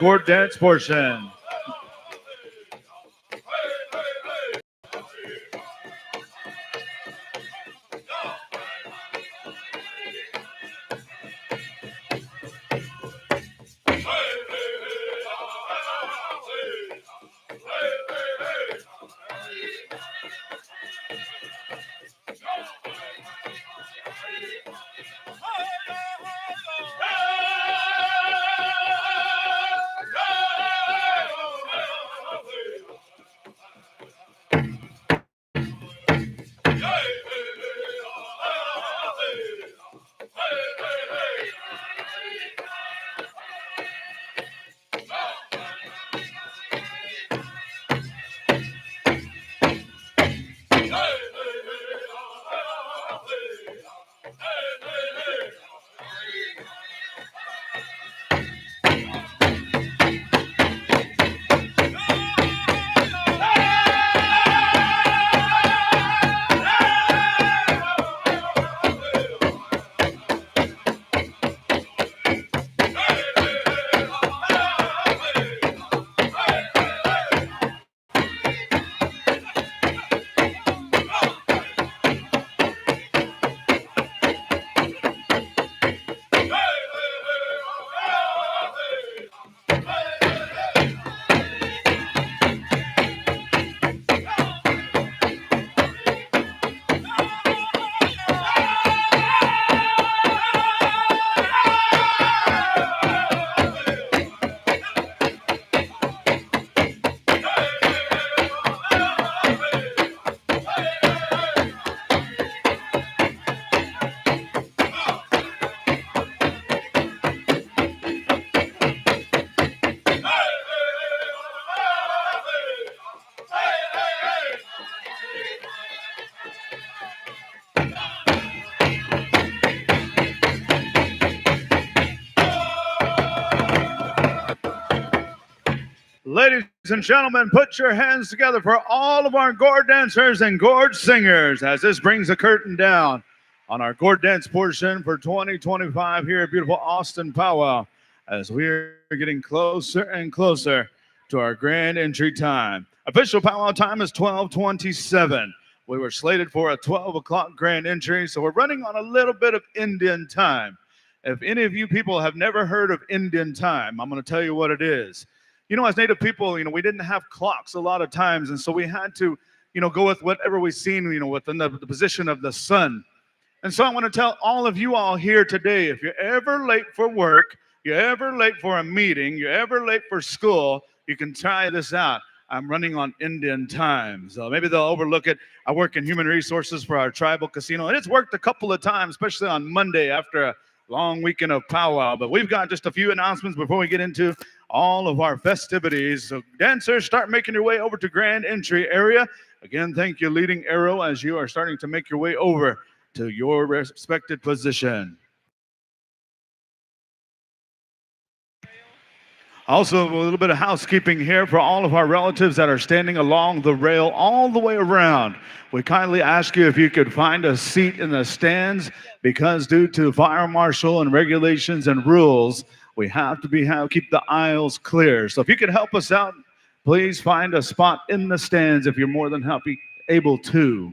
Gourd dance portion. Ladies and gentlemen, put your hands together for all of our Gourd dancers and Gourd singers as this brings the curtain down on our Gourd dance portion for 2025 here at beautiful Austin Powwow as we're getting closer and closer to our grand entry time. Official powwow time is 12:27. We were slated for a 12 o'clock grand entry, so we're running on a little bit of Indian time. If any of you people have never heard of Indian time, I'm going to tell you what it is. As Native people, we didn't have clocks a lot of times, and so we had to, go with whatever we seen, within the position of the sun. And so I want to tell all of you all here today, if you're ever late for work, you're ever late for a meeting, you're ever late for school, you can try this out. I'm running on Indian time. So maybe they'll overlook it. I work in human resources for our tribal casino, and it's worked a couple of times, especially on Monday after a long weekend of powwow. But we've got just a few announcements before we get into all of our festivities. So dancers, start making your way over to grand entry area. Again, thank you, leading arrow, as you are starting to make your way over to your respected position. Also, a little bit of housekeeping here for all of our relatives that are standing along the rail all the way around. We kindly ask you if you could find a seat in the stands, because due to fire marshal and regulations and rules, we have to keep the aisles clear. So if you could help us out, please find a spot in the stands if you're more than able to.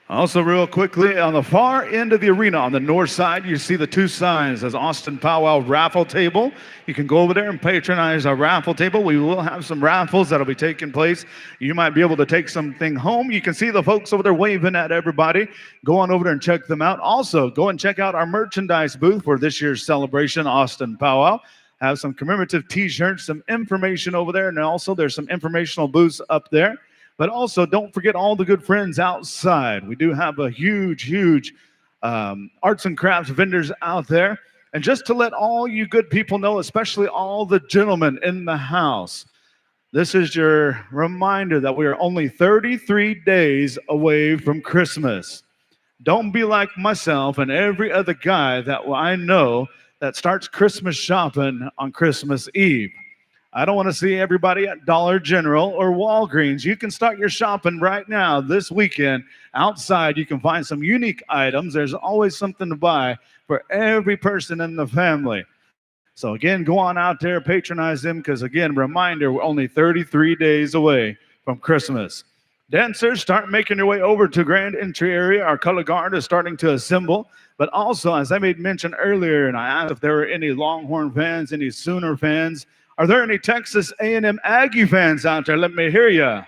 Also, real quickly, on the far end of the arena, on the north side, you see the two signs as Austin Powwow Raffle Table. You can go over there and patronize our raffle table. We will have some raffles that'll be taking place. You might be able to take something home. You can see the folks over there waving at everybody. Go on over there and check them out. Also, go and check out our merchandise booth for this year's celebration, Austin Powwow. Have some commemorative t-shirts, some information over there, and also there's some informational booths up there. But also, don't forget all the good friends outside. We do have a huge arts and crafts vendors out there. And just to let all you good people know, especially all the gentlemen in the house, this is your reminder that we are only 33 days away from Christmas. Don't be like myself and every other guy that I know that starts Christmas shopping on Christmas Eve. I don't want to see everybody at Dollar General or Walgreens. You can start your shopping right now this weekend. Outside, you can find some unique items. There's always something to buy for every person in the family. So again, go on out there, patronize them, because again, reminder, we're only 33 days away from Christmas. Dancers, start making your way over to Grand Entry area. Our color guard is starting to assemble. But also, as I made mention earlier, and I asked if there were any Longhorn fans, any Sooner fans, are there any Texas A&M Aggie fans out there? Let me hear you.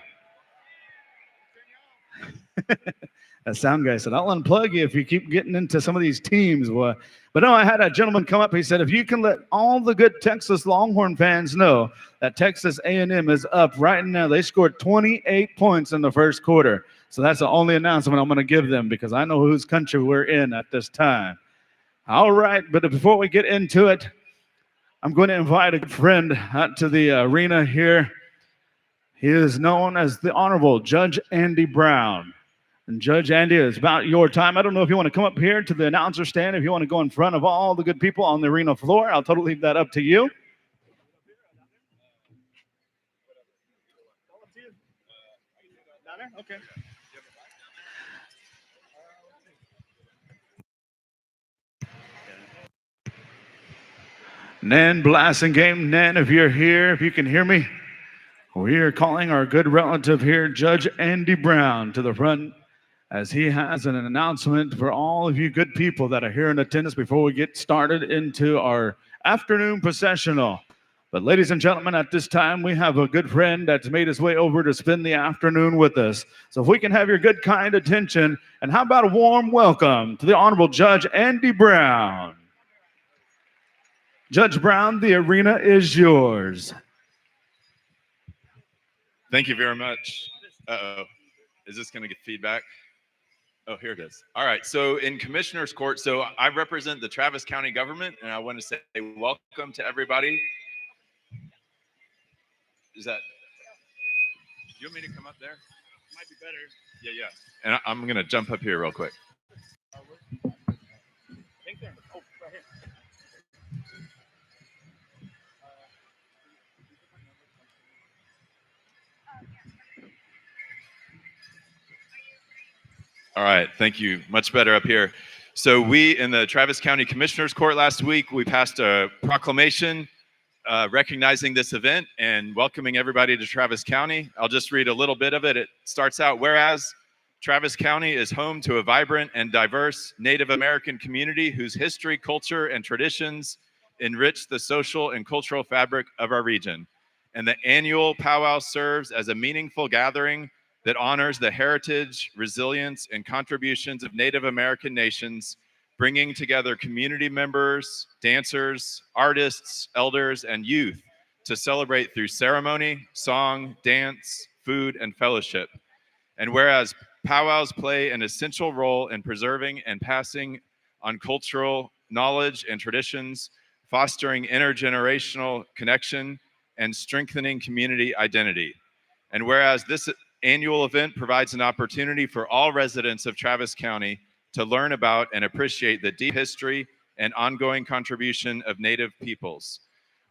That sound guy said, I'll unplug you if you keep getting into some of these teams. But no, I had a gentleman come up. He said, if you can let all the good Texas Longhorn fans know that Texas A&M is up right now. They scored 28 points in the first quarter. So that's the only announcement I'm going to give them because I know whose country we're in at this time. All right, but before we get into it, I'm going to invite a good friend out to the arena here. He is known as the Honorable Judge Andy Brown. And Judge Andy, it's about your time. I don't know if you want to come up here to the announcer stand, if you want to go in front of all the good people on the arena floor. I'll totally leave that up to you. Okay. Nan Blassingame. Nan, if you're here, if you can hear me, we are calling our good relative here, Judge Andy Brown, to the front as he has an announcement for all of you good people that are here in attendance before we get started into our afternoon processional. But ladies and gentlemen, at this time, we have a good friend that's made his way over to spend the afternoon with us. So if we can have your good, kind attention, and how about a warm welcome to the Honorable Judge Andy Brown. Judge Brown, the arena is yours. Thank you very much. Uh-oh. Is this going to get feedback? Oh, here it is. All right. So in Commissioner's Court, so I represent the Travis County government, and I want to say welcome to everybody. Is that? Do you want me to come up there? Might be better. Yeah. And I'm going to jump up here real quick. All right, thank you. Much better up here. So we, in the Travis County Commissioner's Court last week, we passed a proclamation recognizing this event and welcoming everybody to Travis County. I'll just read a little bit of it. It starts out, whereas Travis County is home to a vibrant and diverse Native American community whose history, culture, and traditions enrich the social and cultural fabric of our region. And the annual powwow serves as a meaningful gathering that honors the heritage, resilience, and contributions of Native American nations, bringing together community members, dancers, artists, elders, and youth to celebrate through ceremony, song, dance, food, and fellowship. And whereas powwows play an essential role in preserving and passing on cultural knowledge and traditions, fostering intergenerational connection, and strengthening community identity. And whereas this annual event provides an opportunity for all residents of Travis County to learn about and appreciate the deep history and ongoing contribution of Native peoples,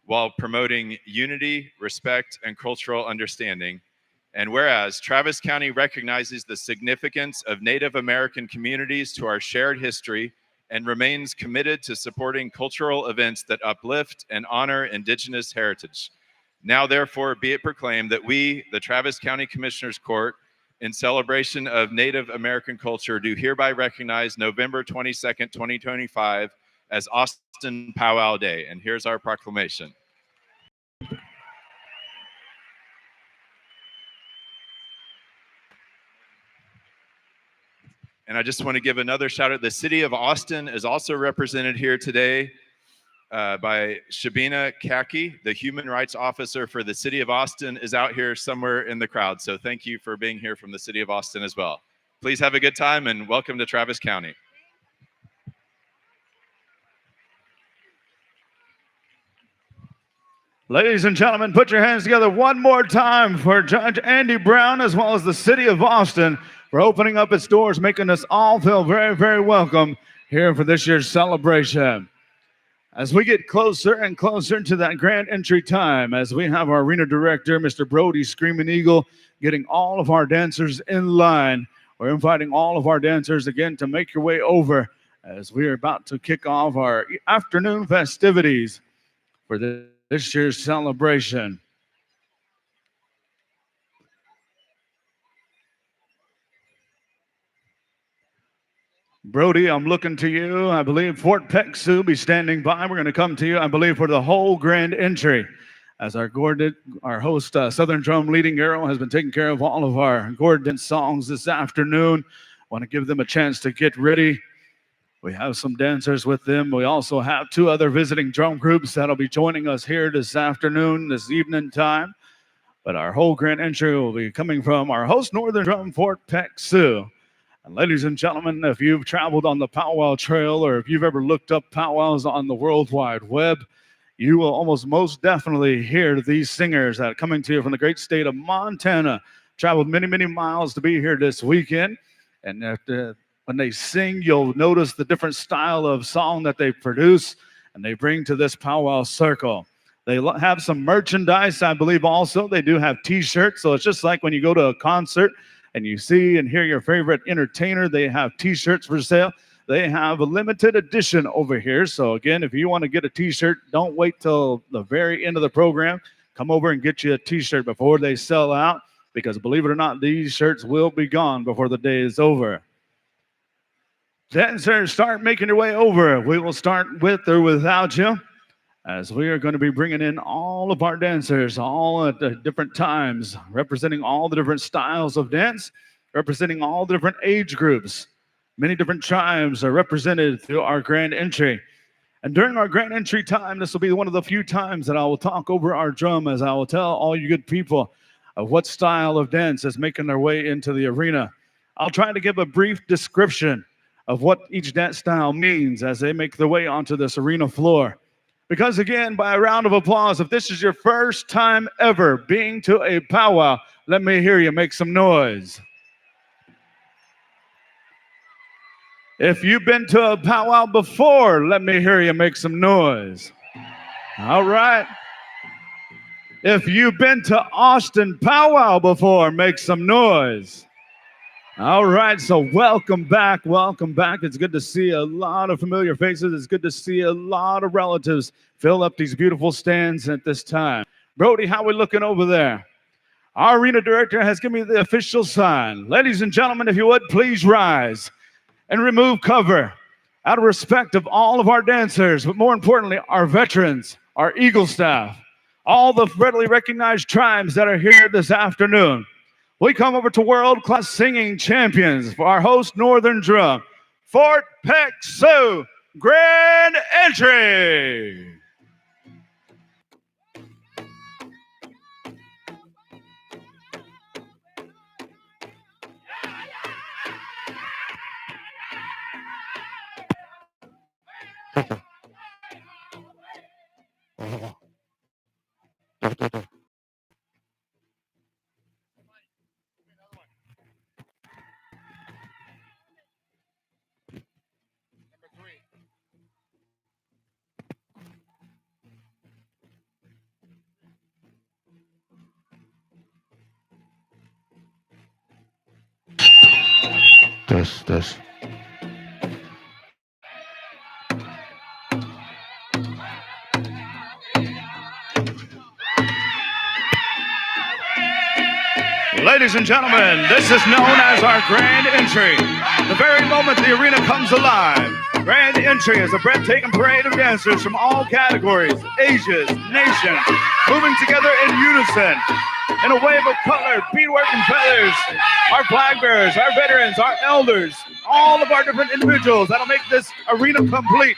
while promoting unity, respect, and cultural understanding. And whereas Travis County recognizes the significance of Native American communities to our shared history and remains committed to supporting cultural events that uplift and honor Indigenous heritage. Now, therefore, be it proclaimed that we, the Travis County Commissioner's Court, in celebration of Native American culture, do hereby recognize November 22nd, 2025 as Austin Powwow Day. And here's our proclamation. And I just want to give another shout out. The city of Austin is also represented here today by Shabina Kaki, the human rights officer for the city of Austin, is out here somewhere in the crowd. So thank you for being here from the city of Austin as well. Please have a good time and welcome to Travis County. Ladies and gentlemen, put your hands together one more time for Judge Andy Brown, as well as the city of Austin, for opening up its doors, making us all feel very, very welcome here for this year's celebration. As we get closer and closer to that grand entry time, as we have our arena director, Mr. Brody Screaming Eagle, getting all of our dancers in line, we're inviting all of our dancers again to make your way over as we are about to kick off our afternoon festivities for this year's celebration. Brody, I'm looking to you. I believe Fort Peck Sioux will be standing by. We're going to come to you, I believe, for the whole grand entry. As our host, Southern Drum Leading Arrow, has been taking care of all of our Gourd dance songs this afternoon. Want to give them a chance to get ready. We have some dancers with them. We also have two other visiting drum groups that'll be joining us here this afternoon, this evening time. But our whole grand entry will be coming from our host, Northern Drum, Fort Peck Sioux. And ladies and gentlemen, if you've traveled on the powwow trail or if you've ever looked up powwows on the World Wide Web, you will almost most definitely hear these singers that are coming to you from the great state of Montana. Traveled many, many miles to be here this weekend. And when they sing, you'll notice the different style of song that they produce and they bring to this powwow circle. They have some merchandise, I believe also. They do have T-shirts, so it's just like when you go to a concert and you see and hear your favorite entertainer, they have T-shirts for sale. They have a limited edition over here. So again, if you want to get a T-shirt, don't wait till the very end of the program. Come over and get you a T-shirt before they sell out, because believe it or not, these shirts will be gone before the day is over. Dancers, start making your way over. We will start with or without you, as we are going to be bringing in all of our dancers, all at different times, representing all the different styles of dance, representing all the different age groups. Many different tribes are represented through our grand entry. And during our grand entry time, this will be one of the few times that I will talk over our drum, as I will tell all you good people of what style of dance is making their way into the arena. I'll try to give a brief description of what each dance style means as they make their way onto this arena floor. Because again, by a round of applause, if this is your first time ever being to a powwow, let me hear you make some noise. If you've been to a powwow before, let me hear you make some noise. All right. If you've been to Austin powwow before, make some noise. All right, so welcome back, welcome back. It's good to see a lot of familiar faces. It's good to see a lot of relatives fill up these beautiful stands at this time. Brody, how we looking over there? Our arena director has given me the official sign. Ladies and gentlemen, if you would, please rise and remove cover out of respect of all of our dancers, but more importantly, our veterans, our Eagle staff, all the readily recognized tribes that are here this afternoon. We come over to world-class singing champions for our host, Northern Drum, Fort Peck Sioux, grand entry. This. Ladies and gentlemen, this is known as our grand entry. The very moment the arena comes alive, grand entry is a breathtaking parade of dancers from all categories, ages, nations, moving together in unison in a wave of color, beadwork, and feathers. Our flag bearers, our veterans, our elders, all of our different individuals that'll make this arena complete.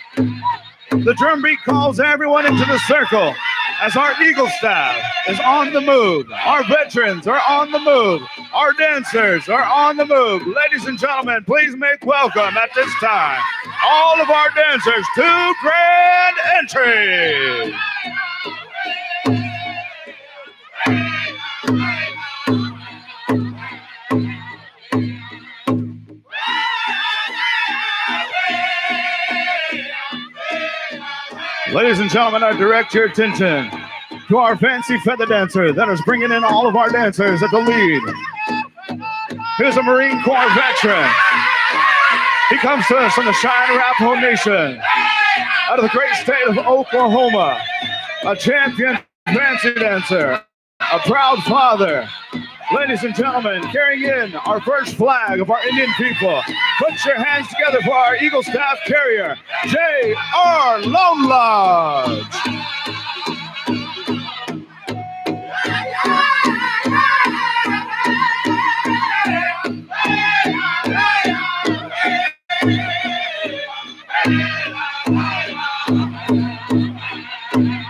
The drum beat calls everyone into the circle as our Eagle staff is on the move. Our veterans are on the move. Our dancers are on the move. Ladies and gentlemen, please make welcome at this time all of our dancers to grand entry. Ladies and gentlemen, I direct your attention to our fancy feather dancer that is bringing in all of our dancers at the lead. Here's a Marine Corps veteran. He comes to us from the Cheyenne Arapaho Nation out of the great state of Oklahoma. A champion fancy dancer, a proud father. Ladies and gentlemen, carrying in our first flag of our Indian people. Put your hands together for our Eagle Staff Carrier, J.R. Lone Lodge.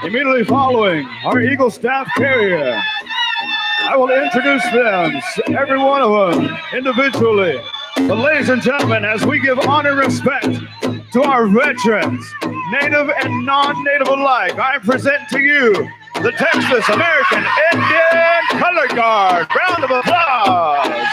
Immediately following our Eagle Staff Carrier, I will introduce them, every one of them, individually. But ladies and gentlemen, as we give honor and respect to our veterans, native and non-native alike, I present to you the Texas American Indian Color Guard. Round of applause.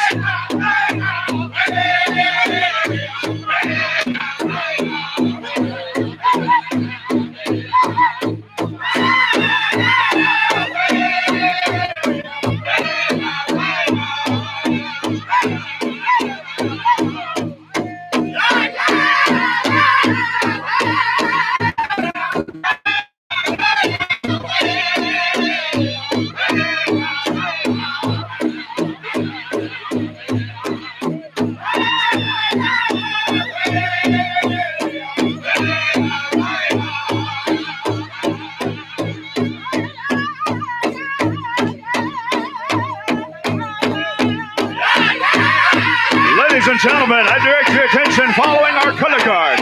Ladies and gentlemen, I direct your attention following our color guard.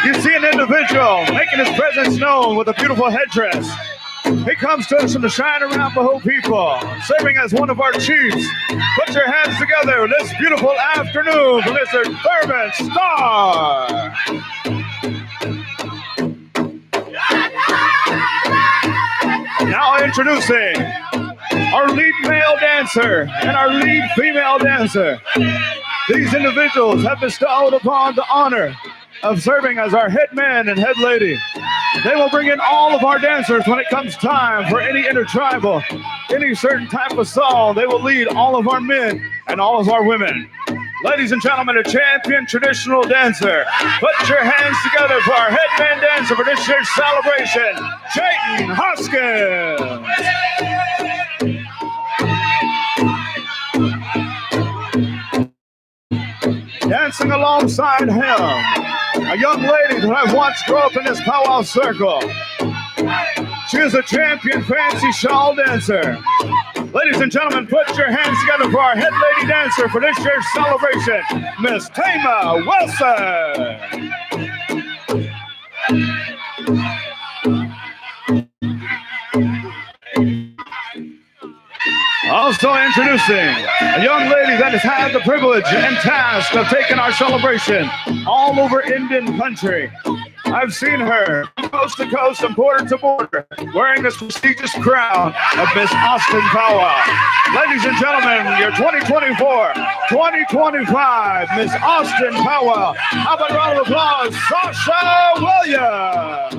You see an individual making his presence known with a beautiful headdress. He comes to us from the Cheyenne Arapaho people, serving as one of our chiefs. Put your hands together this beautiful afternoon for Mr. Thurman Starr. Now introducing our lead male dancer and our lead female dancer. These individuals have bestowed upon the honor of serving as our head man and head lady. They will bring in all of our dancers when it comes time for any intertribal, any certain type of song. They will lead all of our men and all of our women. Ladies and gentlemen, a champion traditional dancer. Put your hands together for our head man dancer for this year's celebration, Jayton Hoskins. Dancing alongside him, a young lady that I once grew up in this powwow circle. She is a champion fancy shawl dancer. Ladies and gentlemen, put your hands together for our head lady dancer for this year's celebration, Miss Tama Wilson. Also introducing a young lady that has had the privilege and task of taking our celebration all over Indian country. I've seen her coast to coast and border to border wearing this prestigious crown of Miss Austin Powwow. Ladies and gentlemen, your 2024-2025 Miss Austin Powwow. How about a round of applause, Sasha Williams.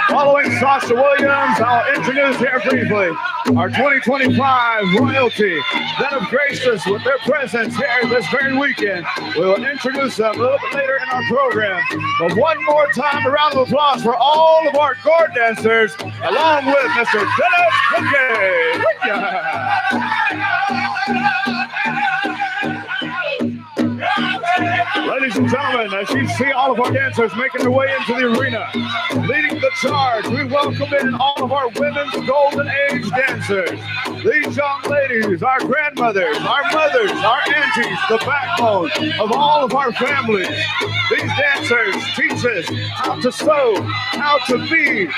Following Sasha Williams, I'll introduce here briefly our 2025 royalty that have graced us with their presence here this very weekend. We will introduce them a little bit later in our program. But one more time, a round of applause for all of our Gourd dancers, along with Mr. Dennis Cookie. Ladies and gentlemen, as you see all of our dancers making their way into the arena, leading the charge, we welcome in all of our women's golden age dancers. These young ladies, our grandmothers, our mothers, our aunties, the backbone of all of our families. These dancers teach us how to sew, how to be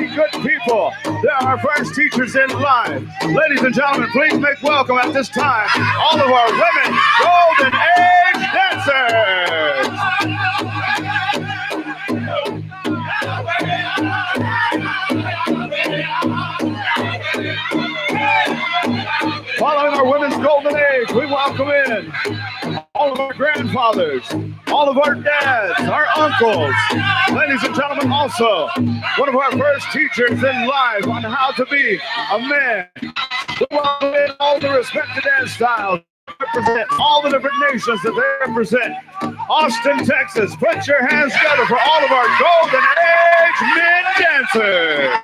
good people. They're our first teachers in life. Ladies and gentlemen, please make welcome at this time all of our women's golden age dancers. Following our women's golden age, we welcome in all of our grandfathers, all of our dads, our uncles, ladies and gentlemen, also one of our first teachers in life on how to be a man. We welcome in all the respected dance styles, represent all the different nations that they represent. Austin, Texas, put your hands together for all of our golden age men dancers.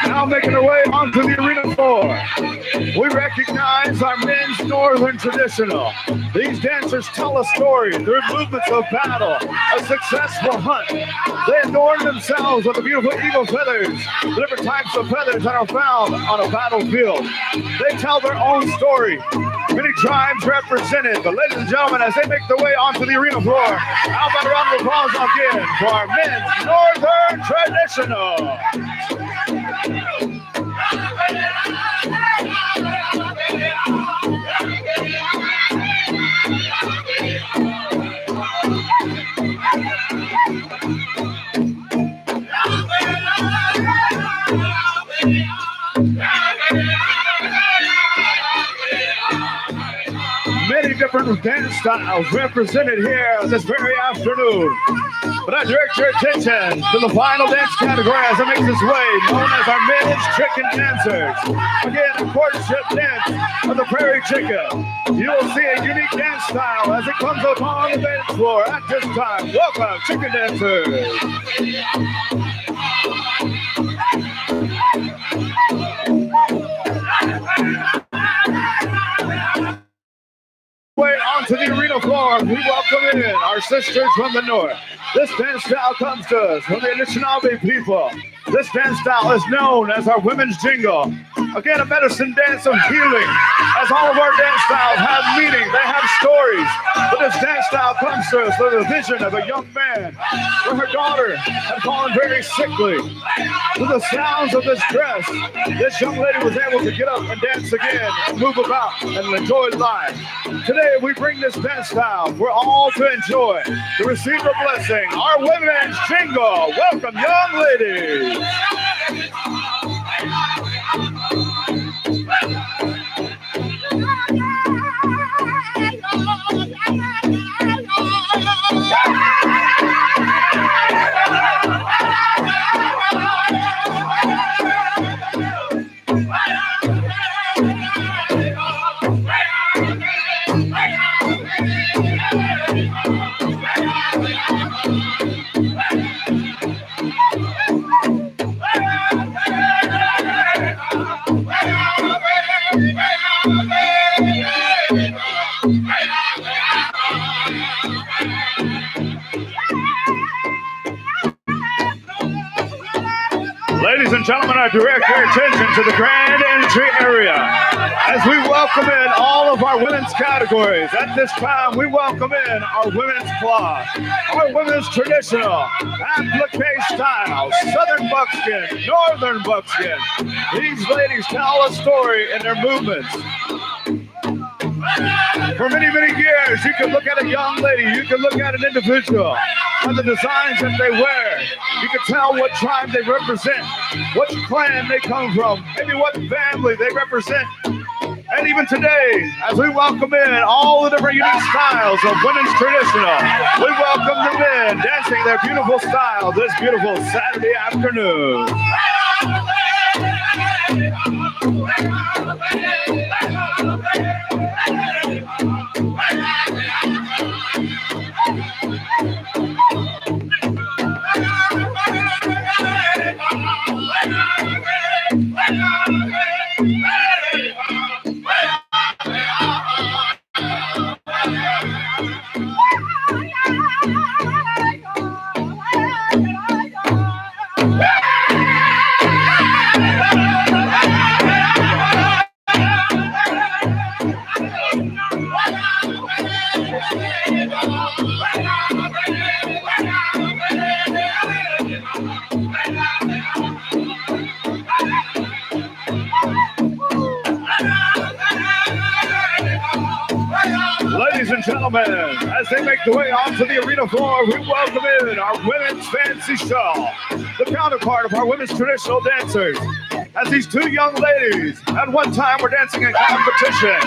Now making our way onto the arena floor, we recognize our men's northern traditional. These dancers tell a story through movements of battle, a successful hunt. They adorn themselves with the beautiful eagle feathers, the different types of feathers that are found on a battlefield. They tell their own story. Many tribes represented, but ladies and gentlemen, as they make their way onto the arena floor, how about a round of applause again for our men's northern traditional. Many different dance styles represented here this very afternoon. But I direct your attention to the final dance category as it makes its way, known as our men's chicken dancers. Again, a courtship dance of the prairie chicken. You will see a unique dance style as it comes upon the dance floor at this time. Welcome, chicken dancers. Way onto the arena floor, we welcome in our sisters from the north. This dance style comes to us from the Anishinaabe people. This dance style is known as our women's jingle. Again, a medicine dance of healing. As all of our dance styles have meaning, they have stories. But this dance style comes to us with a vision of a young man where her daughter had fallen very sickly. To the sounds of this dress, this young lady was able to get up and dance again, and move about, and enjoy life. Today, we bring this dance style for all to enjoy, to receive a blessing. Our women's jingle. Welcome, young ladies. Ladies and gentlemen, I direct your attention to the grand entry area as we welcome in all of our women's categories. At this time, we welcome in our women's cloth, our women's traditional, applique style, southern buckskin, northern buckskin. These ladies tell a story in their movements. For many, many years, you can look at a young lady, you can look at an individual, by the designs that they wear. You can tell what tribe they represent, which clan they come from, maybe what family they represent. And even today, as we welcome in all the different unique styles of women's traditional, we welcome the men dancing their beautiful style this beautiful Saturday afternoon. gentlemen, as they make their way onto the arena floor, we welcome in our women's fancy show, the counterpart of our women's traditional dancers, as these two young ladies at one time were dancing in competition.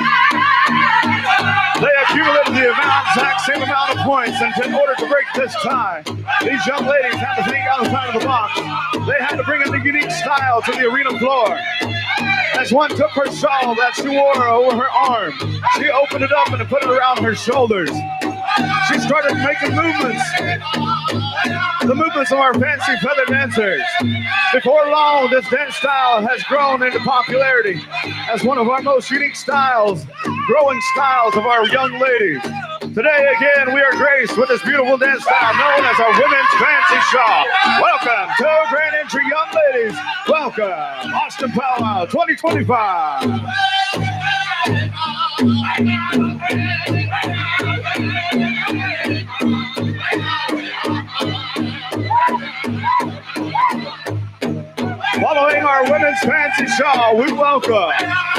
They accumulated the exact same amount of points, and in order to break this tie, these young ladies had to think outside of the box. They had to bring in the unique style to the arena floor. As one took her shawl that she wore over her arm, she opened it up and put it around her shoulders. She started making movements, the movements of our fancy feather dancers. Before long, this dance style has grown into popularity as one of our most unique styles, growing styles of our young ladies. Today, again, we are graced with this beautiful dance style known as our women's fancy shawl. Welcome to Grand Entry, young ladies. Welcome, Austin Powwow 2025. Following our women's fancy show, we welcome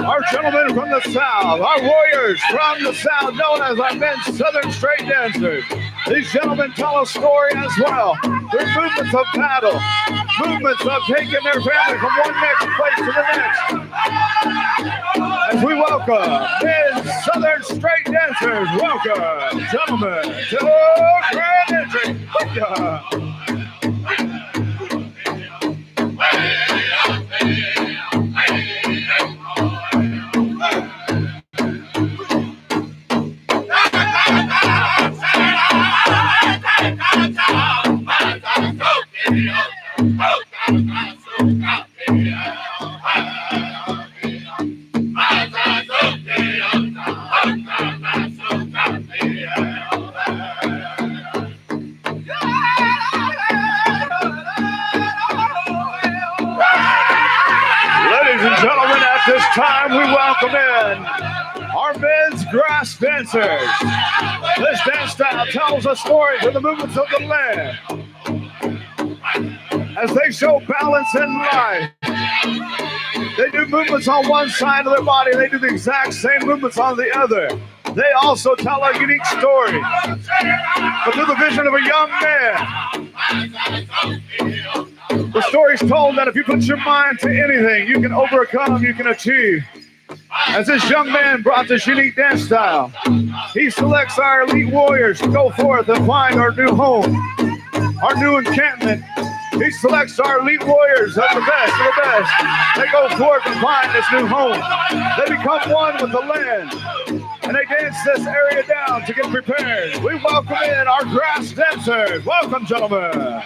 our gentlemen from the South, our warriors from the South, known as our men's Southern Straight Dancers. These gentlemen tell a story as well through movements of battle, movements of taking their family from one next place to the next. As we welcome men's Southern Straight Dancers, welcome, gentlemen, to Grand Entry. This time we welcome in our men's grass dancers. This dance style tells a story to the movements of the land as they show balance in life. They do movements on one side of their body. They do the exact same movements on the other. They also tell a unique story, but through the vision of a young man. The story's told that if you put your mind to anything, you can overcome, you can achieve. As this young man brought this unique dance style, he selects our elite warriors to go forth and find our new home, our new encampment. He selects our elite warriors of the best. They go forth and find this new home. They become one with the land, and they dance this area down to get prepared. We welcome in our grass dancers. Welcome, gentlemen.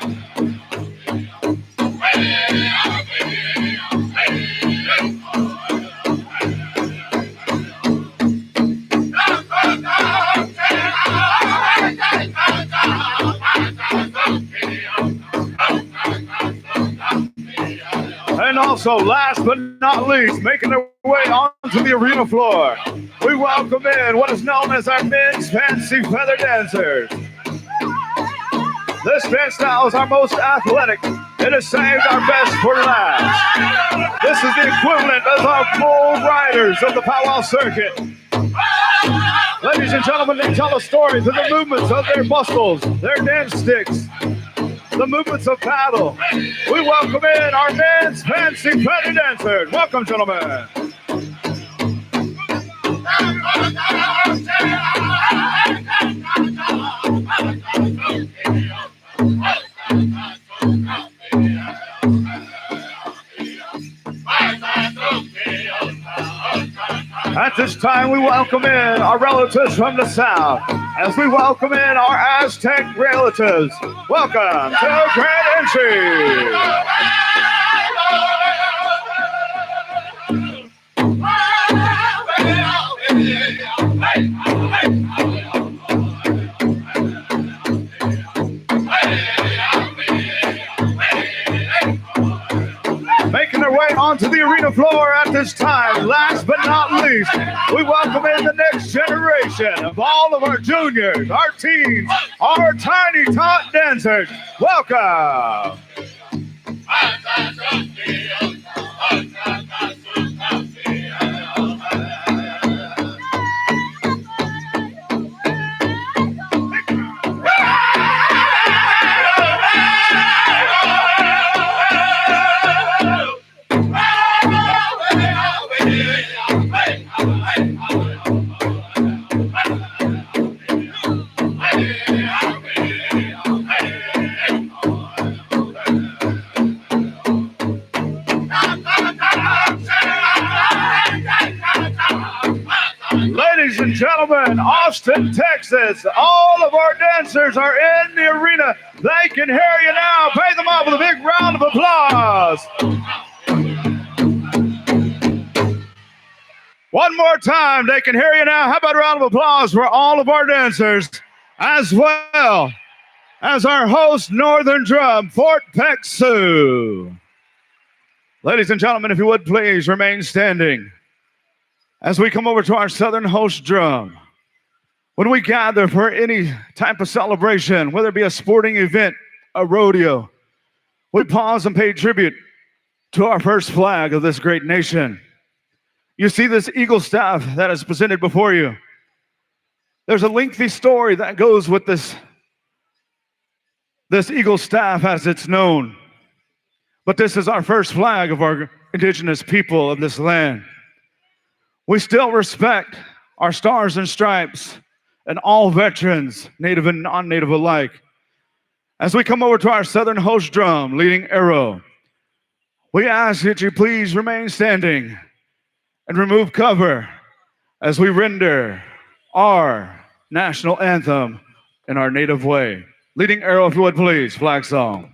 And also, last but not least, making their way onto the arena floor, we welcome in what is known as our men's fancy feather dancers. This dance style is our most athletic. It has saved our best for last. This is the equivalent of our bull riders of the powwow circuit. Ladies and gentlemen, they tell a story through the movements of their muscles, their dance sticks, the movements of battle. We welcome in our men's fancy feather dancers. Welcome, gentlemen. At this time, we welcome in our relatives from the South, as we welcome in our Aztec relatives. Welcome to Grand Entry. Making their way onto the arena floor at this time, last but not least, we welcome in the next generation of all of our juniors, our teens, our tiny tot dancers. Welcome. Austin, Texas. All of our dancers are in the arena. They can hear you now. Pay them up with a big round of applause. One more time, they can hear you now. How about a round of applause for all of our dancers, as well as our host, Northern Drum, Fort Peck Sioux. Ladies and gentlemen, if you would please remain standing as we come over to our Southern host drum. When we gather for any type of celebration, whether it be a sporting event, a rodeo, we pause and pay tribute to our first flag of this great nation. You see this eagle staff that is presented before you. There's a lengthy story that goes with this eagle staff as it's known. But this is our first flag of our indigenous people of this land. We still respect our stars and stripes and all veterans, native and non-native alike. As we come over to our Southern host drum, leading arrow, we ask that you please remain standing and remove cover as we render our national anthem in our native way. Leading arrow, if you would please, flag song.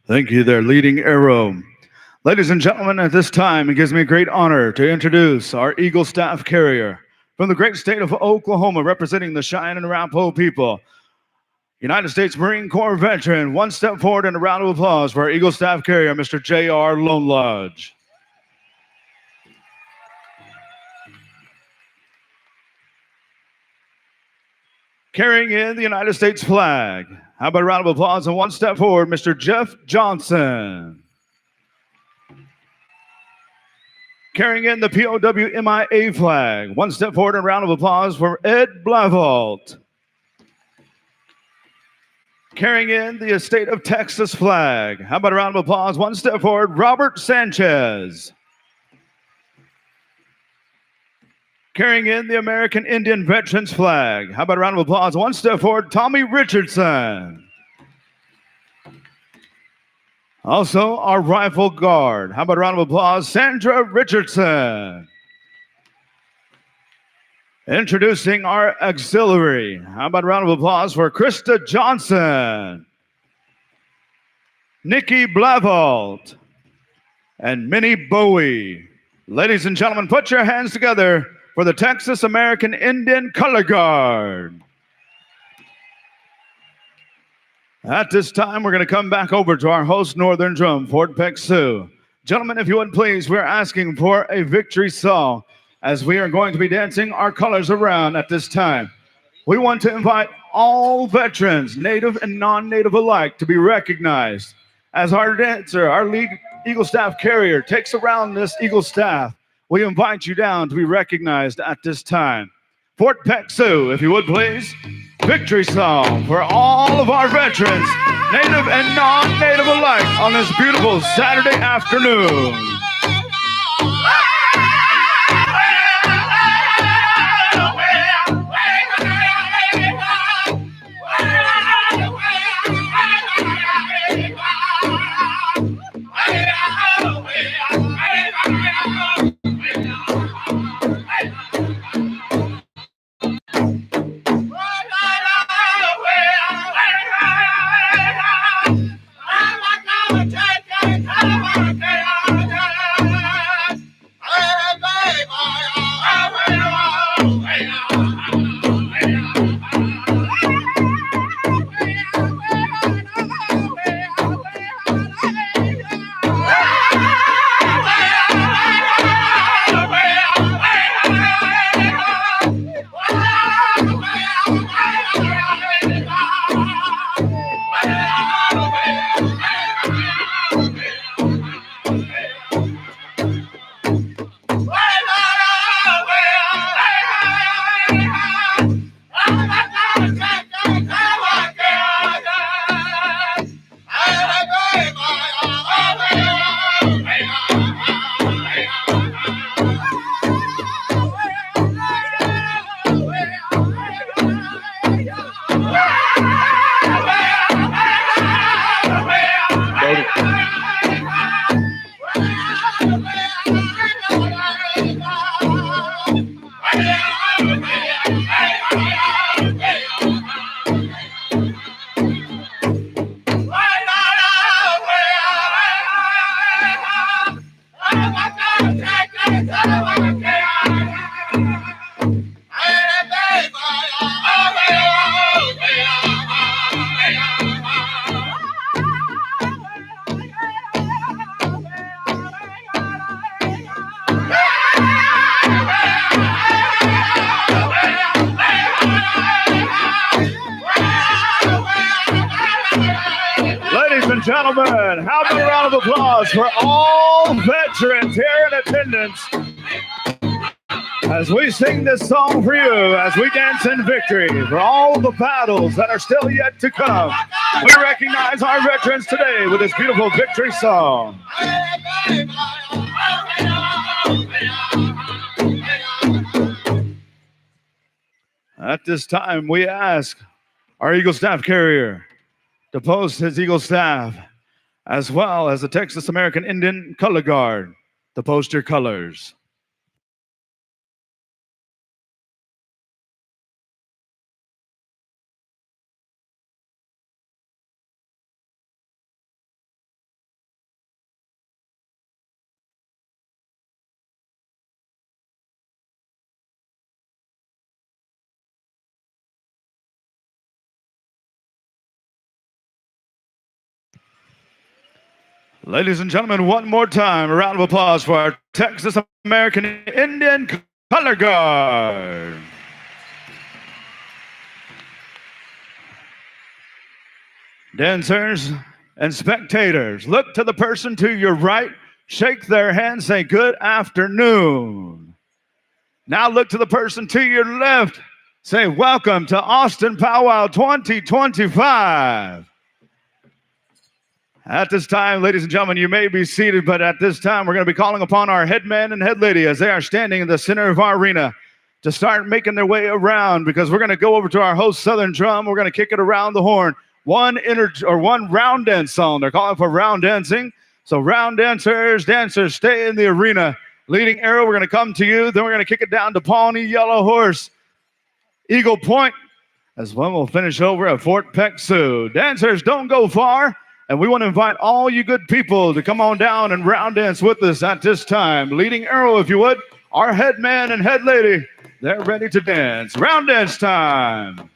Thank you there, leading arrow. Ladies and gentlemen, at this time, it gives me a great honor to introduce our Eagle Staff Carrier from the great state of Oklahoma, representing the Cheyenne and Arapaho people. United States Marine Corps veteran, one step forward and a round of applause for our Eagle Staff Carrier, Mr. J.R. Lone Lodge. Carrying in the United States flag. How about a round of applause and one step forward, Mr. Jeff Johnson. Carrying in the POWMIA flag. One step forward and a round of applause for Ed Blavolt. Carrying in the State of Texas flag. How about a round of applause? One step forward, Robert Sanchez. Carrying in the American Indian Veterans flag. How about a round of applause? One step forward, Tommy Richardson. Also, our rifle guard. How about a round of applause? Sandra Richardson. Introducing our auxiliary. How about a round of applause for Krista Johnson, Nikki Blavolt, and Minnie Bowie. Ladies and gentlemen, put your hands together for the Texas American Indian Color Guard. At this time, we're going to come back over to our host, Northern Drum, Fort Peck Sioux. Gentlemen, if you would please, we're asking for a victory song as we are going to be dancing our colors around at this time. We want to invite all veterans, native and non-native alike, to be recognized as our dancer, our lead Eagle Staff Carrier takes around this Eagle Staff. We invite you down to be recognized at this time. Fort Peck Sioux, if you would please. Victory song for all of our veterans, native and non-native alike, on this beautiful Saturday afternoon. Ladies and gentlemen, how about a round of applause for all veterans here in attendance as we sing this song for you, as we dance in victory for all the battles that are still yet to come. We recognize our veterans today with this beautiful victory song. At this time, we ask our Eagle Staff Carrier to post his Eagle Staff, as well as the Texas American Indian Color Guard to post your colors. Ladies and gentlemen, one more time, a round of applause for our Texas American Indian Color Guard. Dancers and spectators, look to the person to your right, shake their hand, say good afternoon. Now look to the person to your left, say welcome to Austin Powwow 2025. At this time, ladies and gentlemen, you may be seated, but at this time, we're going to be calling upon our headman and head lady as they are standing in the center of our arena to start making their way around, because we're going to go over to our host Southern Drum. We're going to kick it around the horn. One round dance song. They're calling for round dancing. So round dancers, stay in the arena. Leading arrow, we're going to come to you. Then we're going to kick it down to Pawnee Yellow Horse, Eagle Point, as well. We'll finish over at Fort Peck Sioux. Dancers, don't go far. And we want to invite all you good people to come on down and round dance with us at this time. Leading arrow, if you would, our head man and head lady, they're ready to dance. Round dance time.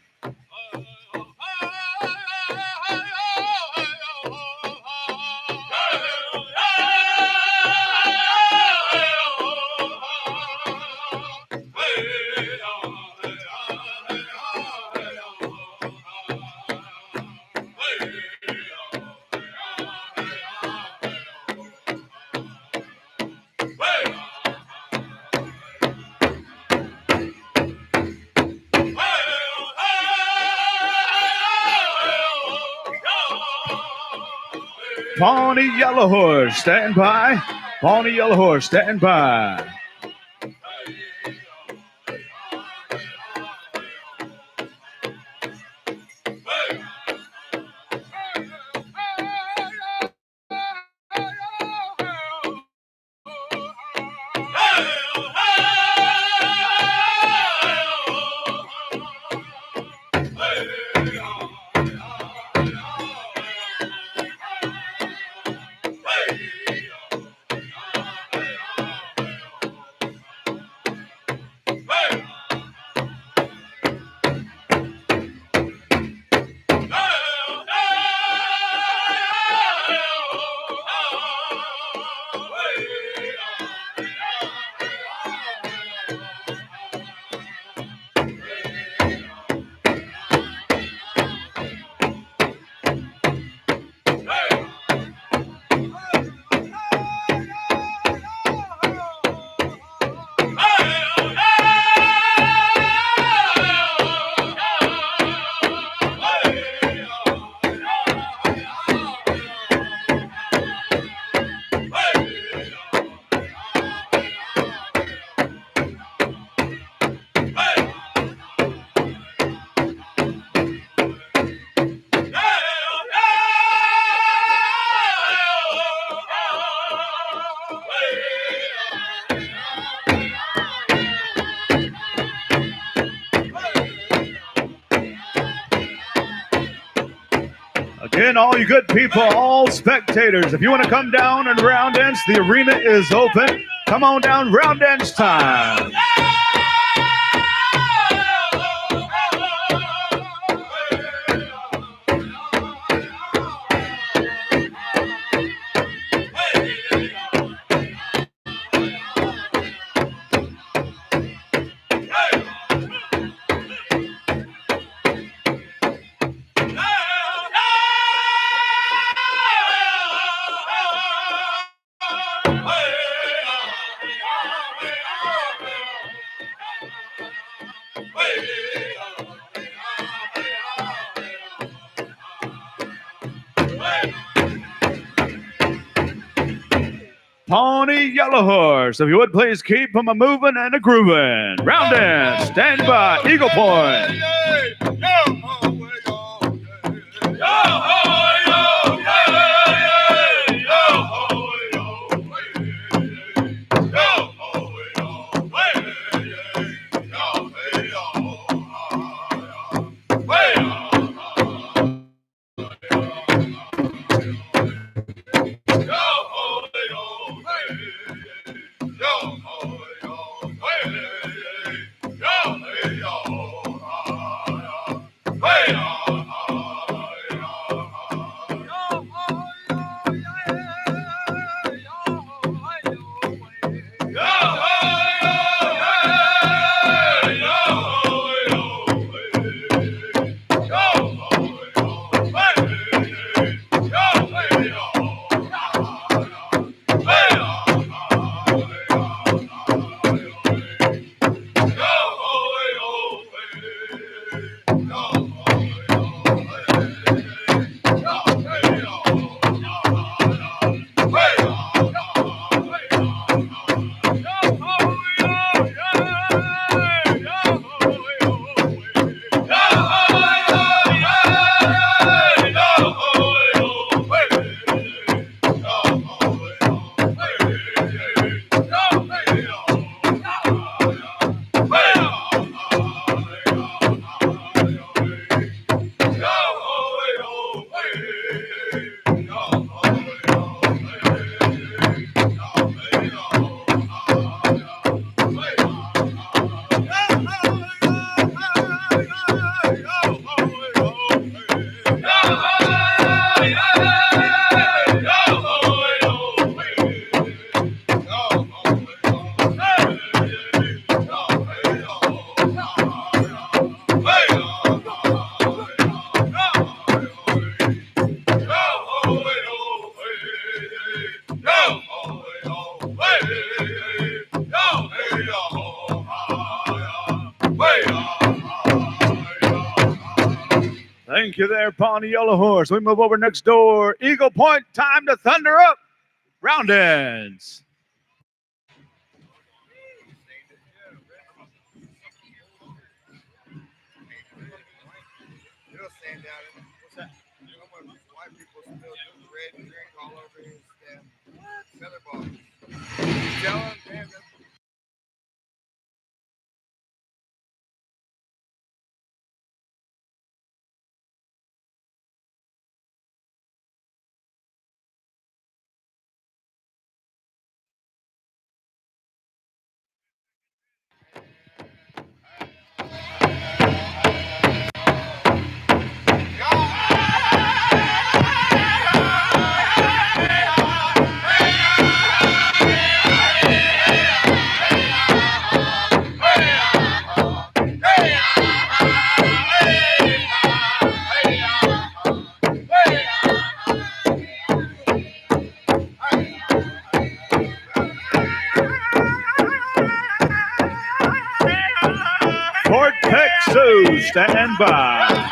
Pawnee Yellow Horse, stand by. Pawnee Yellow Horse, stand by. again, all you good people, all spectators, if you want to come down and round dance, the arena is open. Come on down, round dance time. Pawnee Yellow Horse, if you would please keep them a moving and a grooving. Round dance, stand by, Eagle Point. Thank you there, Pawnee Yellow Horse. We move over next door. Eagle Point, time to thunder up. Round dance. What's that? White people still do red drink all over his feather ball. Tell him, man. Fort Texas, stand by.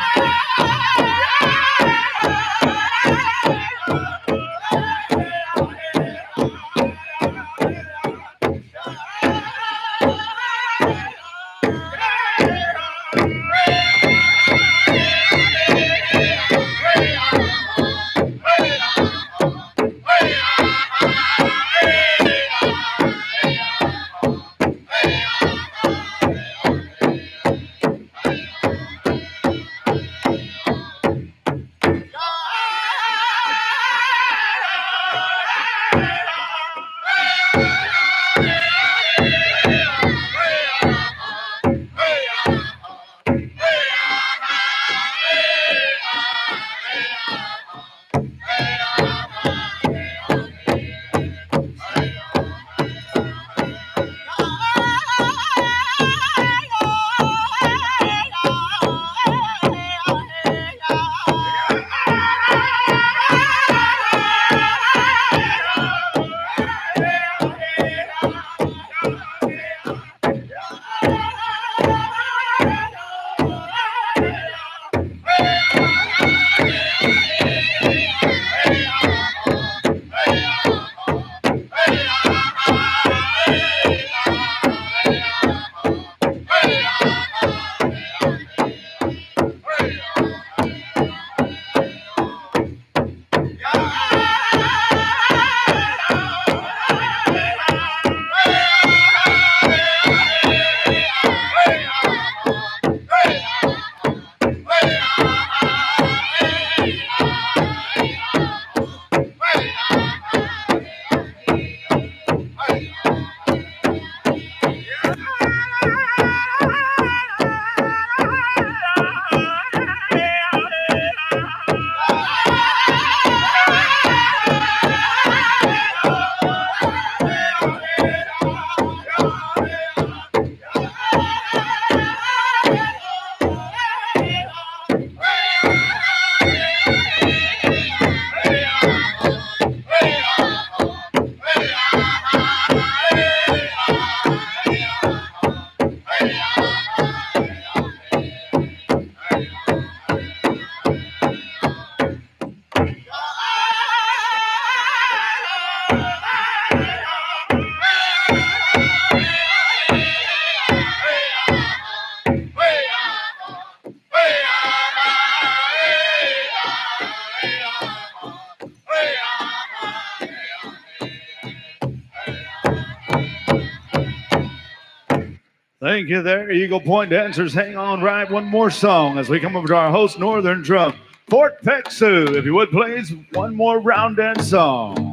Thank you there, Eagle Point dancers. Hang on right one more song as we come over to our host, Northern Drum, Fort Peck Sioux. If you would, please, one more round dance song.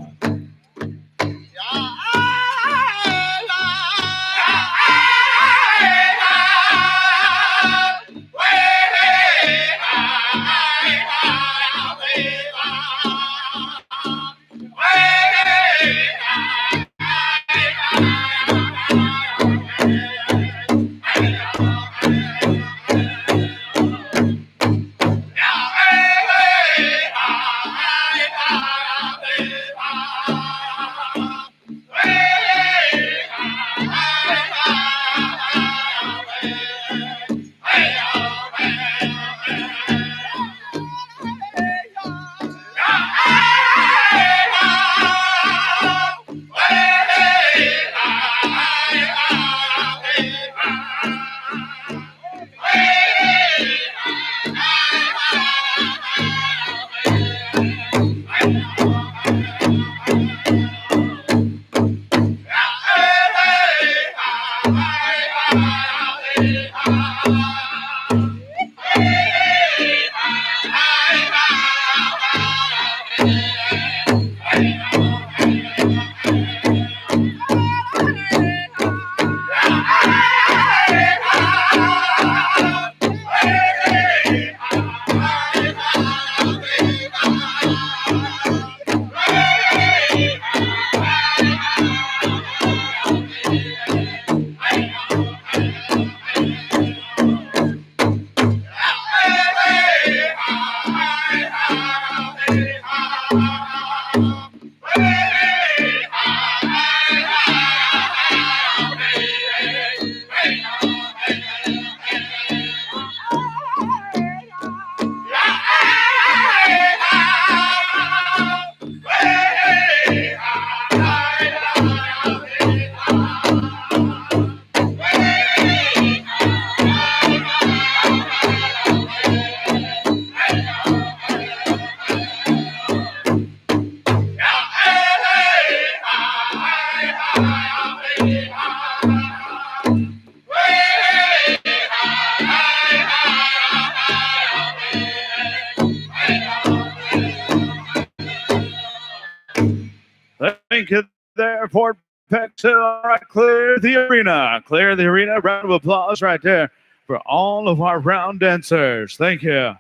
Thank you there, Fort Peck Sioux. All right, clear the arena. Clear the arena. Round of applause right there for all of our round dancers. Thank you.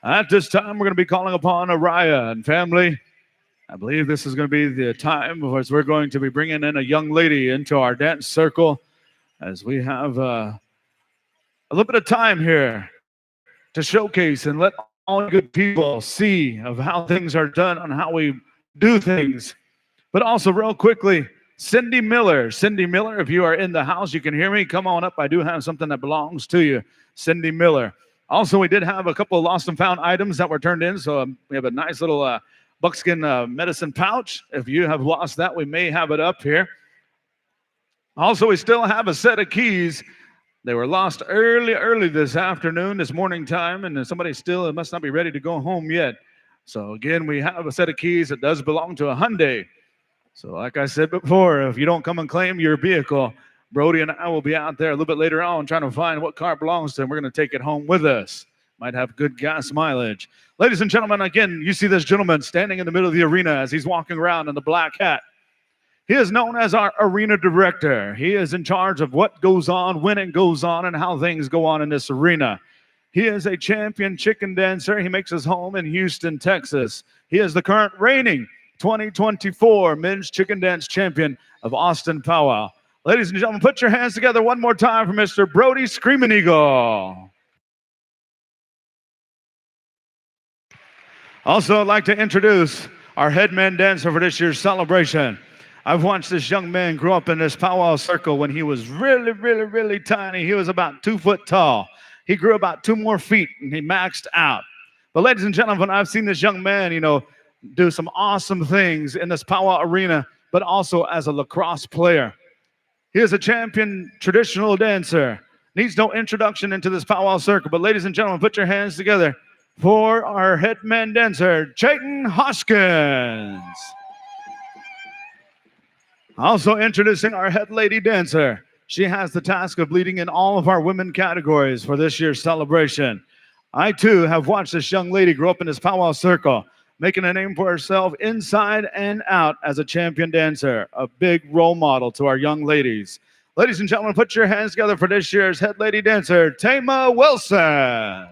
At this time, we're going to be calling upon Araya and family. I believe this is going to be the time as we're going to be bringing in a young lady into our dance circle as we have a little bit of time here to showcase and let all good people see of how things are done and how we do things. But also, real quickly, Cindy Miller. Cindy Miller, if you are in the house, you can hear me. Come on up. I do have something that belongs to you. Cindy Miller. Also, we did have a couple of lost and found items that were turned in. So we have a nice little buckskin medicine pouch. If you have lost that, we may have it up here. Also, we still have a set of keys. They were lost early this afternoon, this morning time, and somebody still must not be ready to go home yet. So again, we have a set of keys that does belong to a Hyundai. So like I said before, if you don't come and claim your vehicle, Brody and I will be out there a little bit later on trying to find what car belongs to him. We're going to take it home with us. Might have good gas mileage. Ladies and gentlemen, again, you see this gentleman standing in the middle of the arena as he's walking around in the black hat. He is known as our arena director. He is in charge of what goes on, when it goes on, and how things go on in this arena. He is a champion chicken dancer. He makes his home in Houston, Texas. He is the current reigning 2024 Men's Chicken Dance Champion of Austin Powwow. Ladies and gentlemen, put your hands together one more time for Mr. Brody Screaming Eagle. Also, I'd like to introduce our head man dancer for this year's celebration. I've watched this young man grow up in this powwow circle when he was really tiny. He was about 2 foot tall. He grew about 2 more feet and he maxed out. But ladies and gentlemen, I've seen this young man, do some awesome things in this powwow arena, but also as a lacrosse player. He is a champion traditional dancer. Needs no introduction into this powwow circle. But ladies and gentlemen, put your hands together for our head man dancer, Chayton Hoskins. Also introducing our head lady dancer. She has the task of leading in all of our women categories for this year's celebration. I too have watched this young lady grow up in this powwow circle, making a name for herself inside and out as a champion dancer, a big role model to our young ladies. Ladies and gentlemen, put your hands together for this year's head lady dancer, Tama Wilson.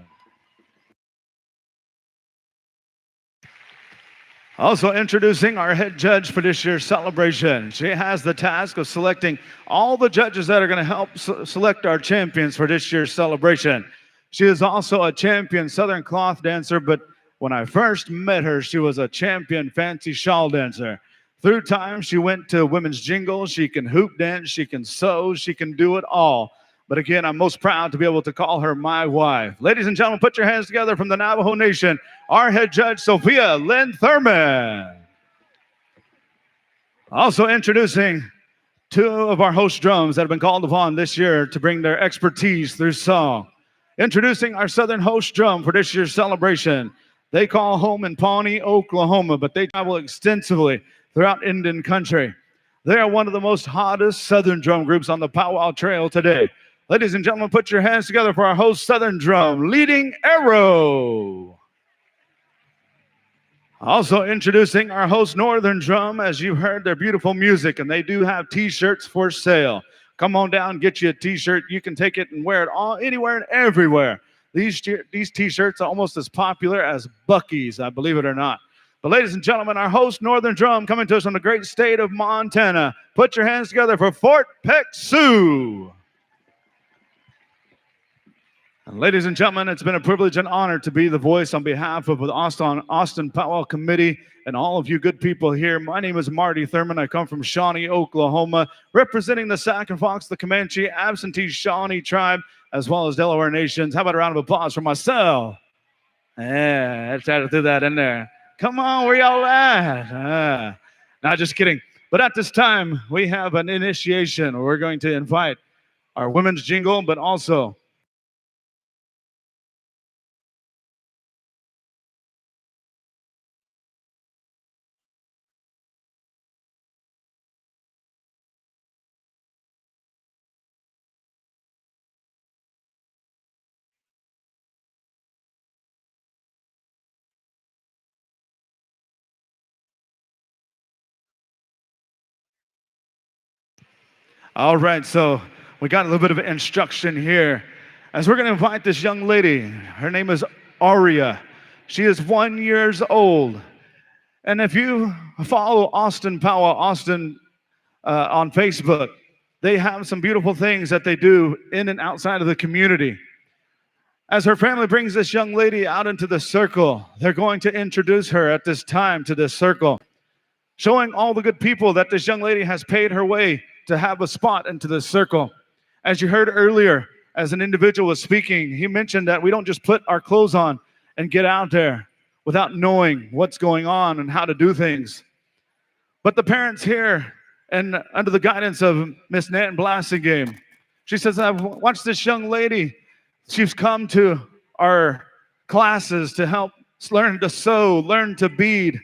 Also introducing our head judge for this year's celebration. She has the task of selecting all the judges that are going to help select our champions for this year's celebration. She is also a champion Southern cloth dancer, but when I first met her, she was a champion fancy shawl dancer. Through time, she went to women's jingle. She can hoop dance, she can sew, she can do it all. But again, I'm most proud to be able to call her my wife. Ladies and gentlemen, put your hands together from the Navajo Nation, our head judge, Sophia Lynn Thurman. Also introducing two of our host drums that have been called upon this year to bring their expertise through song. Introducing our Southern host drum for this year's celebration. They call home in Pawnee, Oklahoma, but they travel extensively throughout Indian country. They are one of the most hottest Southern drum groups on the Powwow Trail today. Ladies and gentlemen, put your hands together for our host Southern drum, Leading Arrow. Also introducing our host Northern drum. As you heard, their beautiful music, and they do have t-shirts for sale. Come on down, get you a t-shirt. You can take it and wear it all anywhere and everywhere. These t-shirts are almost as popular as Buc-ee's, I believe it or not. But ladies and gentlemen, our host Northern drum coming to us from the great state of Montana. Put your hands together for Fort Peck Sioux. And ladies and gentlemen, it's been a privilege and honor to be the voice on behalf of the Austin Powwow Committee and all of you good people here. My name is Marty Thurman. I come from Shawnee, Oklahoma, representing the Sac and Fox, the Comanche, Absentee Shawnee tribe, as well as Delaware Nations. How about a round of applause for myself? Yeah, I tried to do that in there. Come on, where y'all at? Not just kidding. But at this time, we have an initiation. We're going to invite our women's jingle, but also all right, so we got a little bit of instruction here. As we're going to invite this young lady, her name is Aria. She is 1 year old. And if you follow Austin Powwow, Austin on Facebook, they have some beautiful things that they do in and outside of the community. As her family brings this young lady out into the circle, they're going to introduce her at this time to this circle, showing all the good people that this young lady has paid her way to have a spot into this circle. As you heard earlier, as an individual was speaking, he mentioned that we don't just put our clothes on and get out there without knowing what's going on and how to do things. But the parents here, and under the guidance of Miss Nan Blassingame, she says, I've watched this young lady. She's come to our classes to help learn to sew, learn to bead.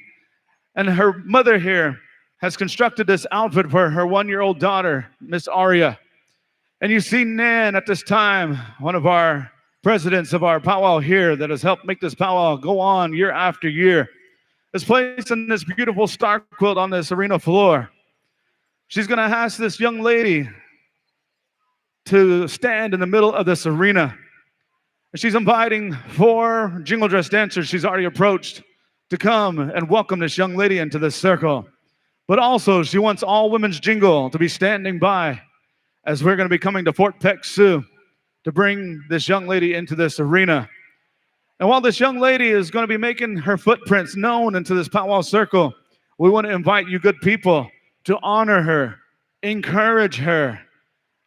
And her mother here has constructed this outfit for her 1 year daughter, Miss Aria. And you see Nan at this time, one of our presidents of our powwow here that has helped make this powwow go on year after year, is placing this beautiful star quilt on this arena floor. She's going to ask this young lady to stand in the middle of this arena. She's inviting 4 jingle dress dancers she's already approached to come and welcome this young lady into this circle. But also, she wants all women's jingle to be standing by as we're going to be coming to Fort Peck Sioux to bring this young lady into this arena. And while this young lady is going to be making her footprints known into this powwow circle, we want to invite you good people to honor her, encourage her.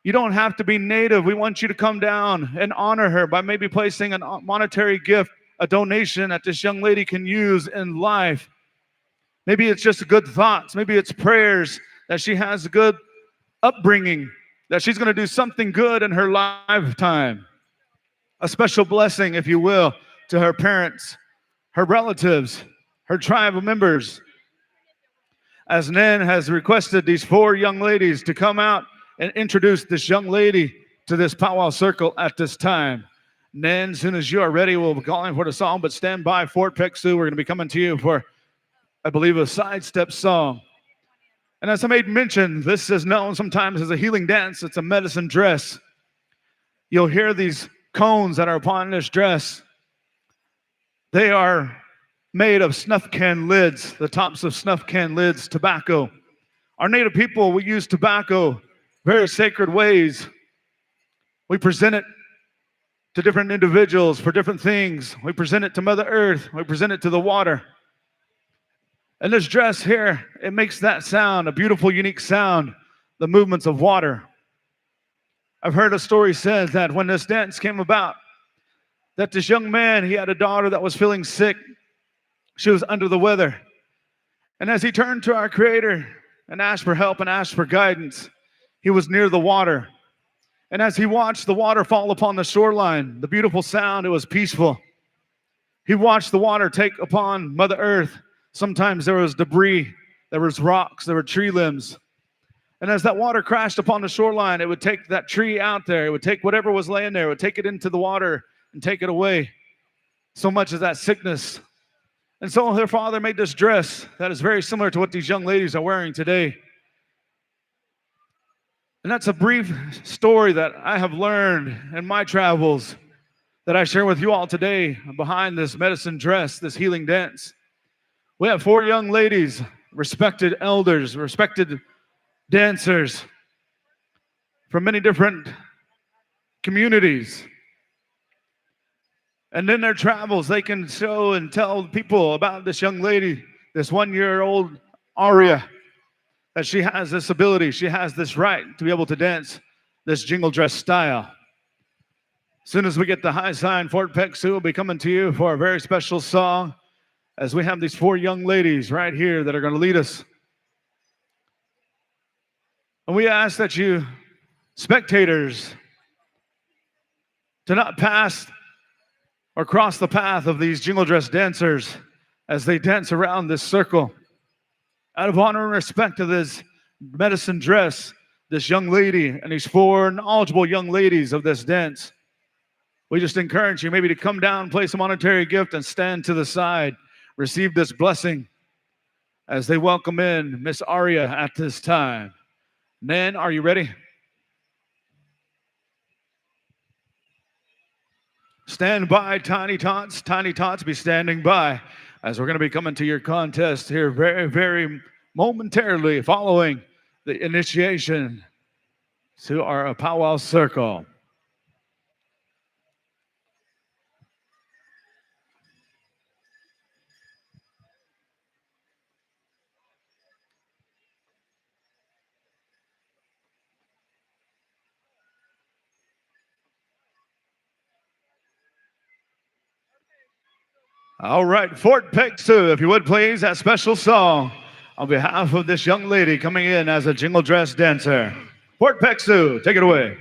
You don't have to be native. We want you to come down and honor her by maybe placing a monetary gift, a donation that this young lady can use in life. Maybe it's just good thoughts. Maybe it's prayers that she has a good upbringing, that she's going to do something good in her lifetime. A special blessing, if you will, to her parents, her relatives, her tribe members. As Nan has requested these 4 young ladies to come out and introduce this young lady to this powwow circle at this time. And then, as soon as you are ready, we'll be calling for the song, but stand by, Fort Peck Sioux. We're going to be coming to you for, I believe, a sidestep song. And as I made mention, this is known sometimes as a healing dance. It's a medicine dress. You'll hear these cones that are upon this dress. They are made of snuff can lids, the tops of snuff can lids, tobacco. Our native people, we use tobacco very sacred ways. We present it to different individuals for different things. We present it to Mother Earth. We present it to the water. And this dress here, it makes that sound, a beautiful, unique sound, the movements of water. I've heard a story said that when this dance came about, that this young man, he had a daughter that was feeling sick. She was under the weather. And as he turned to our Creator and asked for help and asked for guidance, he was near the water. And as he watched the water fall upon the shoreline, the beautiful sound, it was peaceful. He watched the water take upon Mother Earth. Sometimes there was debris, there was rocks, there were tree limbs. And as that water crashed upon the shoreline, it would take that tree out there. It would take whatever was laying there. It would take it into the water and take it away. So much as that sickness. And so their father made this dress that is very similar to what these young ladies are wearing today. And that's a brief story that I have learned in my travels that I share with you all today behind this medicine dress, this healing dance. We have 4 young ladies, respected elders, respected dancers from many different communities. And in their travels, they can show and tell people about this young lady, this 1-year-old Aria, that she has this ability, she has this right to be able to dance this jingle dress style. As soon as we get the high sign, Fort Peck Sioux will be coming to you for a very special song as we have these 4 young ladies right here that are going to lead us. And we ask that you, spectators, to not pass or cross the path of these jingle dress dancers as they dance around this circle. Out of honor and respect to this medicine dress, this young lady, and these 4 knowledgeable young ladies of this dance, we just encourage you maybe to come down, place a monetary gift, and stand to the side. Receive this blessing as they welcome in Miss Aria at this time. Nan, are you ready? Stand by, Tiny Tots. Tiny Tots, be standing by as we're going to be coming to your contest here very, very momentarily following the initiation to our powwow circle. All right, Fort Peck Sioux, if you would please, that special song on behalf of this young lady coming in as a jingle dress dancer. Fort Peck Sioux, take it away.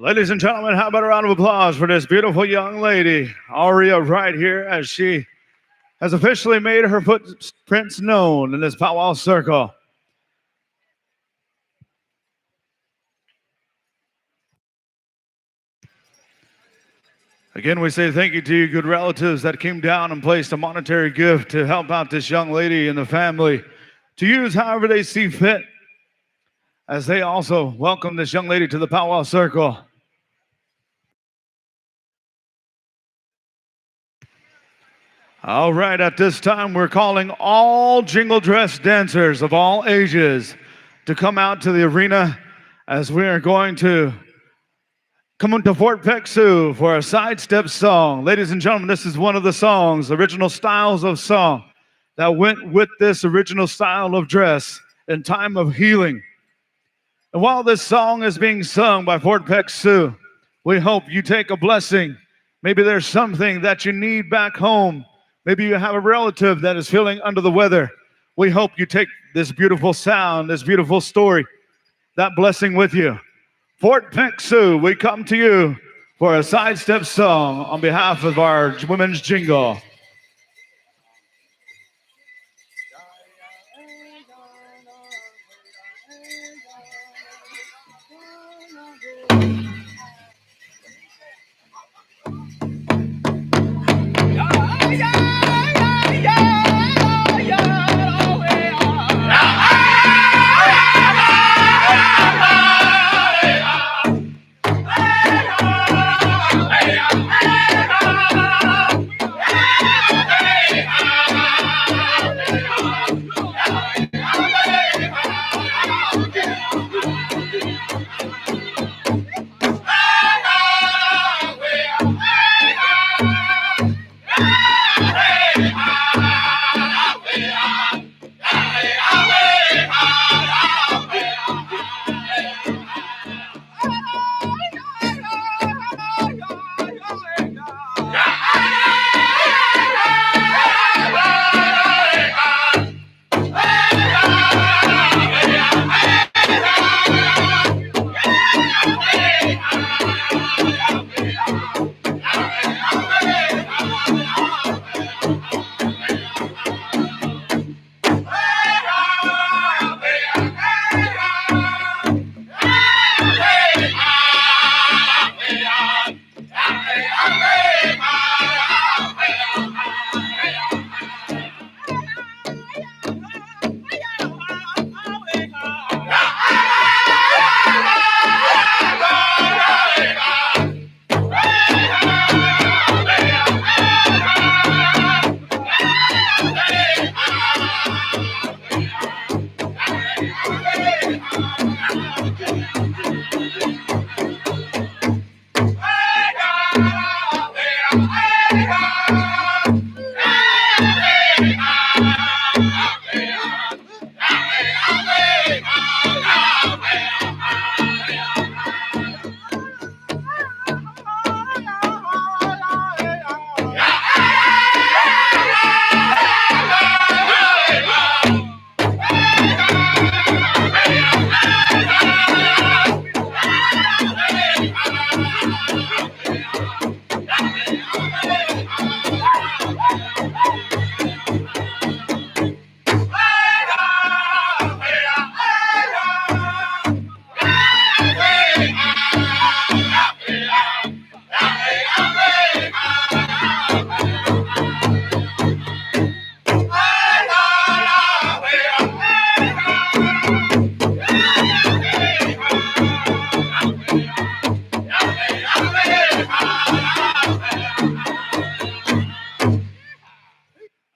Ladies and gentlemen, how about a round of applause for this beautiful young lady, Aria, right here, as she has officially made her footprints known in this powwow circle. Again, we say thank you to you good relatives that came down and placed a monetary gift to help out this young lady and the family to use however they see fit, as they also welcome this young lady to the powwow circle. All right, at this time, we're calling all jingle dress dancers of all ages to come out to the arena, as we are going to come into Fort Peck Sioux for a sidestep song. Ladies and gentlemen, this is one of the songs, original styles of song that went with this original style of dress in time of healing. And while this song is being sung by Fort Peck Sioux, we hope you take a blessing. Maybe there's something that you need back home. Maybe you have a relative that is feeling under the weather. We hope you take this beautiful sound, this beautiful story, that blessing with you. Fort Peck Sioux, we come to you for a sidestep song on behalf of our women's jingle.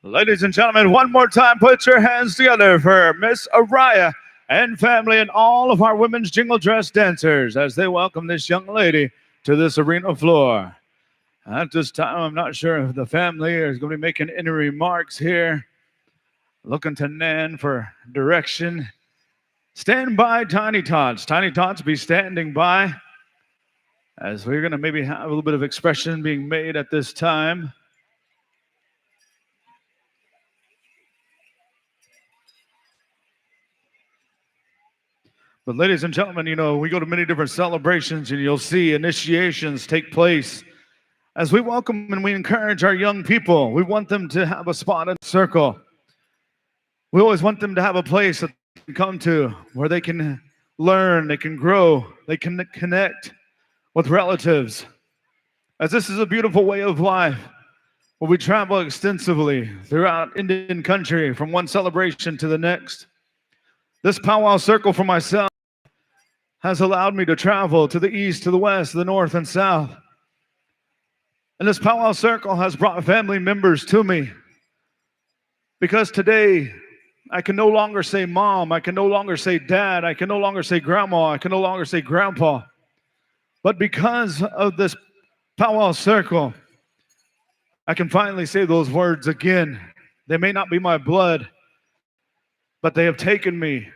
Ladies and gentlemen, one more time, put your hands together for Miss Araya and family and all of our women's jingle dress dancers as they welcome this young lady to this arena floor. At this time, I'm not sure if the family is going to be making any remarks here. Looking to Nan for direction. Stand by, Tiny Tots. Tiny Tots be standing by as we're going to maybe have a little bit of expression being made at this time. But ladies and gentlemen, we go to many different celebrations and you'll see initiations take place. As we welcome and we encourage our young people, we want them to have a spot in the circle. We always want them to have a place that they can come to where they can learn, they can grow, they can connect with relatives. As this is a beautiful way of life, where we travel extensively throughout Indian country from one celebration to the next. This powwow circle for myself has allowed me to travel to the east, to the west, to the north, and south. And this powwow circle has brought family members to me. Because today, I can no longer say mom, I can no longer say dad, I can no longer say grandma, I can no longer say grandpa. But because of this powwow circle, I can finally say those words again. They may not be my blood, but they have taken me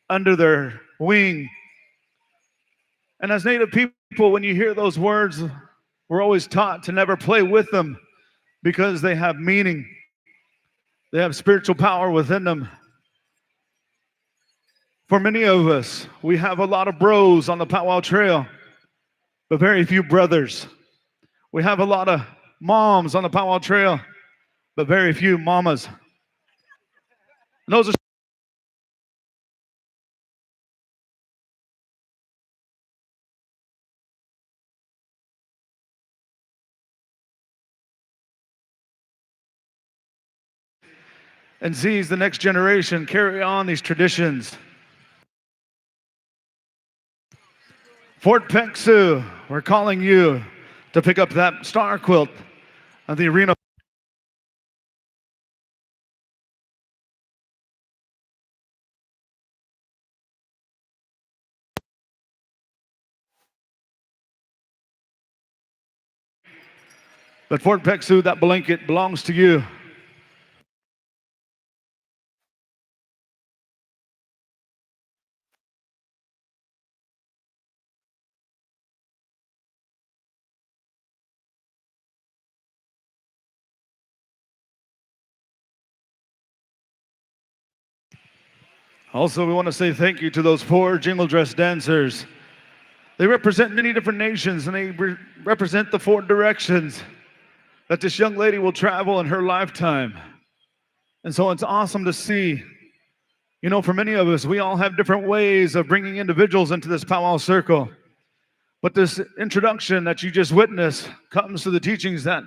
under their wing. And as Native people, when you hear those words, we're always taught to never play with them because they have meaning. They have spiritual power within them. For many of us, we have a lot of bros on the powwow trail, but very few brothers. We have a lot of moms on the powwow trail, but very few mamas. And those are and sees the next generation carry on these traditions. Fort Peck Sioux, we're calling you to pick up that star quilt of the arena. But Fort Peck Sioux, that blanket belongs to you. Also, we want to say thank you to those poor jingle dress dancers. They represent many different nations and they represent the 4 directions that this young lady will travel in her lifetime. And so it's awesome to see. For many of us, we all have different ways of bringing individuals into this powwow circle. But this introduction that you just witnessed comes to the teachings that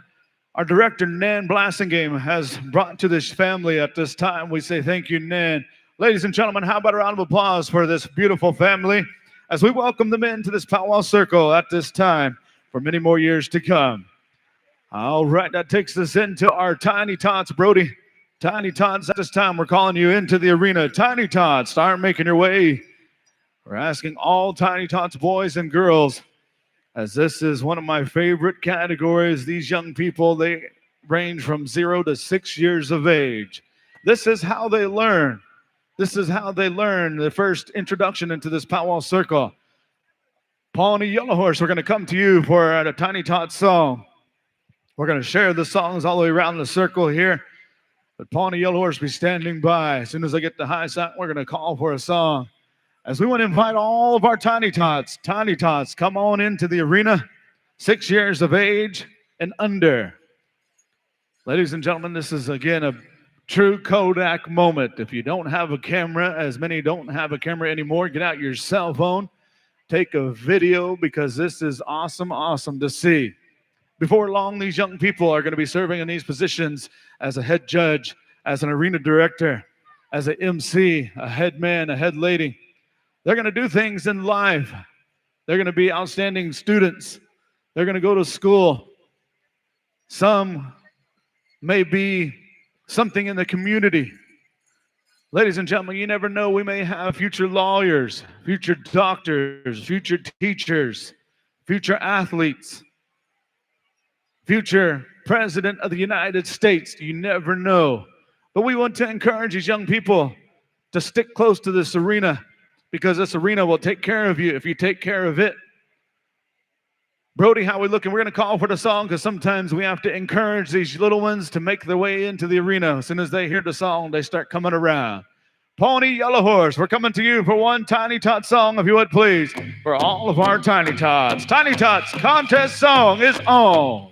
our director, Nan Blassingame, has brought to this family at this time. We say thank you, Nan. Ladies and gentlemen, how about a round of applause for this beautiful family as we welcome them into this powwow circle at this time for many more years to come. All right, that takes us into our Tiny Tots, Brody. Tiny Tots, at this time, we're calling you into the arena. Tiny Tots, start making your way. We're asking all Tiny Tots boys and girls, as this is one of my favorite categories. These young people, they range from 0 to 6 years of age. This is how they learn. This is how they learn the first introduction into this powwow circle. Pawnee Yellow Horse, we're going to come to you for a Tiny Tots song. We're going to share the songs all the way around the circle here. But Pawnee Yellow Horse be standing by. As soon as I get the high sound, we're going to call for a song. As we want to invite all of our Tiny Tots, come on into the arena, 6 years of age and under. Ladies and gentlemen, this is again a true Kodak moment. If you don't have a camera, as many don't have a camera anymore, get out your cell phone, take a video, because this is awesome to see. Before long, these young people are going to be serving in these positions as a head judge, as an arena director, as an MC, a head man, a head lady. They're going to do things in life. They're going to be outstanding students. They're going to go to school. Some may be something in the community. Ladies and gentlemen, you never know. We may have future lawyers, future doctors, future teachers, future athletes, future president of the United States. You never know. But we want to encourage these young people to stick close to this arena, because this arena will take care of you if you take care of it. Brody, how we looking? We're going to call for the song, because sometimes we have to encourage these little ones to make their way into the arena. As soon as they hear the song, they start coming around. Pony Yellow Horse, we're coming to you for one Tiny Tot song, if you would please, for all of our Tiny Tots. Tiny Tots contest song is on.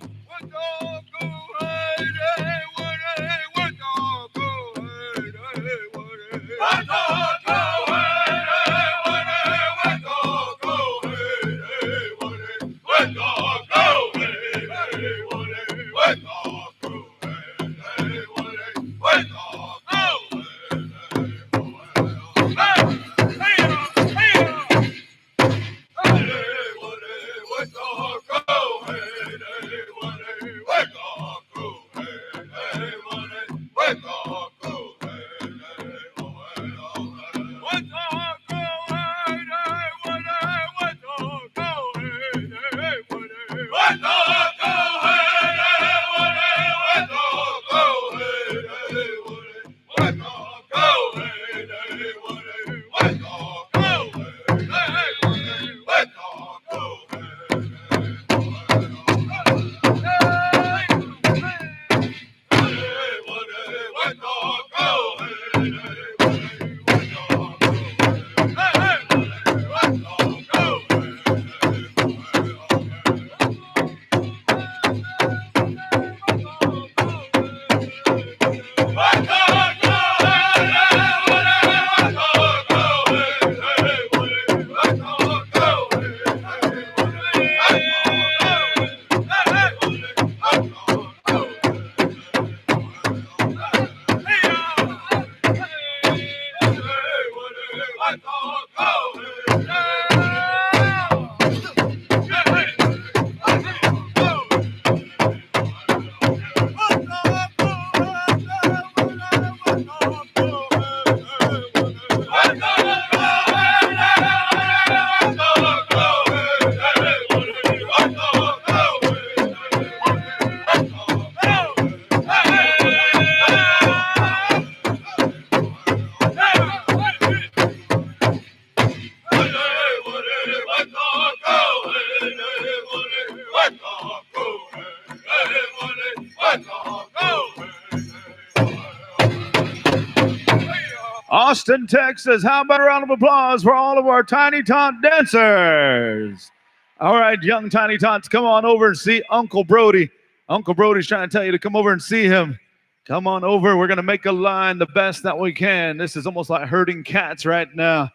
Austin, Texas. How about a round of applause for all of our Tiny Tot dancers? All right, young Tiny Tots, come on over and see Uncle Brody. Uncle Brody's trying to tell you to come over and see him. Come on over. We're going to make a line the best that we can. This is almost like herding cats right now,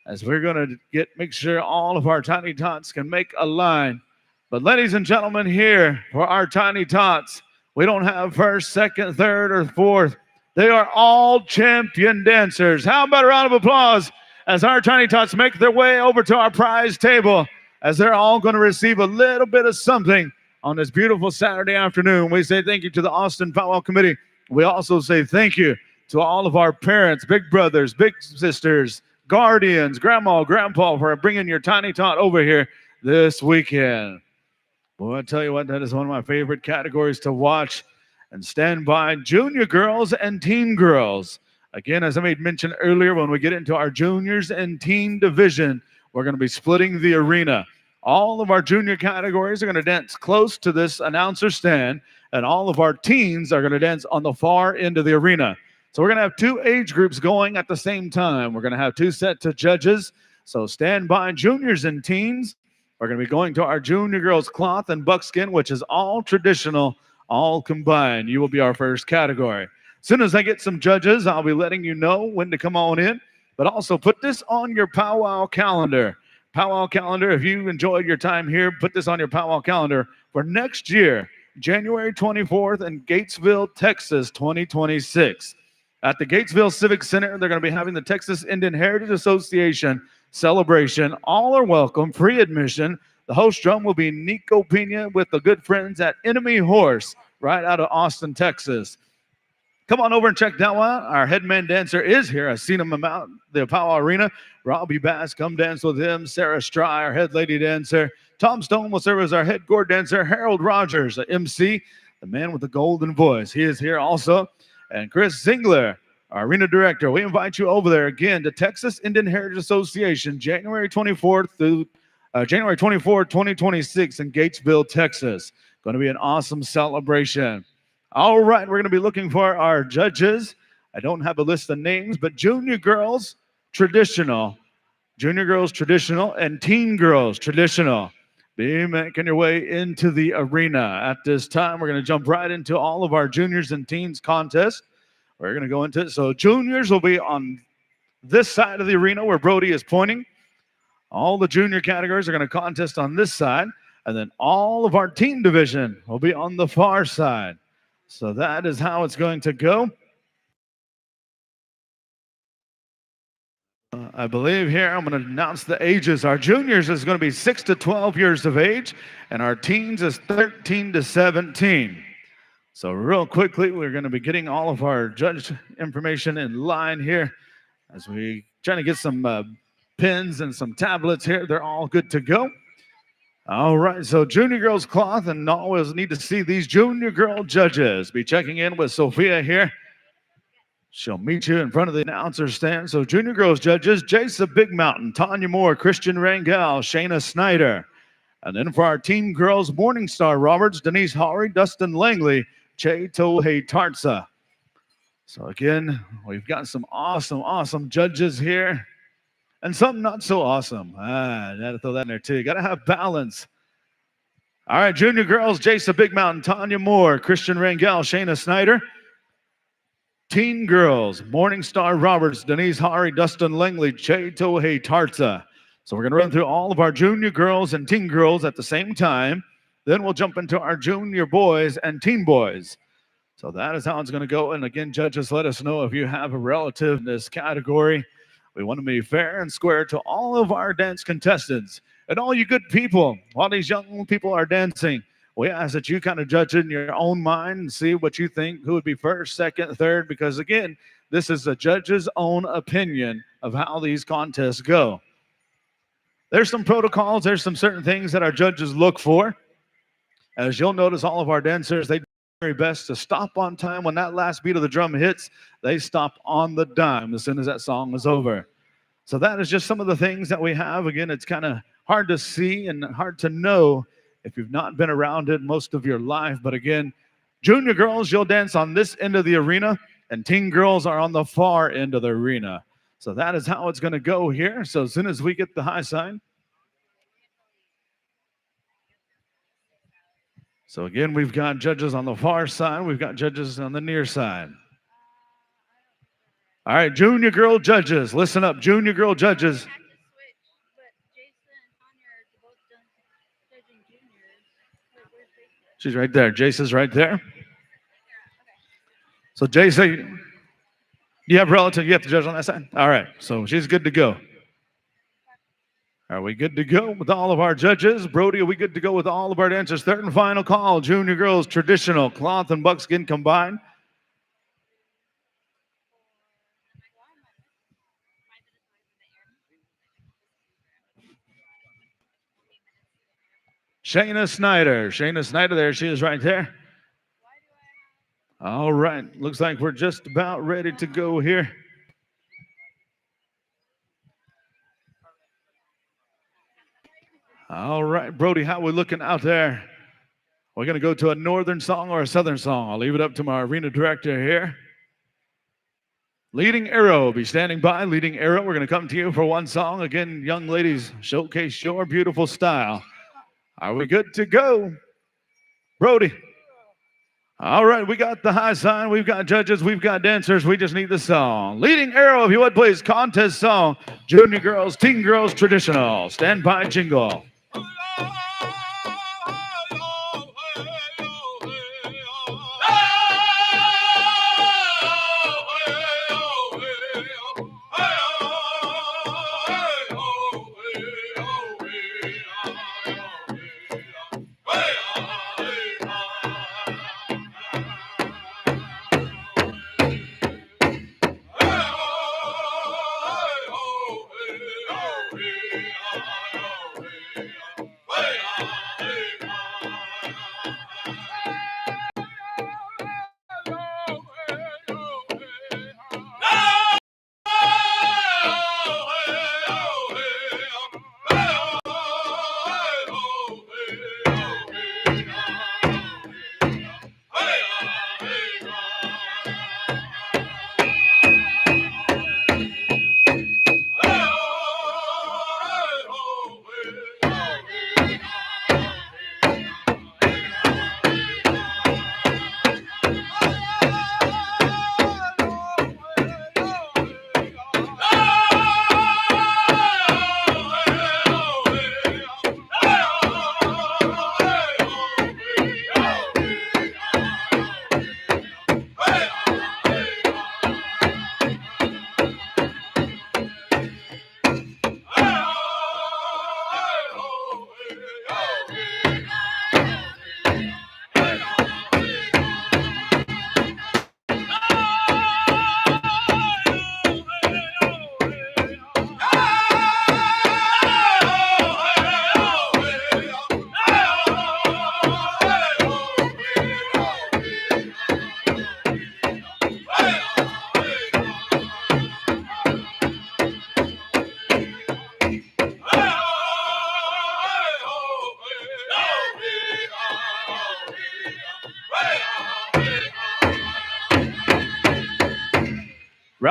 as we're going to make sure all of our Tiny Tots can make a line. But ladies and gentlemen, here for our Tiny Tots, we don't have first, second, third, or fourth. They are all champion dancers. How about a round of applause as our Tiny Tots make their way over to our prize table, as they're all going to receive a little bit of something on this beautiful Saturday afternoon. We say thank you to the Austin Powwow Committee. We also say thank you to all of our parents, big brothers, big sisters, guardians, grandma, grandpa, for bringing your Tiny Tot over here this weekend. Boy, I tell you what, that is one of my favorite categories to watch. And stand by, junior girls and teen girls. Again, as I made mention earlier, when we get into our juniors and teen division, we're going to be splitting the arena. All of our junior categories are going to dance close to this announcer stand, and all of our teens are going to dance on the far end of the arena. So we're going to have two age groups going at the same time. We're going to have two sets of judges. So stand by, juniors and teens. We're going to be going to our junior girls cloth and buckskin, which is all traditional, all combined. You will be our first category. As soon as I get some judges, I'll be letting you know when to come on in. But also put this on your powwow calendar. Powwow calendar, if you enjoyed your time here, put this on your powwow calendar for next year, January 24th in Gatesville, Texas, 2026. At the Gatesville Civic Center, they're going to be having the Texas Indian Heritage Association celebration. All are welcome, free admission. The host drum will be Nico Pena with the good friends at Enemy Horse, right out of Austin, Texas. Come on over and check that one out. Our headman dancer is here. I've seen him out the Powwow Arena. Robbie Bass, come dance with him. Sarah Stry, our head lady dancer. Tom Stone will serve as our head Gourd dancer. Harold Rogers, the MC, the man with the golden voice. He is here also. And Chris Zingler, our arena director. We invite you over there again to Texas Indian Heritage Association, January 24th through January 24th, 2026 in Gatesville, Texas. Going to be an awesome celebration. All right, we're going to be looking for our judges. I don't have a list of names, but junior girls, traditional. Junior girls, traditional, and teen girls, traditional. Be making your way into the arena. At this time, we're going to jump right into all of our juniors and teens contest. We're going to go into it. So juniors will be on this side of the arena where Brody is pointing. All the junior categories are going to contest on this side. And then all of our teen division will be on the far side. So that is how it's going to go. I believe here I'm going to announce the ages. Our juniors is going to be 6 to 12 years of age, and our teens is 13 to 17. So real quickly, we're going to be getting all of our judge information in line here as we trying to get some pins and some tablets here. They're all good to go. All right, so junior girls cloth, and always need to see these junior girl judges. Be checking in with Sophia here. She'll meet you in front of the announcer stand. So junior girls judges, Jason Big Mountain, Tanya Moore, Christian Rangel, Shayna Snyder. And then for our teen girls, Morningstar Roberts, Denise Hawry, Dustin Langley, Che Tohei Tartsa. So again, we've got some awesome judges here. And some not so awesome. I got to throw that in there too. You got to have balance. All right, junior girls, Jason Big Mountain, Tanya Moore, Christian Rangel, Shayna Snyder. Teen girls, Morningstar Roberts, Denise Hawry, Dustin Langley, Che Tohei Tartsa. So we're going to run through all of our junior girls and teen girls at the same time. Then we'll jump into our junior boys and teen boys. So that is how it's going to go. And again, judges, let us know if you have a relative in this category. We want to be fair and square to all of our dance contestants and all you good people. While these young people are dancing, we ask that you kind of judge it in your own mind and see what you think, who would be first, second, third, because again, this is the judge's own opinion of how these contests go. There's some protocols, there's some certain things that our judges look for. As you'll notice, all of our dancers, they do their very best to stop on time. When that last beat of the drum hits, they stop on the dime as soon as that song is over. So that is just some of the things that we have. Again, it's kind of hard to see and hard to know if you've not been around it most of your life. But again, junior girls, you'll dance on this end of the arena, and teen girls are on the far end of the arena. So that is how it's going to go here. So as soon as we get the high sign. So again, we've got judges on the far side. We've got judges on the near side. All right, junior girl judges, listen up. Junior girl judges. She's right there. Jason's right there. So Jason, do you have relative? You have to judge on that side? All right, so she's good to go. Are we good to go with all of our judges? Brody, are we good to go with all of our dancers? Third and final call, junior girls, traditional, cloth and buckskin combined. Shayna Snyder. Shayna Snyder, there she is right there. All right, looks like we're just about ready to go here. All right, Brody, how are we looking out there? We're going to go to a northern song or a southern song. I'll leave it up to my arena director here. Leading Arrow will be standing by. Leading Arrow, we're going to come to you for one song. Again, young ladies, showcase your beautiful style. Are we good to go? Brody. All right, we got the high sign. We've got judges. We've got dancers. We just need the song. Leading Arrow, if you would, please. Contest song. Junior girls, teen girls, traditional. Stand by jingle.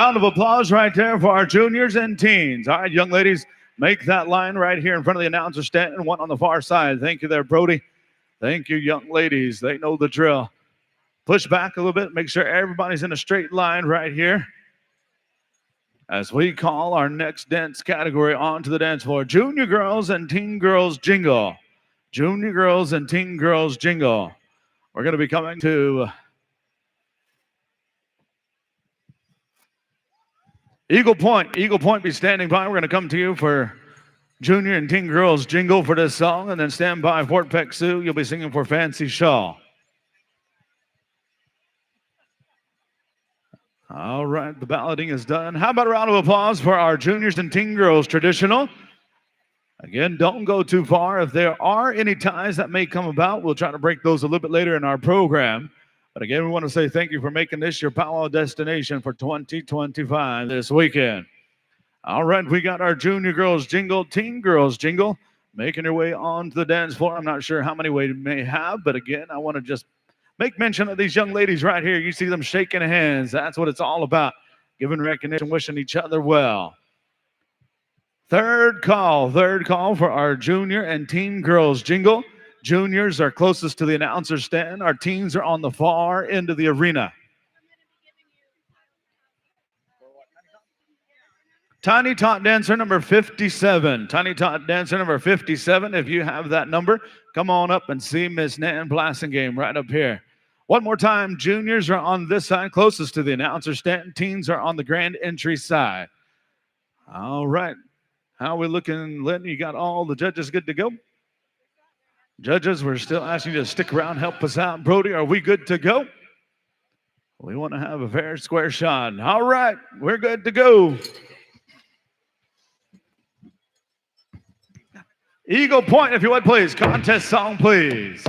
Round of applause right there for our juniors and teens. All right, young ladies, make that line right here in front of the announcer stand and one on the far side. Thank you there, Brody. Thank you, young ladies. They know the drill. Push back a little bit. Make sure everybody's in a straight line right here as we call our next dance category onto the dance floor. Junior girls and teen girls jingle. Junior girls and teen girls jingle. We're going to be coming to Eagle Point. Eagle Point be standing by. We're going to come to you for junior and teen girls jingle for this song, and then stand by Fort Peck Sioux. You'll be singing for Fancy Shaw. All right, the balloting is done. How about a round of applause for our juniors and teen girls traditional? Again, don't go too far. If there are any ties that may come about, we'll try to break those a little bit later in our program. But again, we want to say thank you for making this your powwow destination for 2025 this weekend. All right, we got our junior girls jingle, teen girls jingle, making their way onto the dance floor. I'm not sure how many we may have, but again, I want to just make mention of these young ladies right here. You see them shaking hands. That's what it's all about, giving recognition, wishing each other well. Third call for our junior and teen girls jingle. Juniors are closest to the announcer stand. Our teens are on the far end of the arena. Tiny Tot dancer number 57. Tiny Tot dancer number 57. If you have that number, come on up and see Miss Nan Blassingame right up here. One more time, juniors are on this side, closest to the announcer stand. Teens are on the grand entry side. All right. How are we looking, Lynn? You got all the judges good to go? Judges, we're still asking you to stick around, help us out. Brody, are we good to go? We want to have a fair, square shot. All right, we're good to go. Eagle Point, if you would, please. Contest song, please.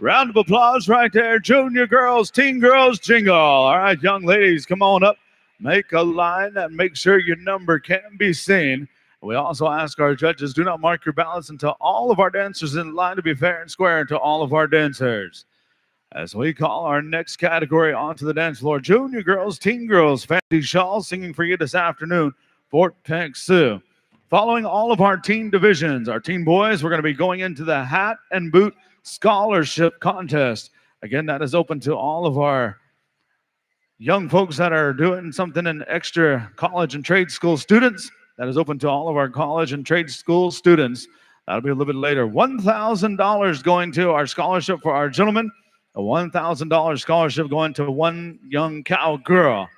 Round of applause right there. Junior girls, teen girls jingle. All right, young ladies, come on up. Make a line and make sure your number can be seen. We also ask our judges, do not mark your ballots until all of our dancers in line, to be fair and square to all of our dancers. As we call our next category onto the dance floor, junior girls, teen girls, fancy shawls singing for you this afternoon, Fort Peck Sioux. Following all of our teen divisions, our teen boys, we're going to be going into the hat and boot scholarship contest. Again, that is open to all of our young folks that are doing something in extra college and trade school students. That is open to all of our college and trade school students. That'll be a little bit later. $1,000 going to our scholarship for our gentlemen. A $1,000 scholarship going to one young cowgirl.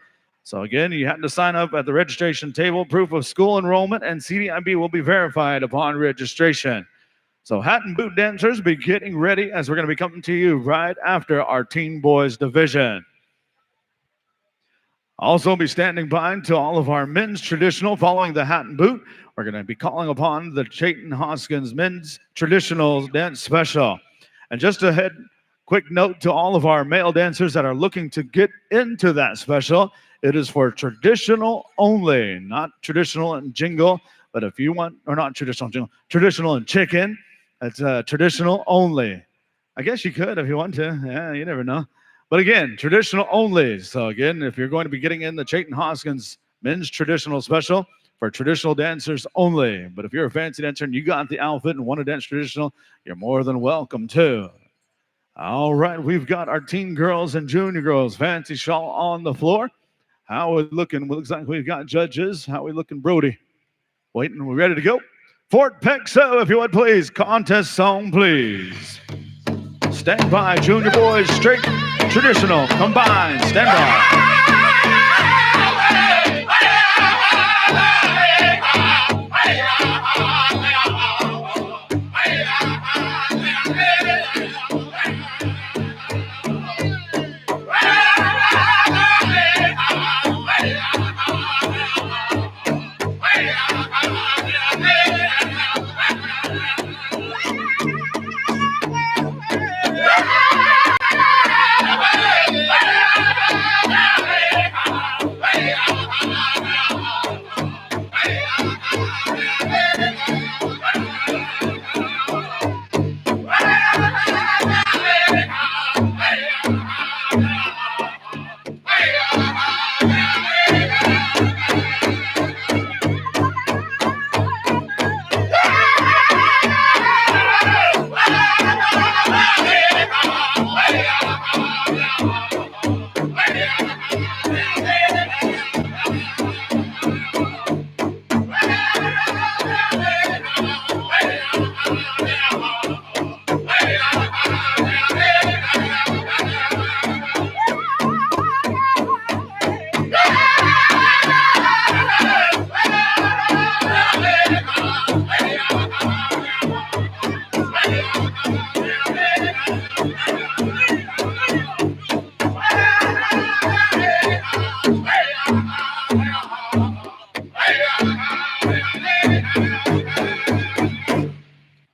So again, you had to sign up at the registration table. Proof of school enrollment and CDIB will be verified upon registration. So hat and boot dancers, be getting ready as we're going to be coming to you right after our teen boys division. Also be standing by to all of our men's traditional following the hat and boot. We're going to be calling upon the Chayton Hoskins men's traditional dance special. And just a quick note to all of our male dancers that are looking to get into that special. It is for traditional only, not traditional and jingle. But if you want, or not traditional jingle, traditional and chicken, it's traditional only. I guess you could if you want to. Yeah, you never know. But again, traditional only. So again, if you're going to be getting in the Chayton Hoskins men's traditional special for traditional dancers only. But if you're a fancy dancer and you got the outfit and want to dance traditional, you're more than welcome to. All right, we've got our teen girls and junior girls fancy shawl on the floor. How are we looking? Looks like we've got judges. How are we looking, Brody? Waiting, we ready to go? Fort Peck Sioux, if you would please. Contest song, please. Stand by, junior boys, straight, traditional, combined, stand by.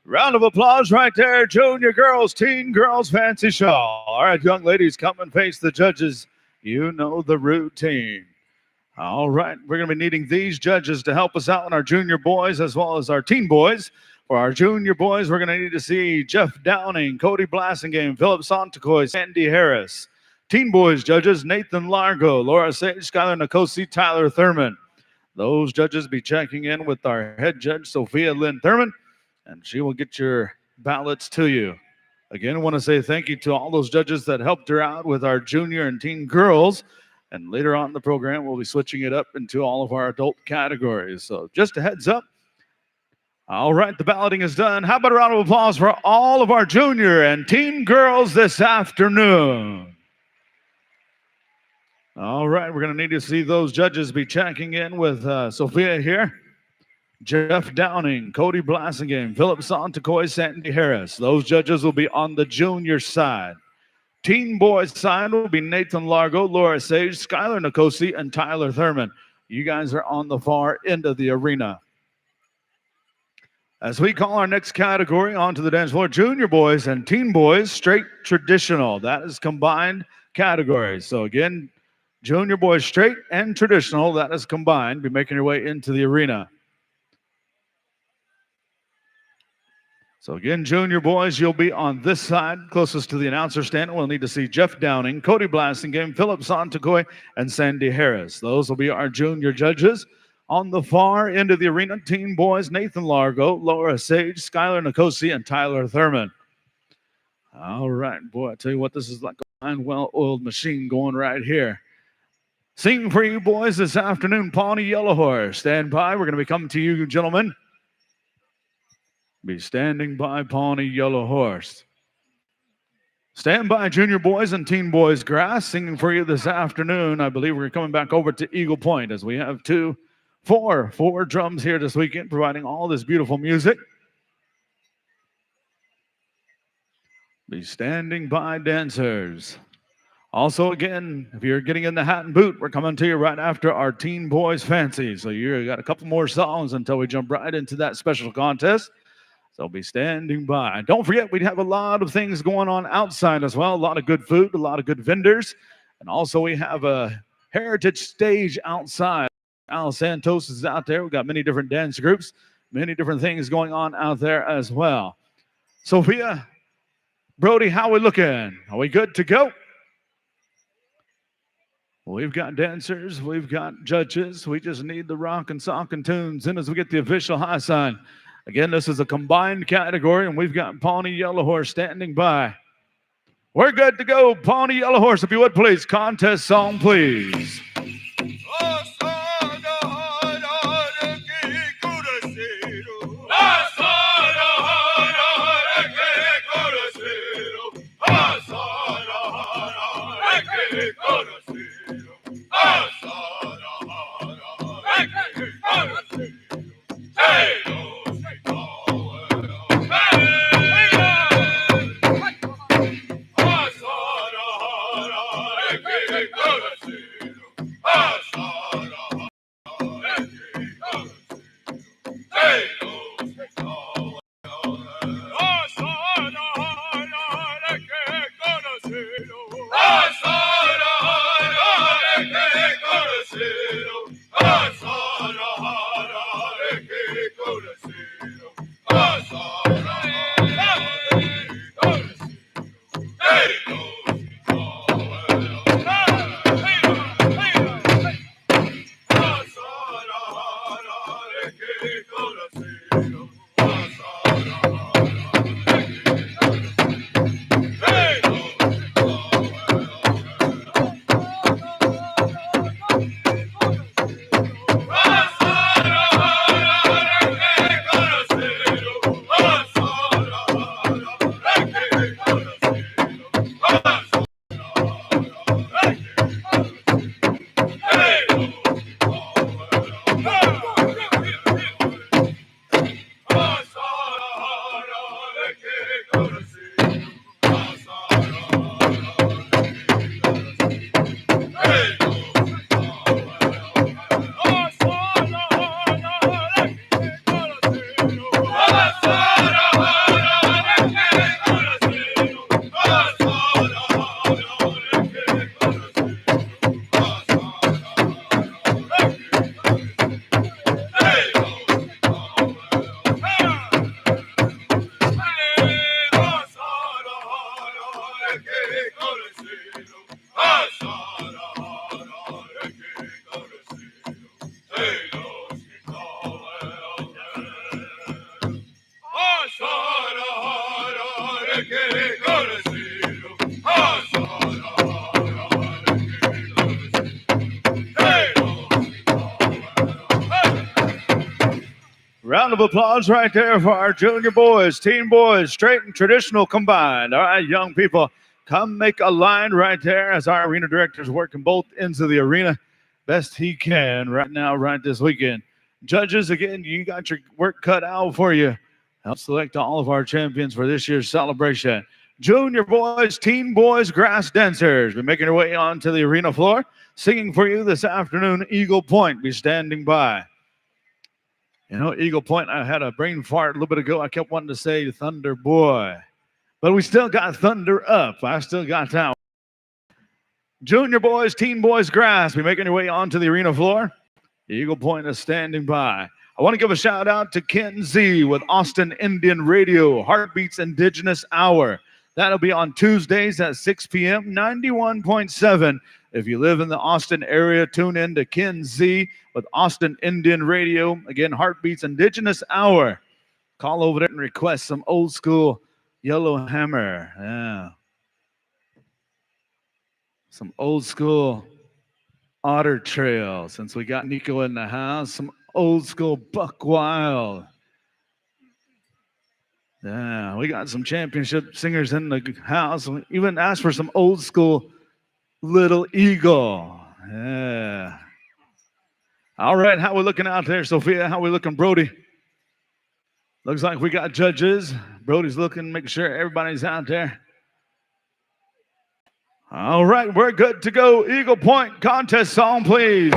Round of applause right there, junior girls, teen girls, fancy shawl. All right, young ladies, come and face the judges. You know the routine. All right, we're going to be needing these judges to help us out in our junior boys as well as our teen boys. For our junior boys, we're going to need to see Jeff Downing, Cody Blassingame, Philip Santacoy, Sandy Harris. Teen boys judges, Nathan Largo, Laura Sage, Skylar Nicosi, Tyler Thurman. Those judges be checking in with our head judge, Sophia Lynn Thurman, and she will get your ballots to you. Again, I want to say thank you to all those judges that helped her out with our junior and teen girls. And later on in the program, we'll be switching it up into all of our adult categories. So just a heads up. All right, the balloting is done. How about a round of applause for all of our junior and teen girls this afternoon? All right, we're going to need to see those judges be checking in with Sophia here. Jeff Downing, Cody Blassingame, Philip Santacoy, Sandy Harris. Those judges will be on the junior side. Teen boys side will be Nathan Largo, Laura Sage, Skylar Nicosi, and Tyler Thurman. You guys are on the far end of the arena. As we call our next category onto the dance floor, junior boys and teen boys, straight traditional. That is combined categories. So again, junior boys straight and traditional, that is combined. Be making your way into the arena. So again, junior boys, you'll be on this side, closest to the announcer stand. We'll need to see Jeff Downing, Cody Blasingame, Philip Santacoy, and Sandy Harris. Those will be our junior judges. On the far end of the arena, teen boys, Nathan Largo, Laura Sage, Skylar Nicosi, and Tyler Thurman. All right, boy, I tell you what, this is like a fine, well-oiled machine going right here. Singing for you boys this afternoon, Pawnee Yellow Horse. Stand by. We're going to be coming to you, gentlemen. Be standing by, Pawnee Yellow Horse. Stand by, junior boys and teen boys grass. Singing for you this afternoon. I believe we're coming back over to Eagle Point as we have four drums here this weekend providing all this beautiful music. Be standing by, dancers. Also, again, if you're getting in the hat and boot, we're coming to you right after our Teen Boys Fancy. So you got a couple more songs until we jump right into that special contest. So be standing by. Don't forget, we have a lot of things going on outside as well. A lot of good food, a lot of good vendors. And also we have a heritage stage outside. Al Santos is out there. We've got many different dance groups, many different things going on out there as well. Sophia, Brody, how are we looking? Are we good to go? We've got dancers, we've got judges. We just need the rock and sock and tunes in as we get the official high sign. Again, this is a combined category, and we've got Pawnee Yellow Horse standing by. We're good to go. Pawnee Yellow Horse, if you would, please. Contest song, please. Round of applause right there for our junior boys, teen boys, straight and traditional combined. All right, young people, come make a line right there as our arena director is working both ends of the arena best he can right now, right this weekend. Judges, again, you got your work cut out for you. Help select all of our champions for this year's celebration. Junior boys, teen boys, grass dancers. We're making our way onto the arena floor. Singing for you this afternoon, Eagle Point. Be standing by. You know, Eagle Point, I had a brain fart a little bit ago. I kept wanting to say Thunder Boy. But we still got Thunder Up. I still got that. Junior boys, teen boys, grass. We're making your way onto the arena floor. Eagle Point is standing by. I want to give a shout out to Ken Z with Austin Indian Radio, Heartbeats Indigenous Hour. That'll be on Tuesdays at 6 p.m., 91.7. If you live in the Austin area, tune in to Ken Z with Austin Indian Radio. Again, Heartbeats Indigenous Hour. Call over there and request some old school Yellow Hammer. Yeah. Some old school Otter Trail. Since we got Nico in the house, some old school Buck Wild. Yeah, we got some championship singers in the house. We even asked for some old school Little Eagle. Yeah. All right, how we looking out there, Sophia? How we looking, Brody? Looks like we got judges. Brody's looking, making sure everybody's out there. All right, we're good to go. Eagle Point contest song, please.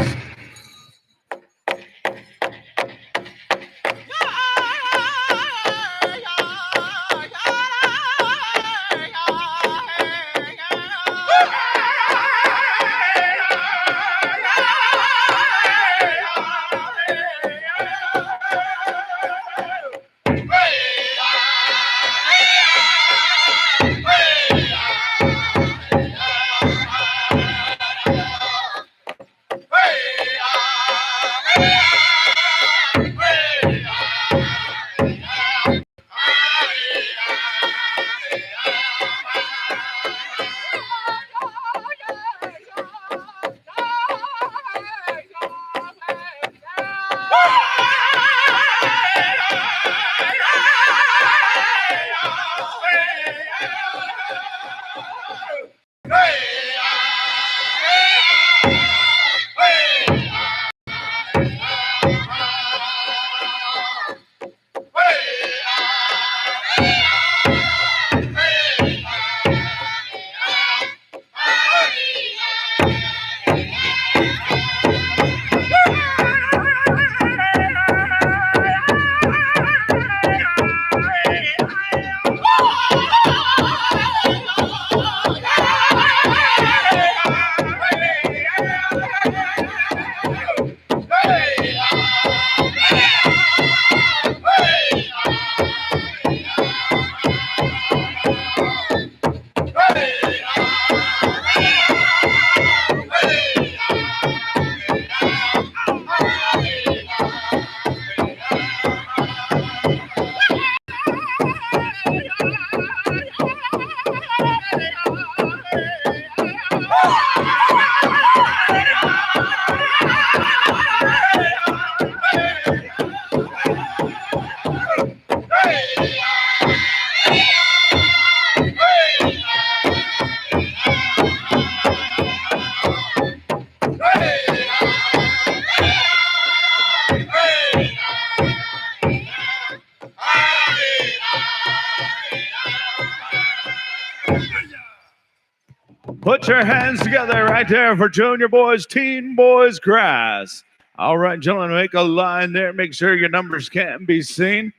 Put your hands together right there for Junior Boys, Teen Boys Grass. All right, gentlemen, make a line there. Make sure your numbers can be seen.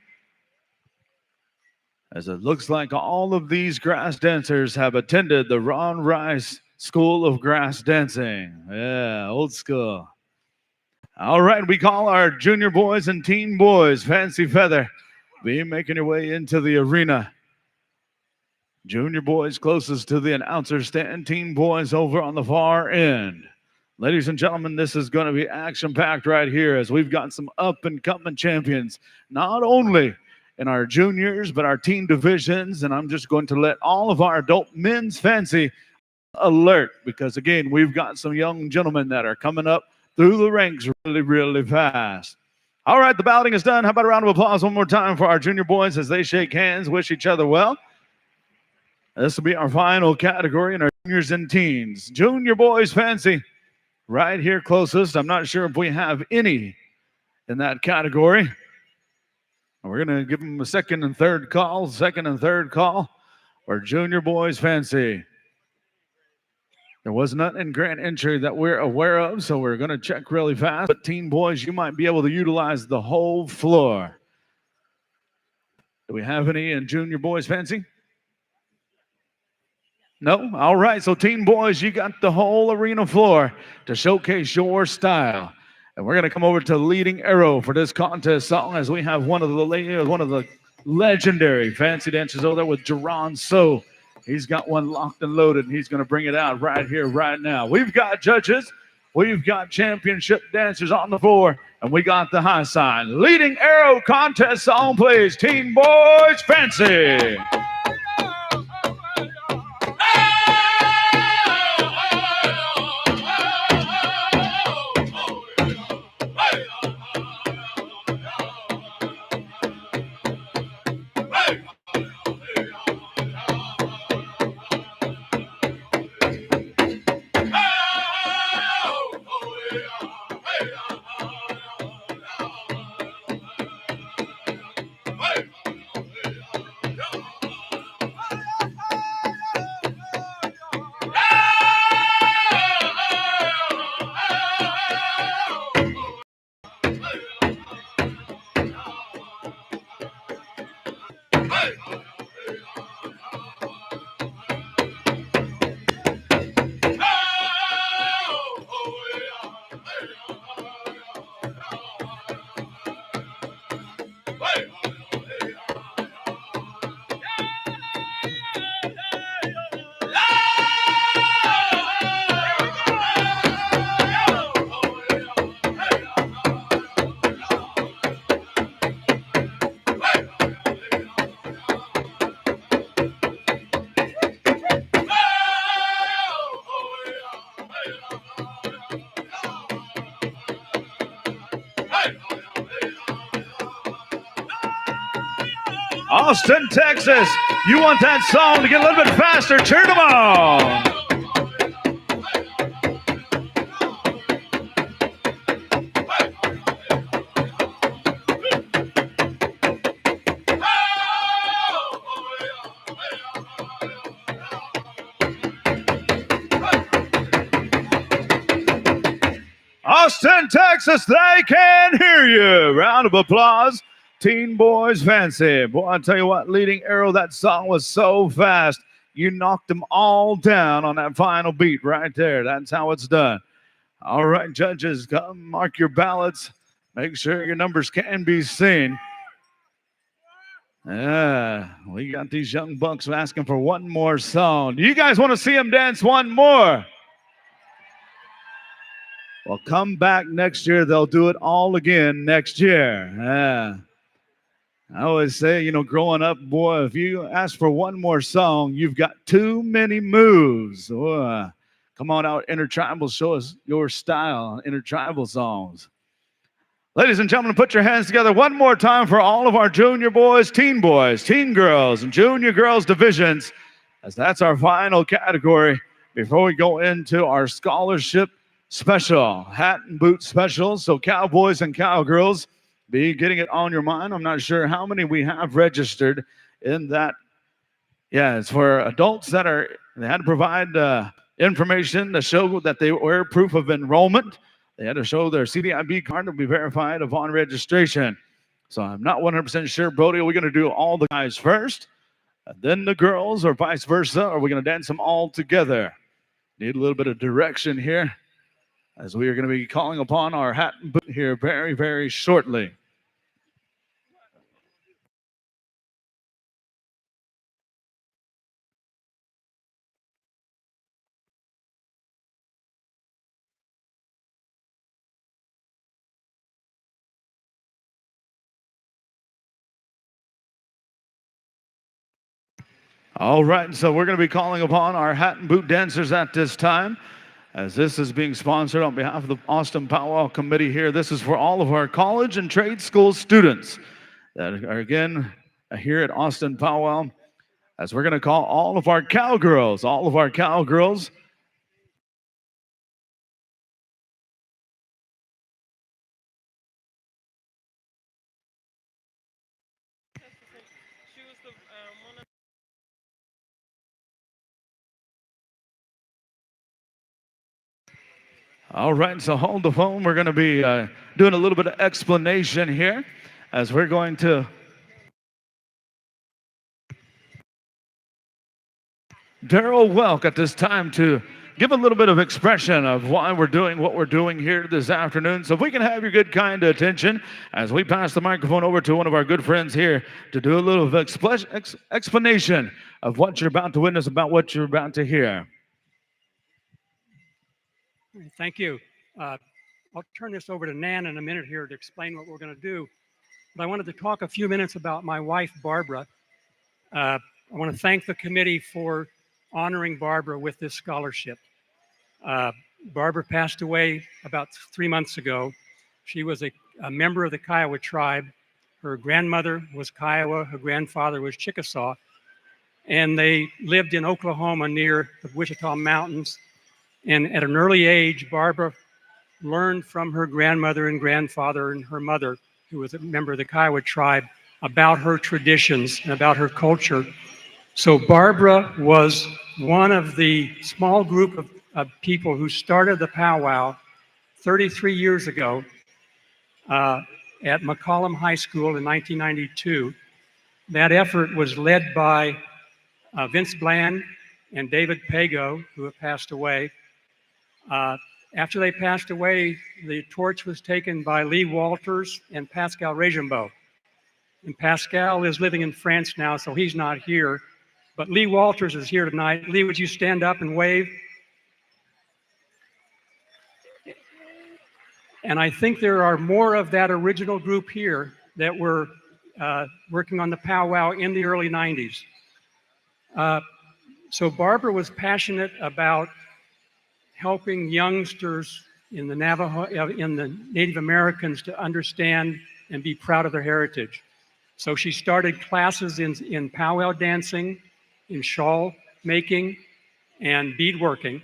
As it looks like all of these grass dancers have attended the Ron Rice School of Grass Dancing. Yeah, old school. All right, we call our Junior Boys and Teen Boys Fancy Feather. Be making your way into the arena. Junior Boys closest to the announcer stand, Teen Boys over on the far end. Ladies and gentlemen, this is going to be action-packed right here as we've got some up-and-coming champions, not only in our juniors, but our teen divisions. And I'm just going to let all of our adult men's fancy alert because, again, we've got some young gentlemen that are coming up through the ranks really, really fast. All right, the balloting is done. How about a round of applause one more time for our junior boys as they shake hands, wish each other well. This will be our final category in our juniors and teens. Junior Boys Fancy, right here closest. I'm not sure if we have any in that category. We're going to give them a second and third call for Junior Boys Fancy. There was none in grand entry that we're aware of, so we're going to check really fast. But Teen Boys, you might be able to utilize the whole floor. Do we have any in Junior Boys Fancy? No? All right, so Teen Boys, you got the whole arena floor to showcase your style. And we're going to come over to Leading Arrow for this contest song as we have one of the legendary fancy dancers over there with Jerron So. He's got one locked and loaded, and he's going to bring it out right here, right now. We've got judges. We've got championship dancers on the floor, and we got the high sign. Leading Arrow contest song, please. Teen Boys Fancy. Austin, Texas. You want that song to get a little bit faster? Turn them on. Austin, Texas, they can hear you. Round of applause. Teen Boys Fancy. Boy, I tell you what, Leading Arrow, that song was so fast. You knocked them all down on that final beat right there. That's how it's done. All right, judges, come mark your ballots. Make sure your numbers can be seen. Yeah, we got these young bucks asking for one more song. Do you guys want to see them dance one more? Well, come back next year. They'll do it all again next year. Yeah. I always say, you know, growing up, boy, if you ask for one more song, you've got too many moves. Oh, come on out, Intertribal, show us your style, Intertribal songs. Ladies and gentlemen, put your hands together one more time for all of our junior boys, teen girls, and junior girls divisions, as that's our final category before we go into our scholarship special, hat and boot special. So cowboys and cowgirls, be getting it on your mind. I'm not sure how many we have registered in that. Yeah, it's for adults that they had to provide information to show that they were proof of enrollment. They had to show their CDIB card to be verified upon registration. So I'm not 100% sure, Brody, are we going to do all the guys first, and then the girls, or vice versa? Or are we going to dance them all together? Need a little bit of direction here, as we are going to be calling upon our hat and boot here very, very shortly. All right, so we're going to be calling upon our hat and boot dancers at this time, as this is being sponsored on behalf of the Austin Powwow Committee here. This is for all of our college and trade school students that are, again, here at Austin Powwow, as we're going to call all of our cowgirls. All right, so hold the phone. We're going to be doing a little bit of explanation here, as we're going to Daryl Welk at this time to give a little bit of expression of why we're doing what we're doing here this afternoon. So if we can have your good, kind attention as we pass the microphone over to one of our good friends here to do a little explanation of what you're about to witness, about what you're about to hear. Thank you. I'll turn this over to Nan in a minute here to explain what we're going to do. But I wanted to talk a few minutes about my wife, Barbara. I want to thank the committee for honoring Barbara with this scholarship. Barbara passed away about 3 months ago. She was a member of the Kiowa tribe. Her grandmother was Kiowa, her grandfather was Chickasaw, and they lived in Oklahoma near the Wichita Mountains. And at an early age, Barbara learned from her grandmother and grandfather and her mother, who was a member of the Kiowa tribe, about her traditions and about her culture. So Barbara was one of the small group of people who started the powwow 33 years ago at McCollum High School in 1992. That effort was led by Vince Bland and David Pago, who have passed away. After they passed away, the torch was taken by Lee Walters and Pascal Rejambeau. And Pascal is living in France now, so he's not here. But Lee Walters is here tonight. Lee, would you stand up and wave? And I think there are more of that original group here that were working on the powwow in the early 90s. So Barbara was passionate about helping youngsters in the Native Americans to understand and be proud of their heritage. So she started classes in powwow dancing, in shawl making, and beadworking.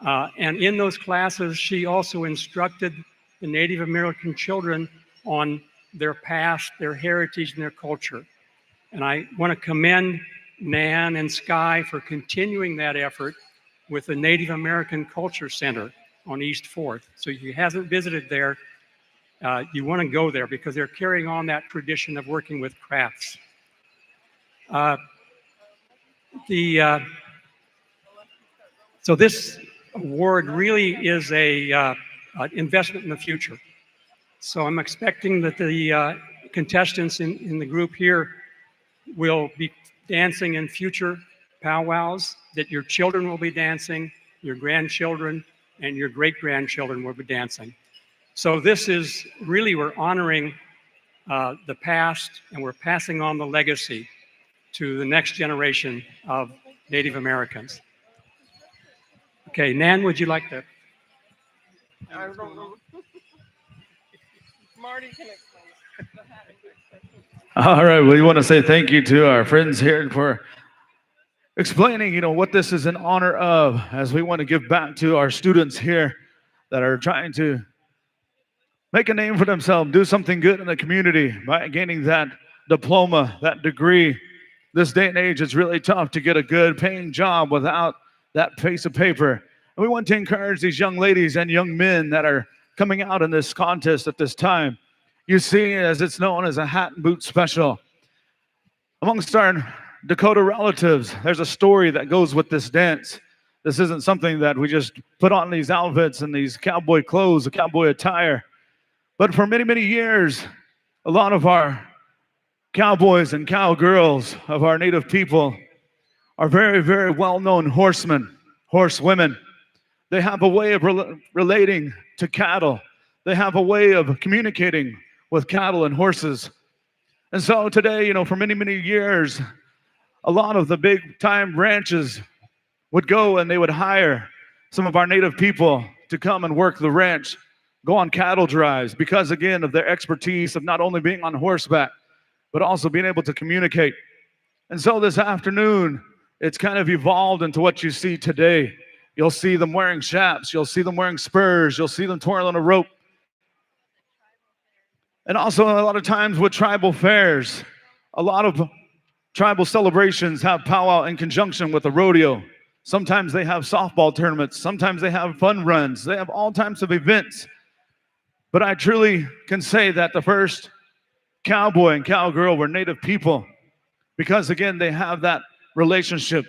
And in those classes, she also instructed the Native American children on their past, their heritage, and their culture. And I want to commend Nan and Sky for continuing that effort with the Native American Culture Center on East 4th. So if you haven't visited there, you want to go there because they're carrying on that tradition of working with crafts. So this award really is an investment in the future. So I'm expecting that the contestants in the group here will be dancing in future powwows, that your children will be dancing, your grandchildren, and your great-grandchildren will be dancing. So this is really, we're honoring the past and we're passing on the legacy to the next generation of Native Americans. Okay, Nan, would you like to? I don't know. Marty can explain. All right, we want to say thank you to our friends here for explaining, what this is in honor of, as we want to give back to our students here that are trying to make a name for themselves, do something good in the community by gaining that diploma, that degree. This day and age, it's really tough to get a good paying job without that piece of paper. And we want to encourage these young ladies and young men that are coming out in this contest at this time. You see, as it's known as a hat and boot special. Amongst our Dakota relatives, there's a story that goes with this dance. This isn't something that we just put on these outfits and these cowboy clothes, a cowboy attire. But for many, many years, a lot of our cowboys and cowgirls of our native people are very, very well-known horsemen, horsewomen. They have a way of relating to cattle. They have a way of communicating with cattle and horses. And so today, for many, many years, a lot of the big-time ranches would go and they would hire some of our native people to come and work the ranch, go on cattle drives, because, again, of their expertise of not only being on horseback, but also being able to communicate. And so this afternoon, it's kind of evolved into what you see today. You'll see them wearing chaps. You'll see them wearing spurs. You'll see them twirling a rope. And also a lot of times with tribal fairs, a lot of tribal celebrations have powwow in conjunction with a rodeo. Sometimes they have softball tournaments. Sometimes they have fun runs. They have all types of events. But I truly can say that the first cowboy and cowgirl were native people because, again, they have that relationship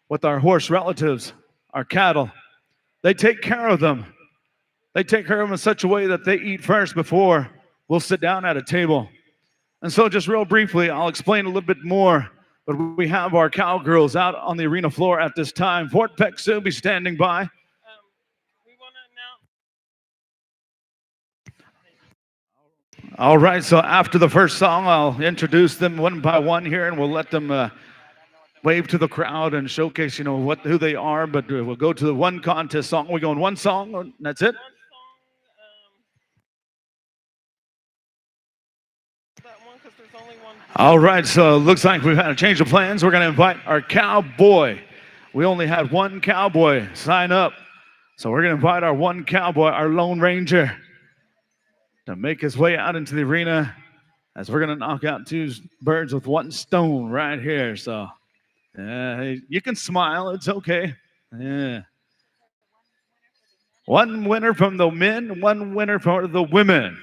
with our horse relatives, our cattle, They take care of them. They take care of them in such a way that they eat first before we'll sit down at a table. And so just real briefly, I'll explain a little bit more. But we have our cowgirls out on the arena floor at this time. Fort Peck Sioux be standing by. We want to announce. All right, so after the first song, I'll introduce them one by one here, and we'll let them wave to the crowd and showcase, who they are. But we'll go to the one contest song. We're going one song, and that's it. All right, so it looks like we've had a change of plans. We're going to invite our cowboy. We only had one cowboy sign up. So we're going to invite our one cowboy, our Lone Ranger, to make his way out into the arena as we're going to knock out two birds with one stone right here. So you can smile. It's okay. Yeah. One winner from the men, one winner for the women.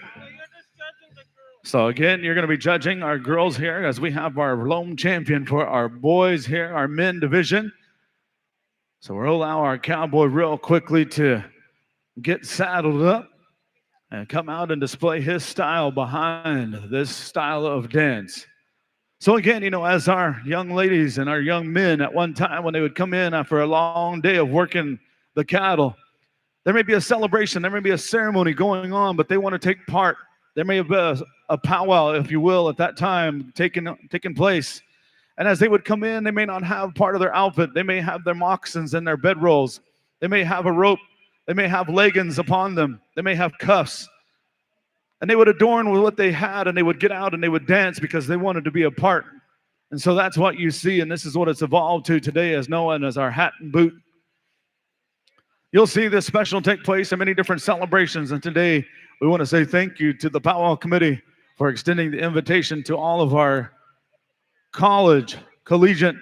So again, you're going to be judging our girls here as we have our lone champion for our boys here, our men division. So we'll allow our cowboy real quickly to get saddled up and come out and display his style behind this style of dance. So again, as our young ladies and our young men at one time when they would come in after a long day of working the cattle, there may be a celebration, there may be a ceremony going on, but they want to take part. There may have been a powwow, if you will, at that time taking place. And as they would come in, they may not have part of their outfit. They may have their moccasins and their bedrolls. They may have a rope. They may have leggings upon them. They may have cuffs. And they would adorn with what they had, and they would get out and they would dance because they wanted to be a part. And so that's what you see, and this is what it's evolved to today as known as our hat and boot. You'll see this special take place in many different celebrations, and today we want to say thank you to the Powwow Committee for extending the invitation to all of our collegiate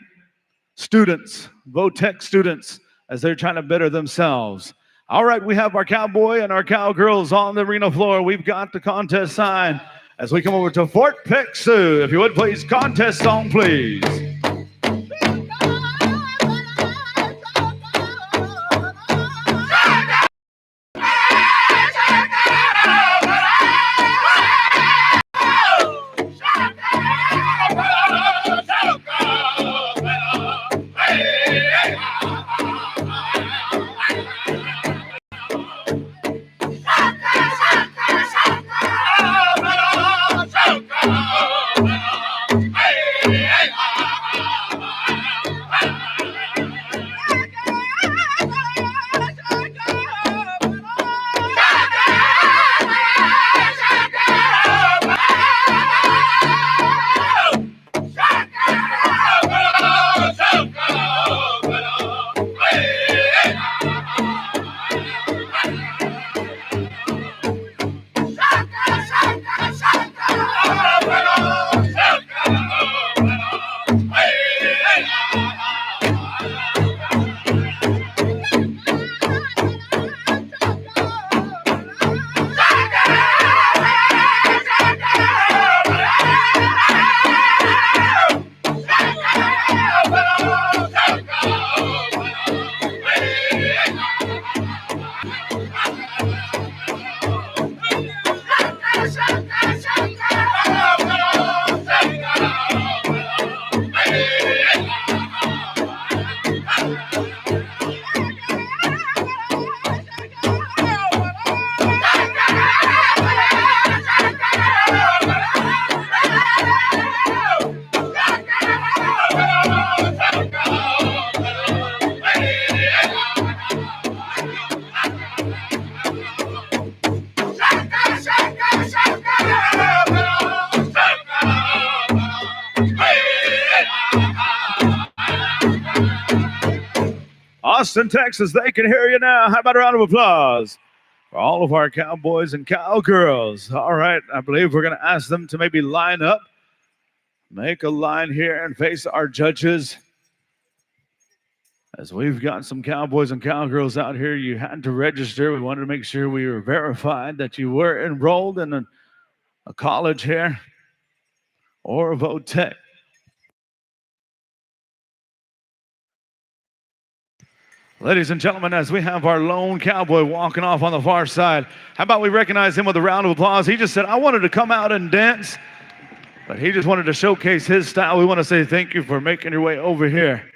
students, VOTEC students, as they're trying to better themselves. All right, we have our cowboy and our cowgirls on the arena floor. We've got the contest sign as we come over to Fort Peck Sioux. If you would, please, contest song, please. Austin, Texas, they can hear you now. How about a round of applause for all of our cowboys and cowgirls? All right, I believe we're going to ask them to maybe line up, make a line here and face our judges. As we've got some cowboys and cowgirls out here, you had to register. We wanted to make sure we were verified that you were enrolled in a college here or a VOTEC. Ladies and gentlemen, as we have our lone cowboy walking off on the far side, how about we recognize him with a round of applause? He just said, I wanted to come out and dance, but he just wanted to showcase his style. We want to say thank you for making your way over here.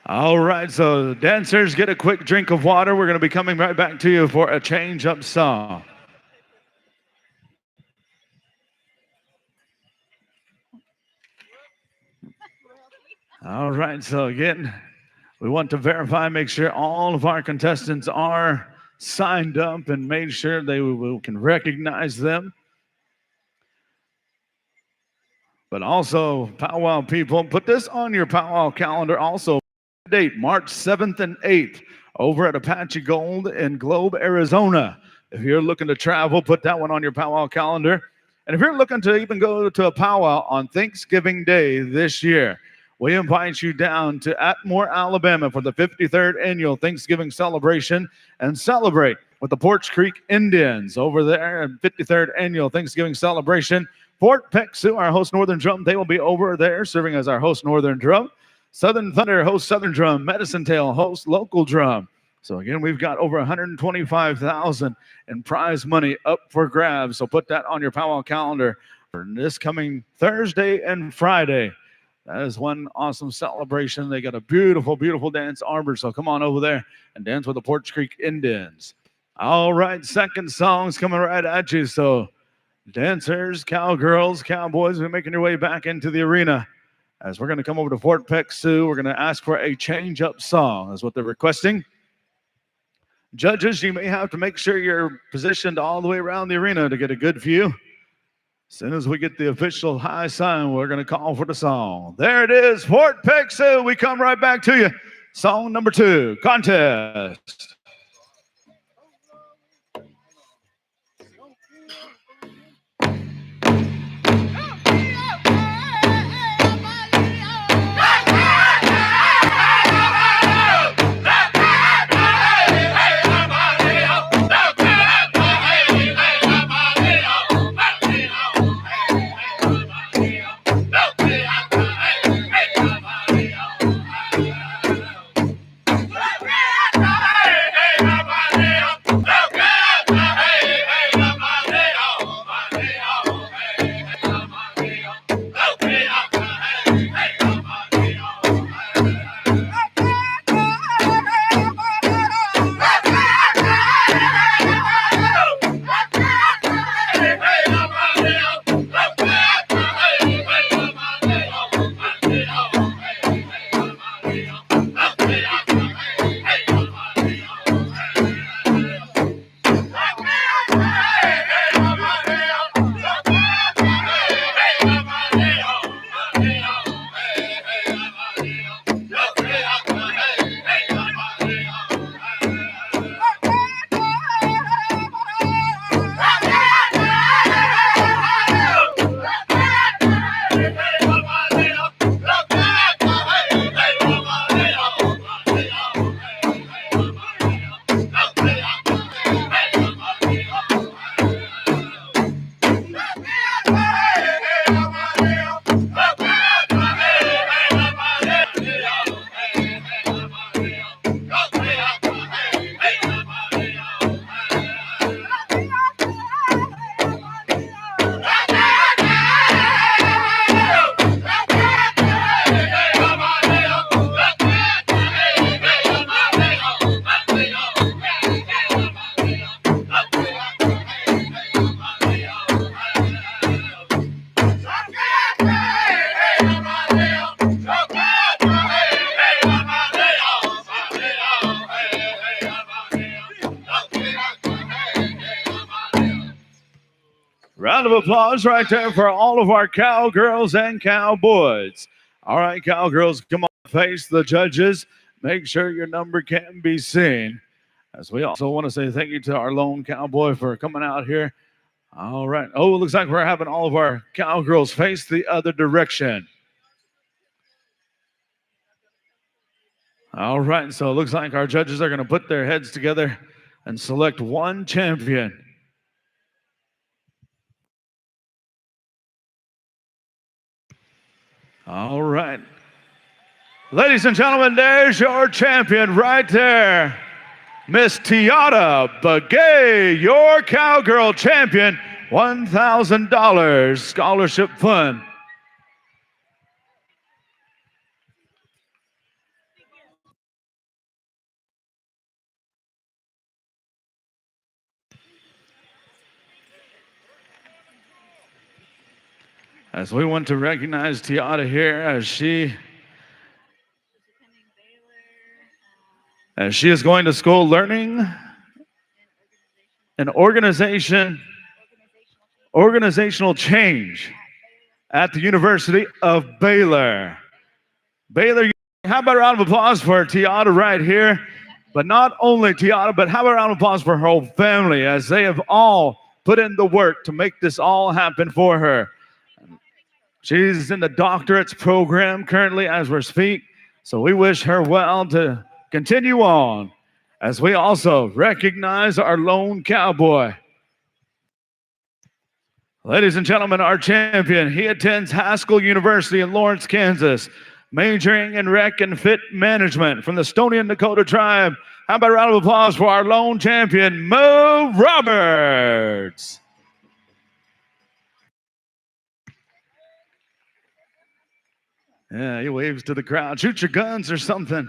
All right, so dancers, get a quick drink of water. We're going to be coming right back to you for a change-up song. All right, so again, we want to verify, make sure all of our contestants are signed up and made sure we can recognize them. But also, powwow people, put this on your powwow calendar also. Date, March 7th and 8th, over at Apache Gold in Globe, Arizona. If you're looking to travel, put that one on your powwow calendar. And if you're looking to even go to a powwow on Thanksgiving Day this year, we invite you down to Atmore, Alabama for the 53rd annual Thanksgiving celebration and celebrate with the Porch Creek Indians over there at 53rd annual Thanksgiving celebration. Fort Peck Sioux, our host Northern Drum, they will be over there serving as our host Northern Drum. Southern Thunder host Southern Drum. Medicine Tail host Local Drum. So again, we've got over $125,000 in prize money up for grabs. So put that on your powwow calendar for this coming Thursday and Friday. That is one awesome celebration. They got a beautiful, beautiful dance arbor. So come on over there and dance with the Porch Creek Indians. All right, second song's coming right at you. So dancers, cowgirls, cowboys, we're making your way back into the arena. As we're going to come over to Fort Peck Sioux, we're going to ask for a change-up song. That's what they're requesting. Judges, you may have to make sure you're positioned all the way around the arena to get a good view. As soon as we get the official high sign, we're going to call for the song. There it is, Fort Peck Sioux. We come right back to you. Song number 2, Contest. Round of applause right there for all of our cowgirls and cowboys. All right, cowgirls, come on, face the judges. Make sure your number can be seen. As we also want to say thank you to our lone cowboy for coming out here. All right. Oh, it looks like we're having all of our cowgirls face the other direction. All right, so it looks like our judges are going to put their heads together and select one champion. All right. Ladies and gentlemen, there's your champion right there. Miss Tiara Begay, your cowgirl champion, $1,000 scholarship fund. As we want to recognize Tiara here as she is going to school learning an organizational change at the University of Baylor. Baylor, how about a round of applause for Tiara right here? But not only Tiara, but how about a round of applause for her whole family as they have all put in the work to make this all happen for her. She's in the doctorate's program currently as we speak, so we wish her well to continue on as we also recognize our lone cowboy. Ladies and gentlemen, our champion, he attends Haskell University in Lawrence, Kansas, majoring in rec and fit management from the Stonian Dakota tribe. How about a round of applause for our lone champion, Mo Roberts? Yeah, he waves to the crowd. Shoot your guns or something.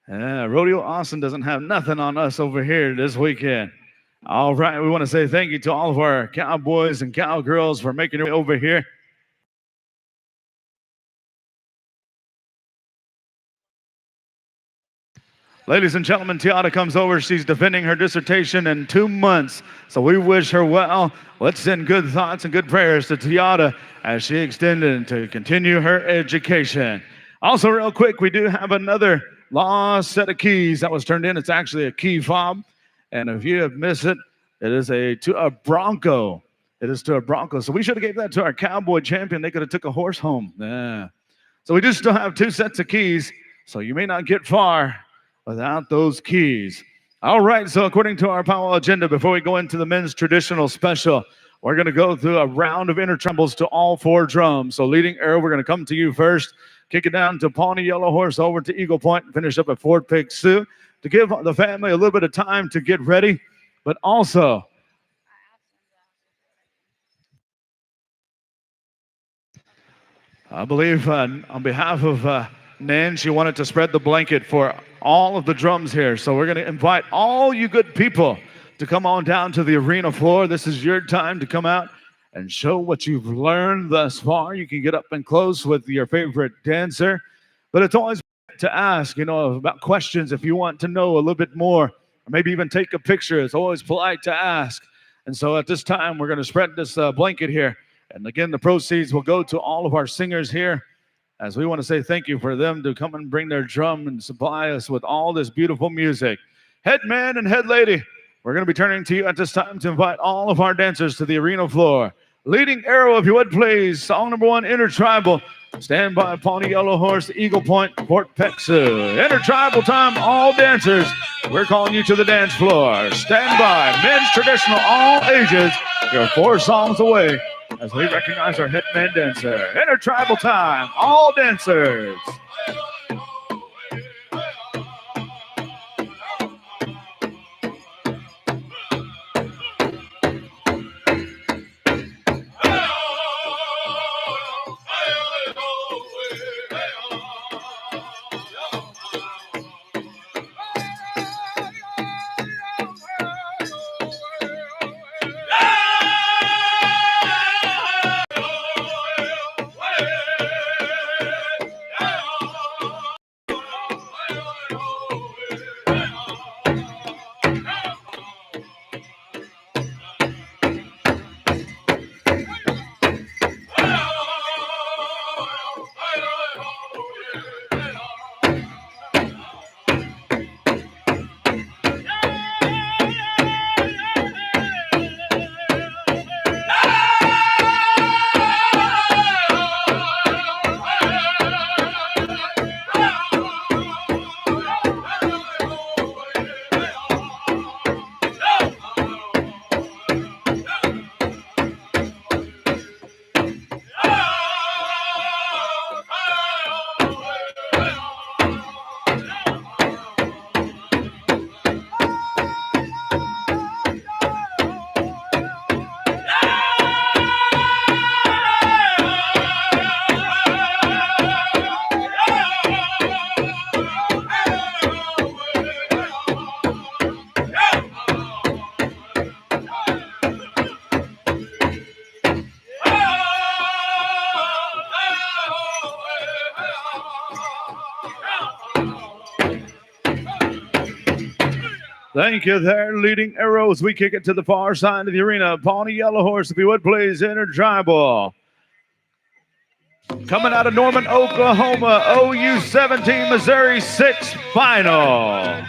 Yeah, Rodeo Austin doesn't have nothing on us over here this weekend. All right, we want to say thank you to all of our cowboys and cowgirls for making it over here. Ladies and gentlemen, Tiara comes over. She's defending her dissertation in 2 months. So we wish her well. Let's send good thoughts and good prayers to Tiara as she extended to continue her education. Also, real quick, we do have another lost set of keys that was turned in. It's actually a key fob. And if you have missed it, it is to a Bronco. It is to a Bronco. So we should have gave that to our cowboy champion. They could have took a horse home. Yeah. So we do still have 2 sets of keys. So you may not get far without those keys. All right, so according to our powwow agenda, before we go into the men's traditional special, we're going to go through a round of intertrembles to all 4 drums. So leading arrow, we're going to come to you first, kick it down to Pawnee Yellow Horse, over to Eagle Point, and finish up at Fort Pig Sioux to give the family a little bit of time to get ready, but also I believe on behalf of Nan, she wanted to spread the blanket for all of the drums here. So we're going to invite all you good people to come on down to the arena floor. This is your time to come out and show what you've learned thus far. You can get up and close with your favorite dancer. But it's always to ask, about questions if you want to know a little bit more, or maybe even take a picture. It's always polite to ask. And so at this time, we're going to spread this blanket here. And again, the proceeds will go to all of our singers here, as we want to say thank you for them to come and bring their drum and supply us with all this beautiful music. Head man and head lady, we're going to be turning to you at this time to invite all of our dancers to the arena floor. Leading arrow, if you would please, song number 1, Intertribal. Stand by, Pawnee Yellow Horse, Eagle Point, Fort Peck Sioux. Intertribal time, all dancers. We're calling you to the dance floor. Stand by, men's traditional, all ages. You're 4 songs away as we recognize our hitman dancer. Intertribal time, all dancers. Thank you there, leading arrows. We kick it to the far side of the arena. Pawnee Yellow Horse, if you would, please, intertribal. Coming out of Norman, Oklahoma, OU 17, Missouri 6 final.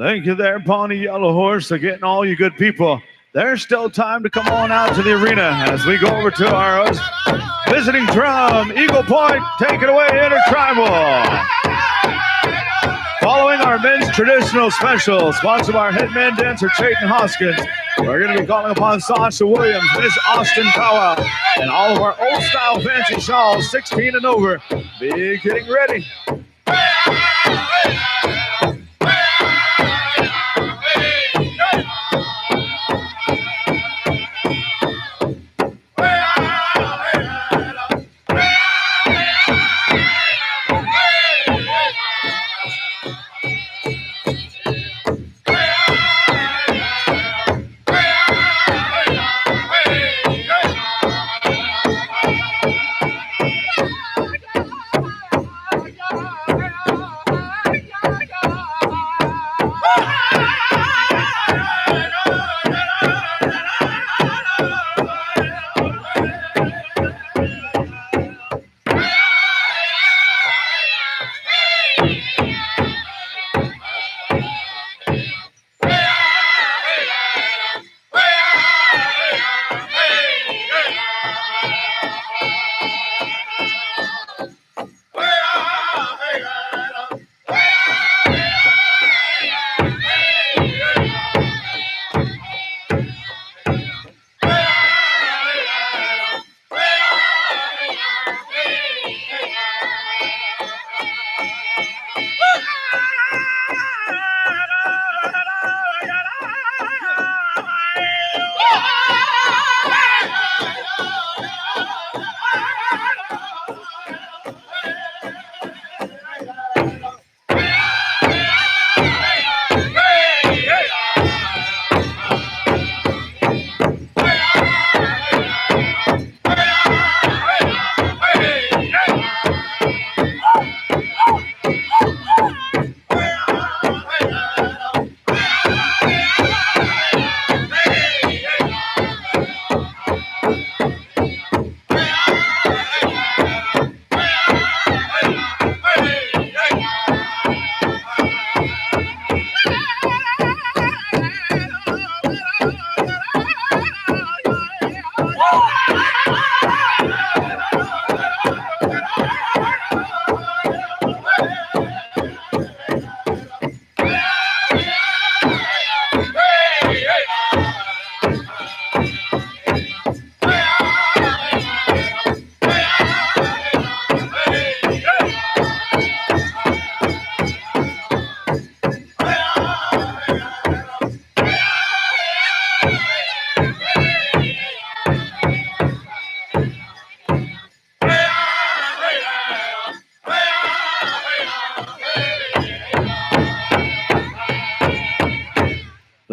Thank you there, Pawnee Yellow Horse, for getting all you good people. There's still time to come on out to the arena as we go over to our visiting drum, Eagle Point. Take it away, Intertribal. Following our men's traditional special, sponsored by our head man dancer, Chayton Hoskins, we're going to be calling upon Sasha Williams, Miss Austin Powwow, and all of our old-style fancy shawls, 16 and over. Be getting ready.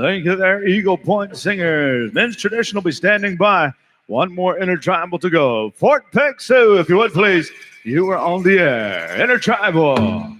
Thank you there, Eagle Point Singers. Men's tradition will be standing by. One more intertribal to go. Fort Peck Sioux, if you would please. You are on the air. Intertribal.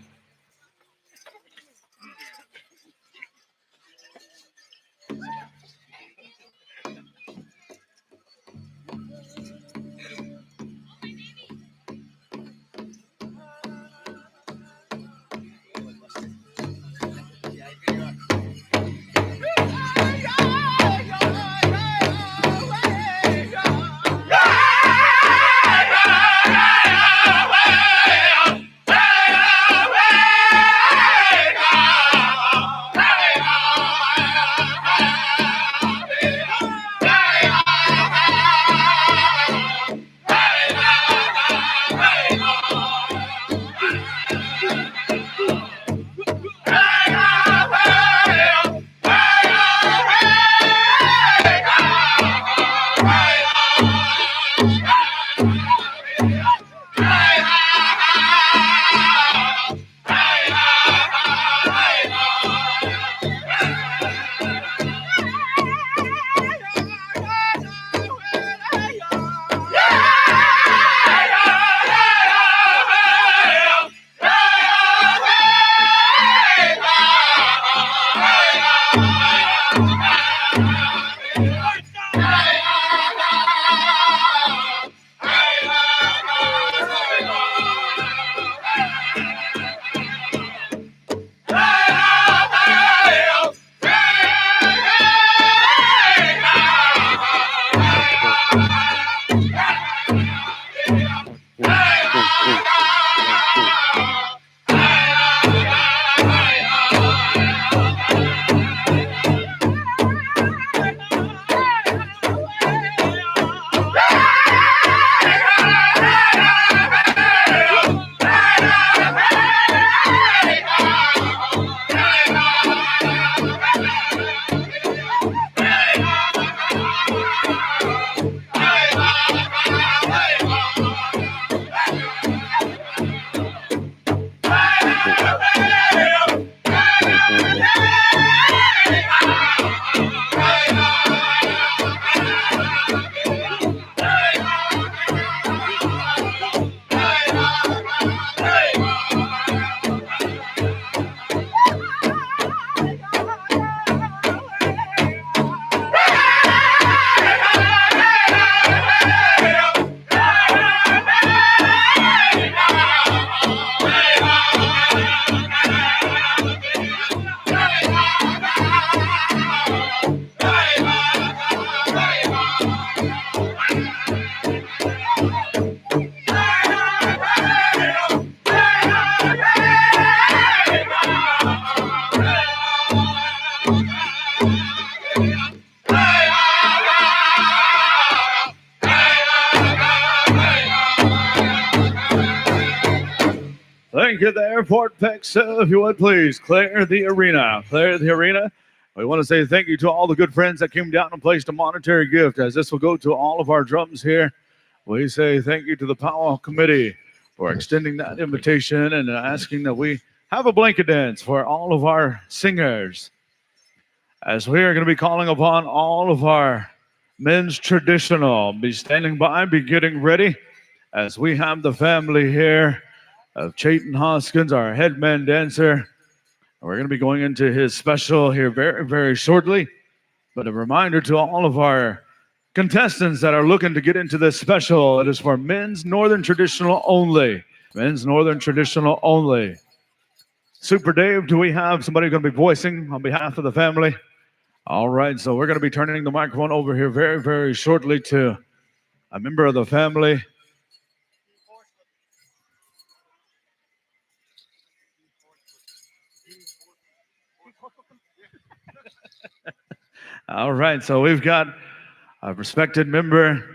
Thank you there, Fort Peck Sioux. If you would please clear the arena. Clear the arena. We want to say thank you to all the good friends that came down and placed a monetary gift, as this will go to all of our drums here. We say thank you to the powwow committee for extending that invitation and asking that we have a blanket dance for all of our singers, as we are going to be calling upon all of our men's traditional. Be standing by, be getting ready, as we have the family here of Chayton Hoskins, our head man dancer. We're going to be going into his special here very, very shortly. But a reminder to all of our contestants that are looking to get into this special, it is for men's Northern Traditional only. Men's Northern Traditional only. Super Dave, do we have somebody going to be voicing on behalf of the family? All right, so we're going to be turning the microphone over here very, very shortly to a member of the family. All right, so we've got a respected member,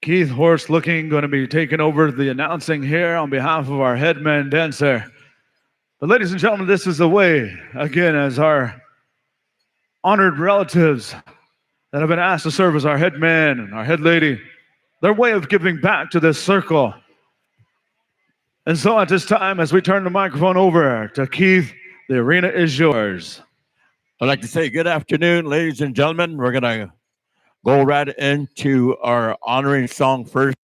Keith Horst, going to be taking over the announcing here on behalf of our headman dancer. But ladies and gentlemen, this is the way, again, as our honored relatives that have been asked to serve as our head man and our head lady, their way of giving back to this circle. And so at this time, as we turn the microphone over to Keith, the arena is yours. I'd like to say good afternoon, ladies and gentlemen. We're going to go right into our honoring song first.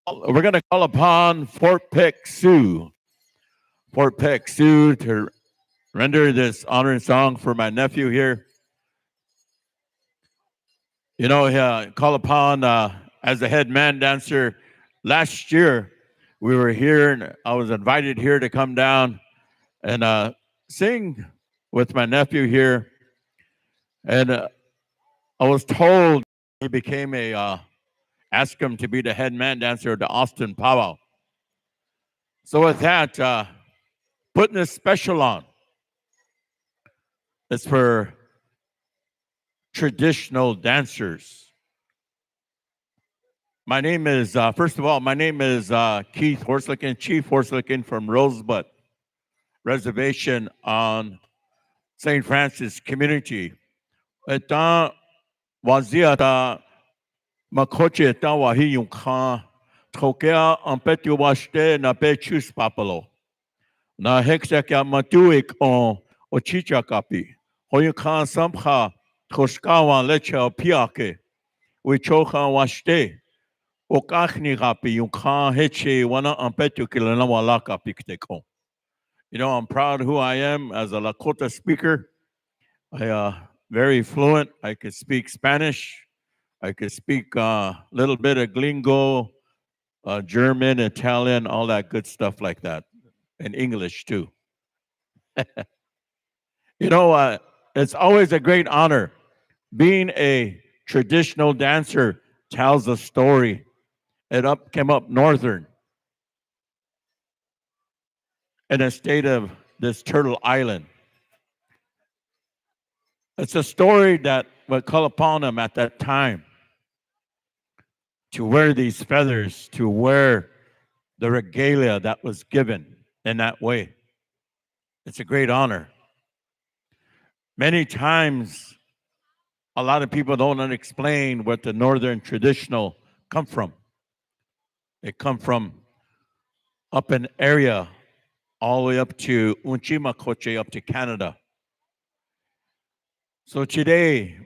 We're going to call upon Fort Peck Sioux to render this honoring song for my nephew here. You know, call upon as the head man dancer. Last year, we were here, and I was invited here to come down and sing with my nephew here. And I was told he became asked him to be the head man dancer of the Austin powwow. So with that, putting this special on, it's for traditional dancers. My name is, first of all, my name is Keith Horslickin, Chief Horslickin from Rosebud Reservation on St. Francis Community. Eta wazia ta makoche ta wahi yung ka tokea ampetu washte na pe chus papalo. Na heksa kya matuik on ochicha kapi. Hoyu ka sampha toshkawa lecha piake. Wichoka washte. Okachni kapi yung ka heche wana ampetu kilana wala kapi kteko. You know, I'm proud of who I am as a Lakota speaker. I very fluent. I can speak Spanish. I can speak a little bit of Glingo, German, Italian, all that good stuff like that, and English too. You know, it's always a great honor. Being a traditional dancer tells a story. It came up northern in a state of this Turtle Island. It's a story that would call upon them at that time to wear these feathers, to wear the regalia that was given in that way. It's a great honor. Many times, a lot of people don't explain what the northern traditional come from. They come from up an area all the way up to Unchimakoche, up to Canada. So today,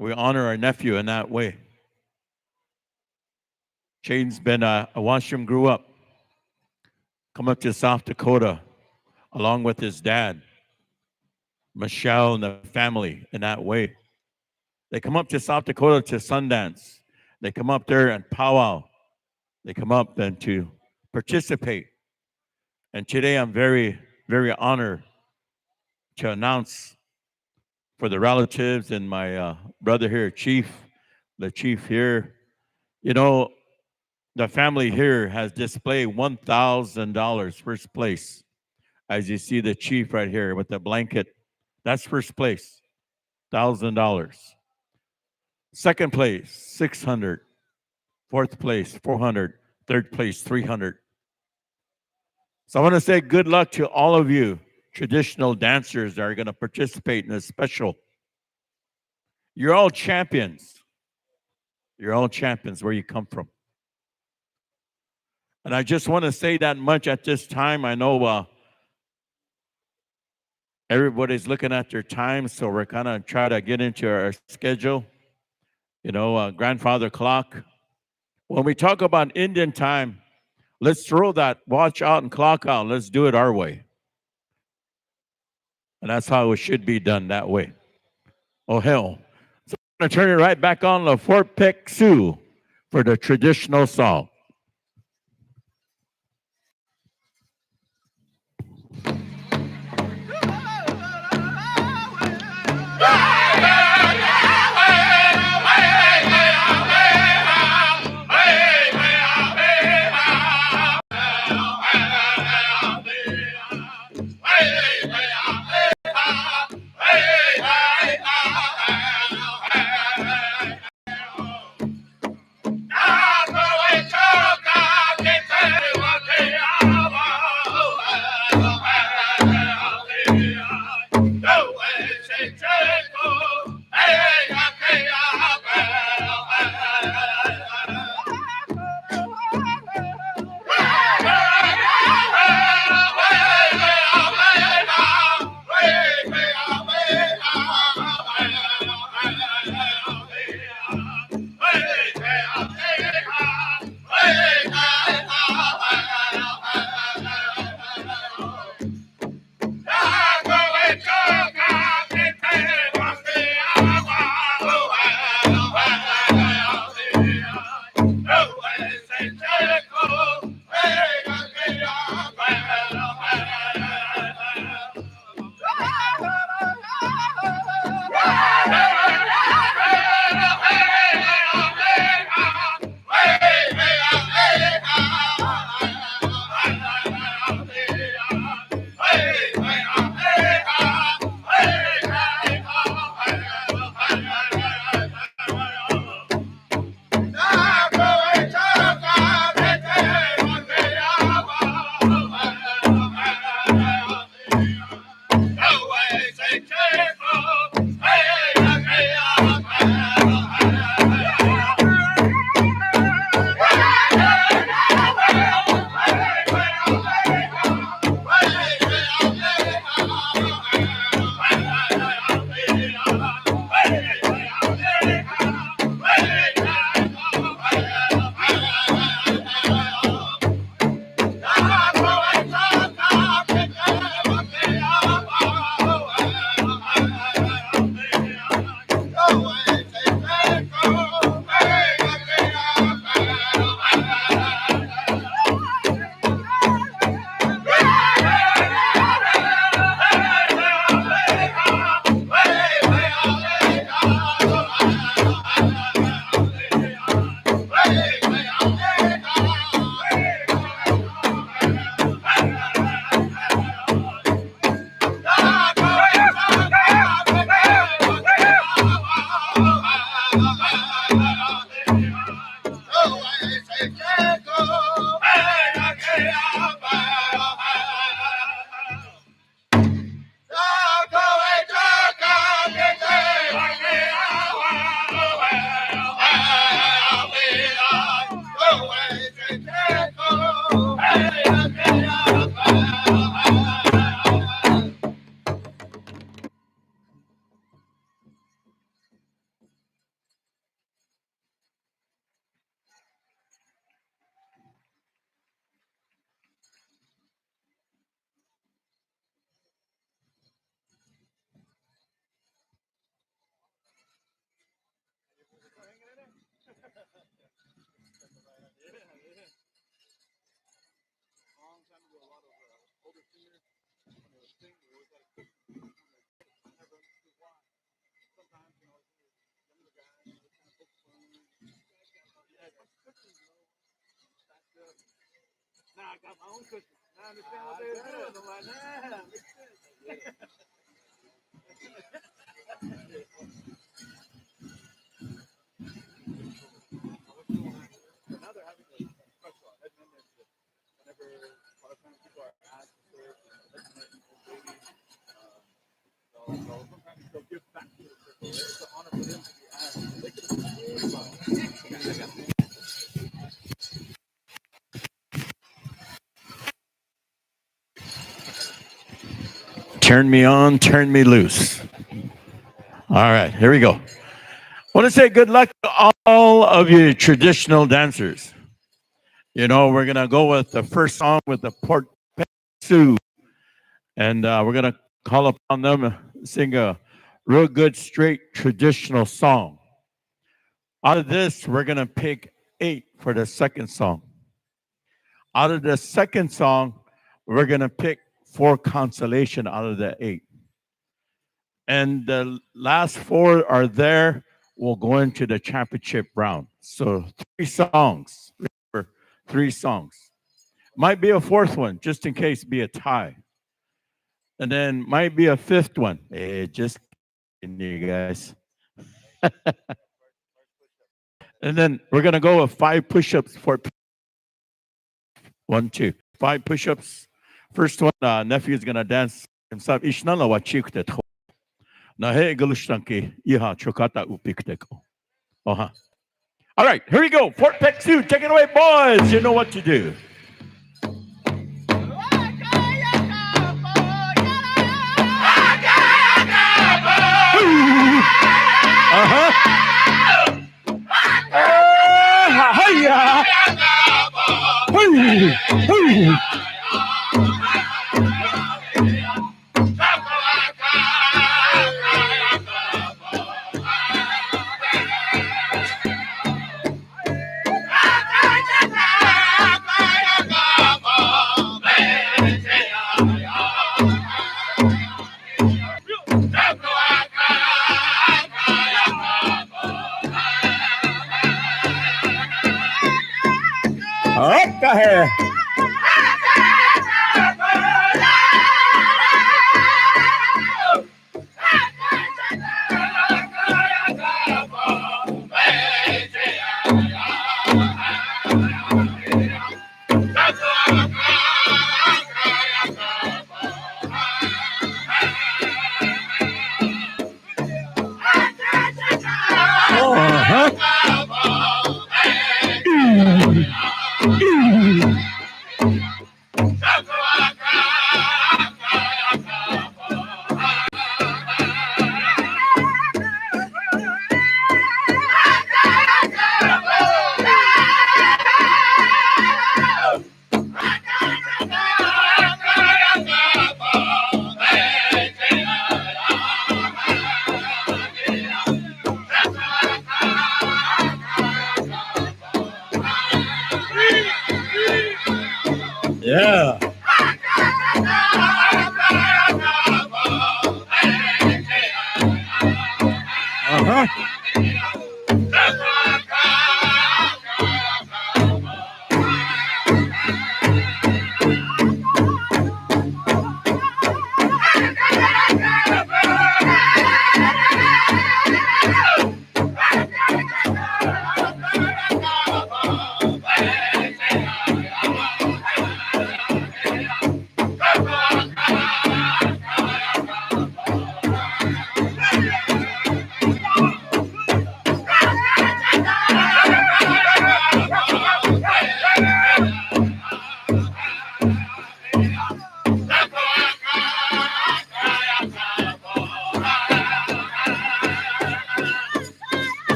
we honor our nephew in that way. Shane's been, I watched him grow up, come up to South Dakota, along with his dad, Michelle, and the family in that way. They come up to South Dakota to Sundance. They come up there and powwow. They come up and to participate. And today I'm very, very honored to announce for the relatives and my brother here, the chief here. You know, the family here has displayed $1,000 first place. As you see the chief right here with the blanket, that's first place, $1,000. Second place, 600. Fourth place, 400. Third place, 300. So I want to say good luck to all of you traditional dancers that are going to participate in this special. You're all champions. You're all champions where you come from. And I just want to say that much at this time. I know everybody's looking at their time, so we're kind of try to get into our schedule. You know, grandfather clock. When we talk about Indian time, let's throw that watch out and clock out. Let's do it our way. And that's how it should be done that way. Oh, hell. So I'm going to turn it right back on to Fort Peck Sioux for the traditional song. Hey, I got my own cookies. I understand what they're doing. I'm like, nah, makes sense. Now they're having a special head members whenever a lot of times people are asked to serve babies. So sometimes they'll give back to the circle. It's an honor for them to be asked. They could have Turn me on, turn me loose. All right, here we go. I want to say good luck to all of you traditional dancers. You know, we're going to go with the first song with the Port Sioux. And we're going to call upon them to sing a real good, straight, traditional song. Out of this, we're going to pick 8 for the second song. Out of the second song, we're going to pick 4 consolation out of the 8. And the last 4 are there. We'll go into the championship round. So 3 songs. Remember, 3 songs. Might be a 4th one, just in case be a tie. And then might be a 5th one. Hey, just kidding you guys. And then we're going to go with 5 push-ups for 1, 2. 5 push-ups. First one, nephew is going to dance himself. Ishnala wa chikte tho. Na he galushtanki iha chokata upikteko. All right, here we go. Fort Peck Sioux, take it away, boys. You know what to do. Go ahead. Yeah.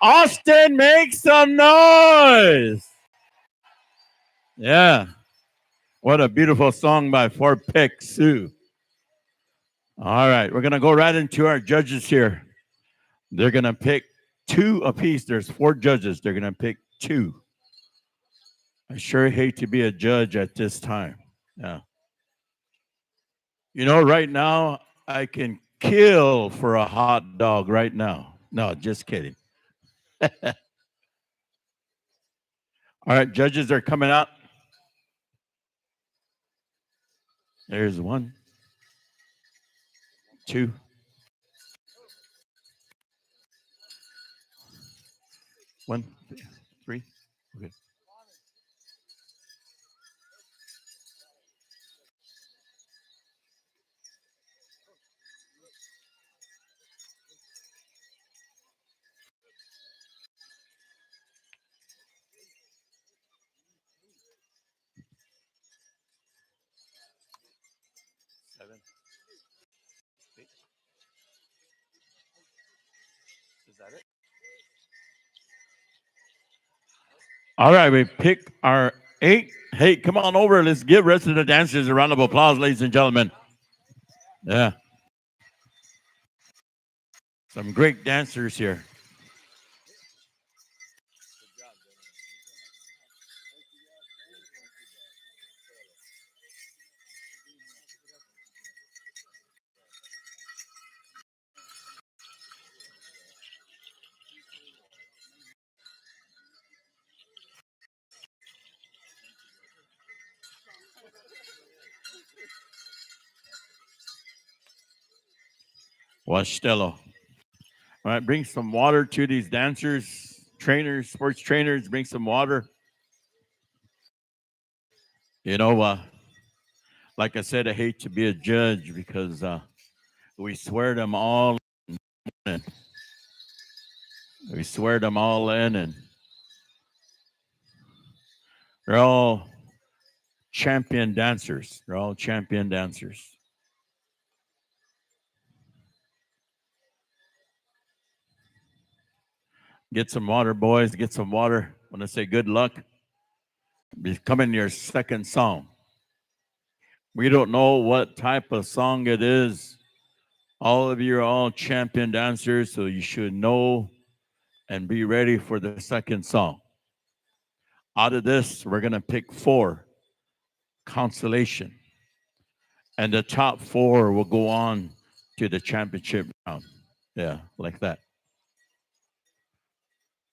Austin, make some noise. Yeah. What a beautiful song by Fort Peck Sioux. All right, we're going to go right into our judges here. They're going to pick two apiece. There's 4 judges. They're going to pick 2. I sure hate to be a judge at this time. Yeah. You know, right now, I can kill for a hot dog right now. No, just kidding. All right, judges are coming out. There's 1, 2. 1, 3. Okay. Is that it? All right, we pick our 8. Hey, come on over. Let's give rest of the dancers a round of applause, ladies and gentlemen. Yeah. Some great dancers here. Wastello. All right, bring some water to these dancers, trainers, sports trainers. Bring some water. You know, like I said, I hate to be a judge because we swear them all in. We swear them all in, and they're all champion dancers. They're all champion dancers. Get some water, boys. Get some water. Want to say good luck. Becoming your second song. We don't know what type of song it is. All of you are all champion dancers, so you should know and be ready for the second song. Out of this, we're going to pick 4 consolation. And the top 4 will go on to the championship round. Yeah, like that.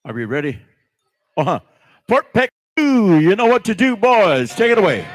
Are we ready? Fort Peck 2, you know what to do, boys. Take it away.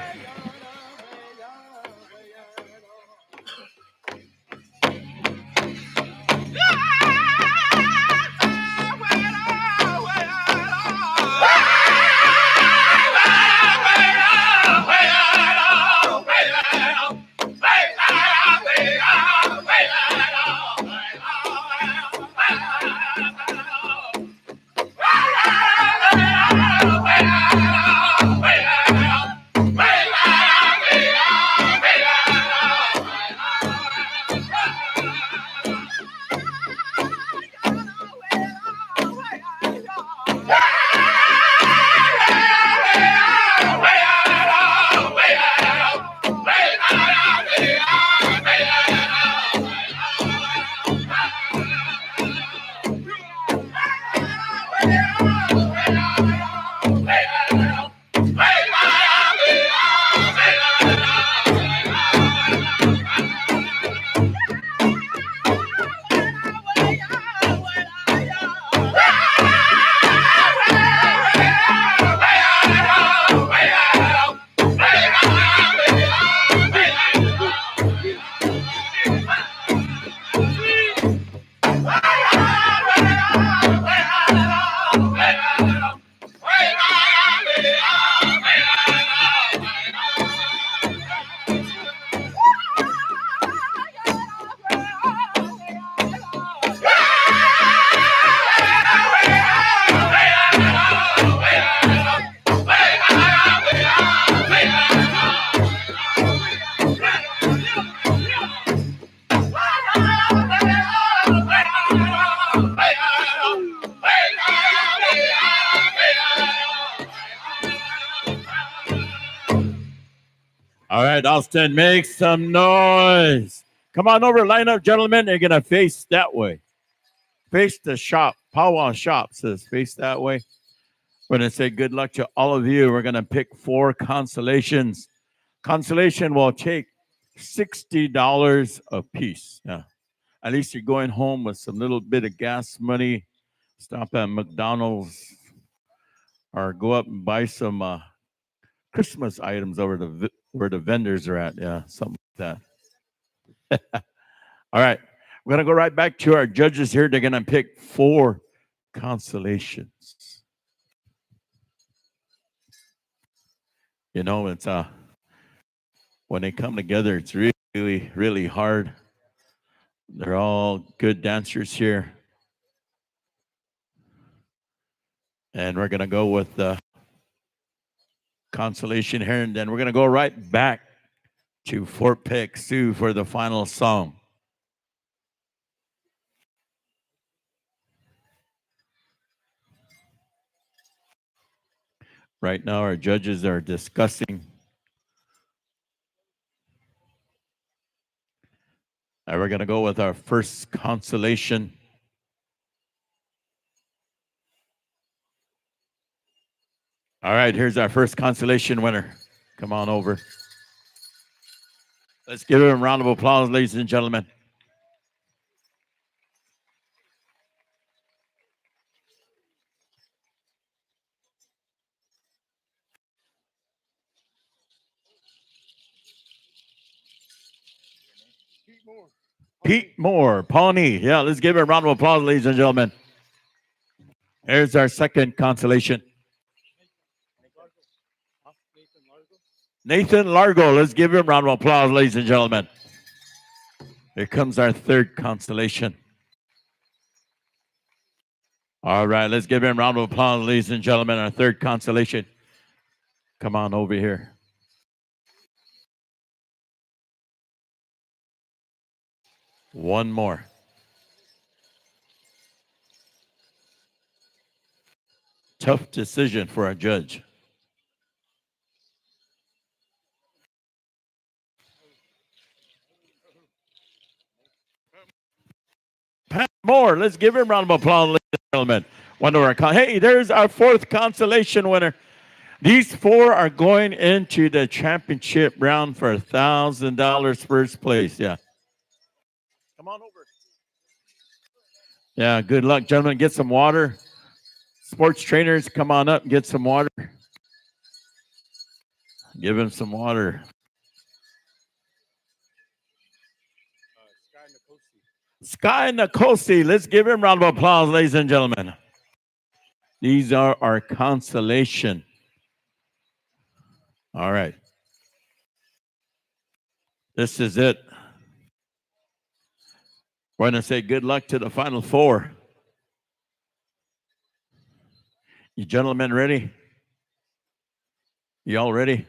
All right, Austin, make some noise. Come on over, line up, gentlemen. You're going to face that way. Face the shop. Powwow shop says face that way. We're going to say good luck to all of you. We're going to pick 4 consolations. Consolation will take $60 a piece. Yeah. At least you're going home with some little bit of gas money. Stop at McDonald's or go up and buy some Christmas items over where the vendors are at. Yeah, something like that. All right. We're going to go right back to our judges here. They're going to pick 4 consolations. You know, it's when they come together, it's really, really hard. They're all good dancers here. And we're going to go with the consolation here. And then we're going to go right back to Fort Peck Sioux for the final song. Right now, our judges are discussing. And we're going to go with our first consolation. All right, here's our first consolation winner. Come on over. Let's give him a round of applause, ladies and gentlemen. Pete Moore, Pawnee. Yeah, let's give him a round of applause, ladies and gentlemen. Here's our second consolation. Nathan Largo. Let's give him a round of applause, ladies and gentlemen. Here comes our third consolation. All right, let's give him a round of applause, ladies and gentlemen. Our third consolation. Come on over here. One more. tough decision for a judge. Pat Moore, let's give him a round of applause, ladies and gentlemen. One of our hey, there's our fourth consolation winner. These four are going into the championship round for $1,000 first place. Yeah. Come on over. Yeah, good luck, gentlemen. Get some water. Sports trainers, come on up and get some water. Give him some water. Sky Nkosi, let's give him a round of applause, ladies and gentlemen. These are our consolation. All right. This is it. We're going to say good luck to the final four. You gentlemen ready? You all ready?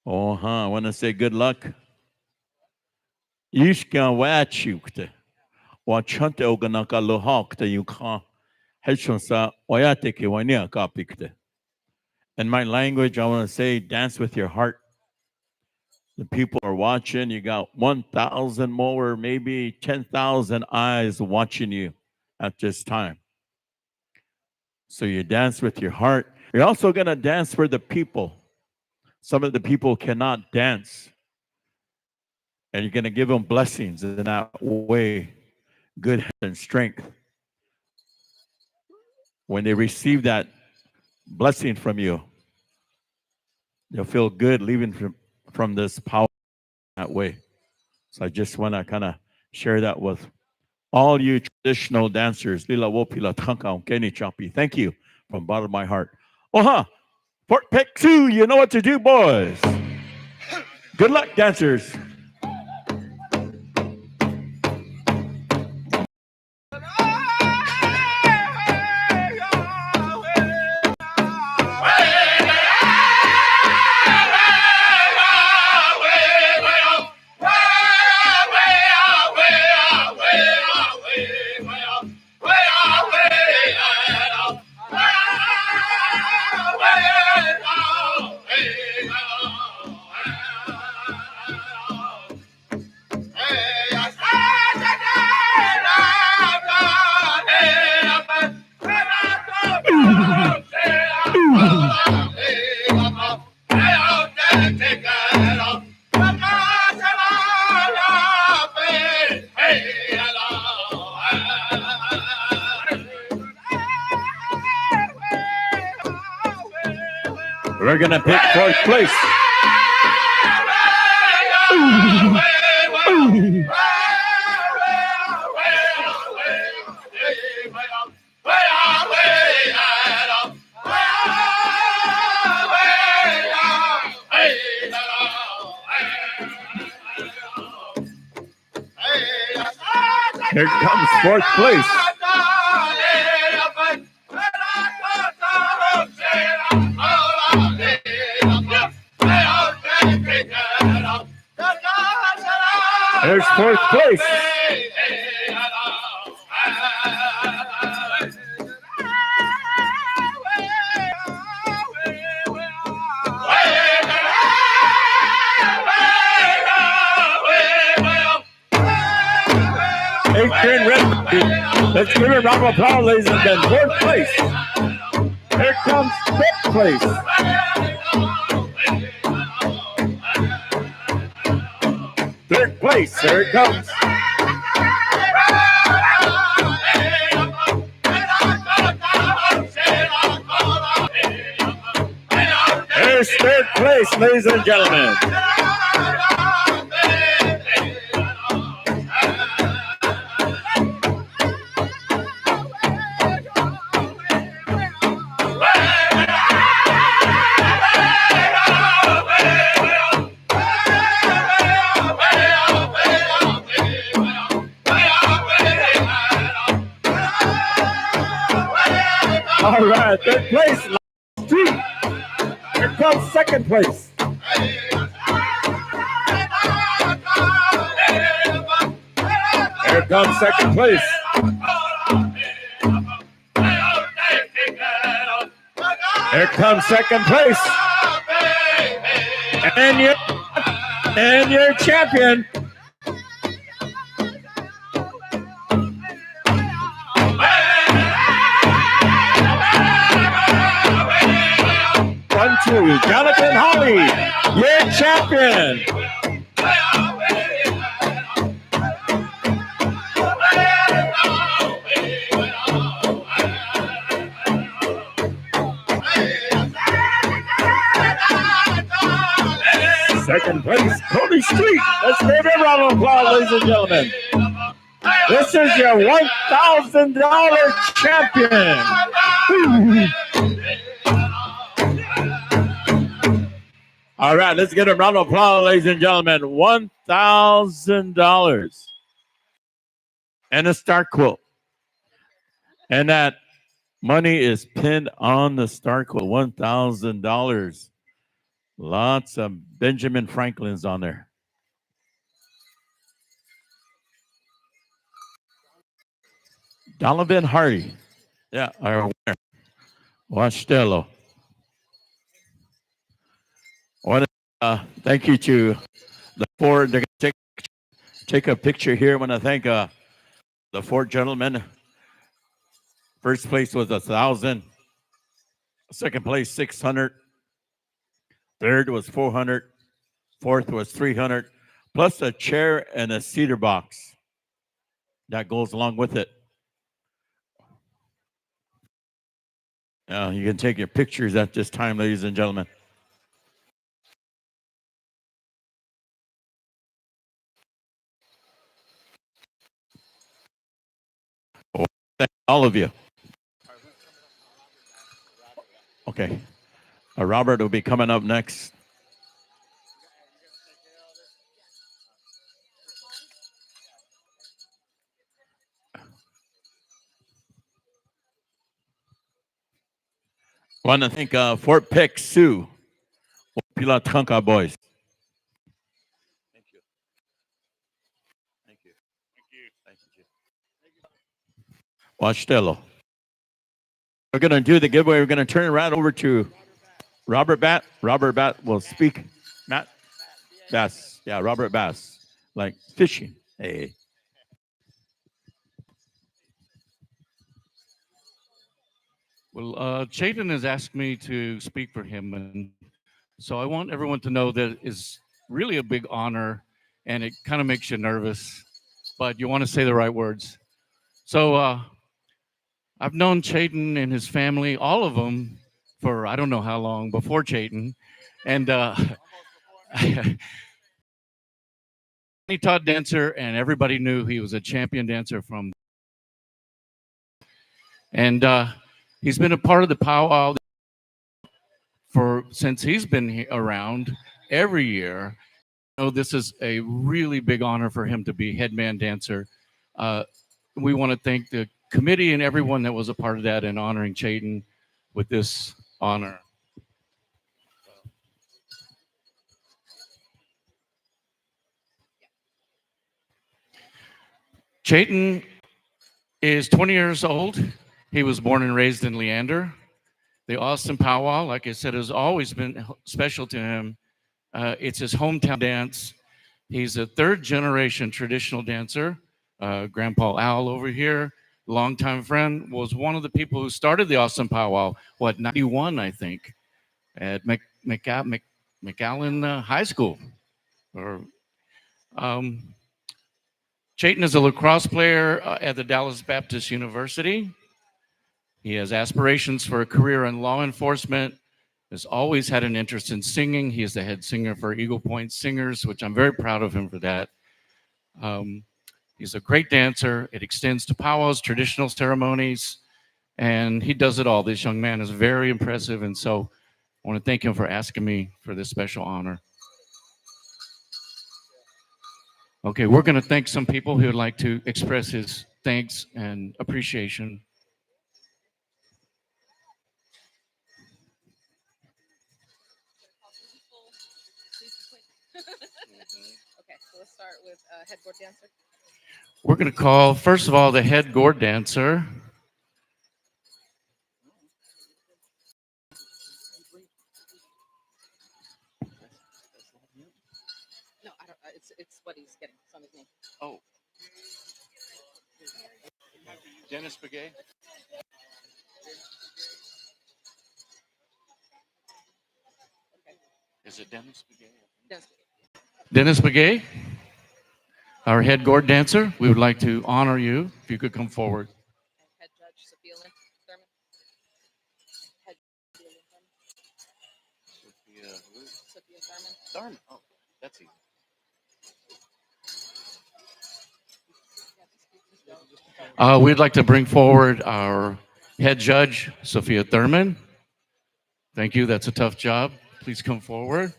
I want to say good luck. Yishka wachukte. Wachante oganaka lohakte yukha. Hechonsa wayateke wanya kapikte. In my language, I want to say dance with your heart. The people are watching. You got 1,000 more, maybe 10,000 eyes watching you at this time. So you dance with your heart. You're also going to dance for the people. Some of the people cannot dance. And you're going to give them blessings in that way, good health and strength. When they receive that blessing from you, they'll feel good leaving from this power that way. So I just want to kind of share that with all you traditional dancers. Thank you from the bottom of my heart. Fort Peck 2, you know what to do, boys. Good luck, dancers. We're going to pick fourth place. Here comes fourth place. There's fourth place. Let's give it a round of applause, ladies and gentlemen. Fourth place. Here comes fifth place. Third place. Here it comes. There's third place, ladies and gentlemen. All right, third place. Here comes second place. Here comes second place. Here comes second place. And your champion. One, two, Jonathan Holly, your champion. Second place, Cody Street. Let's give him a round of applause, ladies and gentlemen. This is your $1,000 champion. All right, let's get a round of applause, ladies and gentlemen. $1,000 and a star quilt. And that money is pinned on the star quilt, $1,000. Lots of Benjamin Franklins on there. Donovan Hardy. Yeah, our winner. Wastello. I want to thank you to the four. They're going to take a picture here. I want to thank the four gentlemen. First place was 1,000. Second place, 600. Third was 400. Fourth was 300. Plus a chair and a cedar box that goes along with it. You can take your pictures at this time, ladies and gentlemen. Oh, thank all of you. Okay. Robert will be coming up next. I want to thank Fort Peck Sioux, Pila Tonka boys. Thank you. Thank you. Thank you. Wastello. We're going to do the giveaway. We're going to turn it right over to Robert Batt. Robert Batt will speak. Matt Bass. Yeah, Robert Bass. Like fishing. Hey. Well, Chayton has asked me to speak for him, and so I want everyone to know that it's really a big honor, and it kind of makes you nervous, but you want to say the right words. So I've known Chayton and his family, all of them, for I don't know how long, before Chayton, and he taught dancer, and everybody knew he was a champion dancer from, and he's been a part of the powwow since he's been around every year. So this is a really big honor for him to be head man dancer. We want to thank the committee and everyone that was a part of that and honoring Chayton with this honor. Chayton is 20 years old. He was born and raised in Leander. The Austin powwow, like I said, has always been special to him. It's his hometown dance. He's a third-generation traditional dancer. Grandpa Al over here, longtime friend, was one of the people who started the Austin powwow, 91, I think, at McAllen High School. Chayton is a lacrosse player at the Dallas Baptist University. He has aspirations for a career in law enforcement, has always had an interest in singing. He is the head singer for Eagle Point Singers, which I'm very proud of him for that. He's a great dancer. It extends to powwows, traditional ceremonies, and he does it all. This young man is very impressive, and so I want to thank him for asking me for this special honor. Okay, we're going to thank some people who would like to express his thanks and appreciation. Okay, so let's start with head Gourd dancer. We're going to call, first of all, the head Gourd dancer. what he's getting. It's on his name. Oh. Dennis Begay? Is it Dennis Begay? Dennis. Dennis Begay, our head gourd dancer, we would like to honor you. If you could come forward. Head Judge Sophia Lynn Thurman. Head Sophia Lynn Thurman. Sophia Thurman. Thurman. Oh, that's easy. We'd like to bring forward our head judge, Sophia Thurman. Thank you. That's a tough job. Please come forward.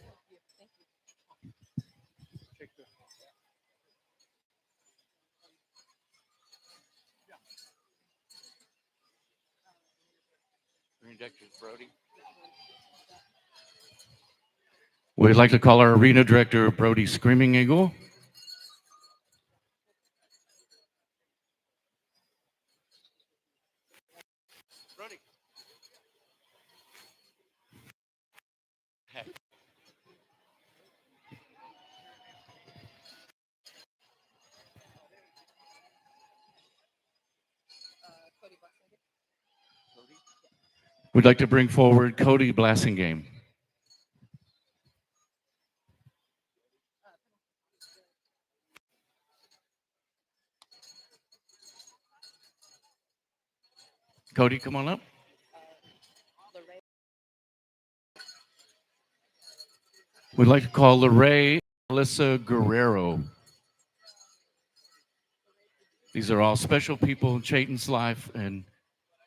Brody. We'd like to call our arena director, Brody Screaming Eagle. Brody. Hey. Cody Blackson. We'd like to bring forward Cody Blassingame. Cody, come on up. We'd like to call Lorraine Melissa Guerrero. These are all special people in Chayton's life and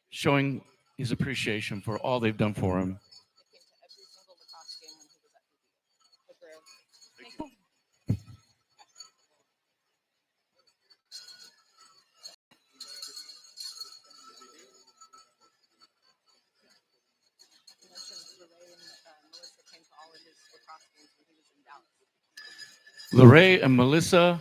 showing his appreciation for all they've done for him. Lorraine and Melissa,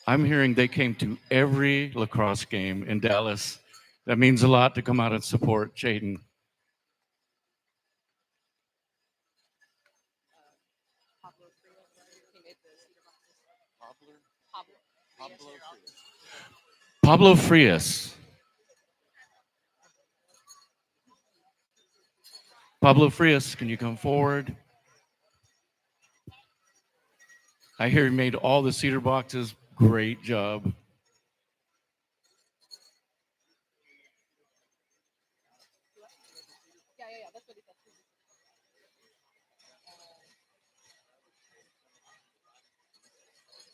I'm hearing they came to every lacrosse game in Dallas. That means a lot to come out and support Chayton. Pablo Frias. Pablo Frias, can you come forward? I hear he made all the cedar boxes. Great job. Yeah, that's what he said.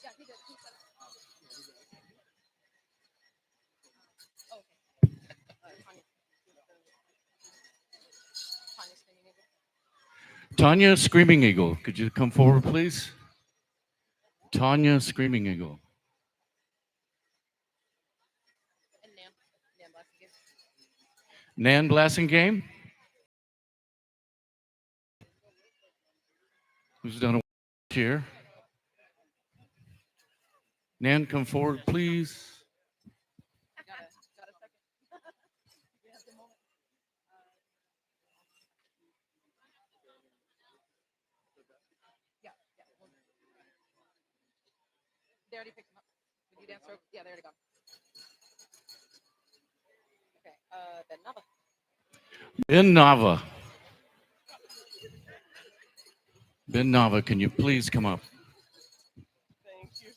Yeah, he did. He said it. Oh, okay. Tanya Tanya Screaming Eagle. Screaming Eagle, could you come forward, please? Tanya Screaming Eagle. And Nan Blackson. Nan Blassingame, who's done a here. Nan, come forward, please. Got a second. We have the moment. Yeah. They already picked him up. Did you dance rope? Yeah, they already got him. Okay. Ben Nava. Ben Nava. Ben Nava, can you please come up? Thank you.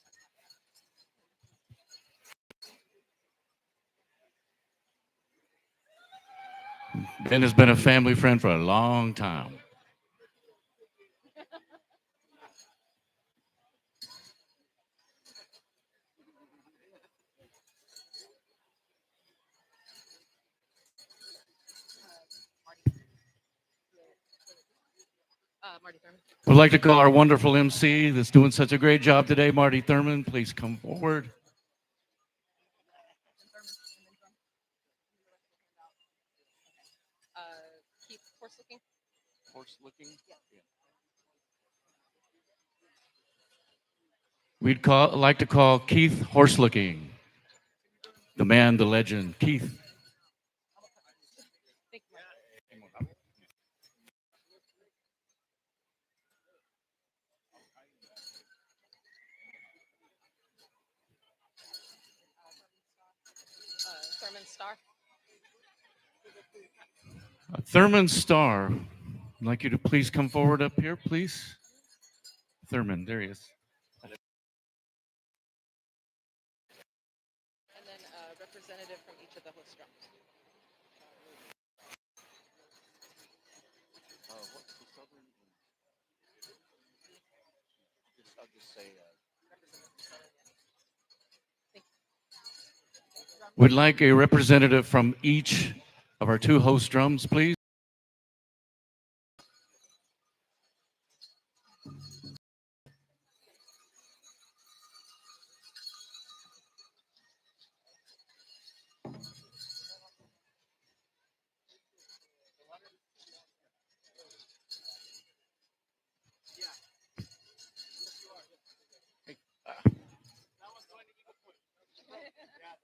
Ben has been a family friend for a long time. Marty Thurman. We'd like to call our wonderful MC that's doing such a great job today, Marty Thurman. Please come forward. Keith Horse Looking. Horse looking? Yeah. We'd like to call Keith Horse Looking. The man, the legend, Keith. Star. Thurman Starr, I'd like you to please come forward up here, please. Thurman, there he is. And then a representative from each of the host drums. We'd like a representative from each of our 2 host drums, please.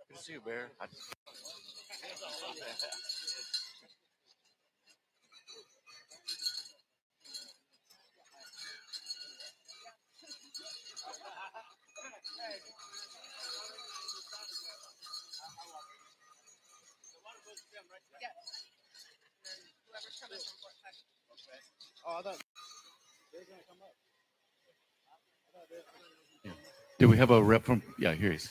Good to see you, Bear. Whoever's coming from Fort Texas. Oh, I thought they were gonna come up. Do we have a rep from? Yeah, here he is.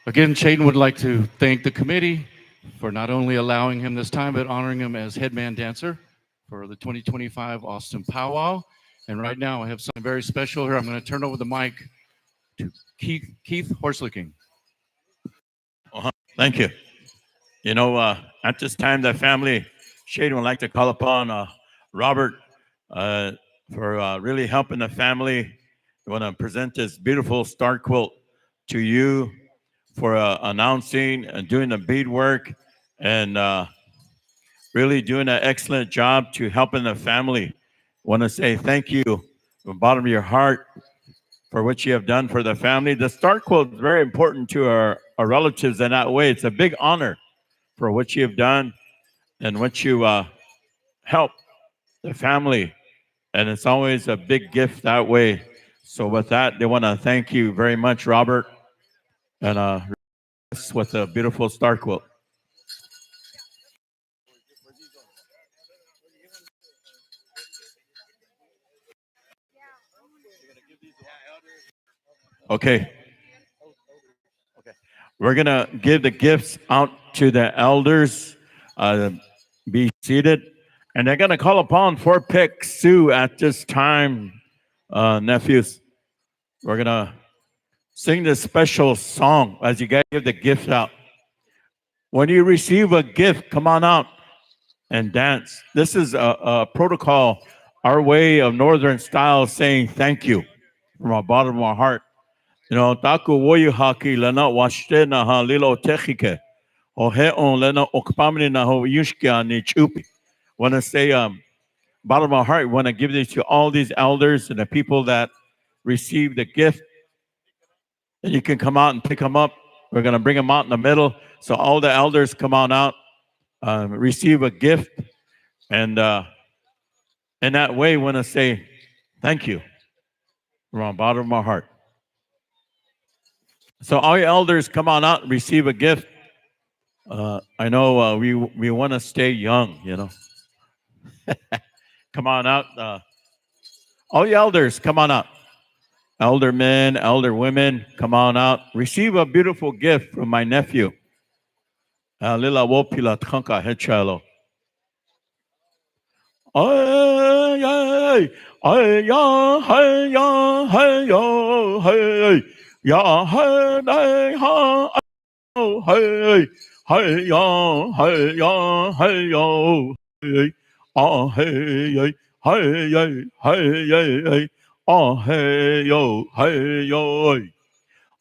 Again, Chayton would like to thank the committee for not only allowing him this time, but honoring him as headman dancer for the 2025 Austin Powwow. And right now I have something very special here. I'm going to turn over the mic to Keith Horselicking. Thank you. You know, at this time, the family, Shade would like to call upon Robert for really helping the family. We want to present this beautiful star quilt to you for announcing and doing the beadwork and really doing an excellent job to helping the family. Want to say thank you from the bottom of your heart for what you have done for the family. The star quilt is very important to our relatives in that way. It's a big honor for what you have done and what you help the family. And it's always a big gift that way. So with that, they want to thank you very much, Robert. And with a beautiful star quilt. Okay. We're going to give the gifts out to the elders. Be seated. And they're going to call upon Fort Peck Sioux at this time, nephews. We're going to sing this special song as you guys give the gift out. When you receive a gift, come on out and dance. This is a protocol, our way of Northern style saying thank you from the bottom of our heart. You know, taku woyu haki lena washte na ha lilo techike. O he on lena okpamini na ho yushkia ni chupi. Want to say, bottom of my heart, want to give this to all these elders and the people that receive the gift. And you can come out and pick them up. We're going to bring them out in the middle. So all the elders come on out, receive a gift. And in that way, want to say thank you from the bottom of my heart. So all your elders come on out and receive a gift. I know we want to stay young, you know. Come on out. All your elders, come on out. Elder men, elder women, come on out. Receive a beautiful gift from my nephew. Lila wopila tkanka hechalo. Ay ay ay ya hay ya hay yo hay ya hay ha oh, hey, hey, yo, hey, yo, hey, yo, hey, oh, hey, hey, hey, hey, hey, hey, oh, hey, yo, hey, yo,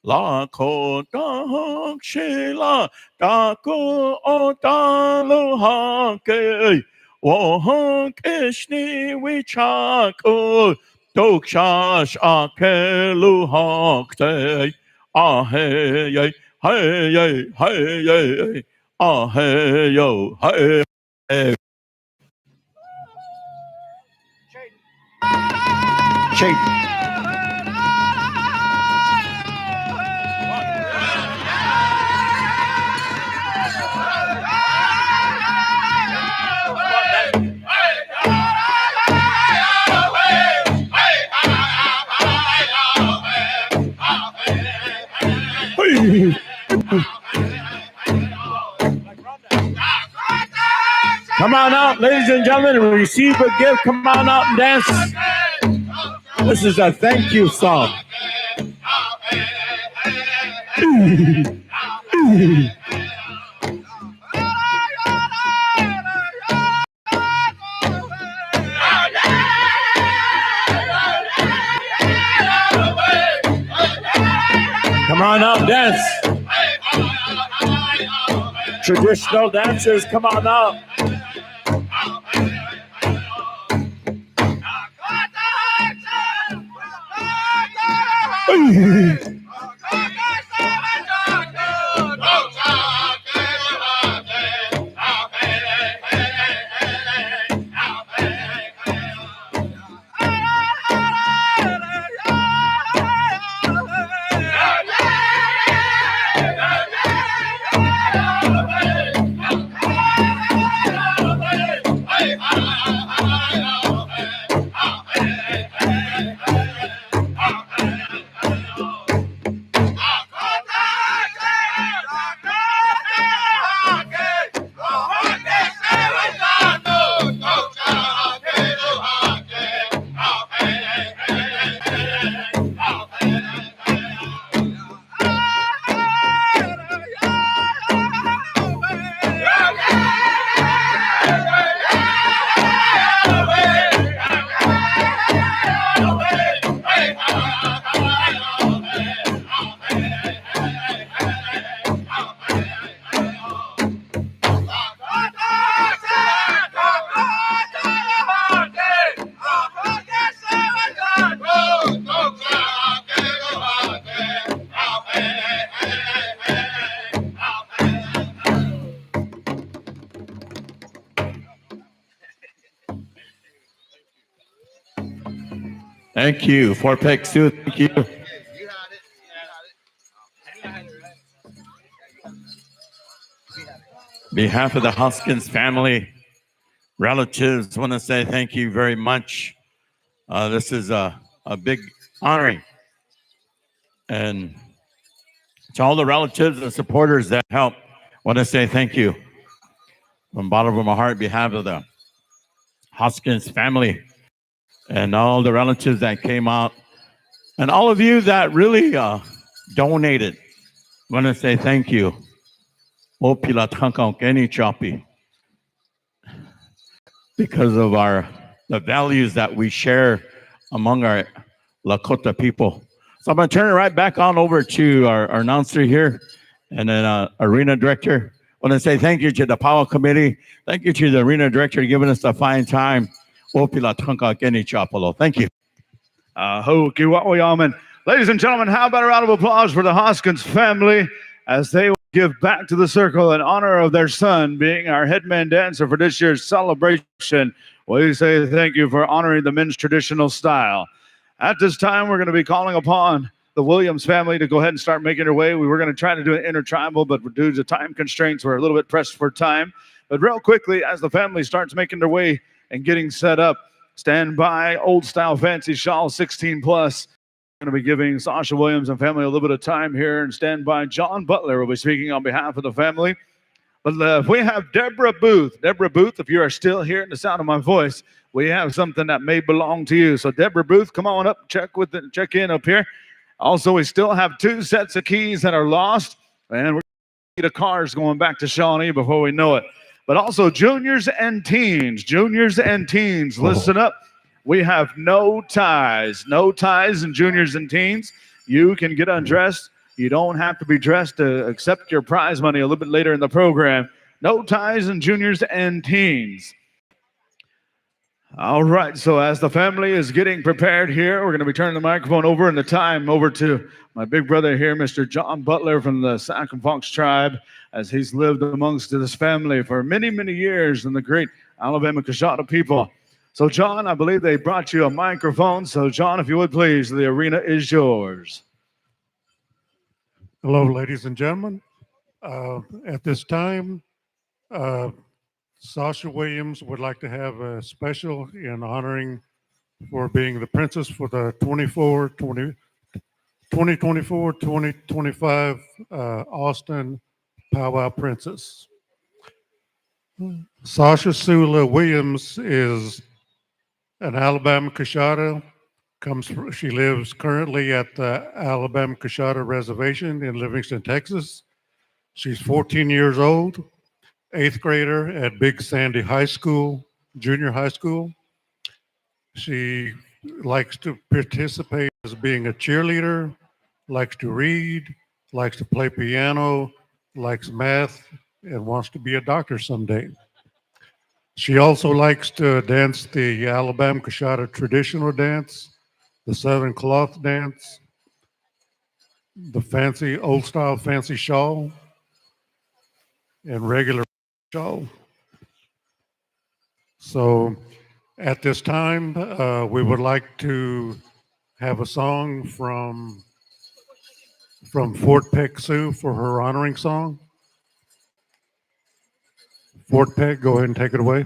la ko da she la da ko o da lu ha ke wo ha kishni wi cha ko dok shash a ke lu ha te a hey hey hey hey hey a hey yo hey hey shake. Come on out, ladies and gentlemen, and receive a gift. Come on out and dance. This is a thank you song. Come on out and dance. Traditional dancers, come on out. Thank you. Fort Peck Sioux, thank you. Behalf of the Hoskins family, relatives, want to say thank you very much. This is a big honor. And to all the relatives and supporters that help, want to say thank you. From the bottom of my heart, behalf of the Hoskins family and all the relatives that came out, and all of you that really donated, want to say thank you. Because of the values that we share among our Lakota people. So I'm going to turn it right back on over to our announcer here and then arena director. I want to say thank you to the Powwow Committee. Thank you to the arena director for giving us a fine time. Thank you. Ladies and gentlemen, how about a round of applause for the Hoskins family as they will give back to the circle in honor of their son being our headman dancer for this year's celebration. We say thank you for honoring the men's traditional style. At this time, we're going to be calling upon the Williams family to go ahead and start making their way. We were going to try to do an intertribal, but due to time constraints, we're a little bit pressed for time. But real quickly, as the family starts making their way and getting set up, stand by, old style fancy shawl 16 plus. Going to be giving Sasha Williams and family a little bit of time here, and stand by. John Butler will be speaking on behalf of the family. But we have Deborah Booth. Deborah Booth, if you are still hearing the sound of my voice, we have something that may belong to you. So Deborah Booth, come on up, check in up here. Also, we still have 2 sets of keys that are lost, and we're of cars going back to Shawnee before we know it. But also juniors and teens. Juniors and teens, listen up. We have no ties in juniors and teens. You can get undressed. You don't have to be dressed to accept your prize money a little bit later in the program. No ties in juniors and teens. All right, so as the family is getting prepared here, we're going to be turning the microphone over and the time over to my big brother here, Mr. John Butler from the Sac and Fox tribe, as he's lived amongst this family for many, many years in the great Alabama Coshawta people. So, John, I believe they brought you a microphone. So, John, if you would please, the arena is yours. Hello, ladies and gentlemen. At this time, Sasha Williams would like to have a special in honoring for being the princess for the 2024-2025 Austin Powwow Princess. Sasha Sula Williams is an Alabama Coshawta. She lives currently at the Alabama Coshawta Reservation in Livingston, Texas. She's 14 years old, 8th grader at Big Sandy High School, junior high school. She likes to participate as being a cheerleader, likes to read, likes to play piano, likes math, and wants to be a doctor someday. She also likes to dance the Alabama Coshawta traditional dance, the Southern cloth dance, the fancy old style fancy shawl, and regular shawl. So at this time, we would like to have a song from Fort Peck Sioux for her honoring song. Fort Peck, go ahead and take it away.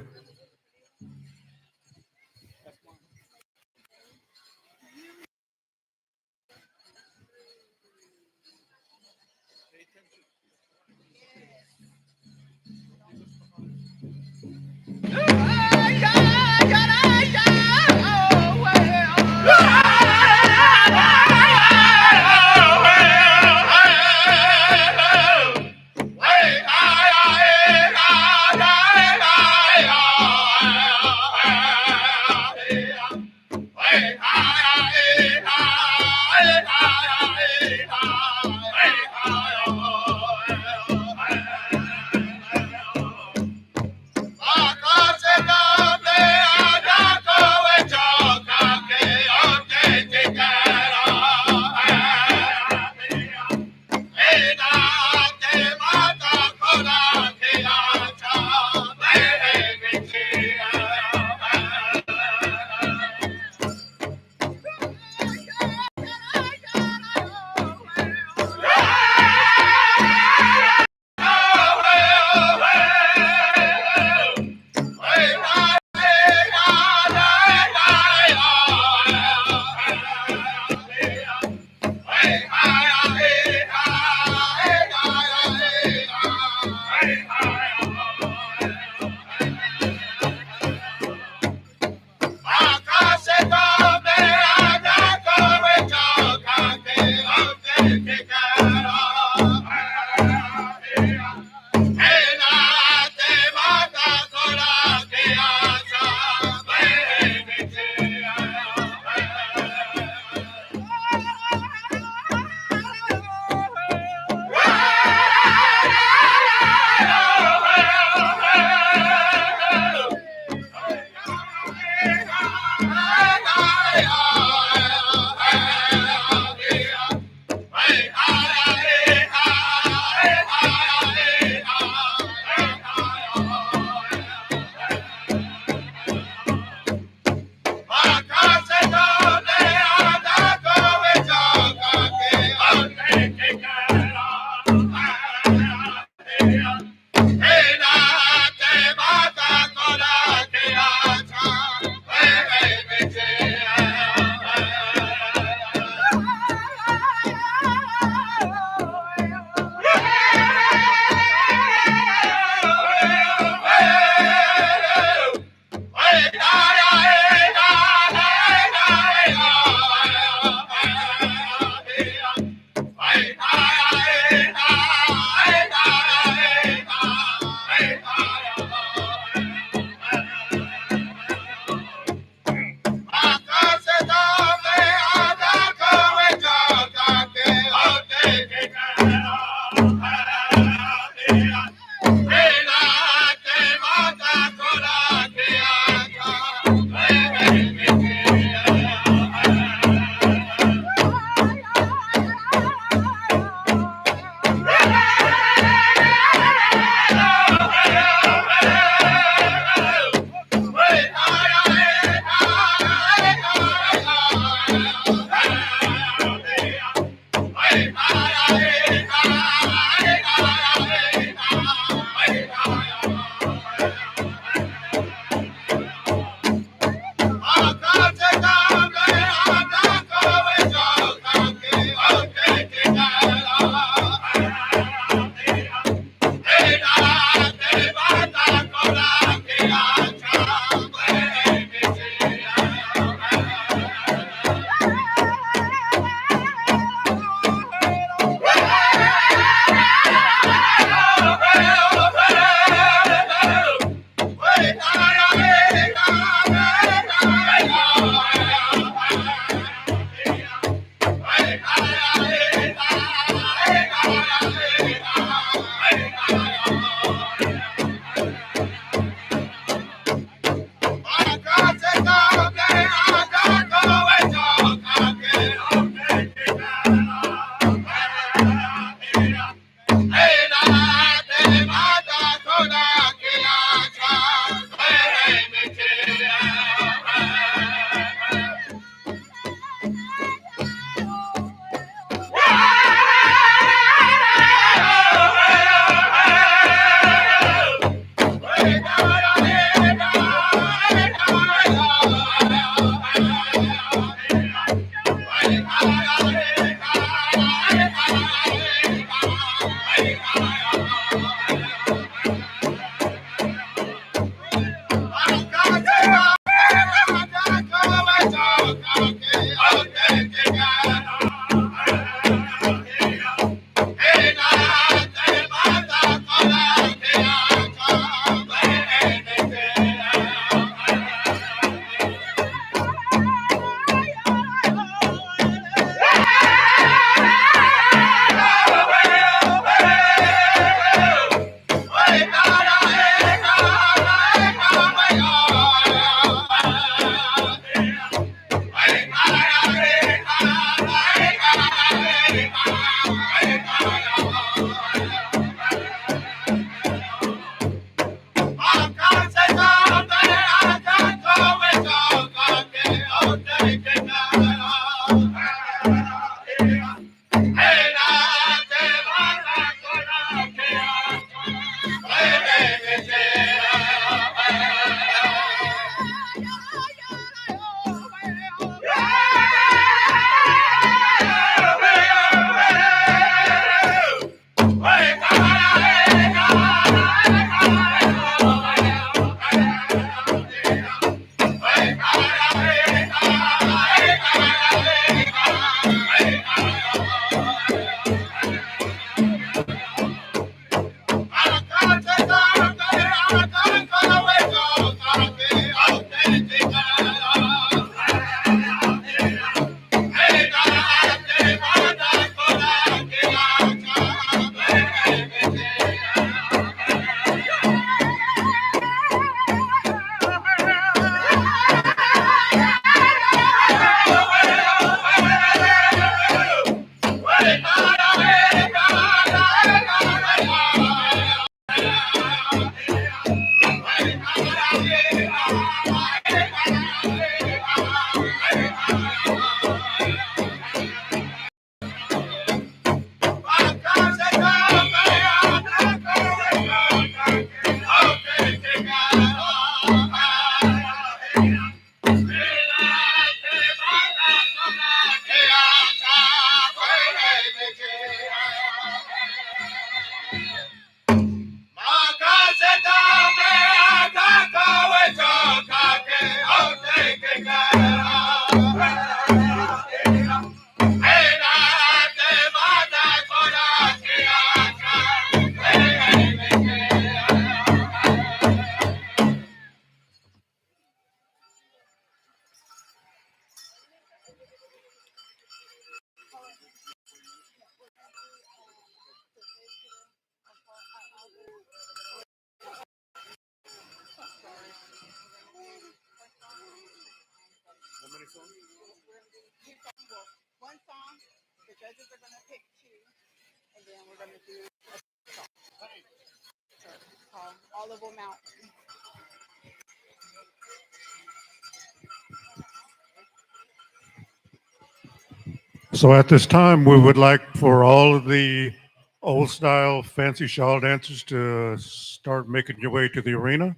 Hey, judges are going to pick two, and then we're going to do a song. So it's called Olive Mountain. So at this time, we would like for all of the old style fancy shawl dancers to start making your way to the arena.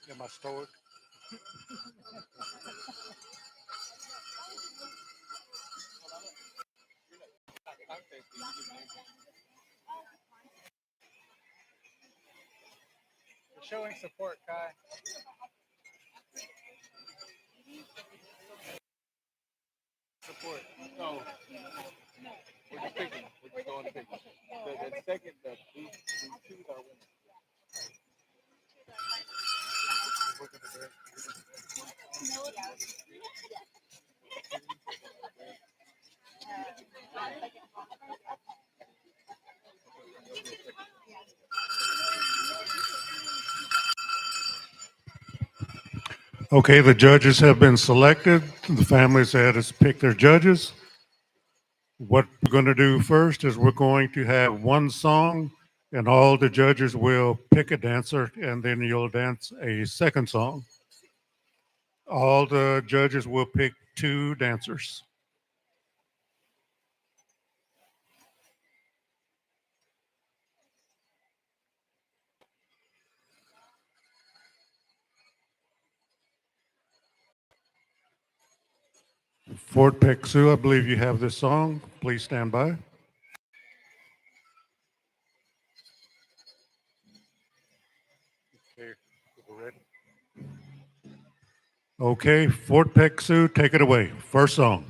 Am I stoic? We're showing support, Kai. Support. No. We're just picking. We're just going to pick. The second, these two are winning. Okay, the judges have been selected. The families had us pick their judges. What we're going to do first is we're going to have one song, and all the judges will pick a dancer, and then you'll dance a second song. All the judges will pick two dancers. Fort Peck Sioux, I believe you have this song. Please stand by. Okay, we're ready. Okay, Fort Peck Sioux, take it away. First song.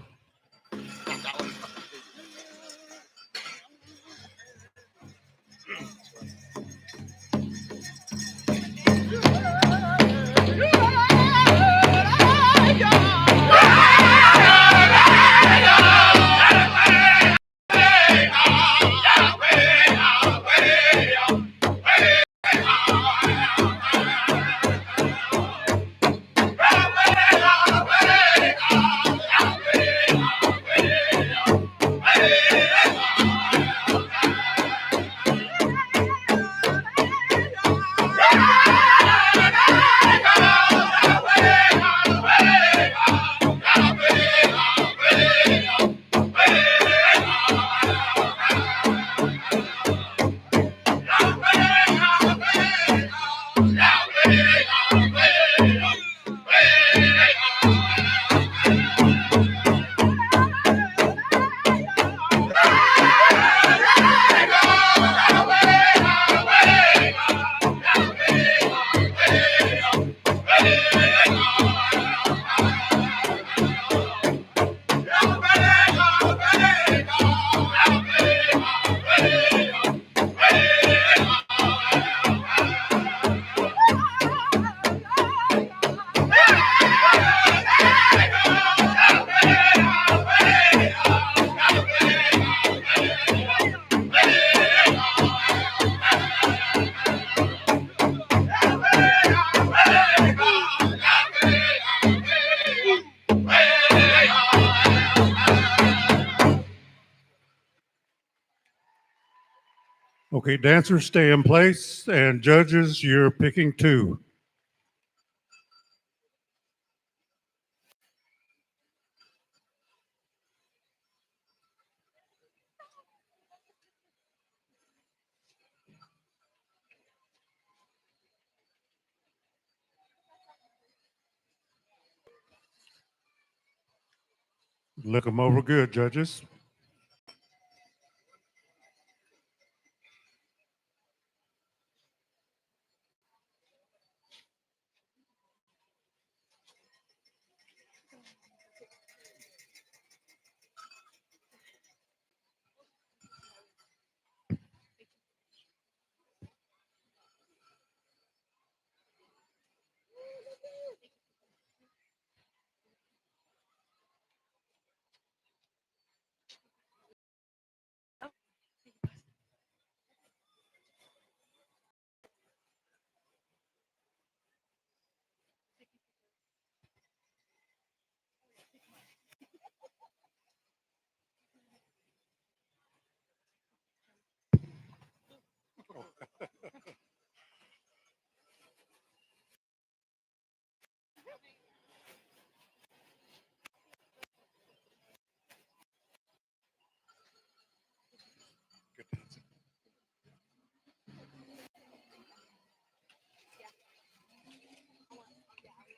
Okay, dancers stay in place, and judges, you're picking two. Look them over good, judges.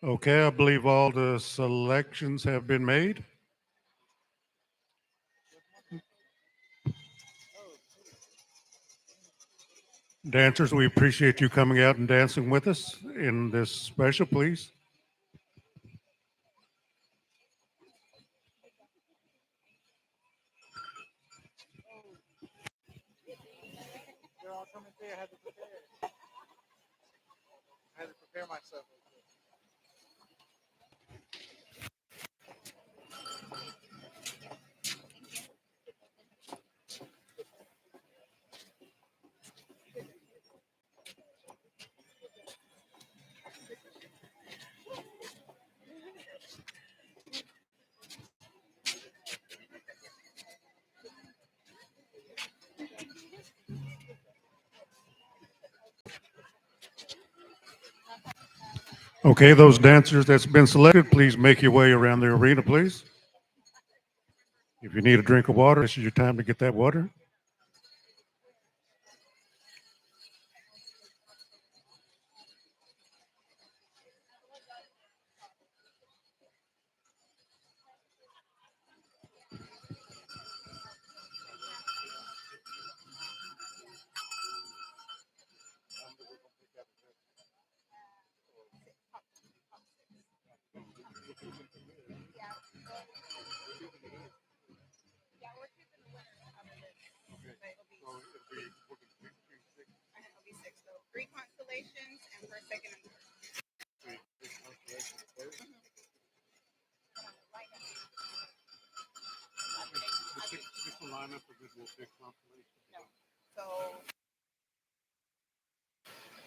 Okay, I believe all the selections have been made. Dancers, we appreciate you coming out and dancing with us in this special, please. I had to prepare myself. Okay, those dancers that's been selected, please make your way around the arena, please. If you need a drink of water, this is your time to get that water. It'll be six, so 3 constellations and for second and third. So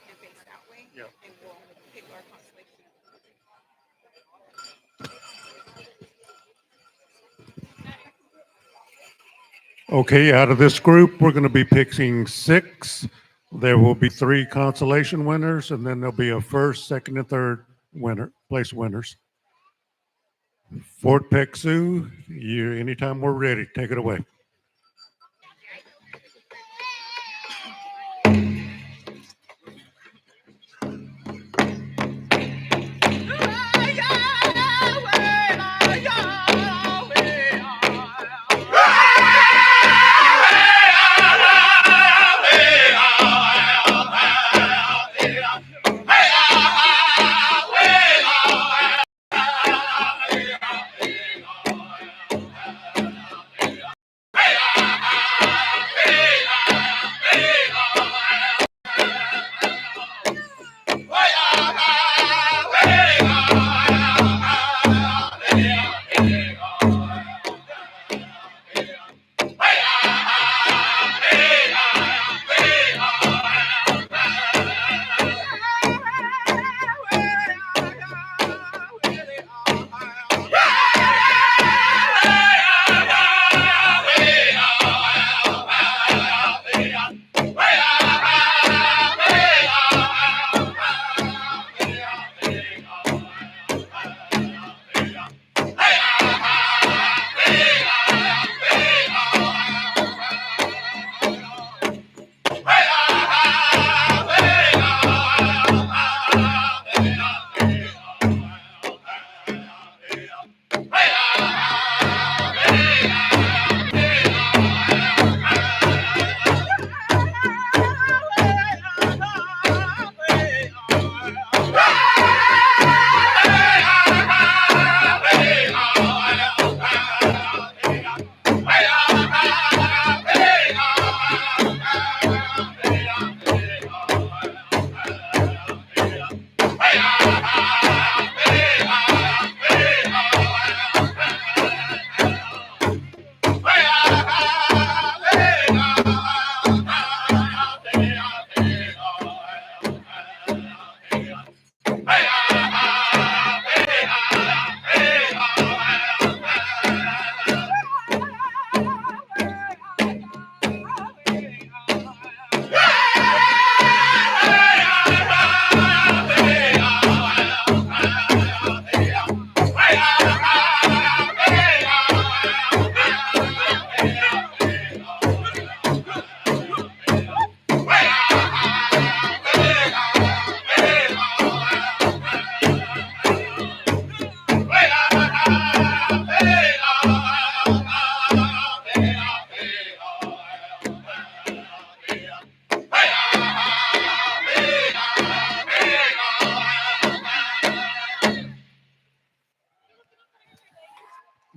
and face that way. Yeah. And we'll pick our constellation. Okay, out of this group, we're going to be picking 6. There will be 3 consolation winners, and then there'll be a first, second, and third place winners. Fort Peck Sioux, you anytime we're ready, take it away.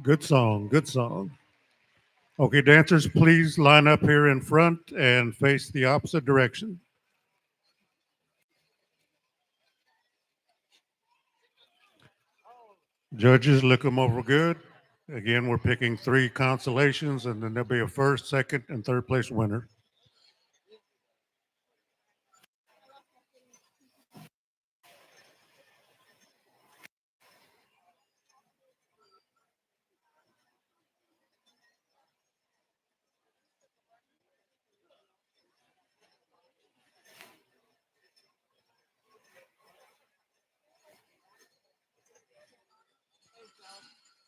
Good song. Good song. Okay, dancers, please line up here in front and face the opposite direction. Judges, look them over good. Again, we're picking 3 consolations, and then there'll be a first, second, and third place winner.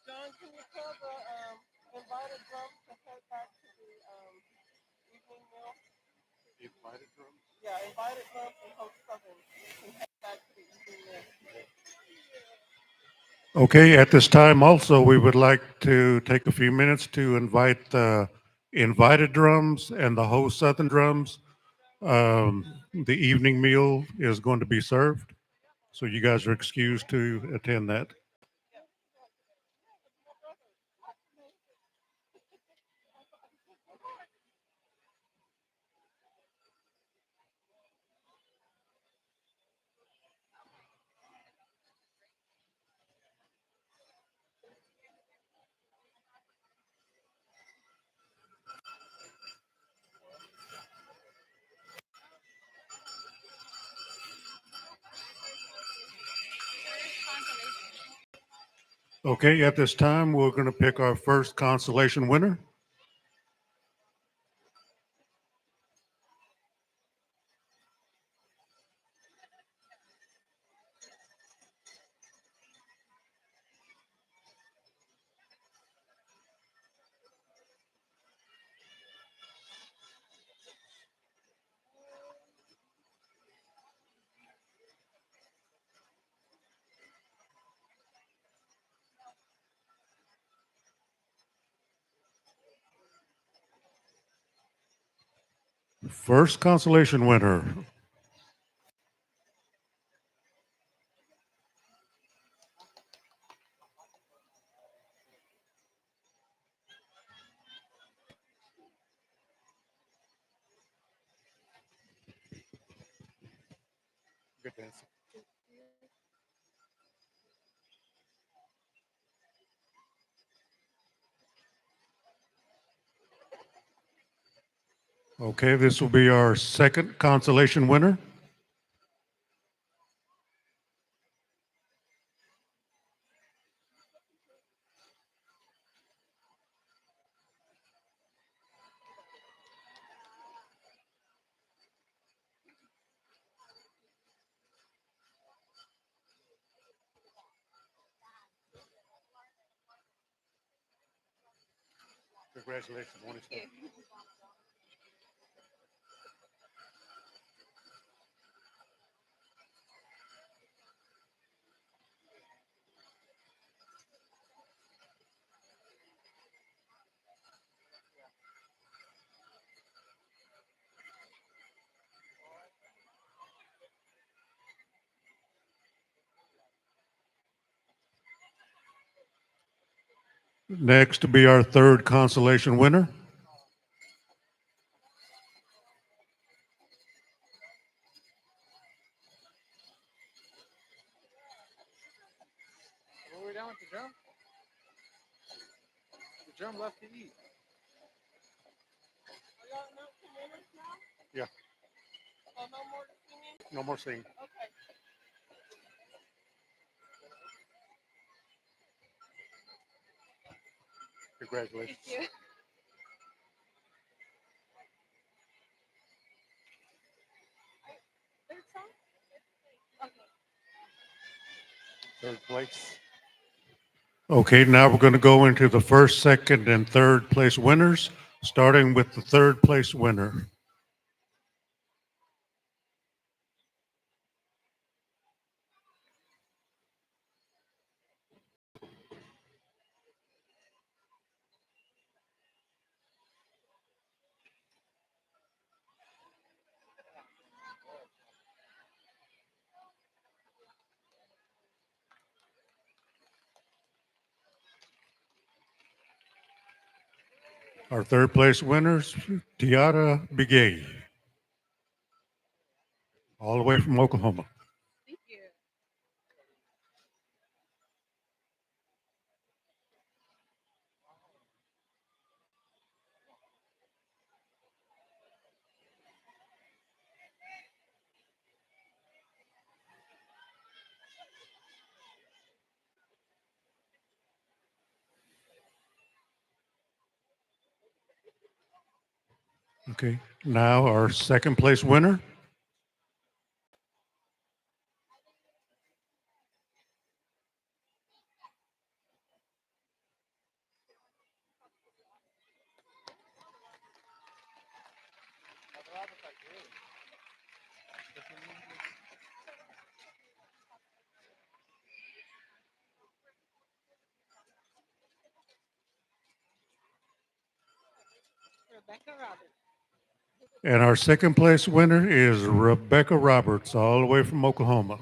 John, can you tell the invited drums to head back to the evening meal? Invited drums? Yeah, invited drums and host southern can head back to the evening meal. Okay, at this time also, we would like to take a few minutes to invite the invited drums and the host Southern drums. The evening meal is going to be served, so you guys are excused to attend that. Okay, at this time, we're going to pick our first consolation winner. First consolation winner. Good dance. Okay, this will be our second consolation winner. Congratulations. Thank you. Next to be our third consolation winner. What are we down with the drum? The drum left to eat. Are y'all announcing winners now? Yeah. Oh, no more singing? No more singing. Okay. Congratulations. Thank you. Third song? Okay. Third place. Okay, now we're going to go into the first, second, and third place winners, starting with the third place winner. Our third place winners, Tiara Begay, all the way from Oklahoma. Thank you. Okay, now our second place winner, Rebecca Roberts. and our second place winner is Rebecca Roberts, all the way from Oklahoma.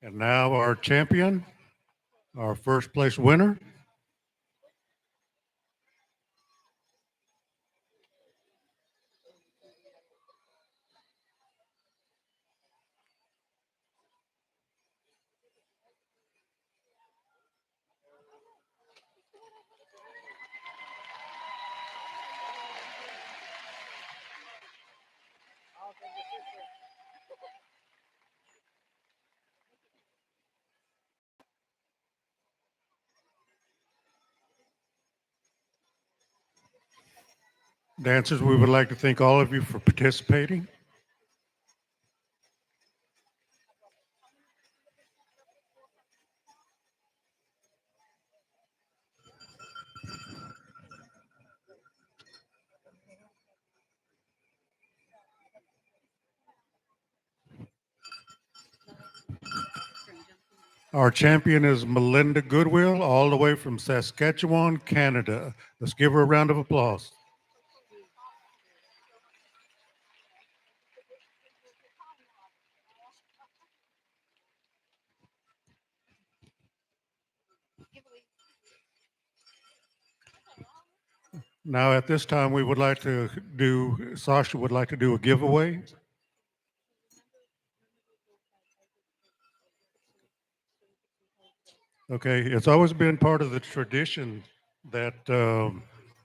And now our champion, our first place winner, dancers, we would like to thank all of you for participating. Our champion is Melinda Goodwill, all the way from Saskatchewan, Canada. Let's give her a round of applause. Now, at this time, we would like to do, Sasha would like to do a giveaway. Okay, it's always been part of the tradition that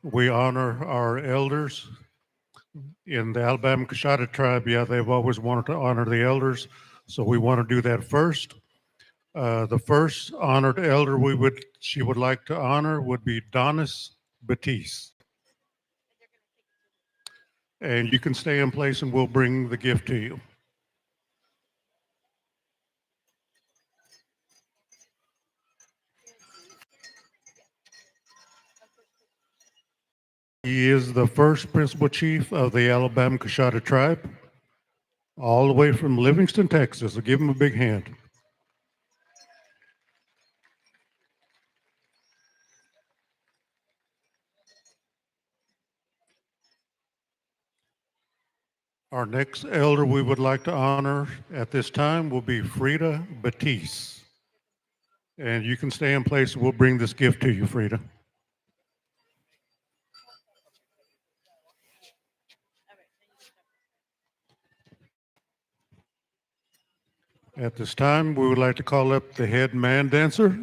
we honor our elders. In the Alabama Coshada tribe, yeah, they've always wanted to honor the elders, so we want to do that first. The first honored elder she would like to honor would be Donis Batiste. And you can stay in place and we'll bring the gift to you. He is the first principal chief of the Alabama Coshada tribe, all the way from Livingston, Texas. So give him a big hand. Our next elder we would like to honor at this time will be Frida Batiste. And you can stay in place. We'll bring this gift to you, Frida. At this time, we would like to call up the head man dancer.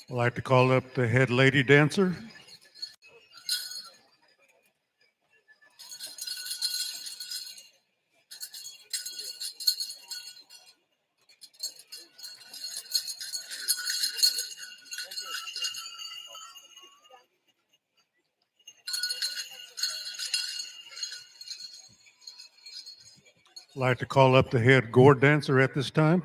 I'd like to call up the head lady dancer. I'd like to call up the head Gourd dancer at this time.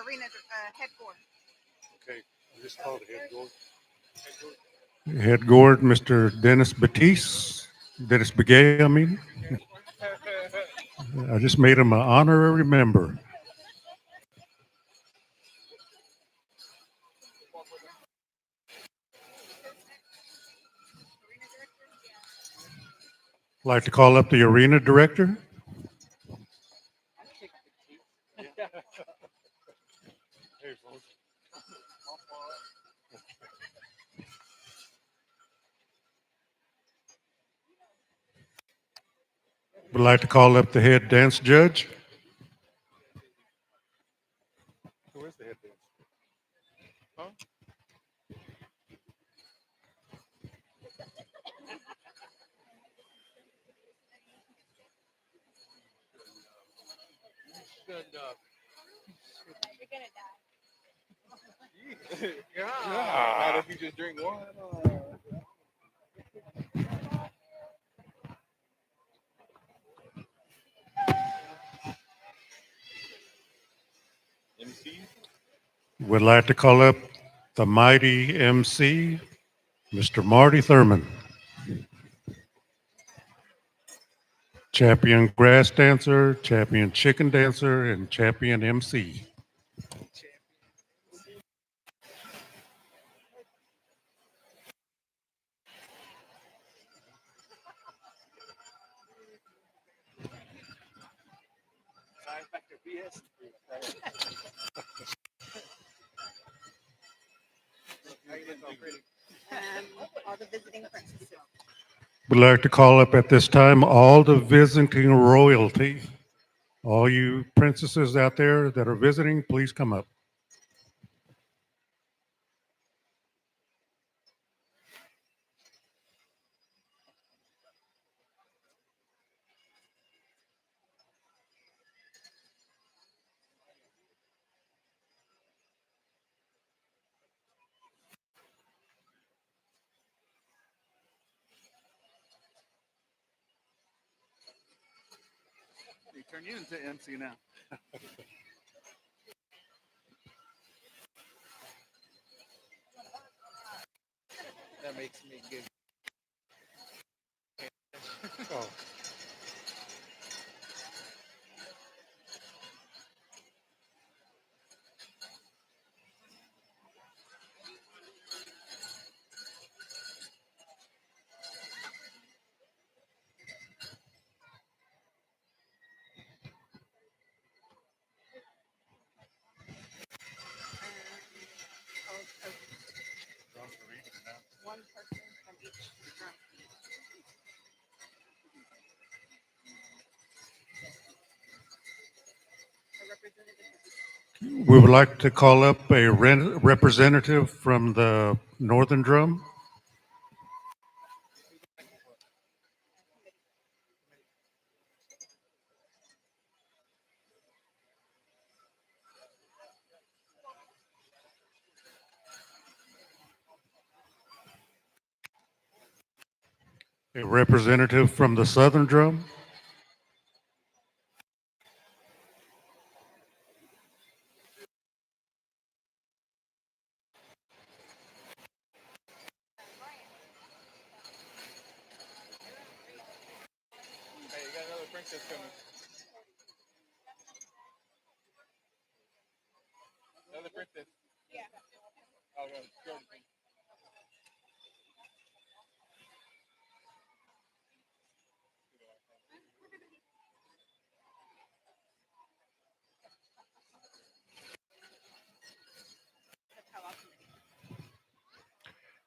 Arena head Gourd. Okay, I just called head Gourd. Head Gourd, Mr. Dennis Batiste, Dennis Begay, I mean. I just made him an honorary member. Like to call up the arena director. Would like to call up the head dance judge. Who is the head dance? Huh? Good enough. You're gonna die. Yeah. Not if you just drink one. MC? Would like to call up the mighty MC, Mr. Marty Thurman. Champion grass dancer, champion chicken dancer, and champion MC. All the visiting princesses. Would like to call up at this time all the visiting royalty. All you princesses out there that are visiting, please come up. They turn you into MC now. That makes me good. Oh. One person from each drum. A representative. We would like to call up a representative from the Northern Drum. A representative from the Southern Drum. Hey, you got another princess coming. Another princess. Yeah. Oh, go.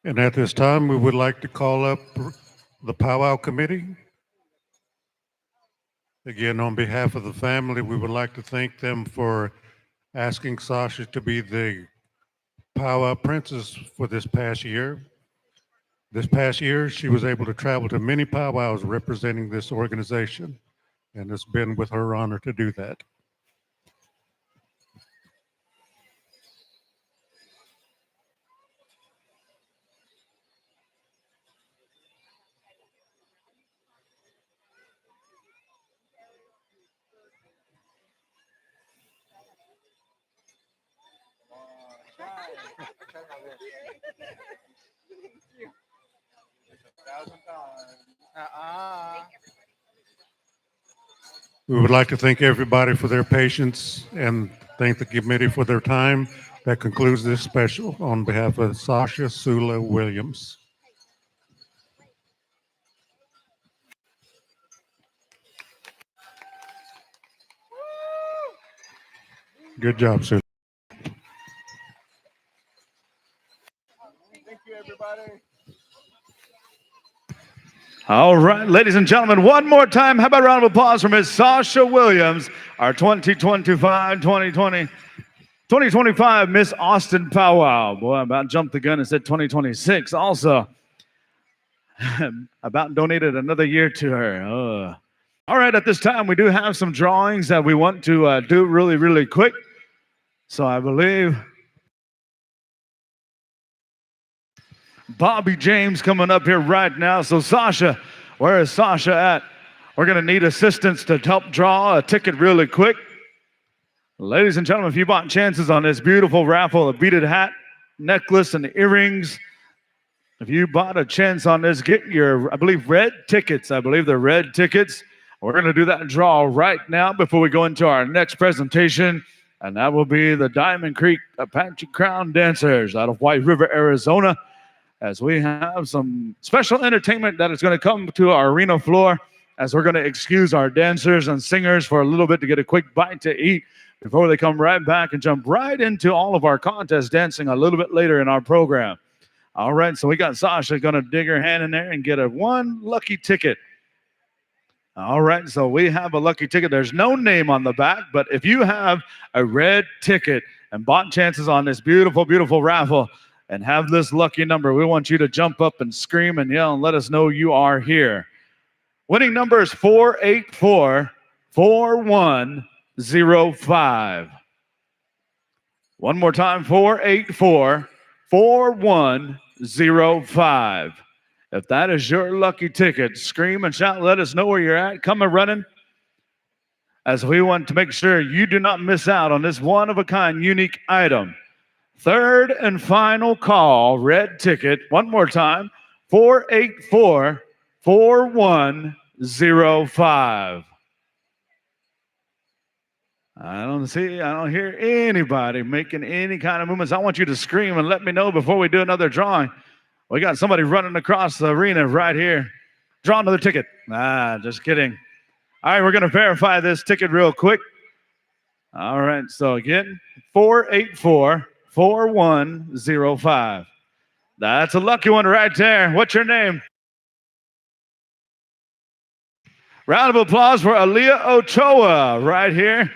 And at this time, we would like to call up the powwow committee. Again, on behalf of the family, we would like to thank them for asking Sasha to be the powwow princess for this past year. This past year, she was able to travel to many powwows representing this organization, and it's been with her honor to do that. We would like to thank everybody for their patience and thank the committee for their time. That concludes this special on behalf of Sasha Sula Williams. Good job, Sula. Thank you, everybody. All right, ladies and gentlemen, one more time. How about a round of applause for Ms. Sasha Williams, our 2025 Miss Austin Powwow. Boy, I about jumped the gun and said 2026. Also, about donated another year to her. All right, at this time, we do have some drawings that we want to do really, really quick. So I believe Bobby James coming up here right now. So Sasha, where is Sasha at? We're going to need assistance to help draw a ticket really quick. Ladies and gentlemen, if you bought chances on this beautiful raffle, a beaded hat, necklace, and earrings, if you bought a chance on this, get your, I believe, red tickets. I believe they're red tickets. We're going to do that draw right now before we go into our next presentation, and that will be the Diamond Creek Apache Crown Dancers out of White River, Arizona, as we have some special entertainment that is going to come to our arena floor, as we're going to excuse our dancers and singers for a little bit to get a quick bite to eat before they come right back and jump right into all of our contest dancing a little bit later in our program. All right, so we got Sasha going to dig her hand in there and get one lucky ticket. All right, so we have a lucky ticket. There's no name on the back, but if you have a red ticket and bought chances on this beautiful, beautiful raffle and have this lucky number, we want you to jump up and scream and yell and let us know you are here. Winning number is 484-4105. One more time, 484-4105. If that is your lucky ticket, scream and shout, let us know where you're at. Come and running, as we want to make sure you do not miss out on this one-of-a-kind unique item. Third and final call, red ticket. One more time, 484-4105. I don't hear anybody making any kind of movements. I want you to scream and let me know before we do another drawing. We got somebody running across the arena right here. Draw another ticket. Just kidding. All right, we're going to verify this ticket real quick. All right, so again, 484-4105. That's a lucky one right there. What's your name? Round of applause for Aaliyah Ochoa right here.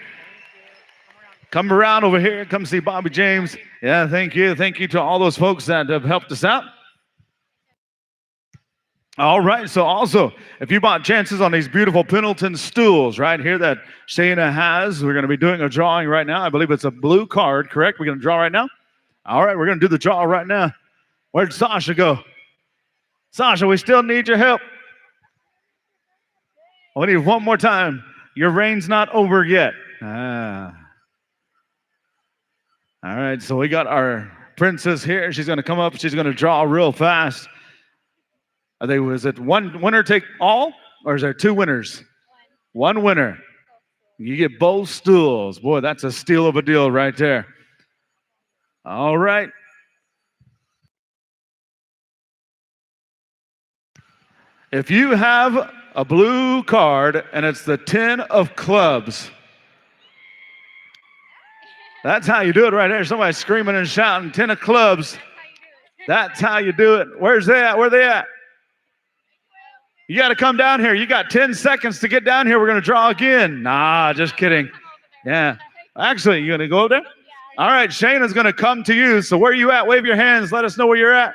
Come around over here. Come see Bobby James. Yeah, thank you. Thank you to all those folks that have helped us out. All right, so also, if you bought chances on these beautiful Pendleton stools right here that Shayna has, we're going to be doing a drawing right now. I believe it's a blue card, correct? We're going to draw right now? All right, we're going to do the draw right now. Where'd Sasha go? Sasha, we still need your help. We need one more time. Your reign's not over yet. All right, so we got our princess here. She's going to come up. She's going to draw real fast. Was it one winner take all, or is there two winners? One winner. You get both stools. Boy, that's a steal of a deal right there. All right. If you have a blue card and it's the 10 of clubs, that's how you do it right there. Somebody screaming and shouting, 10 of clubs. That's how you do it. Where's they at? Where they at? You got to come down here. You got 10 seconds to get down here. We're going to draw again. Nah, just kidding. Yeah. Actually, you going to go there? All right, Shayna's going to come to you. So where are you at? Wave your hands. Let us know where you're at.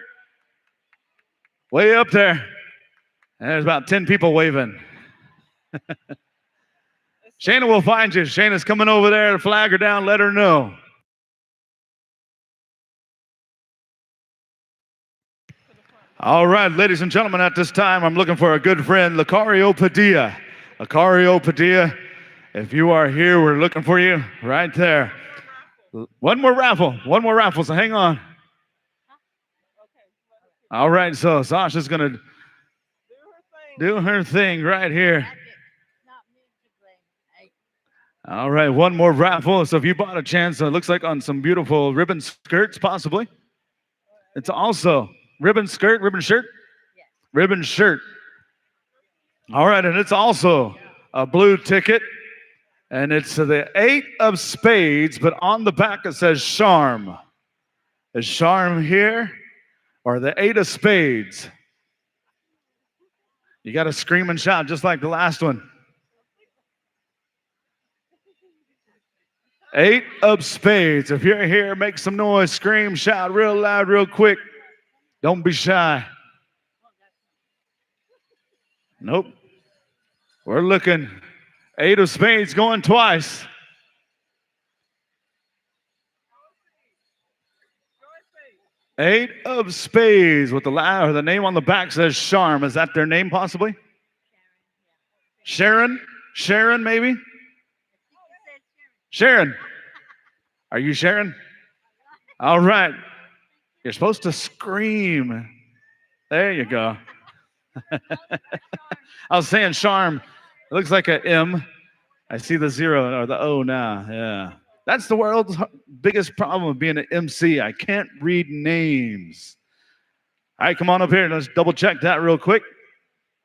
Way up there. There's about 10 people waving. Shayna will find you. Shayna's coming over there. Flag her down. Let her know. All right, ladies and gentlemen, at this time, I'm looking for a good friend, Lucario Padilla. Lucario Padilla, if you are here, we're looking for you right there. One more raffle, so hang on. All right, so Sasha's going to Do her thing right here. All right, one more raffle. So if you bought a chance, it looks like on some beautiful ribbon skirts, possibly. It's also ribbon skirt, ribbon shirt, ribbon shirt. All right, and it's also a blue ticket, and it's the 8 of spades, but on the back it says charm. Is charm here, or the 8 of spades? You got to scream and shout just like the last one. 8 of spades. If you're here, make some noise, scream, shout real loud, real quick. Don't be shy. Nope. We're looking. 8 of spades going twice. Eight of spades with the name on the back says Charm. Is that their name possibly? Sharon? Sharon, maybe? Sharon. Are you Sharon? All right. You're supposed to scream. There you go. I was saying Charm. It looks like an M. I see the 0 or the O now. Yeah. That's the world's biggest problem of being an MC. I can't read names. All right, come on up here and let's double check that real quick.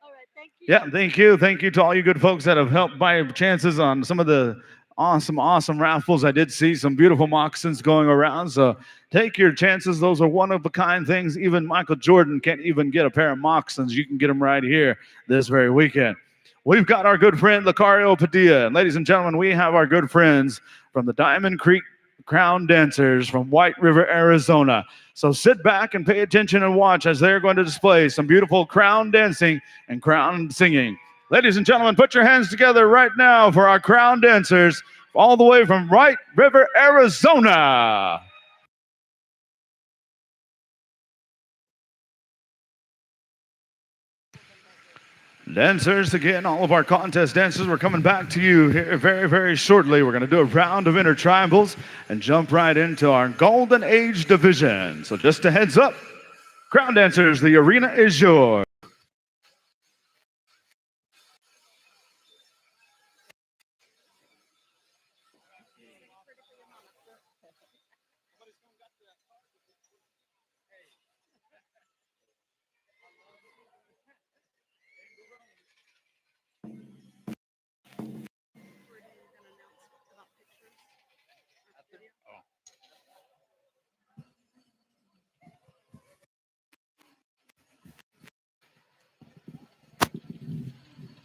All right, thank you. Yeah, thank you. Thank you to all you good folks that have helped buy chances on some of the awesome raffles. I did see some beautiful moccasins going around, so take your chances. Those are one-of-a-kind things. Even Michael Jordan can't even get a pair of moccasins. You can get them right here this very weekend. We've got our good friend, Lucario Padilla. And ladies and gentlemen, we have our good friends from the Diamond Creek Crown Dancers from White River, Arizona. So sit back and pay attention and watch as they're going to display some beautiful crown dancing and crown singing. Ladies and gentlemen, put your hands together right now for our crown dancers all the way from White River, Arizona. Dancers, again, all of our contest dancers, we're coming back to you here very, very shortly. We're going to do a round of intertribals and jump right into our Golden Age division. So just a heads up, crown dancers, the arena is yours.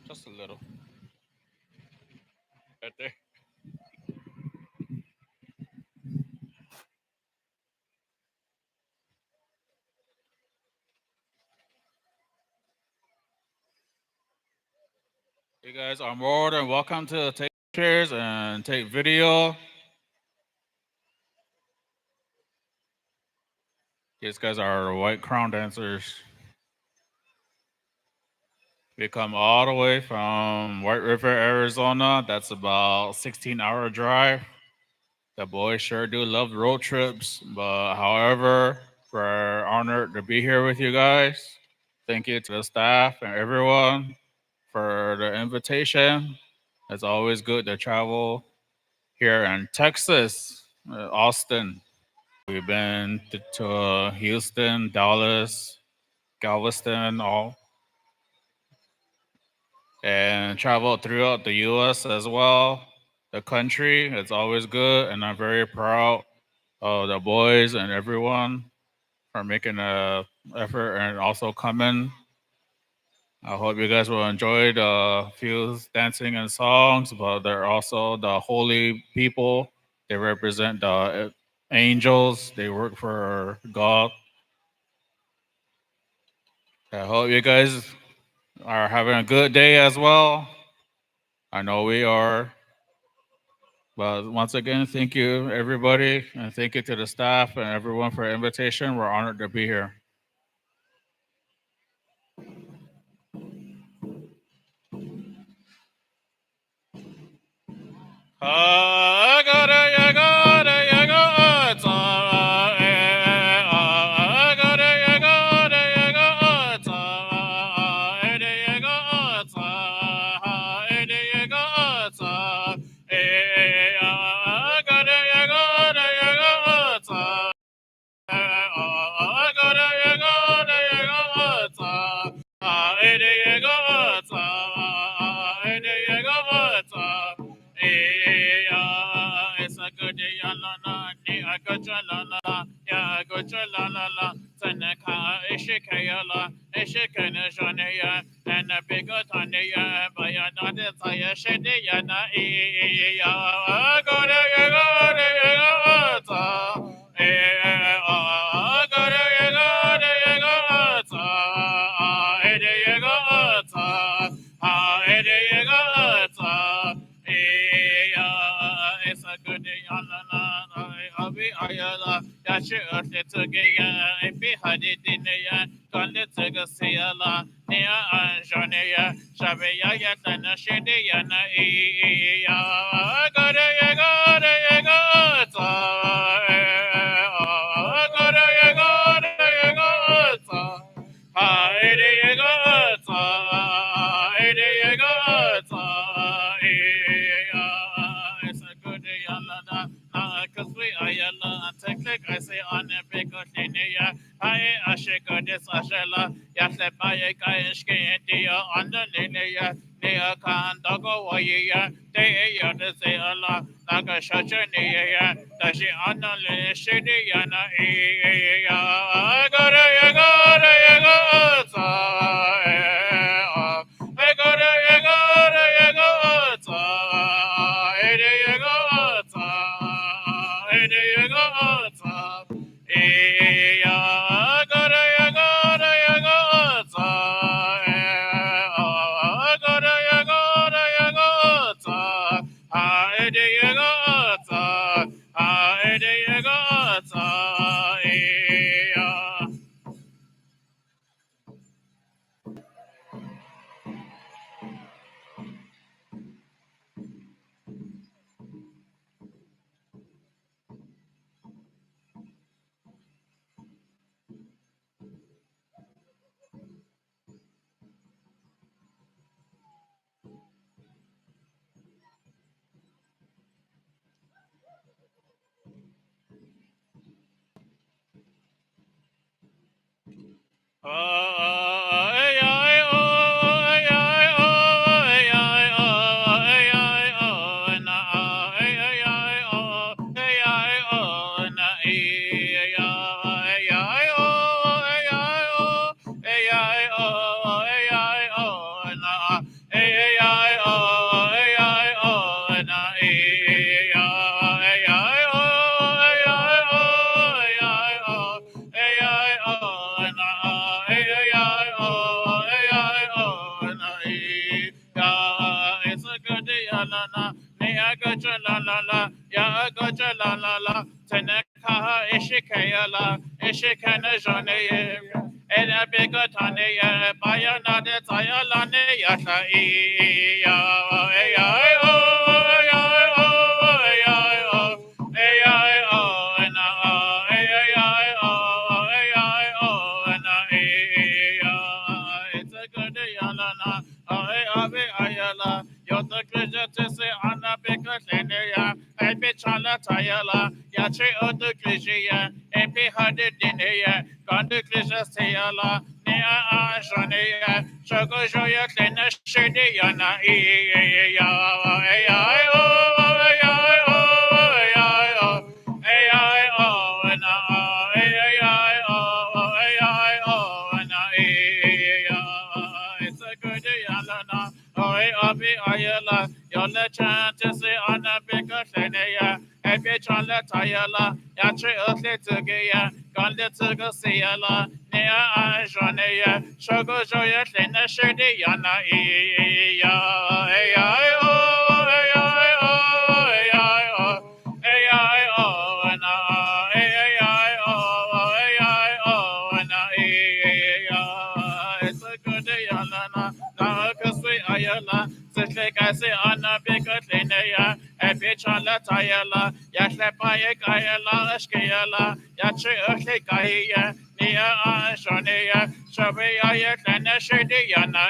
Just a little. Right there. You guys are more than welcome to take pictures and take video. These guys are white crown dancers. We come all the way from White River, Arizona. That's about 16-hour drive. The boys sure do love road trips, but however, we're honored to be here with you guys. Thank you to the staff and everyone for the invitation. It's always good to travel here in Texas, Austin. We've been to Houston, Dallas, Galveston, all, and traveled throughout the U.S. as well. The country, it's always good, and I'm very proud of the boys and everyone for making an effort and also coming. I hope you guys will enjoy the few dancing and songs, but they're also the holy people. They represent the angels. They work for God. I hope you guys are having a good day as well. I know we are. But once again, thank you, everybody, and thank you to the staff and everyone for the invitation. We're honored to be here. It's a good day, la ni a good la ya good la Tanaka Ishikayala Ishikana Jonia and a bigger Tania by another Taya Shediana ya go it's a good day, I'll be Ayala, Yashi Earthly Tugaya, and be Hadi Dinaya, Gandhi Tugasila, Nia Anjonia, Shabaya Yatana Shediana, it's a good day, cause we ayala technic I say on a big linear I shake this ashela yasle baye kaishke dia on the linear near can dogo waya they ya the say Allah naga shachaniya dashi on the linear na ya Ishikayala, Ishikana Jonia, and a bigger Tania, by another Tayalane Yata it's a good day, Alana, Ayala, you're the creature to say on a bigger linear, and be Chala Tayala, Yachi of the Grisia, and be Hadi Dinia, gone to Grisia Tayala, Nia Anjonia, Chogo Joya Cleaner Shediana, it's a good day, Alana. Ayala, you're the chance to say on a bigger linear, and be Chala Tayala, Yachi Earthly Tugaya, gone to go see Yala, Nia Anjonia, Chogo Joya Cleaner Shediana, it's a good day, Alana. Now, cause we ayala, just like I say on a big linear, and bitch on la tayala, Yashlapaye Kayala, Ashkayala, Yachi Ushikaya, Nia Anshonia, Shabaya Klana Shediana,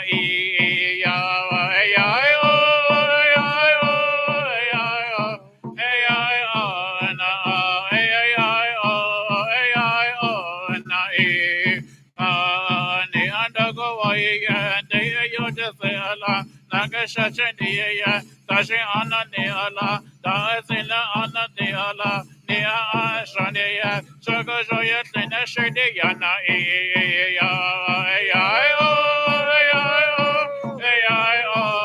ya de yo de se ala na ga sha chen de ya ta shin ana de ala da sin la ana de ala de a sha de ya sha ga jo ya de na she de ya na ya ya o ya o ya o na ya o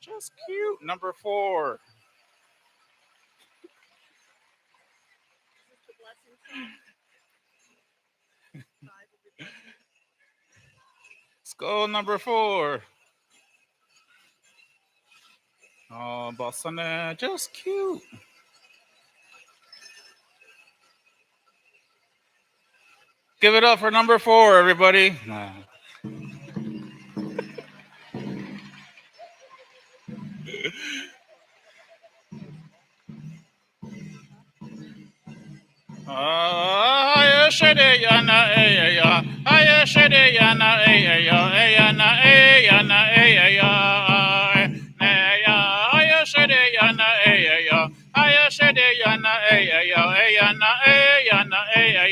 Just cute. Number 4. Let's go, number 4. Oh, Bosana, just cute. Give it up for number 4, everybody. Aya shede yana eya, aya shede yana yana yana ya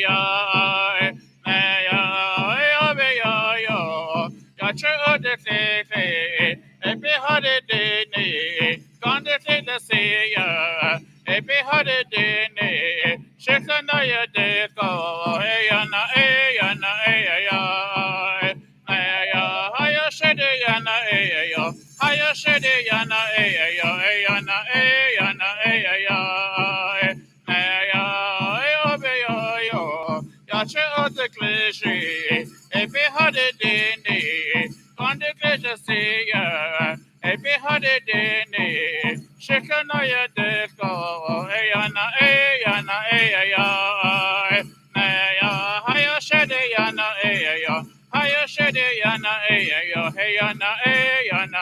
yo ya cho de fe e be hade de ne kan de se ya e be hade de ne shekana ya de ko yana ya haya shede yana yo haya shede yana yo yana ya che ote klishi e be hade dini konde klishi se ya e be hade dini shekana ya desko yana ya haya shede yana yo haya shede yana yo yana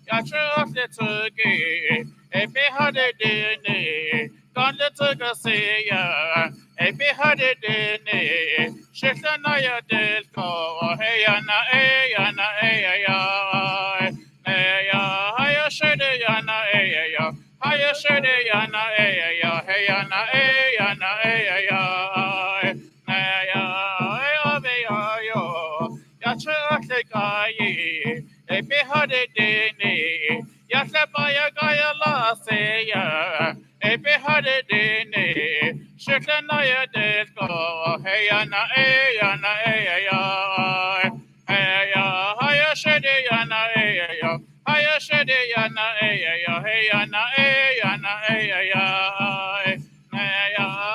ya che ote tugi e be hade dini konde tuga se ya e be hade dini shekana ya desko yana haya shede yana yo haya shede yana yo yana ya che kai e be hade dini ya se baya gaya la se ya e be hade dini shekana ya desko yana haya shede yana yo haya shede yana yo yana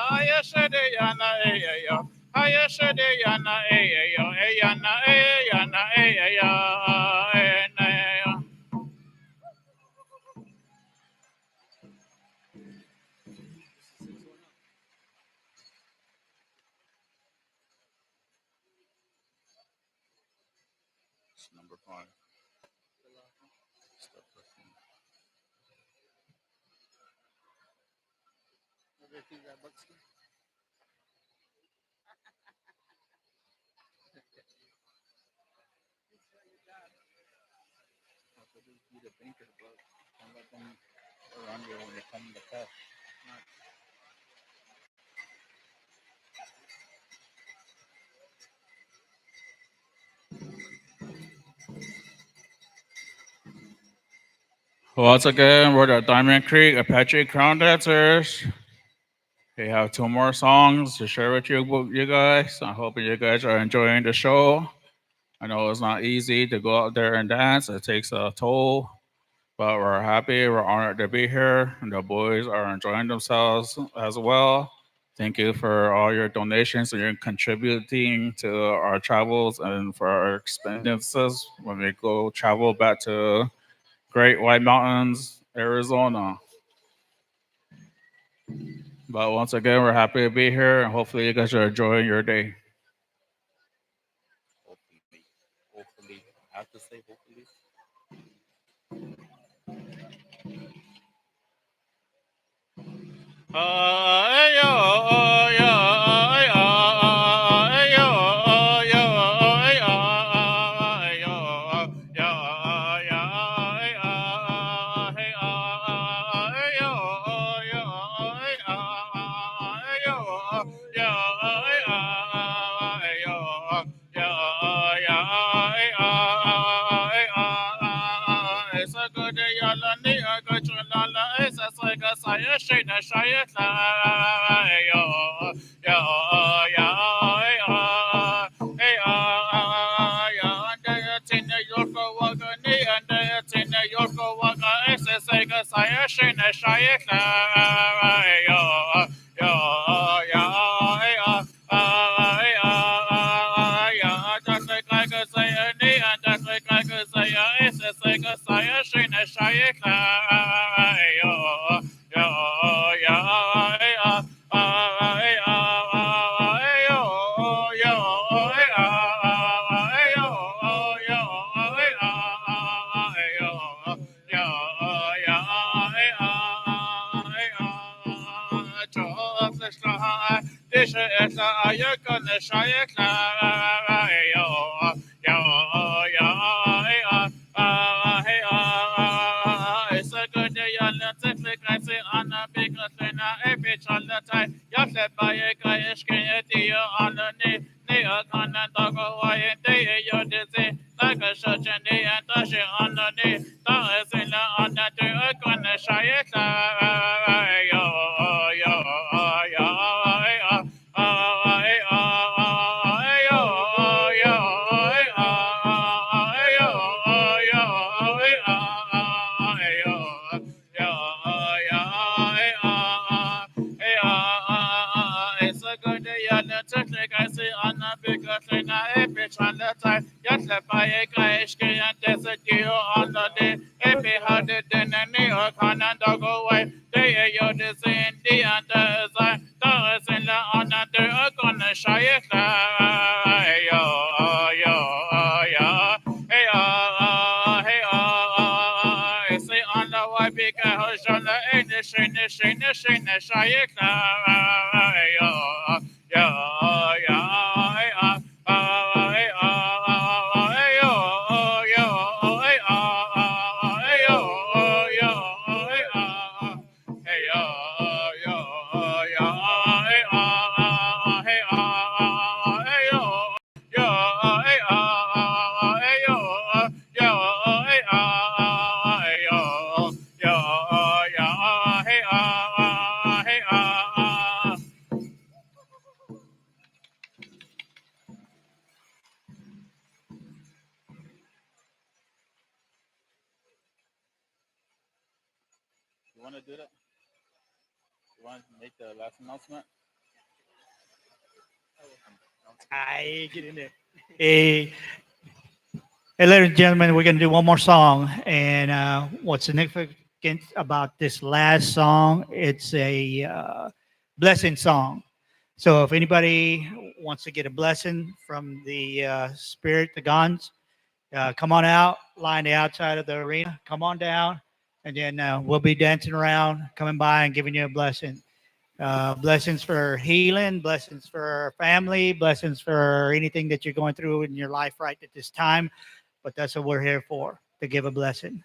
haya shede yana yo haya shede yana yo Number 5. Once again, we're the Diamond Creek Apache Crown Dancers. We have 2 more songs to share with you guys. I hope you guys are enjoying the show. I know it's not easy to go out there and dance. It takes a toll, but we're happy. We're honored to be here, and the boys are enjoying themselves as well. Thank you for all your donations and your contributing to our travels and for our expenses when we go travel back to Great White Mountains, Arizona. But once again, we're happy to be here, and hopefully you guys are enjoying your day. Hopefully. I have to say hopefully. It's a good Yatle Baye Kayashkin Dio on the knee, Neo Conan Doggo Wyatt Day, your disease, like a church and the Antashi on the knee, Dollars in the on the Turkana Shayata, I see on the big thing, I pitch on the time. Yet the fire guy and desert you on the day. If he had it in any or can and dog away, they are the same, the under side. Dollars in the on the gonna shy it. Say on the white big house on the Intermission, shy it. You want to do that? You want to make the last announcement? I get in there. Hey, ladies and gentlemen, we're going to do one more song. And what's significant about this last song, it's a blessing song. So if anybody wants to get a blessing from the Spirit, the guns, come on out, line the outside of the arena. Come on down. And then we'll be dancing around, coming by and giving you a blessing. Blessings for healing, blessings for family, blessings for anything that you're going through in your life right at this time. But that's what we're here for, to give a blessing.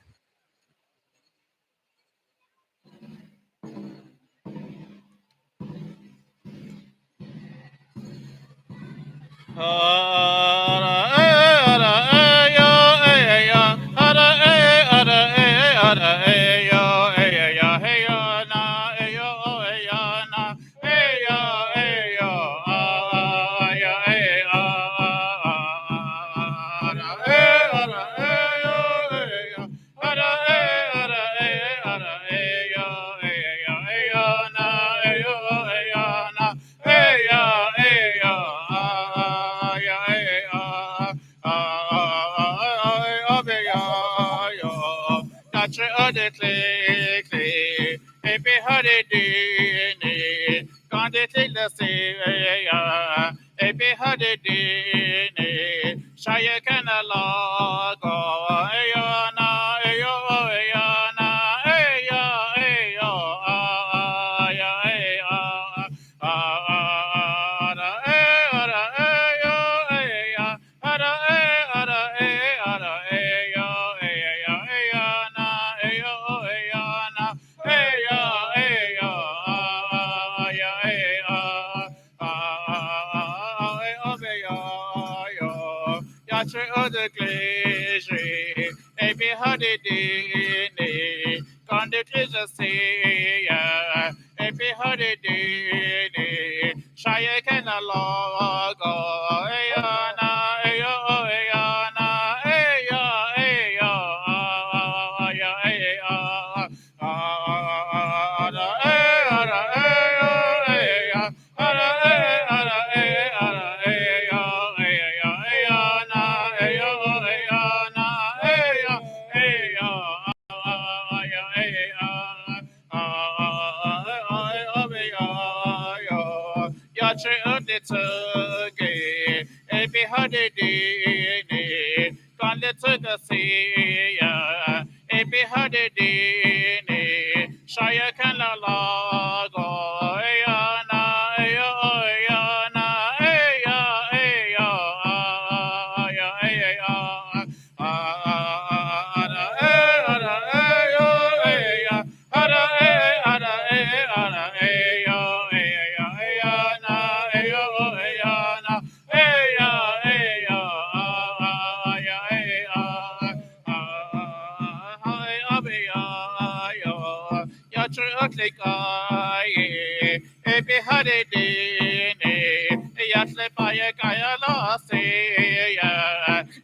Yasle Paya Kaya Lasi,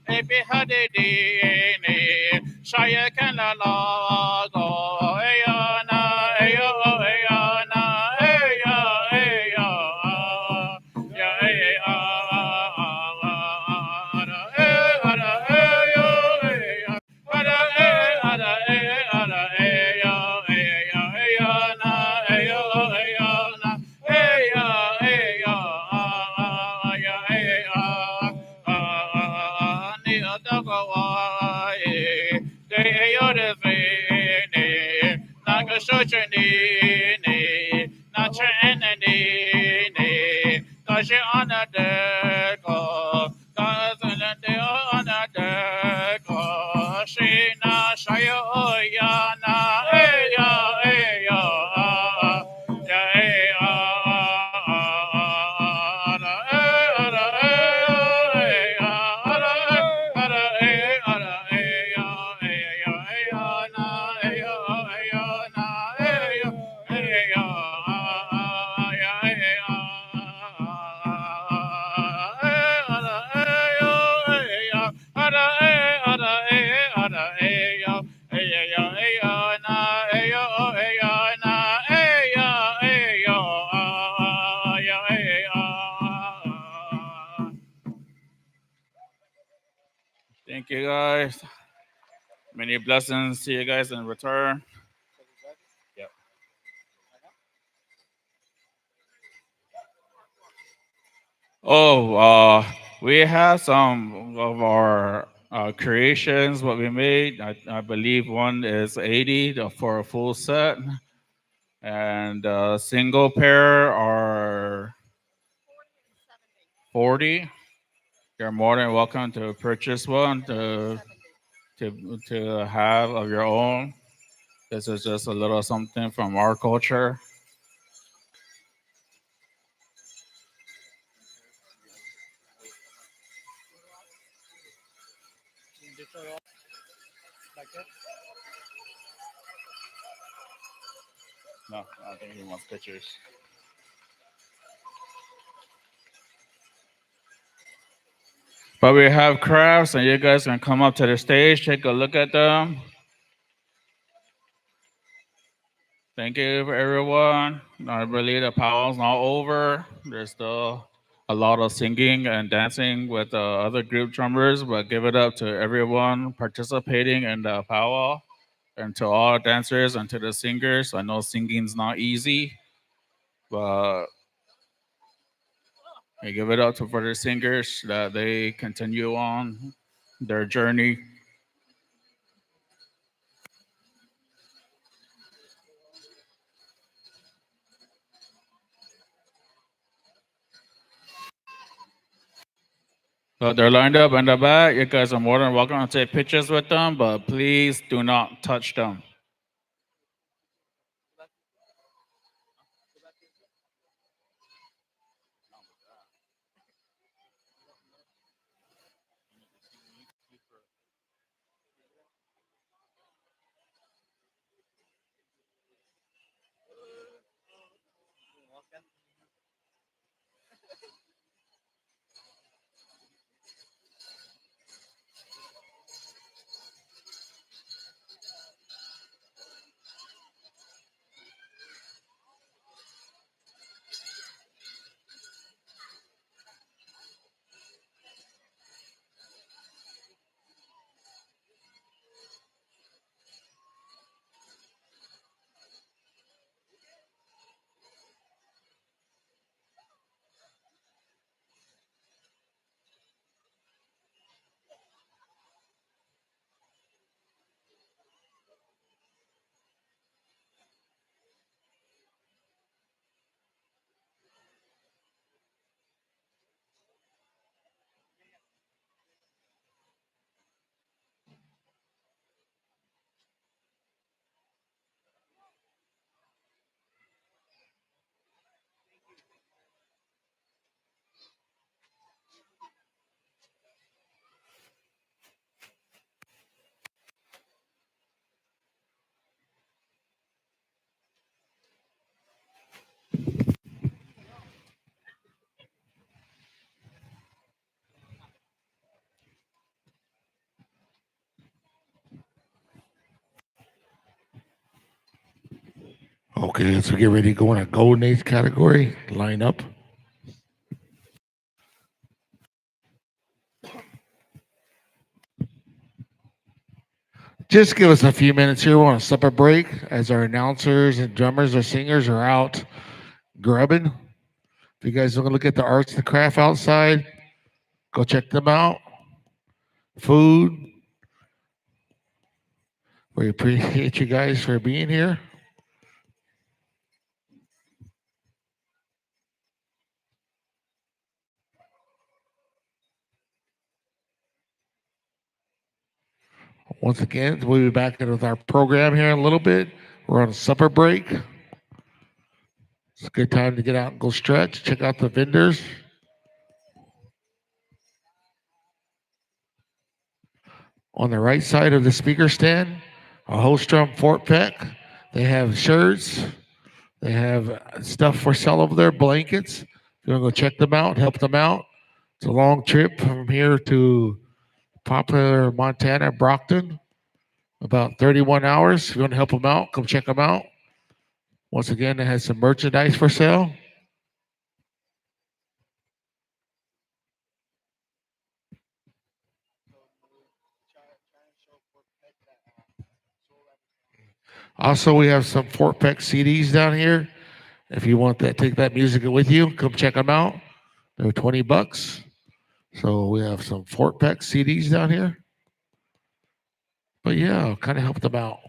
Epi Hadidini, Shaya Kanala go, Ayana, Ayo, Ayana, Ayo, Ayo, Ya, Cause you're on a deck, cause on a deck, on a deck, she na shayo ya na ya Thank you guys. Many blessings to you guys in return. Yep. Oh, we have some of our creations, what we made. I believe one is 80 for a full set, and single pair are 40. You're more than welcome to purchase one to have of your own. This is just a little something from our culture. No, I think he wants pictures. But we have crafts, and you guys can come up to the stage, take a look at them. Thank you for everyone. I believe the powwow's not over. There's still a lot of singing and dancing with other group drummers, but give it up to everyone participating in the powwow, and to all dancers and to the singers. I know singing's not easy, but I give it up for the singers that they continue on their journey. So they're lined up in the back. You guys are more than welcome to take pictures with them, but please do not touch them. Okay, so get ready to go in a Golden Age category. Line up. Just give us a few minutes here. We're on a supper break as our announcers and drummers or singers are out grubbing. If you guys want to look at the arts and craft outside, go check them out. Food. We appreciate you guys for being here. Once again, we'll be back with our program here in a little bit. We're on a supper break. It's a good time to get out and go stretch, check out the vendors. On the right side of the speaker stand, a Holstrom Fort Peck. They have shirts. They have stuff for sale over there, blankets. If you want to go check them out, help them out. It's a long trip from here to Poplar, Montana, Brockton. About 31 hours. If you want to help them out, come check them out. Once again, it has some merchandise for sale. Also, we have some Fort Peck CDs down here. If you want that, take that music with you, come check them out. They're $20. So we have some Fort Peck CDs down here. But yeah, kind of help them out.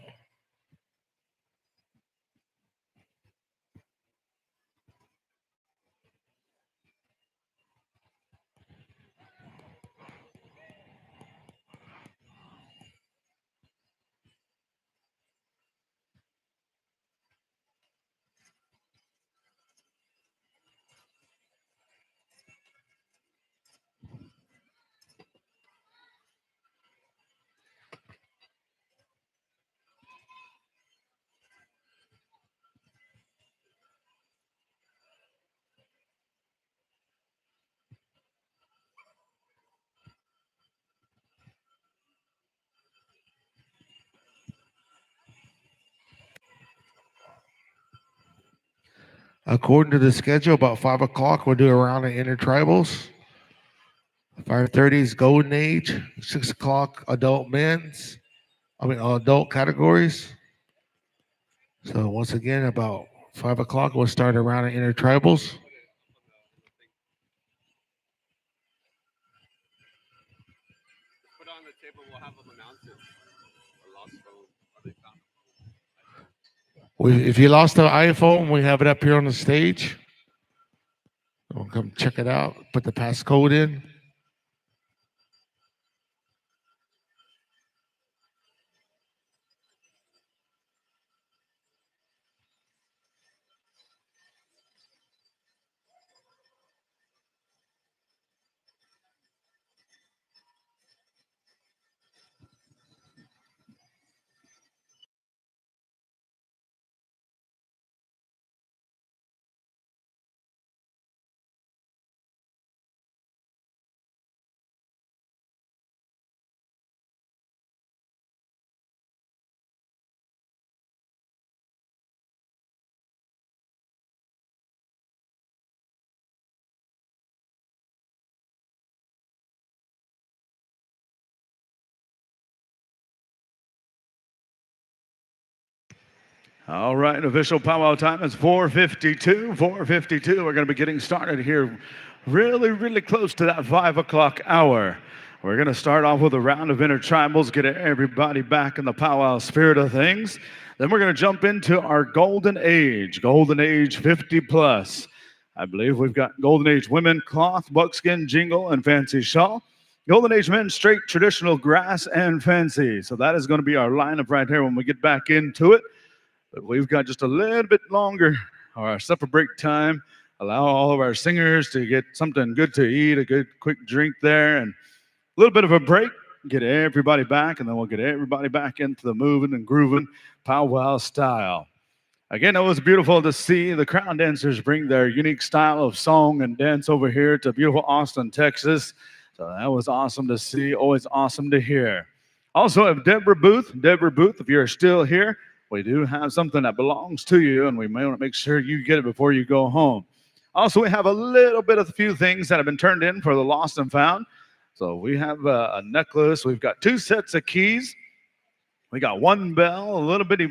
According to the schedule, about 5 o'clock, we'll do a round of intertribals. 5:30 is Golden Age. 6 o'clock, adult categories. So once again, about 5 o'clock, we'll start a round of intertribals. Put on the table, we'll have them announce it. Or lost phone, or they found If you lost the iPhone, we have it up here on the stage. So come check it out. Put the passcode in. All right, official powwow time is 4:52. 4:52. We're going to be getting started here really close to that 5 o'clock hour. We're going to start off with a round of intertribals, get everybody back in the powwow spirit of things. Then we're going to jump into our Golden Age 50 plus. I believe we've got Golden Age women, cloth, buckskin, jingle, and fancy shawl. Golden Age men, straight, traditional, grass, and fancy. So that is going to be our lineup right here when we get back into it. But we've got just a little bit longer, our supper break time. Allow all of our singers to get something good to eat, a good quick drink there, and a little bit of a break. Get everybody back, and then we'll get everybody back into the moving and grooving powwow style. Again, it was beautiful to see the crown dancers bring their unique style of song and dance over here to beautiful Austin, Texas. So that was awesome to see, always awesome to hear. Also, have Deborah Booth, if you're still here, we do have something that belongs to you, and we may want to make sure you get it before you go home. Also, we have a little bit of a few things that have been turned in for the lost and found. So we have a necklace. We've got 2 sets of keys. We got 1 bell, a little bitty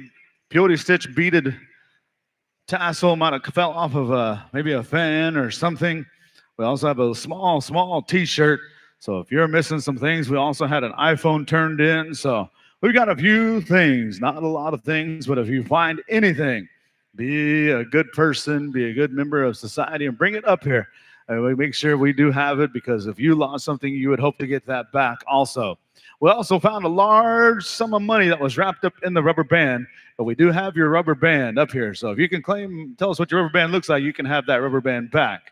peyote stitch beaded tassel might have fell off of maybe a fan or something. We also have a small t-shirt. So if you're missing some things, we also had an iPhone turned in. So we've got a few things, not a lot of things, but if you find anything, be a good person, be a good member of society, and bring it up here. And we make sure we do have it, because if you lost something, you would hope to get that back also. We also found a large sum of money that was wrapped up in the rubber band, but we do have your rubber band up here. So if you can tell us what your rubber band looks like, you can have that rubber band back.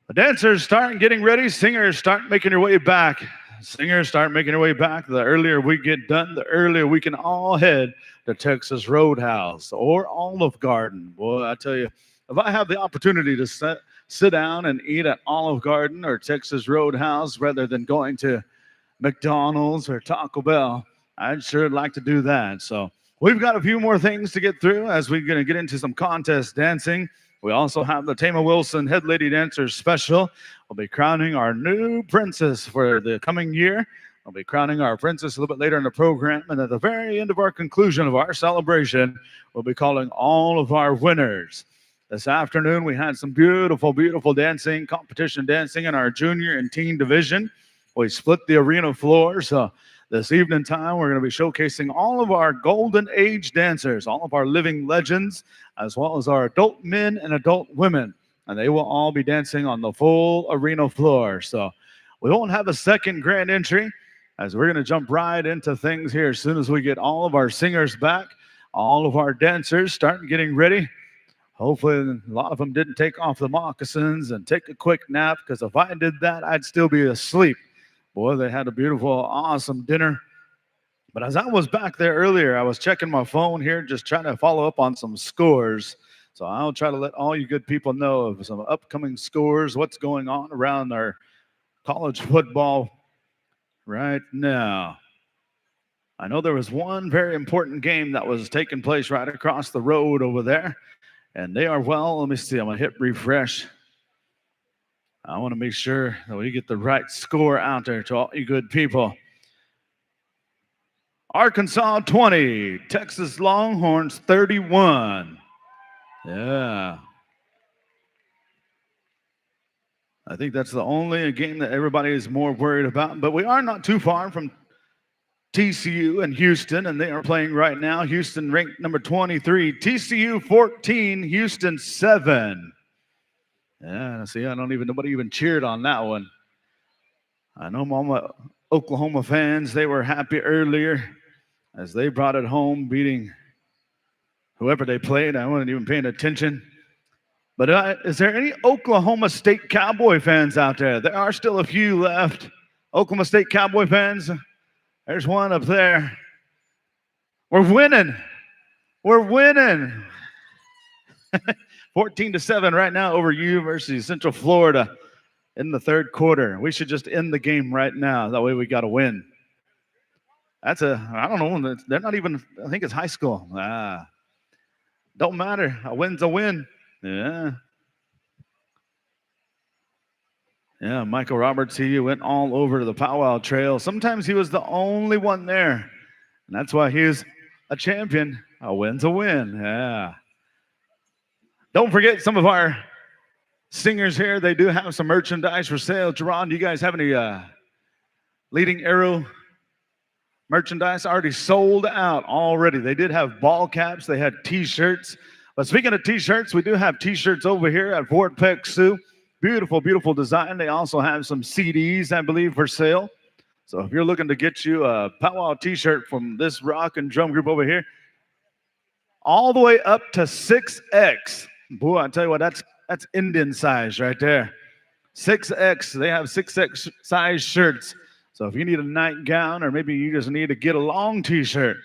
The dancers start getting ready. Singers start making your way back. Singers start making their way back. The earlier we get done, the earlier we can all head to Texas Roadhouse or Olive Garden. Boy, I tell you, if I have the opportunity to sit down and eat at Olive Garden or Texas Roadhouse rather than going to McDonald's or Taco Bell, I'd sure like to do that. So we've got a few more things to get through as we're going to get into some contest dancing. We also have the Tama Wilson Head Lady Dancers Special. We'll be crowning our new princess for the coming year. We'll be crowning our princess a little bit later in the program. And at the very end of our conclusion of our celebration, we'll be calling all of our winners. This afternoon, we had some beautiful dancing, competition dancing in our junior and teen division. We split the arena floor. So this evening time, we're going to be showcasing all of our golden age dancers, all of our living legends, as well as our adult men and adult women. And they will all be dancing on the full arena floor. So we won't have a second grand entry, as we're going to jump right into things here as soon as we get all of our singers back, all of our dancers starting getting ready. Hopefully, a lot of them didn't take off the moccasins and take a quick nap, because if I did that, I'd still be asleep. Boy, they had a beautiful, awesome dinner. But as I was back there earlier, I was checking my phone here, just trying to follow up on some scores. So I'll try to let all you good people know of some upcoming scores, what's going on around our college football right now. I know there was one very important game that was taking place right across the road over there. And they are, well, let me see, I'm going to hit refresh. I want to make sure that we get the right score out there to all you good people. Arkansas 20, Texas Longhorns 31. Yeah. I think that's the only game that everybody is more worried about. But we are not too far from TCU and Houston, and they are playing right now. Houston ranked number 23. TCU 14, Houston 7. Yeah, see, nobody even cheered on that one. I know Oklahoma fans, they were happy earlier as they brought it home, beating whoever they played. I wasn't even paying attention. But is there any Oklahoma State Cowboy fans out there? There are still a few left. Oklahoma State Cowboy fans, there's one up there. We're winning. We're winning. 14-7 right now over University of Central Florida in the third quarter. We should just end the game right now. That way we got to win. I don't know. They're not even, I think it's high school. Don't matter. A win's a win. Yeah. Yeah, Michael Roberts, he went all over to the powwow trail. Sometimes he was the only one there. And that's why he's a champion. A win's a win. Yeah. Don't forget some of our singers here. They do have some merchandise for sale. Jerron, do you guys have any Leading Arrow merchandise? Already sold out already. They did have ball caps. They had T-shirts. But speaking of T-shirts, we do have T-shirts over here at Fort Peck Sioux. Beautiful, beautiful design. They also have some CDs, I believe, for sale. So if you're looking to get you a powwow T-shirt from this rock and drum group over here, all the way up to 6X. Boy, I tell you what, that's Indian size right there. 6X. They have 6X size shirts. So if you need a nightgown, or maybe you just need to get a long T-shirt.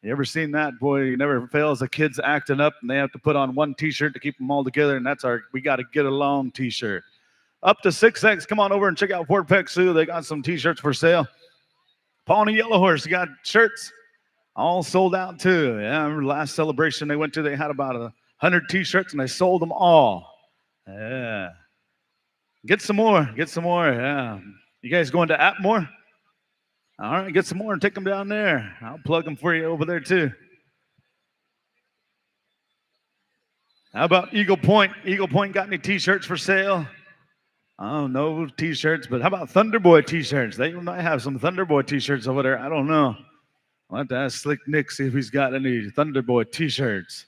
You ever seen that? Boy, it never fails. The kids acting up, and they have to put on one T-shirt to keep them all together, and that's our we got to get along T-shirt. Up to 6X. Come on over and check out Fort Peck Sioux. They got some T-shirts for sale. Pawnee Yellow Horse, you got shirts? All sold out too. Yeah, I remember last celebration they went to, they had about 100 t-shirts and they sold them all. Yeah. Get some more. Get some more. Yeah. You guys going to Atmore? All right, get some more and take them down there. I'll plug them for you over there too. How about Eagle Point? Eagle Point got any t-shirts for sale? Oh, no t-shirts, but how about Thunderboy t-shirts? They might have some Thunderboy t-shirts over there. I don't know. I'll have to ask Slick Nick, see if he's got any Thunderboy t-shirts.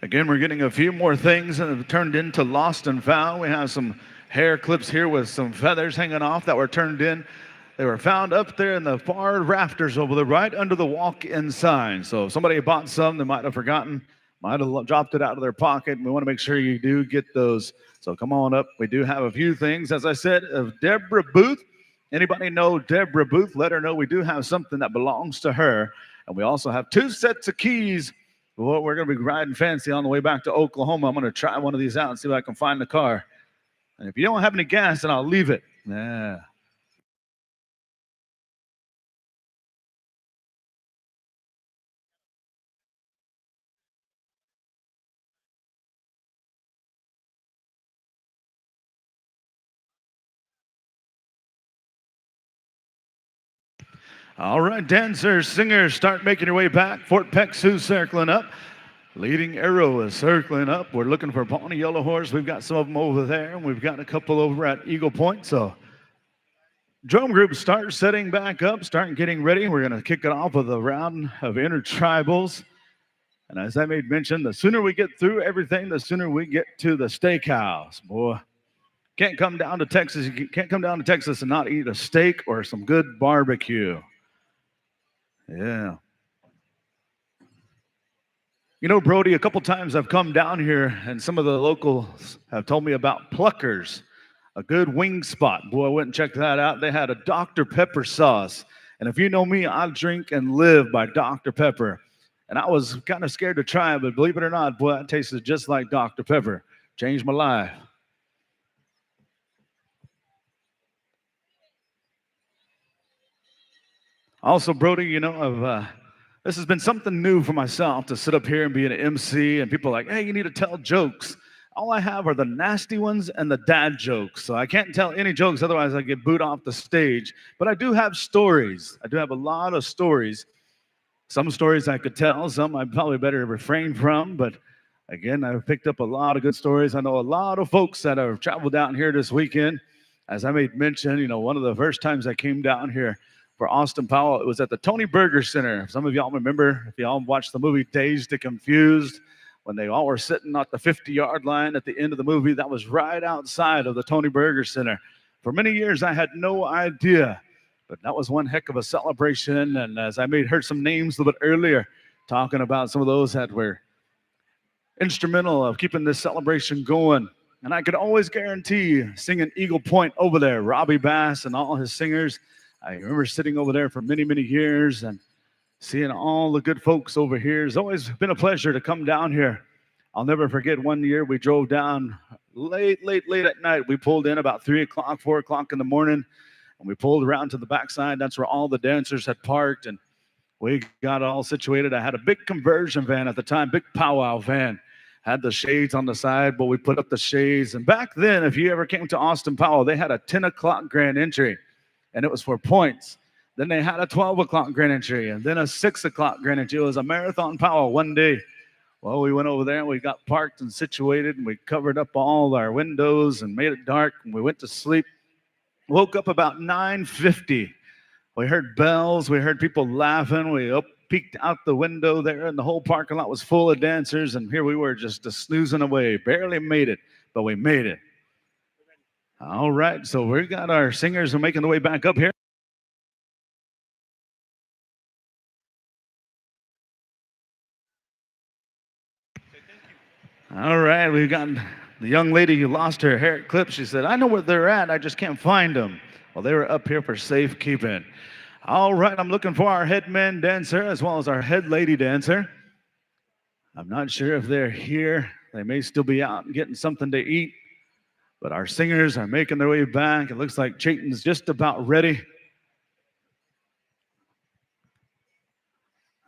Again, we're getting a few more things that have turned into lost and found. We have some hair clips here with some feathers hanging off that were turned in. They were found up there in the far rafters over there, right under the walk-in sign. So if somebody bought some, they might have forgotten, might have dropped it out of their pocket. We want to make sure you do get those. So come on up. We do have a few things, as I said, of Deborah Booth. Anybody know Deborah Booth? Let her know we do have something that belongs to her. And we also have 2 sets of keys. Well, we're going to be riding fancy on the way back to Oklahoma. I'm going to try one of these out and see if I can find the car. And if you don't have any gas, then I'll leave it. Yeah. All right, dancers, singers, start making your way back. Fort Peck Sioux circling up. Leading Arrow is circling up. We're looking for Pawnee Yellow Horse. We've got some of them over there, and we've got a couple over at Eagle Point. So drum groups start setting back up, start getting ready. We're going to kick it off with a round of intertribals. And as I made mention, the sooner we get through everything, the sooner we get to the steakhouse. Boy, can't come down to Texas. You can't come down to Texas and not eat a steak or some good barbecue. Yeah. You know, Brody, a couple times I've come down here and some of the locals have told me about Pluckers, a good wing spot. Boy, I went and checked that out. They had a Dr. Pepper sauce. And if you know me, I drink and live by Dr. Pepper. And I was kind of scared to try it, but believe it or not, boy, it tasted just like Dr. Pepper. Changed my life. Also, Brody, you know, this has been something new for myself to sit up here and be an MC, and people are like, hey, you need to tell jokes. All I have are the nasty ones and the dad jokes. So I can't tell any jokes, otherwise I get booed off the stage. But I do have stories. I do have a lot of stories. Some stories I could tell, some I probably better refrain from. But again, I've picked up a lot of good stories. I know a lot of folks that have traveled down here this weekend. As I made mention, you know, one of the first times I came down here for Austin Powell, it was at the Tony Burger Center. Some of y'all remember, if y'all watched the movie Dazed and Confused, when they all were sitting at the 50-yard line at the end of the movie, that was right outside of the Tony Burger Center. For many years, I had no idea, but that was one heck of a celebration. And as I heard some names a little bit earlier, talking about some of those that were instrumental of keeping this celebration going. And I could always guarantee singing Eagle Point over there, Robbie Bass and all his singers. I remember sitting over there for many, many years and seeing all the good folks over here. It's always been a pleasure to come down here. I'll never forget one year we drove down late at night. We pulled in about 3 o'clock, 4 o'clock in the morning, and we pulled around to the backside. That's where all the dancers had parked, and we got all situated. I had a big conversion van at the time, big powwow van. Had the shades on the side, but we put up the shades. And back then, if you ever came to Austin Powell, they had a 10 o'clock grand entry, and it was for points. Then they had a 12 o'clock grand entry, and then a 6 o'clock grand entry. It was a marathon Powell one day. Well, we went over there, and we got parked and situated, and we covered up all our windows and made it dark, and we went to sleep. Woke up about 9:50. We heard bells. We heard people laughing. We peeked out the window there, and the whole parking lot was full of dancers, and here we were just snoozing away. Barely made it, but we made it. All right, so we got our singers are making the way back up here. All right, we've got The young lady who lost her hair clip, she said, I know where they're at, I just can't find them. Well, they were up here for safekeeping. All right, I'm looking for our head man dancer as well as our head lady dancer. I'm not sure if they're here. They may still be out getting something to eat, but our singers are making their way back. It looks like Chayton's just about ready.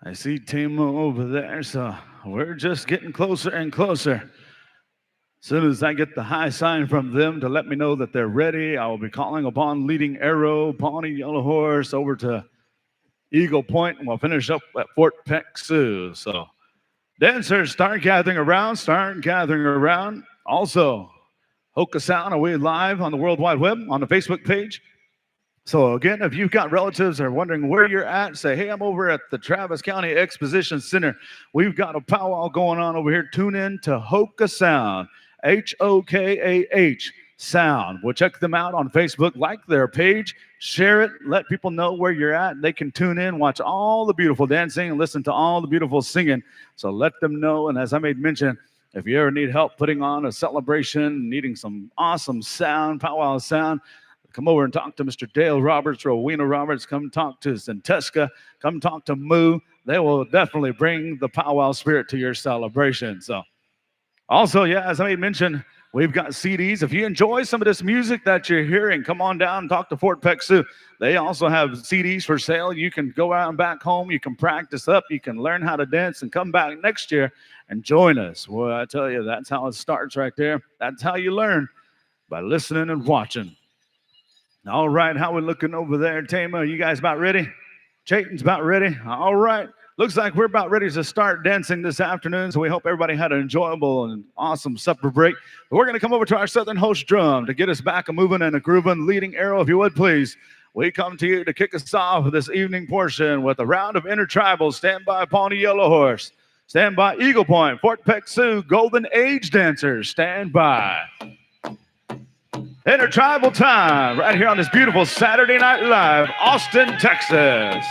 I see Timo over there, so we're just getting closer and closer. As soon as I get the high sign from them to let me know that they're ready, I will be calling upon Leading Arrow, Pawnee Yellow Horse over to Eagle Point, and we'll finish up at Fort Peck Sioux. So dancers, start gathering around, Also, Hoka Sound, are we live on the World Wide Web on the Facebook page? So again, if you've got relatives that are wondering where you're at, say, hey, I'm over at the Travis County Exposition Center. We've got a powwow going on over here. Tune in to Hoka Sound, H-O-K-A-H Sound. We'll check them out on Facebook, like their page, share it, let people know where you're at. They can tune in, watch all the beautiful dancing, and listen to all the beautiful singing. So let them know. And as I made mention, if you ever need help putting on a celebration, needing some awesome sound, powwow sound, come over and talk to Mr. Dale Roberts, Rowena Roberts. Come talk to Centesca. Come talk to Moo. They will definitely bring the powwow spirit to your celebration. So, also, yeah, as I made mention, we've got CDs. If you enjoy some of this music that you're hearing, come on down and talk to Fort Peck Sioux. They also have CDs for sale. You can go out and back home. You can practice up. You can learn how to dance and come back next year and join us. Well, I tell you, that's how it starts right there. That's how you learn, by listening and watching. All right, how we looking over there, Tama? You guys about ready? Chayton's about ready? All right. Looks like we're about ready to start dancing this afternoon, so we hope everybody had an enjoyable and awesome supper break. But we're going to come over to our Southern Host drum to get us back a moving and a grooving. Leading Arrow, if you would, please. We come to you to kick us off this evening portion with a round of intertribal. Stand by Pawnee Yellow Horse. Stand by Eagle Point, Fort Peck Sioux, Golden Age Dancers. Stand by. Intertribal time right here on this beautiful Saturday Night Live, Austin, Texas.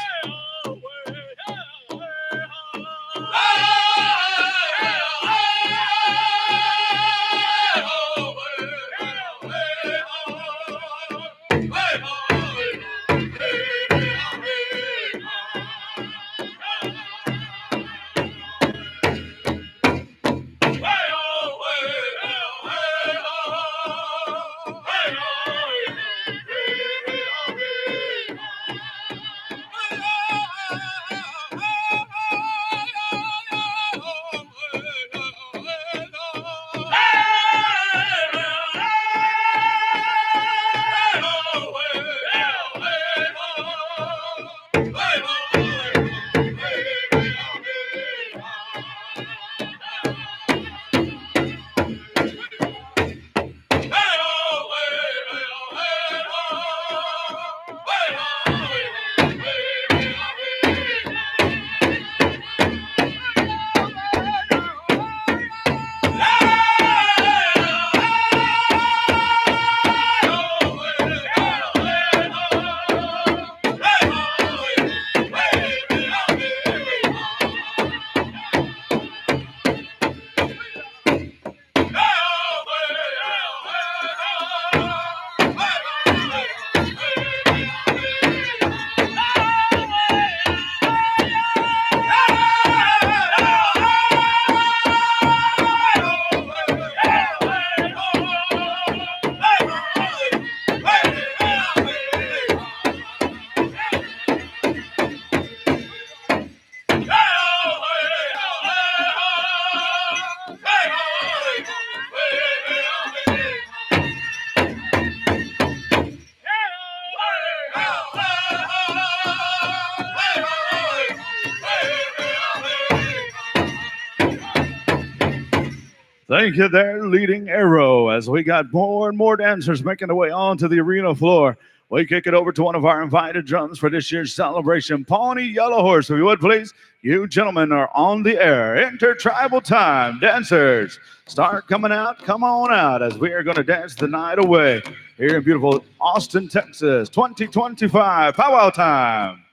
Thank you there, Leading Arrow. As we got more and more dancers making their way onto the arena floor, we kick it over to one of our invited drums for this year's celebration, Pawnee Yellow Horse. If you would, please, you gentlemen are on the air. Intertribal time. Dancers, start coming out. Come on out as we are going to dance the night away here in beautiful Austin, Texas, 2025 powwow time.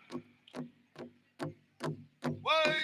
Hey,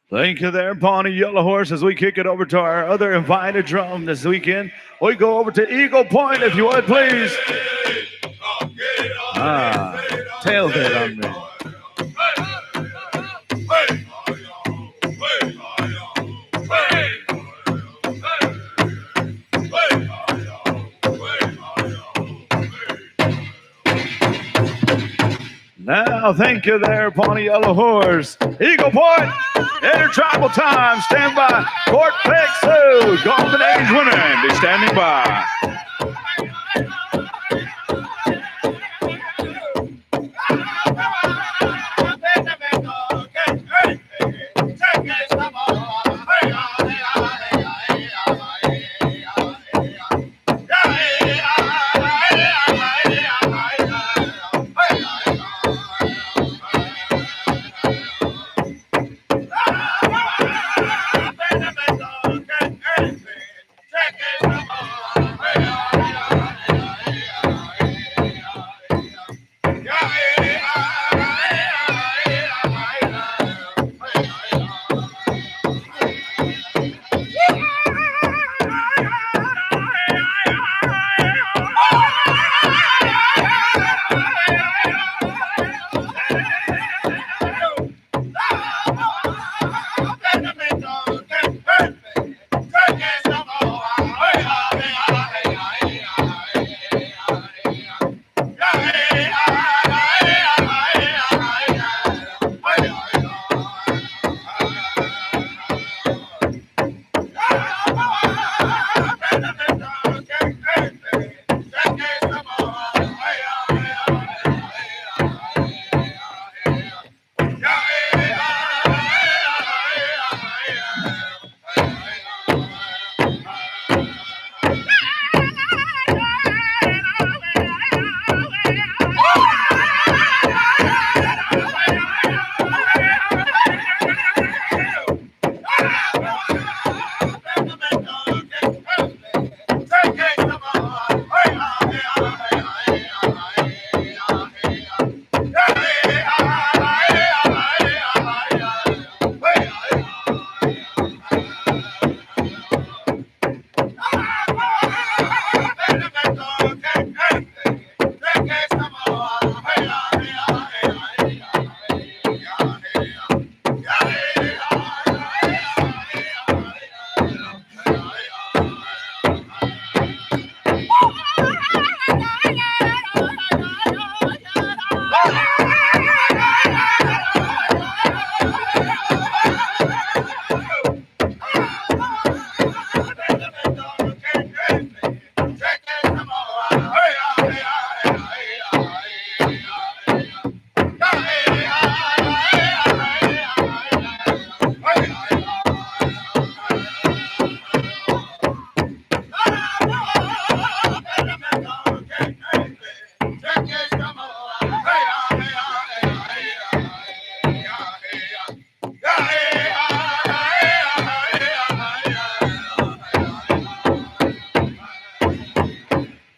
Thank you there, Pawnee Yellow Horse. As we kick it over to our other invited drum this weekend, we go over to Eagle Point, if you would, please. Tailgate on me. Now, thank you there, Pawnee Yellow Horse. Eagle Point, intertribal time. Stand by. Fort Peck Sioux, Golden Age women, be standing by.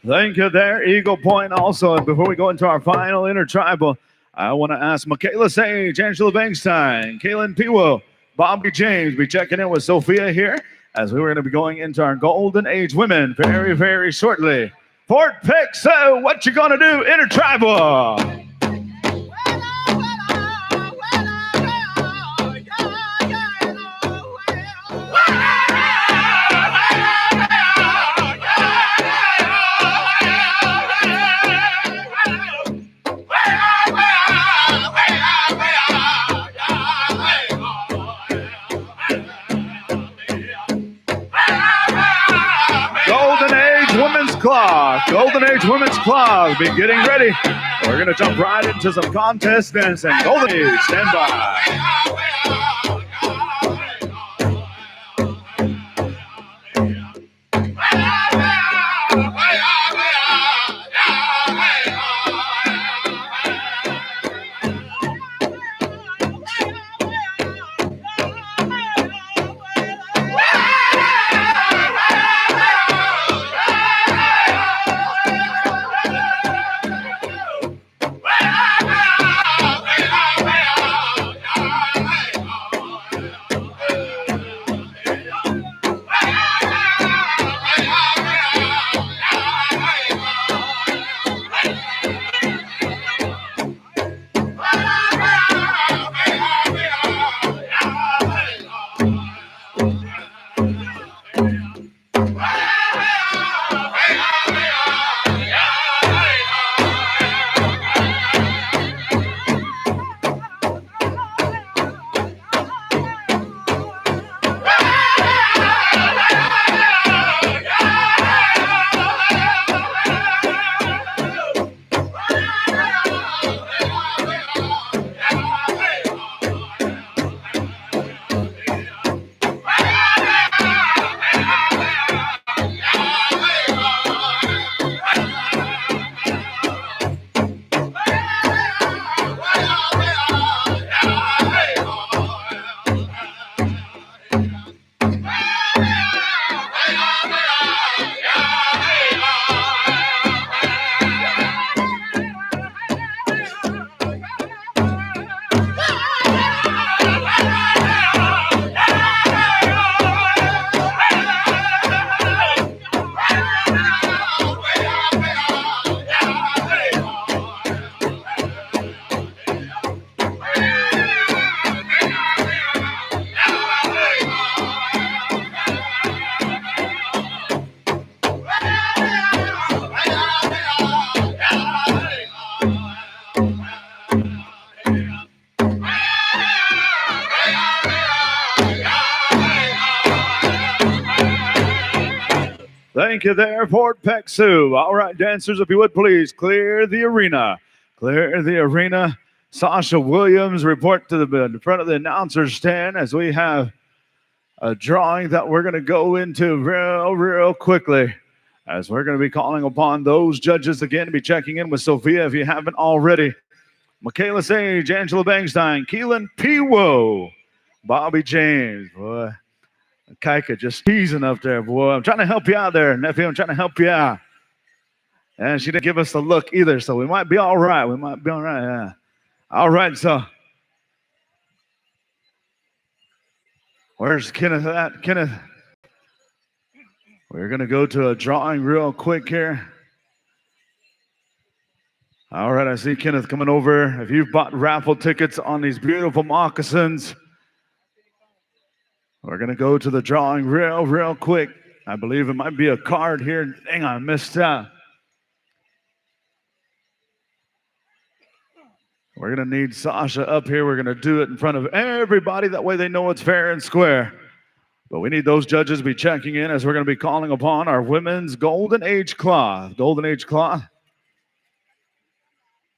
Thank you there, Eagle Point. Also, before we go into our final intertribal, I want to ask Michaela Sage, Angela Bankstein, Kaylin Pewo, Bobby James be checking in with Sophia here as we were going to be going into our Golden Age women very, very shortly. Fort Peck, so what you going to do, intertribal? Golden Age Women's Club, be getting ready. We're going to jump right into some contest dancing. Golden Age, stand by. Thank you there, Fort Peck Sioux. All right, dancers, if you would please clear the arena. Clear the arena. Sasha Williams, report to the front of the announcer's stand as we have a drawing that we're going to go into real quickly, as we're going to be calling upon those judges again to be checking in with Sophia if you haven't already. Michaela Sage, Angela Bangstein, Keelan Piwo, Bobby James. Boy, Kaika just teasing up there, boy. I'm trying to help you out there, nephew. I'm trying to help you out. And she didn't give us a look either, so we might be all right. We might be all right, yeah. All right, so where's Kenneth at? Kenneth, we're going to go to a drawing real quick here. All right, I see Kenneth coming over. If you've bought raffle tickets on these beautiful moccasins, we're going to go to the drawing real quick. I believe it might be a card here. Dang, I missed out. We're going to need Sasha up here. We're going to do it in front of everybody. That way they know it's fair and square. But we need those judges to be checking in as we're going to be calling upon our women's Golden Age cloth. Golden Age cloth.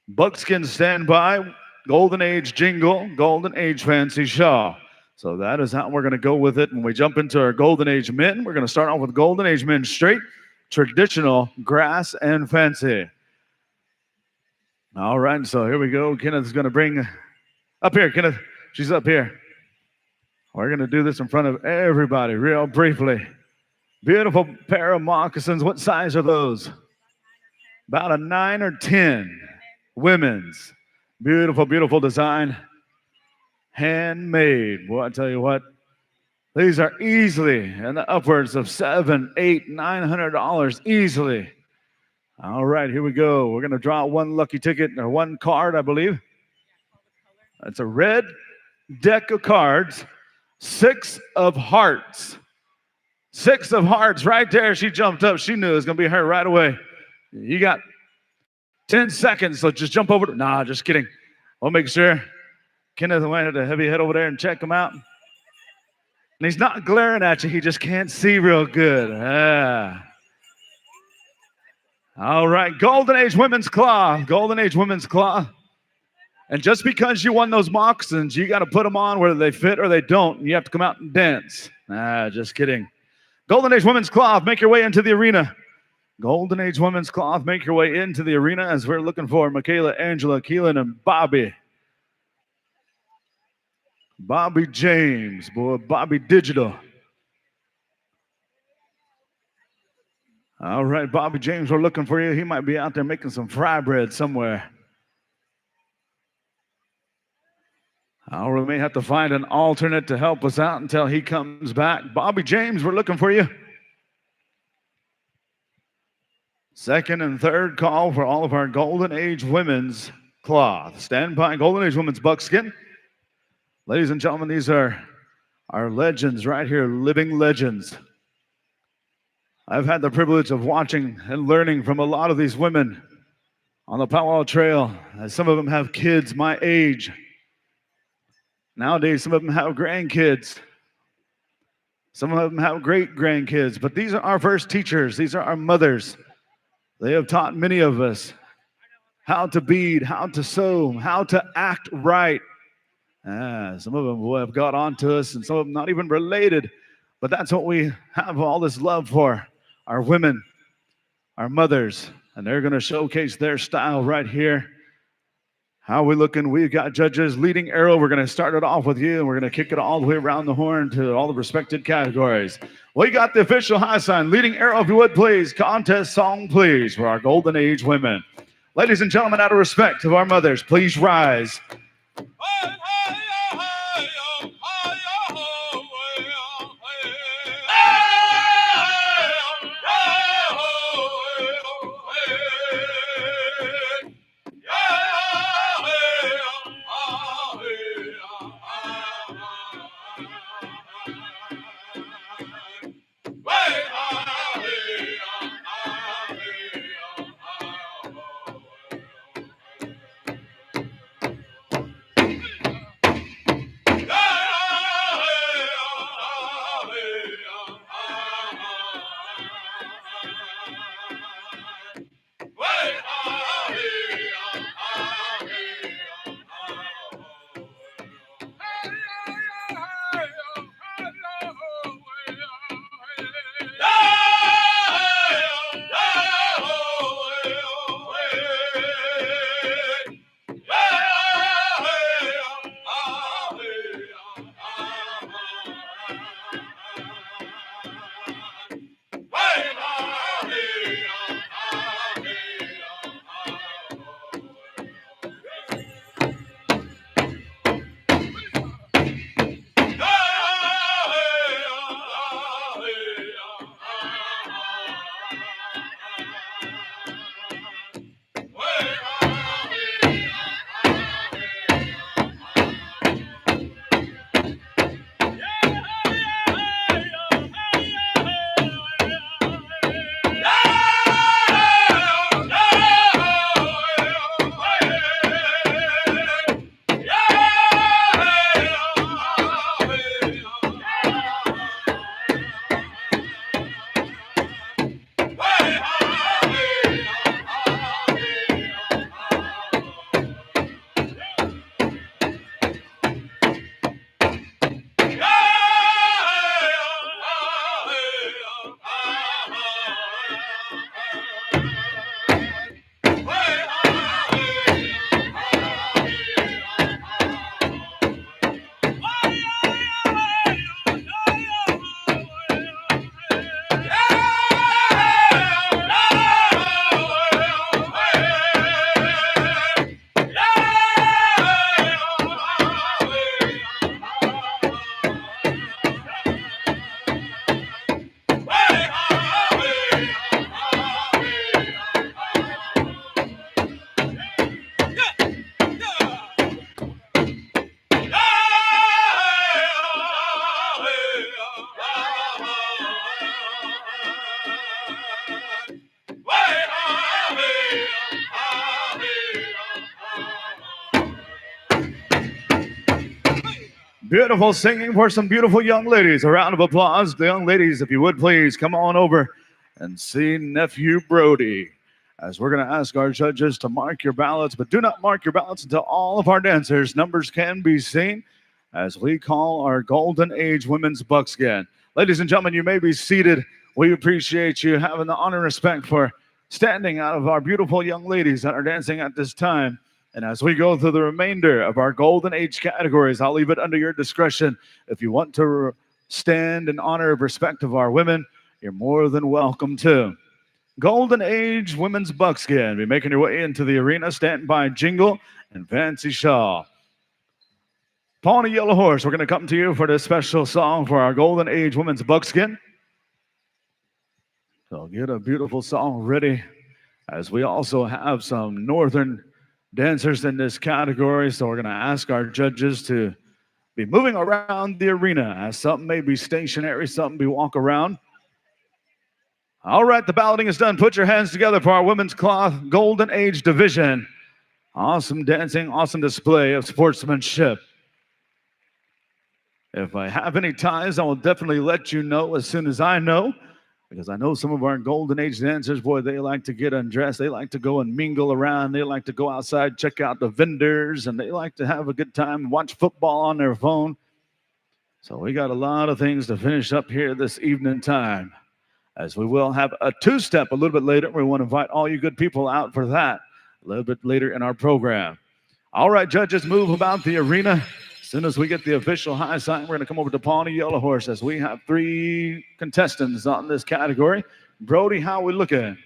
Buckskin standby. Golden Age jingle. Golden Age fancy shawl. So that is how we're going to go with it. When we jump into our Golden Age men, we're going to start off with Golden Age men straight, traditional, grass, and fancy. All right, so here we go. Kenneth's going to bring up here. Kenneth, she's up here. We're going to do this in front of everybody real briefly. Beautiful pair of moccasins. What size are those? About a 9 or 10. Women's. Beautiful, beautiful design. Handmade. Boy, I tell you what, these are easily in the upwards of $700, $800, $900 easily. All right, here we go. We're going to draw one lucky ticket or one card, I believe. It's a red deck of cards. 6 of hearts. 6 of hearts right there. She jumped up. She knew it was going to be her right away. You got 10 seconds, so just jump over. Nah, just kidding. We'll make sure. Kenneth went to heavy head over there and check him out. And he's not glaring at you. He just can't see real good. All right, Golden Age women's cloth. Golden Age women's cloth. And just because you won those moccasins, you got to put them on whether they fit or they don't. And you have to come out and dance. Just kidding. Golden Age women's cloth, make your way into the arena. Golden Age women's cloth, make your way into the arena as we're looking for Michaela, Angela, Keelan, and Bobby. Bobby James, boy, Bobby Digital. All right, Bobby James, we're looking for you. He might be out there making some fry bread somewhere. We may have to find an alternate to help us out until he comes back. Bobby James, we're looking for you. Second and third call for all of our Golden Age women's cloth. Stand by, Golden Age women's buckskin. Ladies and gentlemen, these are our legends right here, living legends. I've had the privilege of watching and learning from a lot of these women on the powwow trail. Some of them have kids my age. Nowadays, some of them have grandkids. Some of them have great-grandkids. But these are our first teachers. These are our mothers. They have taught many of us how to bead, how to sew, how to act right. Some of them have got on to us, and some of them not even related. But that's what we have all this love for. Our women, our mothers, and they're going to showcase their style right here. How are we looking? We've got judges. Leading arrow, we're going to start it off with you, and we're going to kick it all the way around the horn to all the respected categories. We got the official high sign. Leading arrow, if you would, please. Contest song, please, for our Golden Age women. Ladies and gentlemen, out of respect to our mothers, please rise. Beautiful singing for some beautiful young ladies. A round of applause. The young ladies, if you would please, come on over and see Nephew Brody. As we're going to ask our judges to mark your ballots, but do not mark your ballots until all of our dancers' numbers can be seen as we call our Golden Age Women's Buckskin. Ladies and gentlemen, you may be seated. We appreciate you having the honor and respect for standing out of our beautiful young ladies that are dancing at this time. And as we go through the remainder of our Golden Age categories, I'll leave it under your discretion. If you want to stand in honor of respect of our women, you're more than welcome to. Golden Age Women's Buckskin. Be making your way into the arena. Stand by Jingle and Fancy Shaw. Pawnee Yellow Horse, we're going to come to you for this special song for our Golden Age Women's Buckskin. So get a beautiful song ready, as we also have some northern dancers in this category. So we're going to ask our judges to be moving around the arena, as something may be stationary, something be walk around. All right, the balloting is done. Put your hands together for our women's cloth Golden Age division. Awesome dancing, awesome display of sportsmanship. If I have any ties, I will definitely let you know as soon as I know, because I know some of our Golden Age dancers, boy, they like to get undressed. They like to go and mingle around. They like to go outside, check out the vendors, and they like to have a good time, watch football on their phone. So we got a lot of things to finish up here this evening time, as we will have a two-step a little bit later. We want to invite all you good people out for that a little bit later in our program. All right, judges, move about the arena. As soon as we get the official high sign, we're going to come over to Pawnee Yellow Horse, as we have 3 contestants on this category. Brody, how we looking?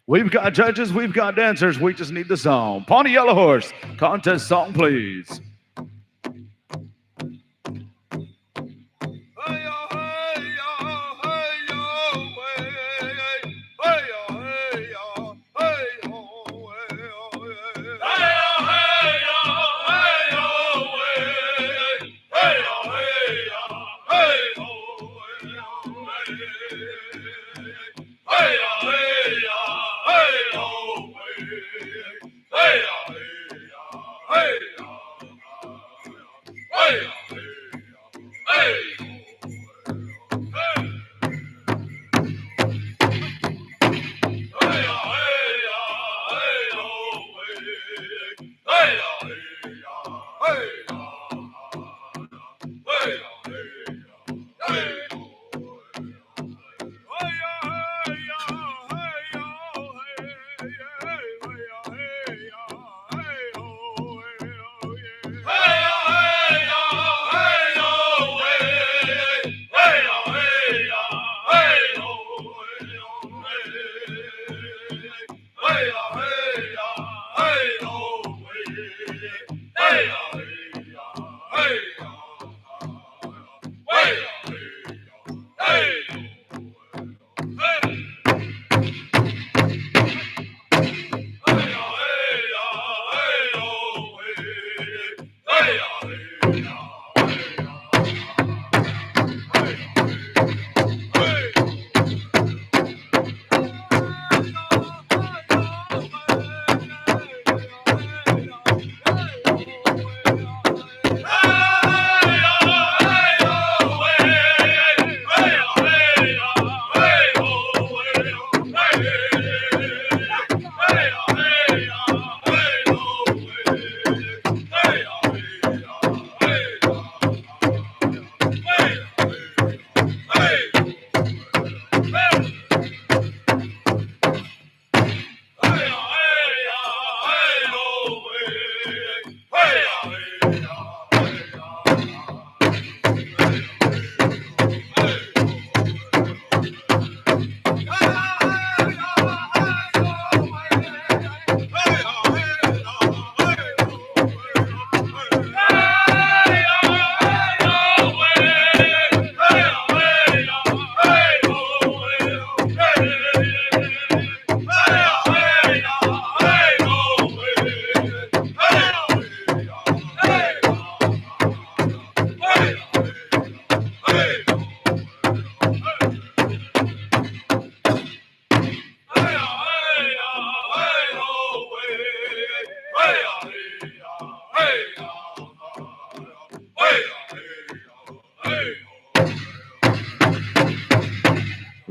We've got judges, we've got dancers. We just need the song. Pawnee Yellow Horse, contest song, please.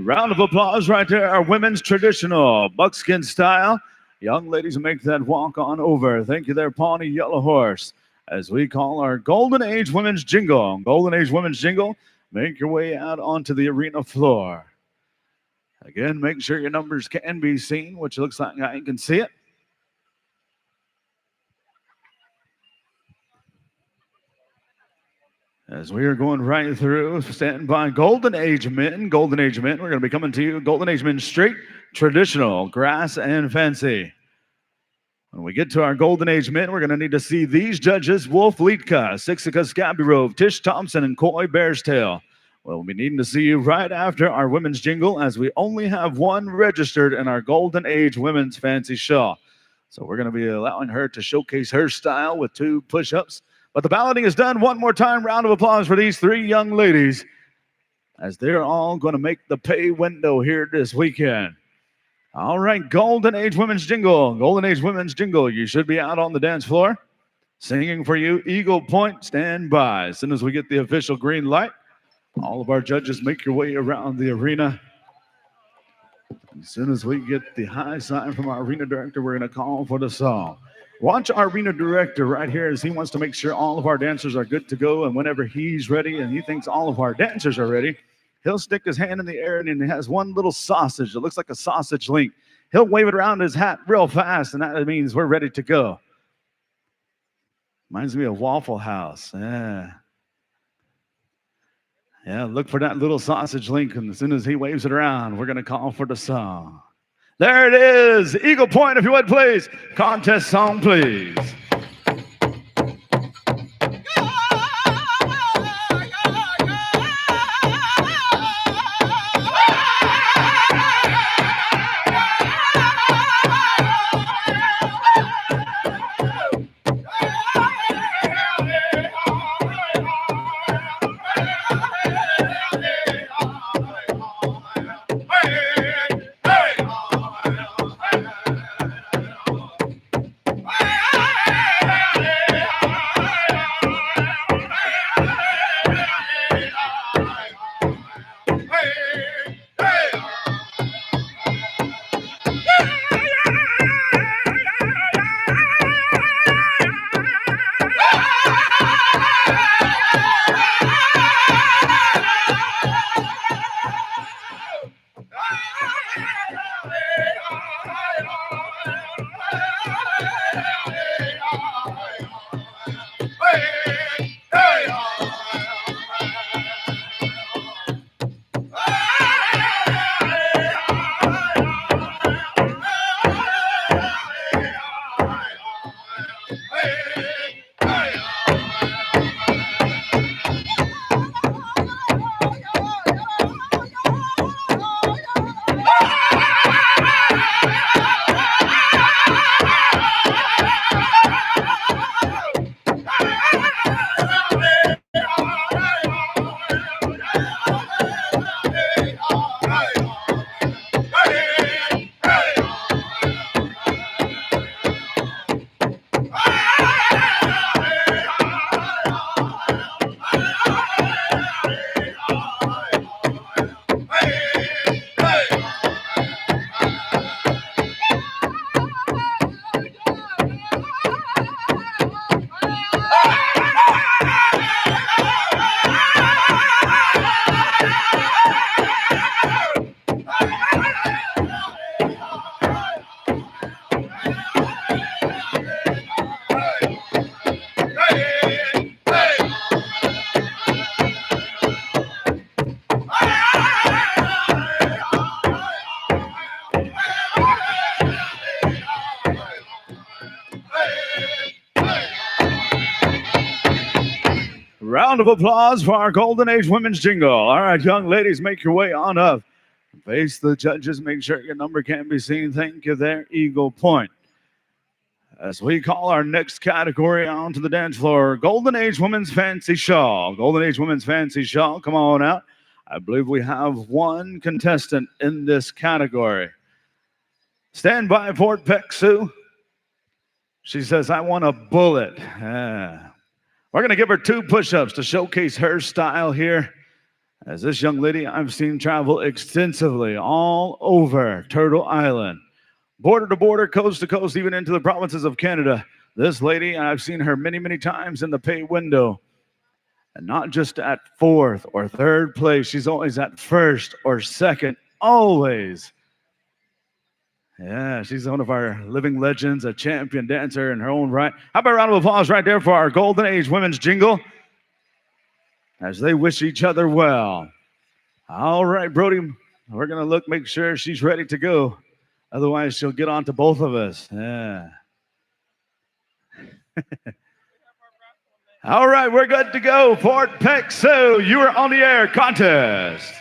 Round of applause right there. Our women's traditional buckskin style. Young ladies make that walk on over. Thank you there, Pawnee Yellow Horse. As we call our Golden Age Women's Jingle. Golden Age Women's Jingle, make your way out onto the arena floor. Again, make sure your numbers can be seen, which looks like I can see it. As we are going right through, stand by Golden Age Men. Golden Age Men, we're going to be coming to you. Golden Age Men straight, traditional, grass, and fancy. When we get to our Golden Age Men, we're going to need to see these judges: Wolf Liedka, Sixica Scabby Tish Thompson, and Coy Bearstail. We'll be needing to see you right after our women's jingle, as we only have one registered in our Golden Age Women's Fancy Shawl. So we're going to be allowing her to showcase her style with 2 push-ups. But the balloting is done. One more time, round of applause for these 3 young ladies, as they're all going to make the pay window here this weekend. All right, Golden Age Women's Jingle. Golden Age Women's Jingle. You should be out on the dance floor. Singing for you, Eagle Point, stand by. As soon as we get the official green light, all of our judges make your way around the arena. As soon as we get the high sign from our arena director, we're going to call for the song. Watch our arena director right here, as he wants to make sure all of our dancers are good to go. And whenever he's ready and he thinks all of our dancers are ready, he'll stick his hand in the air and he has one little sausage. It looks like a sausage link. He'll wave it around his hat real fast, and that means we're ready to go. Reminds me of Waffle House. Yeah, look for that little sausage link, and as soon as he waves it around, we're going to call for the song. There it is. Eagle Point, if you would, please. Contest song, please. Round of applause for our Golden Age Women's Jingle. All right, young ladies, make your way on up. Face the judges. Make sure your number can be seen. Thank you there, Eagle Point. As we call our next category onto the dance floor, Golden Age Women's Fancy Shawl. Golden Age Women's Fancy Shawl, come on out. I believe we have one contestant in this category. Stand by, Fort Peck Sue. She says, I want a bullet. We're going to give her 2 push-ups to showcase her style here. As this young lady I've seen travel extensively all over Turtle Island, border to border, coast to coast, even into the provinces of Canada. This lady, I've seen her many, many times in the pay window. And not just at fourth or third place. She's always at first or second, always. Yeah, she's one of our living legends, a champion dancer in her own right. How about a round of applause right there for our Golden Age Women's Jingle as they wish each other well. All right, Brody, we're going to look, make sure she's ready to go. Otherwise, she'll get on to both of us. Yeah. All right, we're good to go. Fort Peck Sioux, you are on the air contest.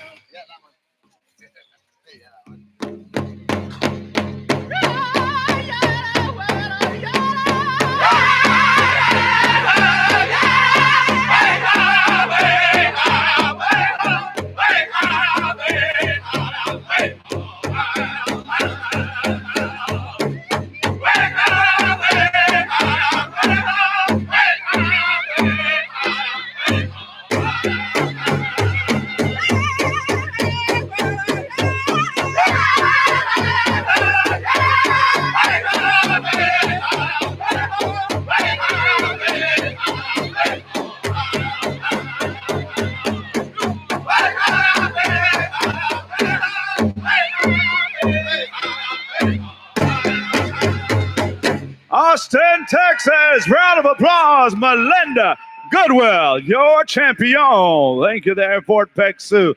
Austin, Texas, round of applause, Melinda Goodwill, your champion. Thank you there, Fort Peck Sioux.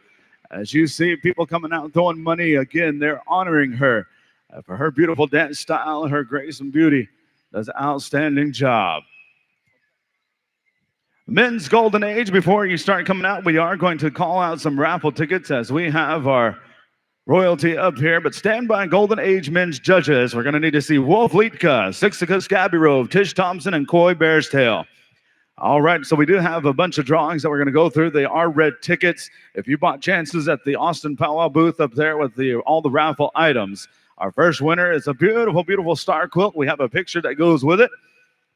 As you see people coming out throwing money, again, they're honoring her for her beautiful dance style, her grace and beauty. Does an outstanding job. Men's Golden Age, before you start coming out, we are going to call out some raffle tickets as we have our royalty up here, but stand by Golden Age men's judges. We're going to need to see Wolf Litka, Sixica Scabby Rove, Tish Thompson, and Coy Bear's Tail. All right, so we do have a bunch of drawings that we're going to go through. They are red tickets. If you bought chances at the Austin Powwow booth up there with all the raffle items, our first winner is a beautiful, beautiful star quilt. We have a picture that goes with it,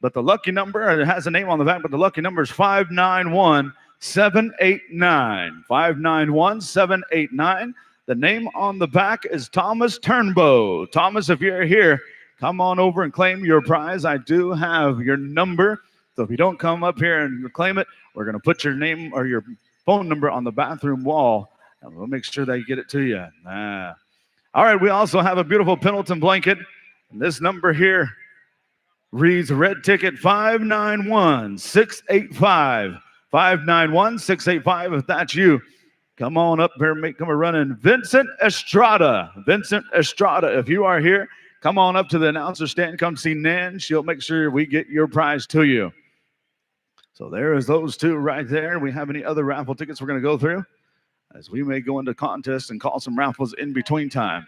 but the lucky number, it has a name on the back, but the lucky number is 591789. 591789. The name on the back is Thomas Turnbow. Thomas, if you're here, come on over and claim your prize. I do have your number. So if you don't come up here and claim it, we're going to put your name or your phone number on the bathroom wall, and we'll make sure that you get it to you. All right, we also have a beautiful Pendleton blanket. And this number here reads red ticket 591685. 591685, if that's you. Come on up here, come a running. Vincent Estrada. Vincent Estrada, if you are here, come on up to the announcer stand. Come see Nan. She'll make sure we get your prize to you. So there is those two right there. We have any other raffle tickets we're going to go through as we may go into contests and call some raffles in between time.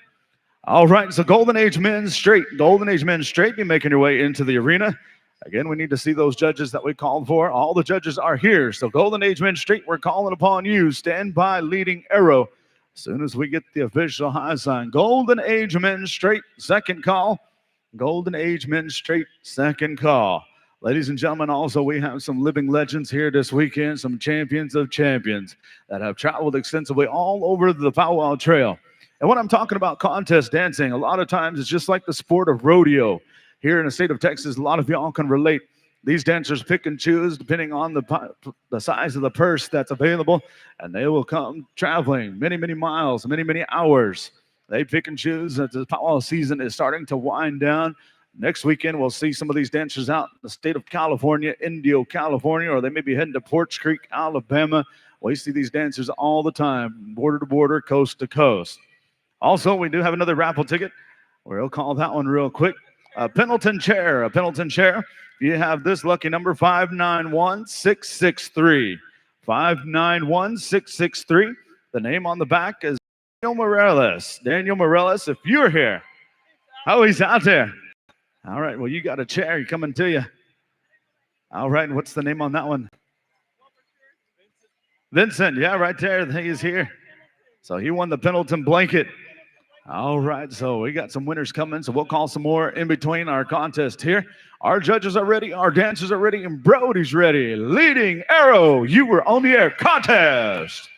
All right, so Golden Age Men's Straight. Golden Age Men's Straight, be making your way into the arena. Again, we need to see those judges that we called for. All the judges are here. So Golden Age Men's Straight, we're calling upon you. Stand by, leading arrow. As soon as we get the official high sign. Golden Age Men's Straight, second call. Golden Age Men's Straight, second call. Ladies and gentlemen, also we have some living legends here this weekend, some champions of champions that have traveled extensively all over the Powwow Trail. And when I'm talking about contest dancing, a lot of times it's just like the sport of rodeo. Here in the state of Texas, a lot of y'all can relate. These dancers pick and choose depending on the size of the purse that's available, and they will come traveling many, many miles, many, many hours. They pick and choose. The powwow season is starting to wind down. Next weekend, we'll see some of these dancers out in the state of California, Indio, California, or they may be heading to Porch Creek, Alabama. We see these dancers all the time, border to border, coast to coast. Also, we do have another raffle ticket. We'll call that one real quick. A Pendleton chair, a Pendleton chair. You have this lucky number, 591663. 591663. The name on the back is Daniel Morales. Daniel Morales, if you're here. Oh, he's out there. All right, well, you got a chair coming to you. All right, what's the name on that one? Vincent, yeah, right there. He is here. So he won the Pendleton blanket. All right, so we got some winners coming, so we'll call some more in between our contest here. Our judges are ready, our dancers are ready, and Brody's ready. Leading arrow, you were on the air contest.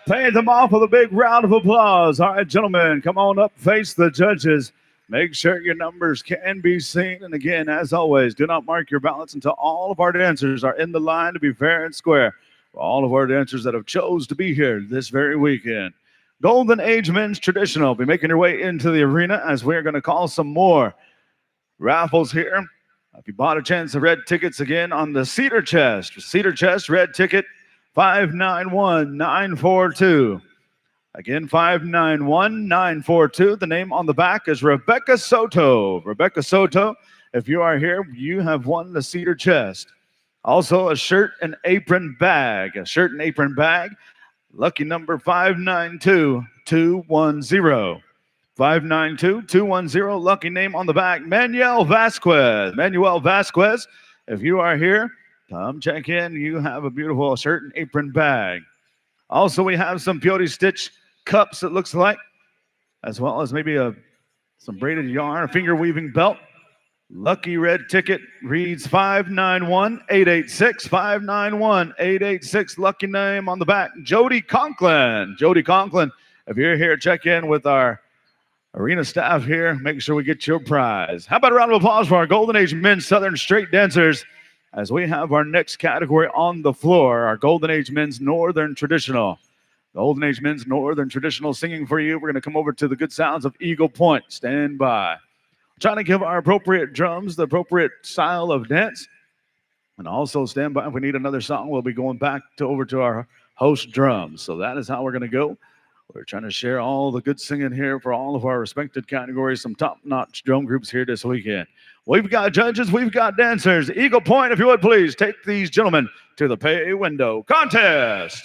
Pay them off with a big round of applause. All right, gentlemen, come on up, face the judges. Make sure your numbers can be seen. And again, as always, do not mark your ballots until all of our dancers are in the line to be fair and square. For all of our dancers that have chose to be here this very weekend. Golden Age Men's Traditional. Be making your way into the arena as we're going to call some more raffles here. If you bought a chance of red tickets again on the Cedar Chest. Cedar Chest, red ticket, 591942. Again, 591942. The name on the back is Rebecca Soto. Rebecca Soto, if you are here, you have won the Cedar Chest. Also, a shirt and apron bag. A shirt and apron bag. Lucky number 592210. 592210. Lucky name on the back, Manuel Vasquez. Manuel Vasquez, if you are here, come check in. You have a beautiful shirt and apron bag. Also, we have some Peyote Stitch cups, it looks like, as well as maybe some braided yarn, a finger weaving belt. Lucky red ticket reads 591886. 591886. Lucky name on the back, Jody Conklin. Jody Conklin, if you're here, check in with our arena staff here. Make sure we get your prize. How about a round of applause for our Golden Age Men's Southern Straight Dancers as we have our next category on the floor, our Golden Age Men's Northern Traditional. Golden Age Men's Northern Traditional singing for you. We're going to come over to the good sounds of Eagle Point. Stand by. Trying to give our appropriate drums the appropriate style of dance. And also stand by if we need another song. We'll be going back over to our host drums. So that is how we're going to go. We're trying to share all the good singing here for all of our respected categories, some top-notch drum groups here this weekend. We've got judges, we've got dancers. Eagle Point, if you would please, take these gentlemen to the pay window contest.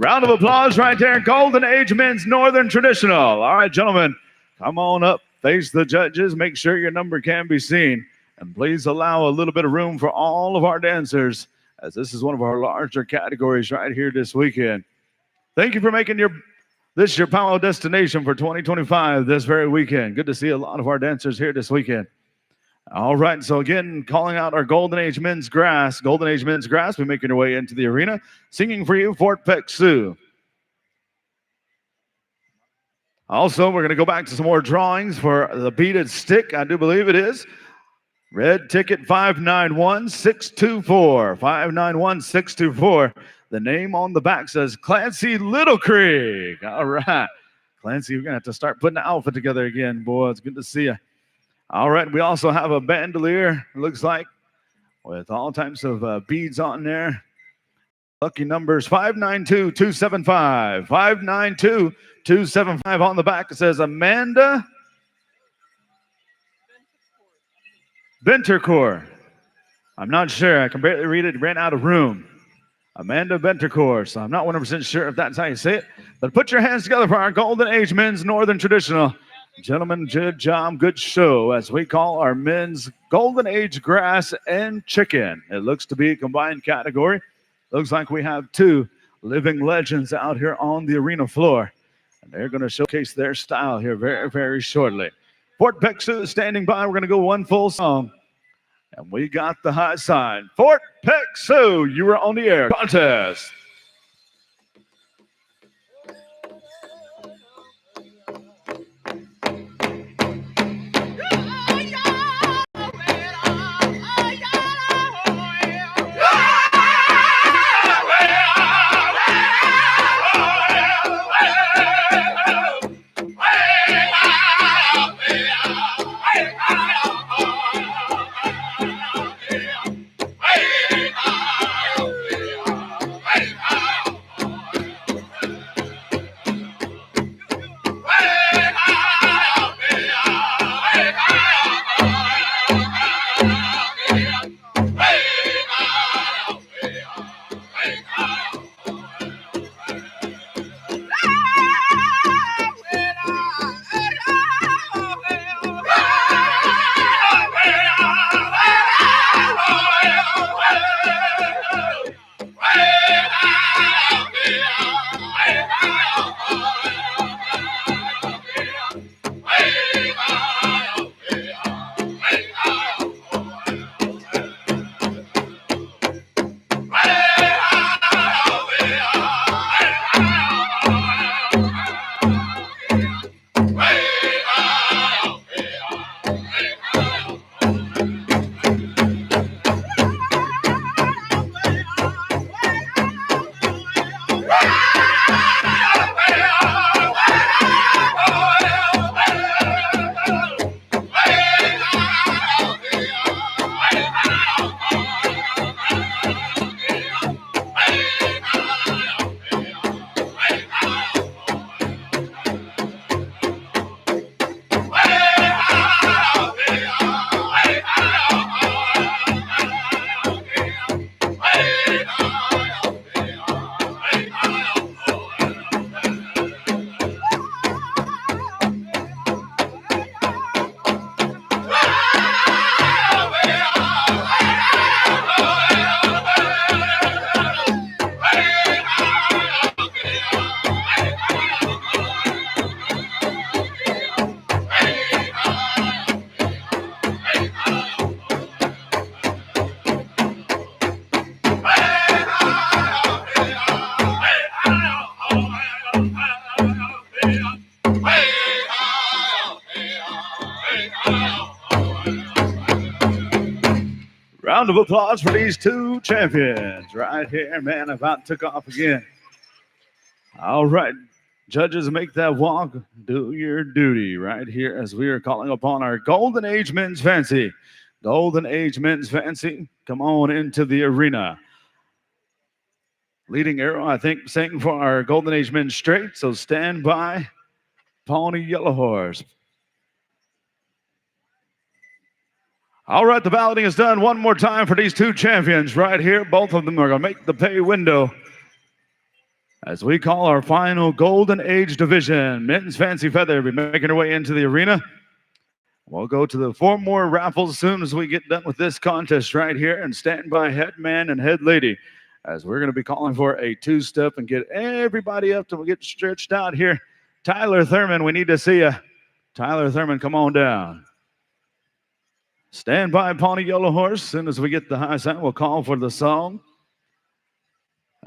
Round of applause right there. Golden Age Men's Northern Traditional. All right, gentlemen, come on up. Face the judges. Make sure your number can be seen. And please allow a little bit of room for all of our dancers, as this is one of our larger categories right here this weekend. Thank you for making this your powwow destination for 2025 this very weekend. Good to see a lot of our dancers here this weekend. All right, so again, calling out our Golden Age Men's Grass. Golden Age Men's Grass, we're making your way into the arena. Singing for you, Fort Peck Sioux. Also, we're going to go back to some more drawings for the beaded stick, I do believe it is. Red ticket 591624. 591624. The name on the back says Clancy Little Creek. All right. Clancy, we're going to have to start putting the outfit together again, boy. It's good to see you. All right, we also have a bandolier, it looks like, with all types of beads on there. Lucky numbers 592275. 592275 on the back. It says Amanda Bentercourt. I'm not sure. I can barely read it. Ran out of room. Amanda Bentercourt. So I'm not 100% sure if that's how you say it. But put your hands together for our Golden Age Men's Northern Traditional. Gentlemen, good job, good show, as we call our men's Golden Age Grass and Chicken. It looks to be a combined category. Looks like we have two living legends out here on the arena floor. And they're going to showcase their style here very, very shortly. Fort Peck Sioux is standing by. We're going to go one full song. And we got the high sign. Fort Peck Sioux, you are on the air. Contest. Round of applause for these two champions right here, man. About took off again. All right, judges, make that walk. Do your duty right here as we are calling upon our Golden Age Men's Fancy. Golden Age Men's Fancy, come on into the arena. Leading arrow, I think, saying for our Golden Age Men's Straight, so stand by, Pawnee Yellow Horse. All right, the balloting is done one more time for these two champions right here. Both of them are going to make the pay window As we call our final Golden Age division, Men's Fancy Feather be making her way into the arena. We'll go to the 4 more raffles as soon as we get done with this contest right here, and stand by head man and head lady, as we're going to be calling for a 2-step and get everybody up till we get stretched out here. Tyler Thurman, we need to see you. Tyler Thurman, come on down. Stand by, Pawnee Yellow Horse. As soon as we get the high sign, we'll call for the song.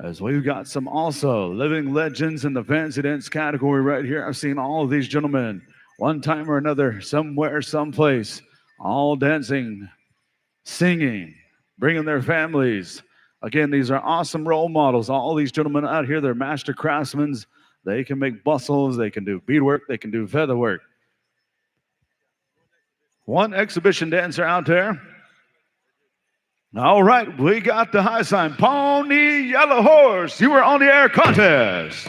As we've got some also living legends in the fancy dance category right here. I've seen all of these gentlemen one time or another, somewhere, someplace, all dancing, singing, bringing their families. Again, these are awesome role models. All these gentlemen out here, they're master craftsmen. They can make bustles, they can do beadwork, they can do feather work. One exhibition dancer out there. All right, we got the high sign. Pawnee Yellow Horse, you are on the air contest.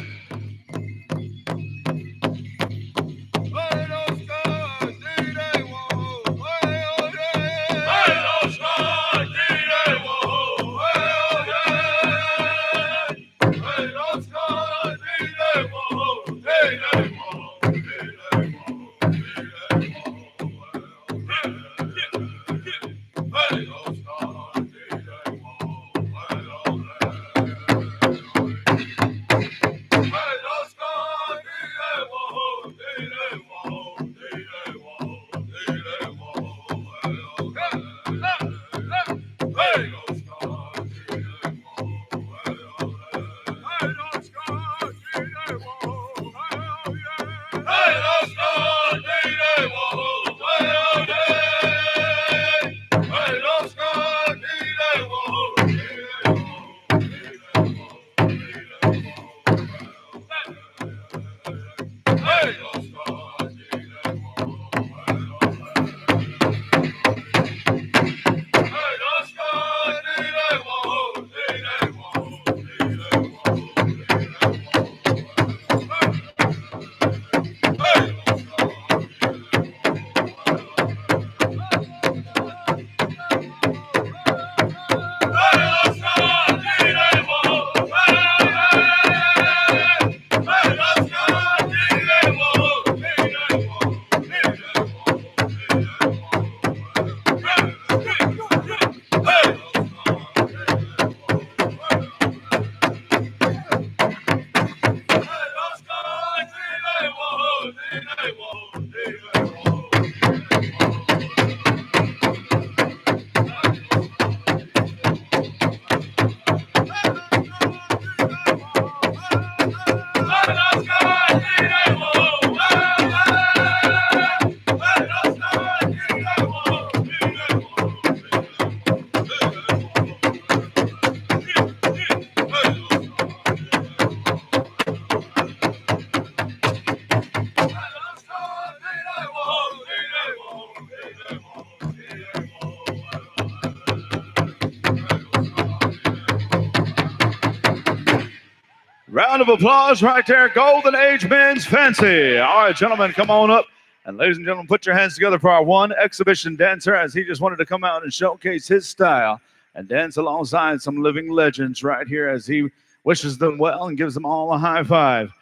Round of applause right there. Golden Age Men's Fancy. All right, gentlemen, come on up. And ladies and gentlemen, put your hands together for our one exhibition dancer, as he just wanted to come out and showcase his style and dance alongside some living legends right here, as he wishes them well and gives them all a high five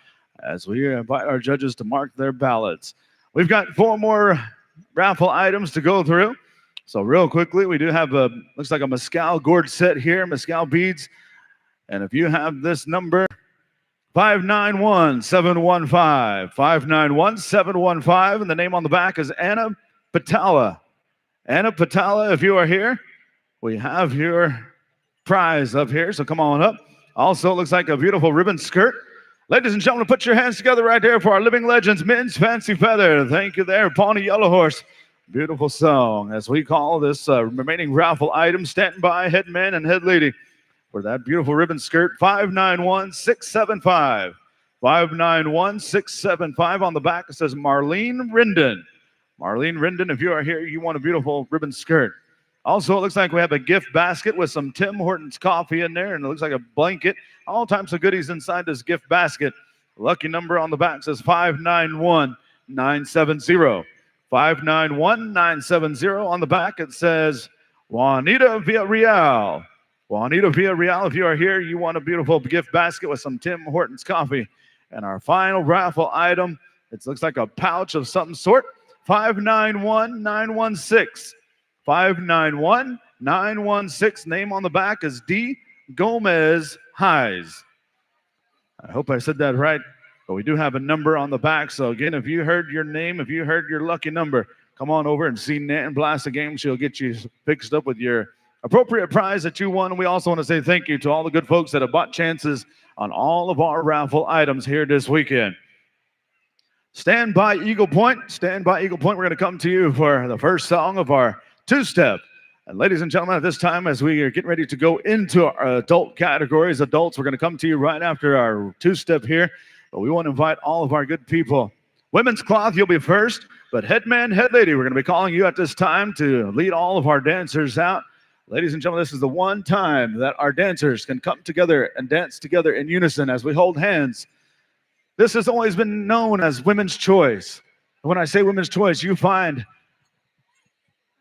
as we invite our judges to mark their ballots. We've got 4 more raffle items to go through. So real quickly, we do have a, looks like a Mescal Gourd set here, Mescal beads. And if you have this number, 591-715, 591-715, and the name on the back is Anna Patala. Anna Patala, if you are here, we have your prize up here, so come on up. Also, it looks like a beautiful ribbon skirt. Ladies and gentlemen, put your hands together right there for our living legends, Men's Fancy Feather. Thank you there, Pawnee Yellow Horse. Beautiful song, as we call this remaining raffle item. Standing by, head man and head lady, for that beautiful ribbon skirt. 591-675. 591-675. On the back, it says Marlene Rendon. Marlene Rendon, if you are here, you want a beautiful ribbon skirt. Also, it looks like we have a gift basket with some Tim Hortons coffee in there, and it looks like a blanket. All types of goodies inside this gift basket. Lucky number on the back says 591-970. 591-970. On the back, it says Juanita Villarreal. Juanito Villarreal, if you are here, you want a beautiful gift basket with some Tim Hortons coffee. And our final raffle item, it looks like a pouch of some sort, 591916. 591916. Name on the back is D. Gomez Highs. I hope I said that right, but we do have a number on the back. So again, if you heard your name, if you heard your lucky number, come on over and see Nan Blast the Game. She'll get you fixed up with your appropriate prize that you won. We also want to say thank you to all the good folks that have bought chances on all of our raffle items here this weekend. Stand by Eagle Point. Stand by Eagle Point. We're going to come to you for the first song of our two-step. And ladies and gentlemen, at this time, as we are getting ready to go into our adult categories, adults, we're going to come to you right after our two-step here. But we want to invite all of our good people. Women's cloth, you'll be first. But head man, head lady, we're going to be calling you at this time to lead all of our dancers out. Ladies and gentlemen, this is the one time that our dancers can come together and dance together in unison as we hold hands. This has always been known as women's choice. And when I say women's choice, you find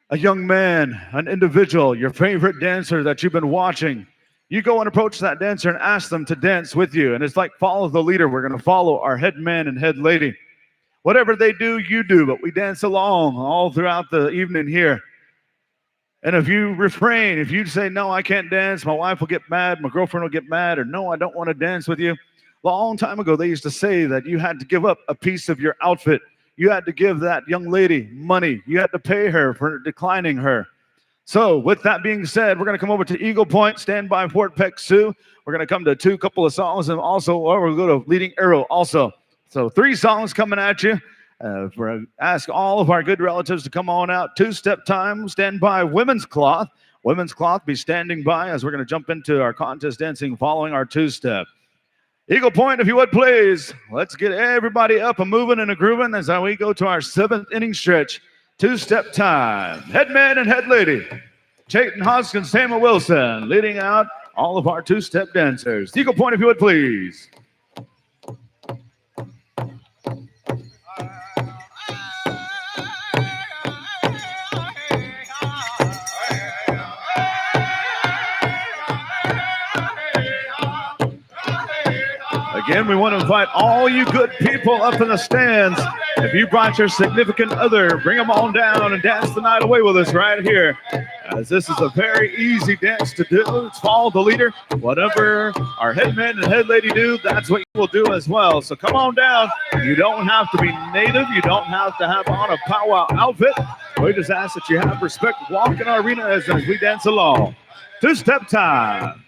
a young man, an individual, your favorite dancer that you've been watching. You go and approach that dancer and ask them to dance with you. And it's like follow the leader. We're going to follow our head man and head lady. Whatever they do, you do, but we dance along all throughout the evening here. And if you refrain, if you say, no, I can't dance, my wife will get mad, my girlfriend will get mad, or no, I don't want to dance with you. A long time ago, they used to say that you had to give up a piece of your outfit. You had to give that young lady money. You had to pay her for declining her. So with that being said, we're going to come over to Eagle Point, stand by Fort Peck Sioux. We're going to come to a couple of songs, and also we'll go to Leading Arrow also. So 3 songs coming at you. We're going to ask all of our good relatives to come on out. Two-step time, stand by Women's Cloth. Women's Cloth, be standing by as we're going to jump into our contest dancing following our two-step. Eagle Point, if you would, please. Let's get everybody up and moving and a grooving as we go to our 7th inning stretch. Two-step time. Head man and head lady. Chayton Hoskins, Tamma Wilson, leading out all of our two-step dancers. Eagle Point, if you would, please. Again, we want to invite all you good people up in the stands. If you brought your significant other, bring them on down and dance the night away with us right here. As this is a very easy dance to do. It's follow the leader. Whatever our head man and head lady do, that's what you will do as well. So come on down. You don't have to be native. You don't have to have on a powwow outfit. We just ask that you have respect. Walk in our arena as we dance along. Two-step time.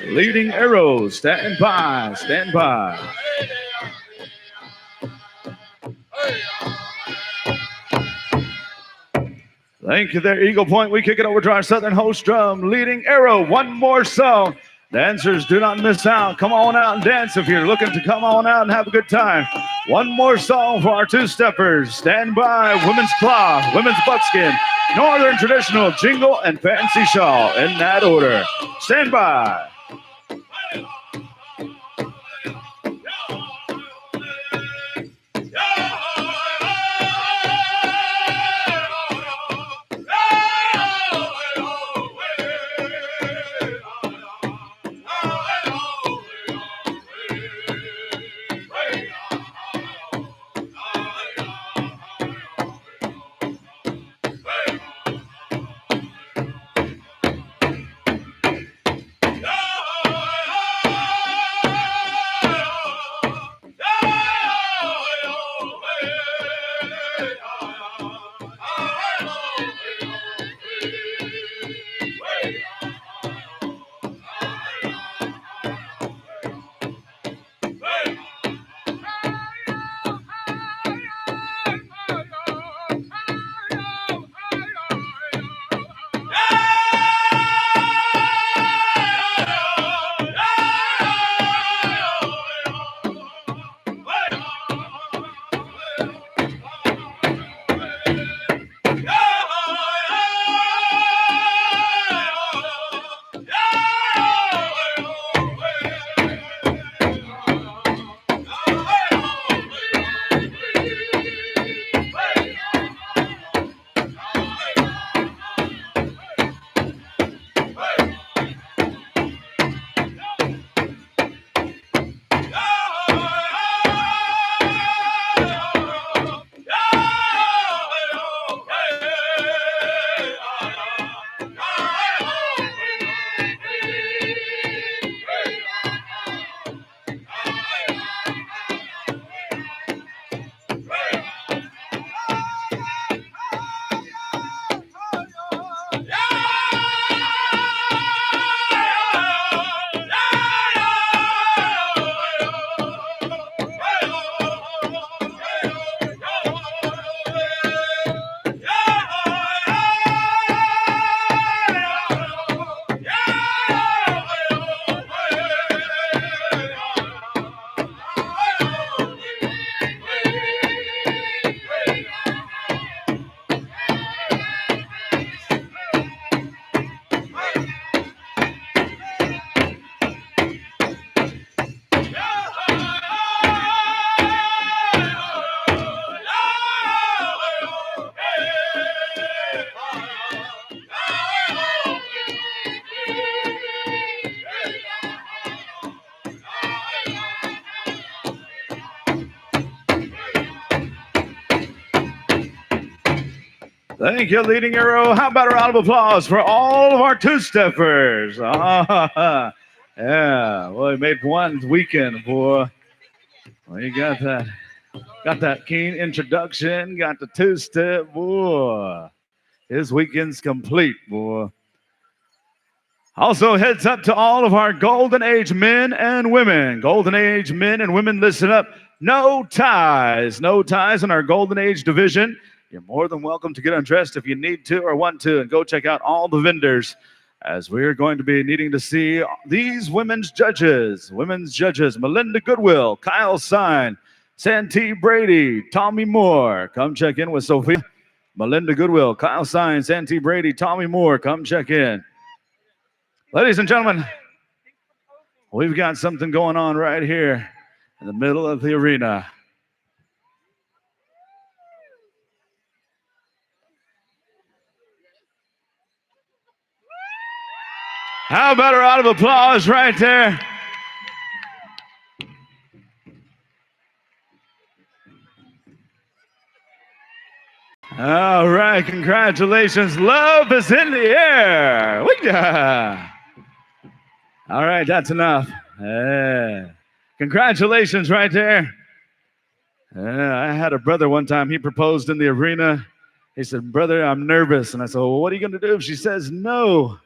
Leading Arrow, stand by, stand by. Thank you there, Eagle Point. We kick it over to our Southern host drum, Leading Arrow. One more song. Dancers, do not miss out. Come on out and dance if you're looking to come on out and have a good time. One more song for our two-steppers. Stand by, Women's Cloth, Women's Buckskin, Northern Traditional, Jingle, and Fancy Shawl, in that order. Stand by. Thank you, Leading Arrow. How about a round of applause for all of our two-steppers? Yeah, well, we made one weekend, boy. Well, you got that keen introduction, got the two-step, boy. His weekend's complete, boy. Also, heads up to all of our Golden Age men and women. Golden Age men and women, listen up. No ties. No ties in our Golden Age division. You're more than welcome to get undressed if you need to or want to, and go check out all the vendors, as we're going to be needing to see these women's judges. Women's judges, Melinda Goodwill, Kyle Sine, Santee Brady, Tommy Moore. Come check in with Sophia. Melinda Goodwill, Kyle Sine, Santee Brady, Tommy Moore. Come check in. Ladies and gentlemen, we've got something going on right here in the middle of the arena. How about a round of applause right there? All right, congratulations. Love is in the air. Wee-ya. All right, that's enough. Congratulations right there. I had a brother one time, he proposed in the arena. He said, "Brother, I'm nervous." And I said, "Well, what are you going to do if she says no?"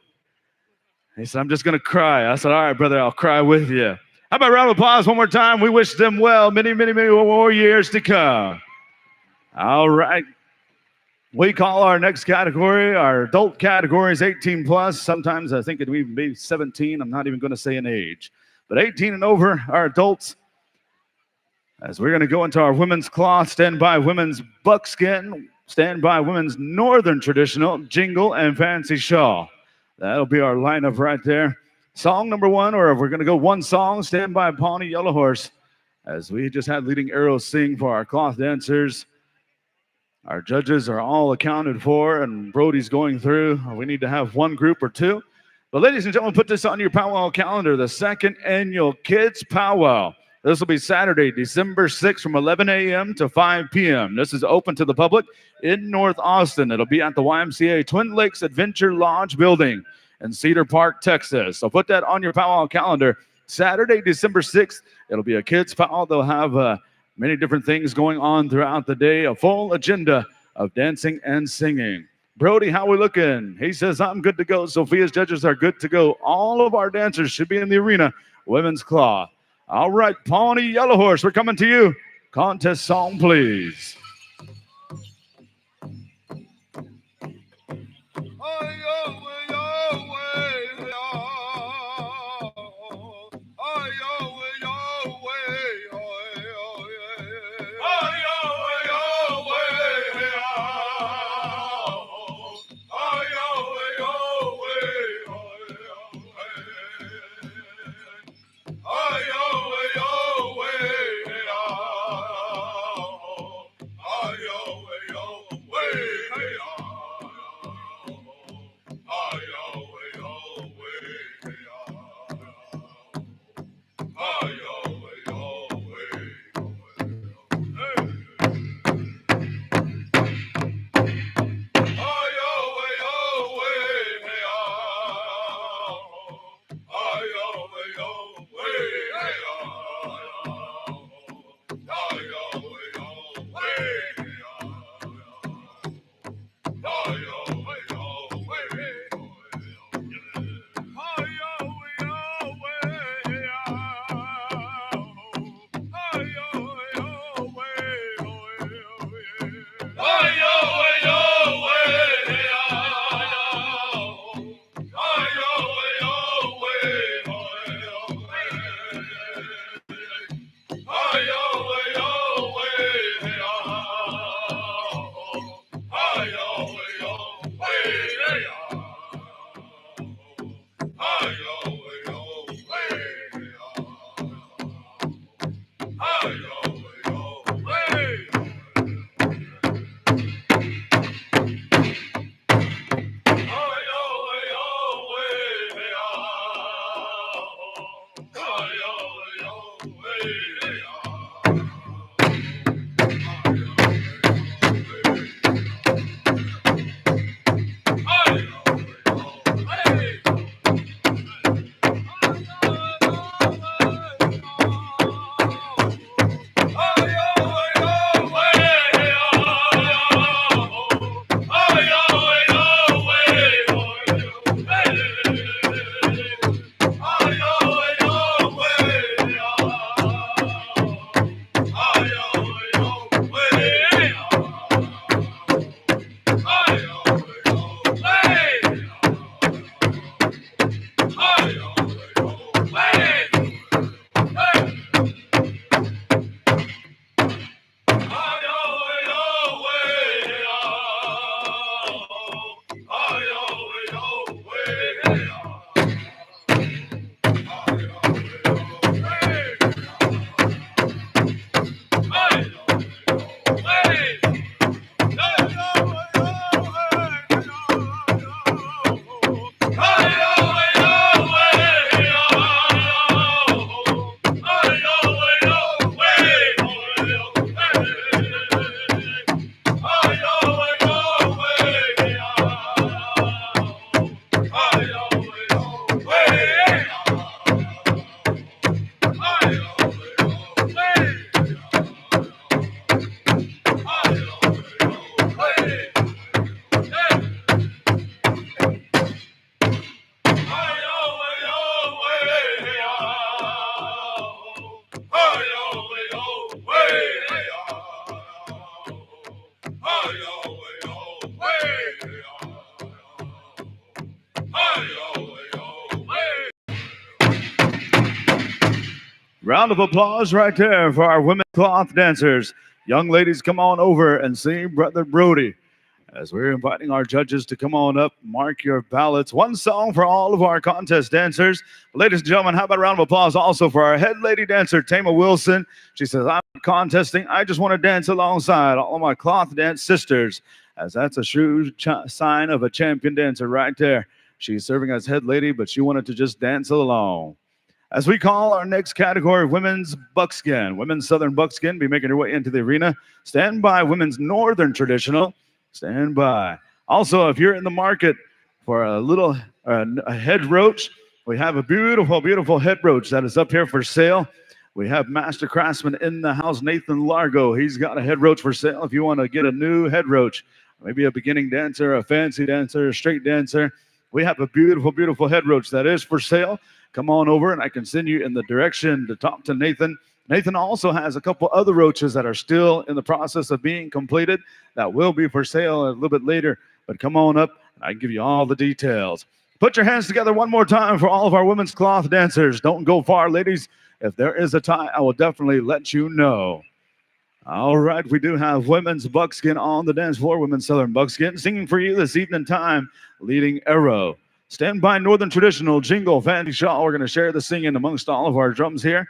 He said, I'm just going to cry. I said, all right, brother, I'll cry with you. How about a round of applause one more time? We wish them well, many, many, many more years to come. All right. We call our next category, our adult category is 18 plus. Sometimes I think it would even be 17. I'm not even going to say an age. But 18 and over are adults. As we're going to go into our women's cloth, stand by women's buckskin, stand by women's northern traditional, jingle, and fancy shawl. That'll be our lineup right there. Song number one, or if we're going to go one song, stand by Pawnee Yellow Horse. As we just had Leading Arrows sing for our cloth dancers. Our judges are all accounted for, and Brody's going through. We need to have one group or two. But ladies and gentlemen, put this on your powwow calendar, the second annual Kids Powwow. This will be Saturday, December 6th from 11 a.m. to 5 p.m. This is open to the public in North Austin. It'll be at the YMCA Twin Lakes Adventure Lodge building in Cedar Park, Texas. So put that on your powwow calendar. Saturday, December 6th, it'll be a kids powwow. They'll have many different things going on throughout the day, a full agenda of dancing and singing. Brody, how we looking? He says, I'm good to go. Sophia's judges are good to go. All of our dancers should be in the arena. Women's cloth. All right, Pawnee Yellow Horse, we're coming to you. Contest song, please. Round of applause right there for our women cloth dancers. Young ladies, come on over and see Brother Brody. As we're inviting our judges to come on up, mark your ballots. One song for all of our contest dancers. Ladies and gentlemen, how about a round of applause also for our head lady dancer, Tama Wilson. She says, I'm not contesting. I just want to dance alongside all of my cloth dance sisters, as that's a true sign of a champion dancer right there. She's serving as head lady, but she wanted to just dance along. As we call our next category, women's buckskin. Women's southern buckskin be making their way into the arena. Stand by, women's northern traditional. Stand by. Also, if you're in the market for a head roach, we have a beautiful, beautiful head roach that is up here for sale. We have master craftsman in the house, Nathan Largo. He's got a head roach for sale. If you want to get a new head roach, maybe a beginning dancer, a fancy dancer, a straight dancer, we have a beautiful, beautiful head roach that is for sale. Come on over and I can send you in the direction to talk to Nathan. Nathan also has a couple other roaches that are still in the process of being completed that will be for sale a little bit later. But come on up and I can give you all the details. Put your hands together one more time for all of our women's cloth dancers. Don't go far, ladies. If there is a tie, I will definitely let you know. All right, we do have women's buckskin on the dance floor, women's southern buckskin. Singing for you this evening time, Leading Arrow. Stand by, Northern Traditional, Jingle, Fancy Shaw. We're going to share the singing amongst all of our drums here.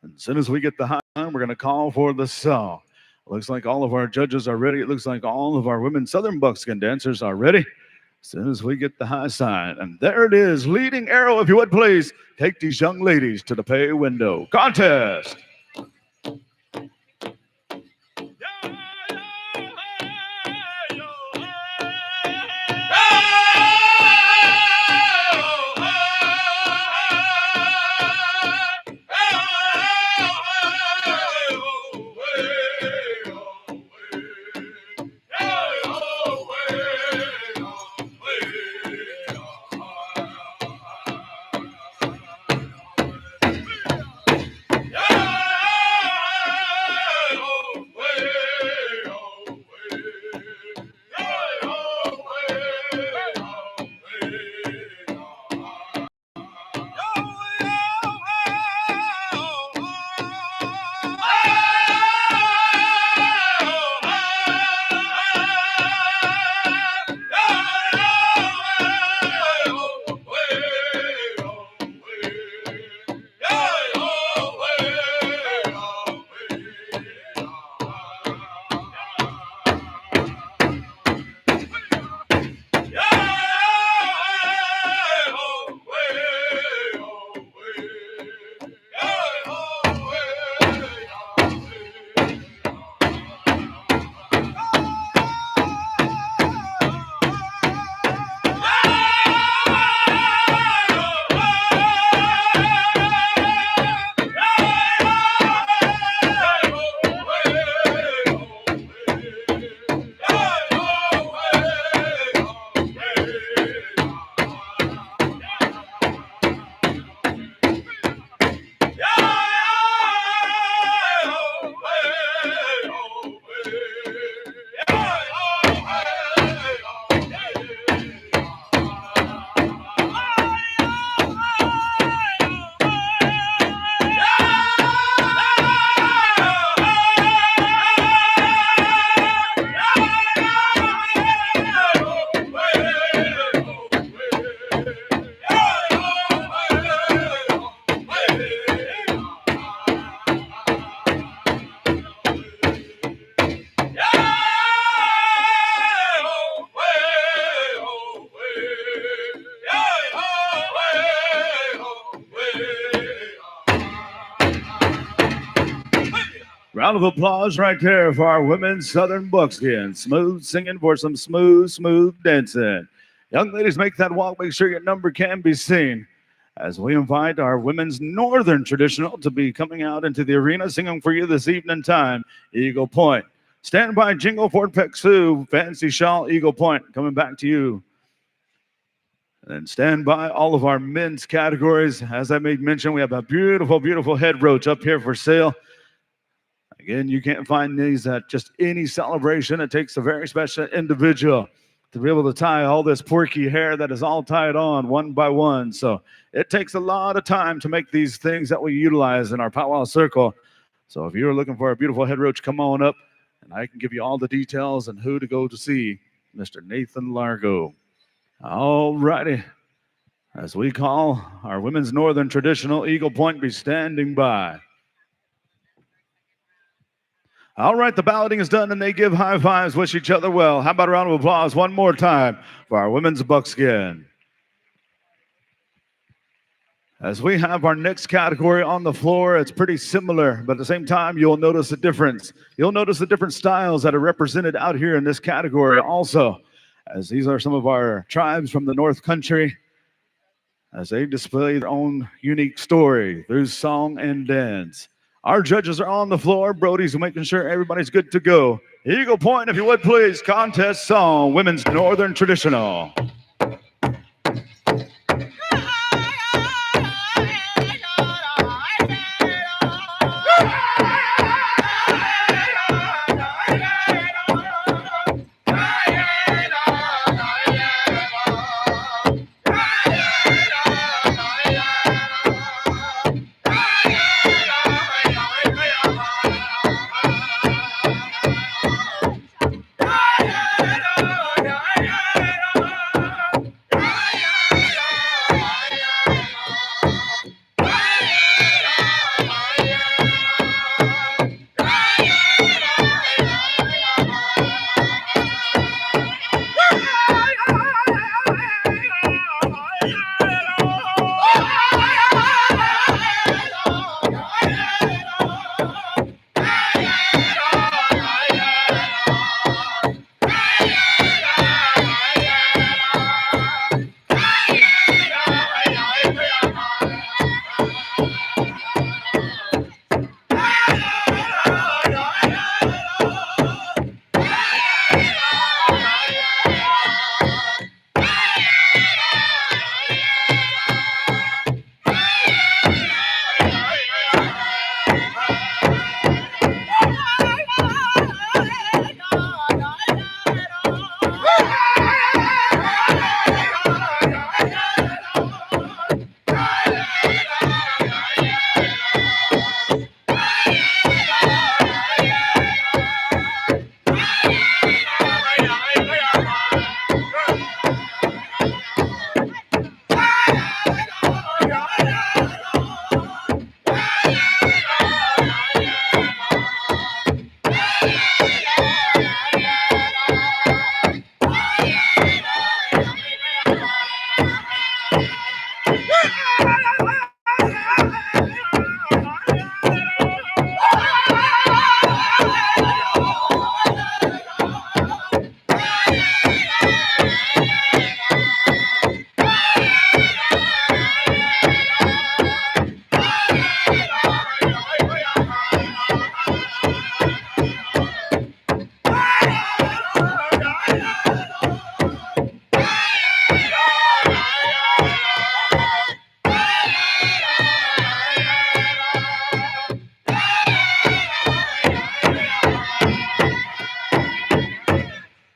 And as soon as we get the high time, we're going to call for the song. Looks like all of our judges are ready. It looks like all of our women southern buckskin dancers are ready. As soon as we get the high sign. And there it is, Leading Arrow, if you would please. Take these young ladies to the pay window. Contest. Round of applause right there for our women's southern buckskin. Smooth singing for some smooth dancing. Young ladies, make that walk. Make sure your number can be seen. As we invite our women's northern traditional to be coming out into the arena, singing for you this evening time, Eagle Point. Stand by, Jingle, Fort Peck Sioux, Fancy Shawl, Eagle Point. Coming back to you. And stand by all of our men's categories. As I made mention, we have a beautiful, beautiful head roach up here for sale. Again, you can't find these at just any celebration. It takes a very special individual. to be able to tie all this porky hair that is all tied on one by one. So it takes a lot of time to make these things that we utilize in our powwow circle. So if you're looking for a beautiful head roach, come on up and I can give you all the details and who to go to see, Mr. Nathan Largo. All righty. As we call our women's northern traditional, Eagle Point be standing by. All right, the balloting is done and they give high fives, wish each other well. How about a round of applause one more time for our women's buckskin? As we have our next category on the floor, it's pretty similar, but at the same time, you'll notice a difference. You'll notice the different styles that are represented out here in this category also, as these are some of our tribes from the North Country, as they display their own unique story through song and dance. Our judges are on the floor. Brody's making sure everybody's good to go. Eagle Point, if you would please, contest song, women's northern traditional.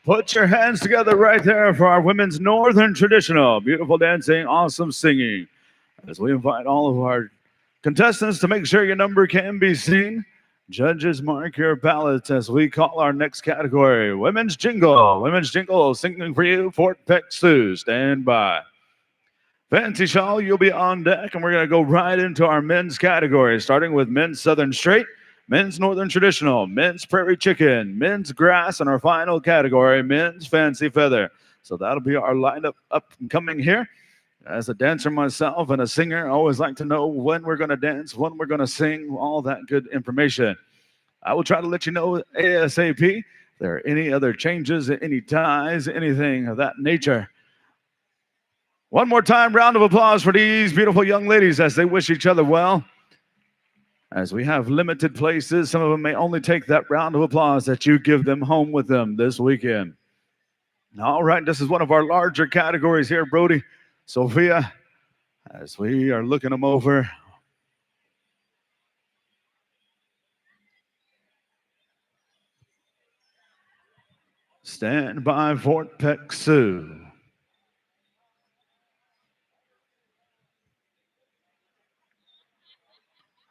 Put your hands together right there for our women's northern traditional. Beautiful dancing, awesome singing. As we invite all of our contestants to make sure your number can be seen. Judges, mark your ballots as we call our next category, Women's Jingle. Women's Jingle, singing for you, Fort Peck Sioux. Stand by. Fancy Shawl, you'll be on deck, and we're going to go right into our men's category, starting with men's Southern Straight, men's Northern Traditional, men's Prairie Chicken, men's Grass, and our final category, men's Fancy Feather. So that'll be our lineup up and coming here. As a dancer myself and a singer, I always like to know when we're going to dance, when we're going to sing, all that good information. I will try to let you know ASAP if there are any other changes, any ties, anything of that nature. One more time, round of applause for these beautiful young ladies as they wish each other well. As we have limited places, some of them may only take that round of applause that you give them home with them this weekend. All right, this is one of our larger categories here, Brody, Sophia, as we are looking them over. Stand by, Fort Peck Sioux.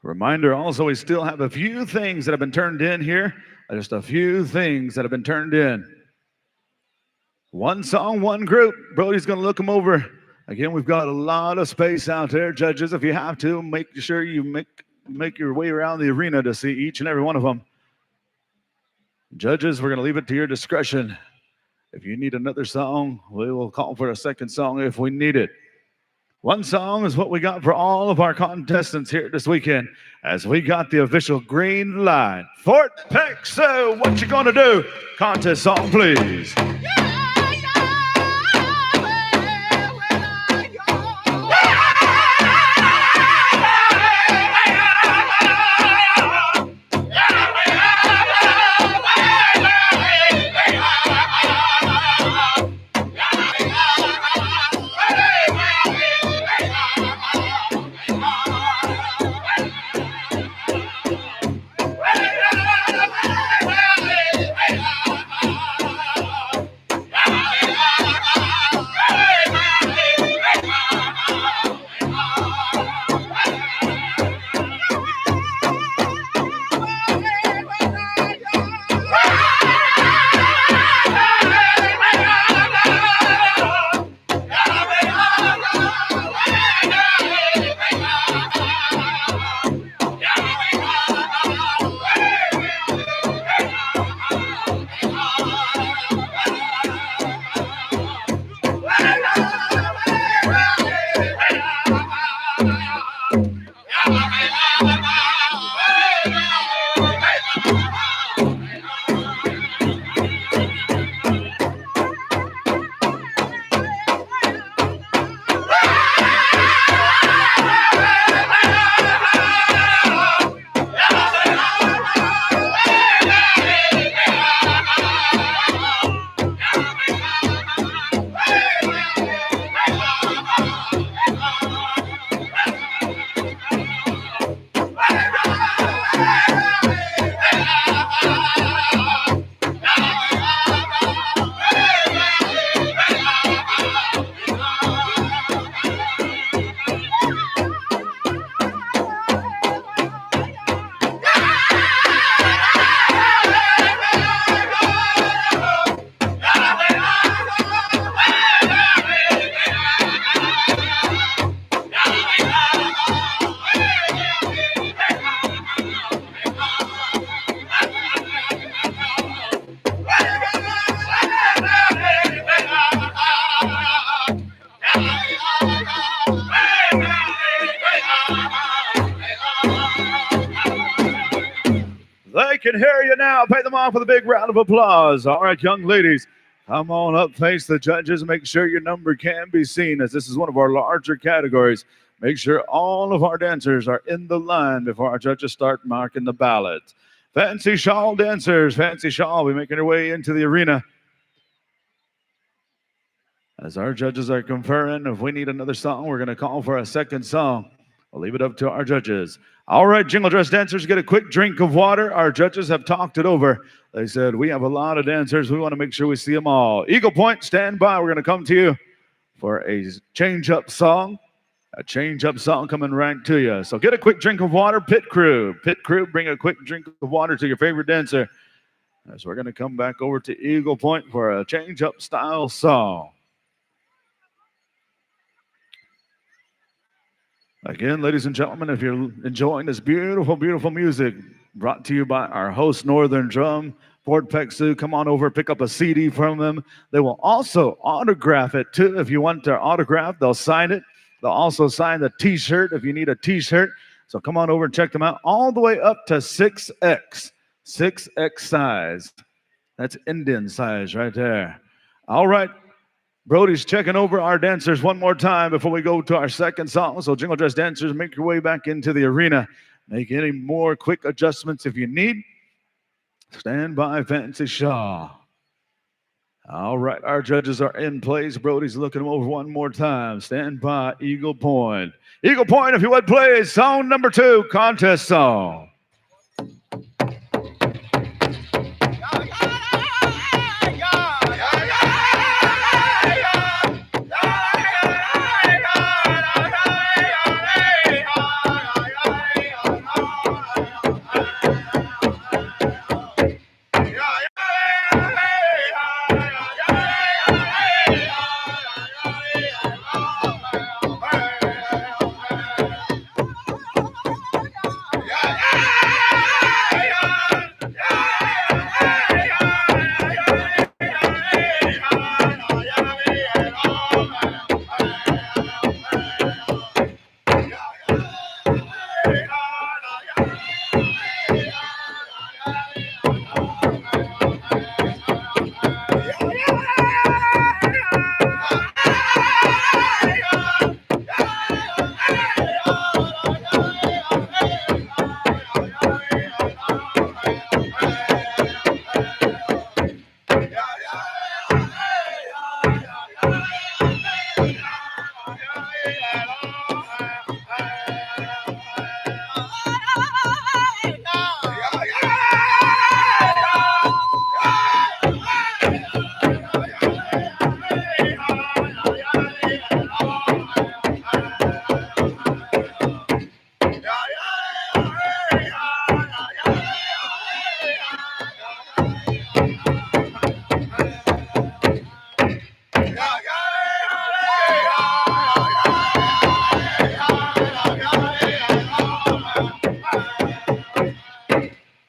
Reminder also, we still have a few things that have been turned in here. Just a few things that have been turned in. One song, one group. Brody's going to look them over. Again, we've got a lot of space out there. Judges, if you have to, make sure you make your way around the arena to see each and every one of them. Judges, we're going to leave it to your discretion. If you need another song, we will call for a second song if we need it. One song is what we got for all of our contestants here this weekend, as we got the official green light. Fort Peck Sioux, what you gonna do? Contest song, please. They can hear you now. Pay them off with a big round of applause. All right, young ladies, come on up, face the judges. Make sure your number can be seen, as this is one of our larger categories. Make sure all of our dancers are in the line before our judges start marking the ballots. Fancy shawl dancers, fancy shawl, be making their way into the arena. As our judges are conferring, if we need another song, we're going to call for a second song. We'll leave it up to our judges. All right, jingle dress dancers, get a quick drink of water. Our judges have talked it over. They said, we have a lot of dancers. We want to make sure we see them all. Eagle Point, stand by. We're going to come to you for a change-up song. A change-up song coming right to you. So get a quick drink of water. Pit crew, bring a quick drink of water to your favorite dancer. So we're going to come back over to Eagle Point for a change-up style song. Again, ladies and gentlemen, if you're enjoying this beautiful, beautiful music brought to you by our host, Northern Drum, Fort Peck Sioux, come on over, pick up a CD from them. They will also autograph it too. If you want their autograph, they'll sign it. They'll also sign the t-shirt if you need a t-shirt. So come on over and check them out all the way up to 6X size. That's Indian size right there. All right. Brody's checking over our dancers one more time before we go to our second song. So jingle dress dancers, make your way back into the arena. Make any more quick adjustments if you need. Stand by, Fancy Shaw. All right, our judges are in place. Brody's looking them over one more time. Stand by, Eagle Point. Eagle Point, if you would, please. Song number 2, contest song.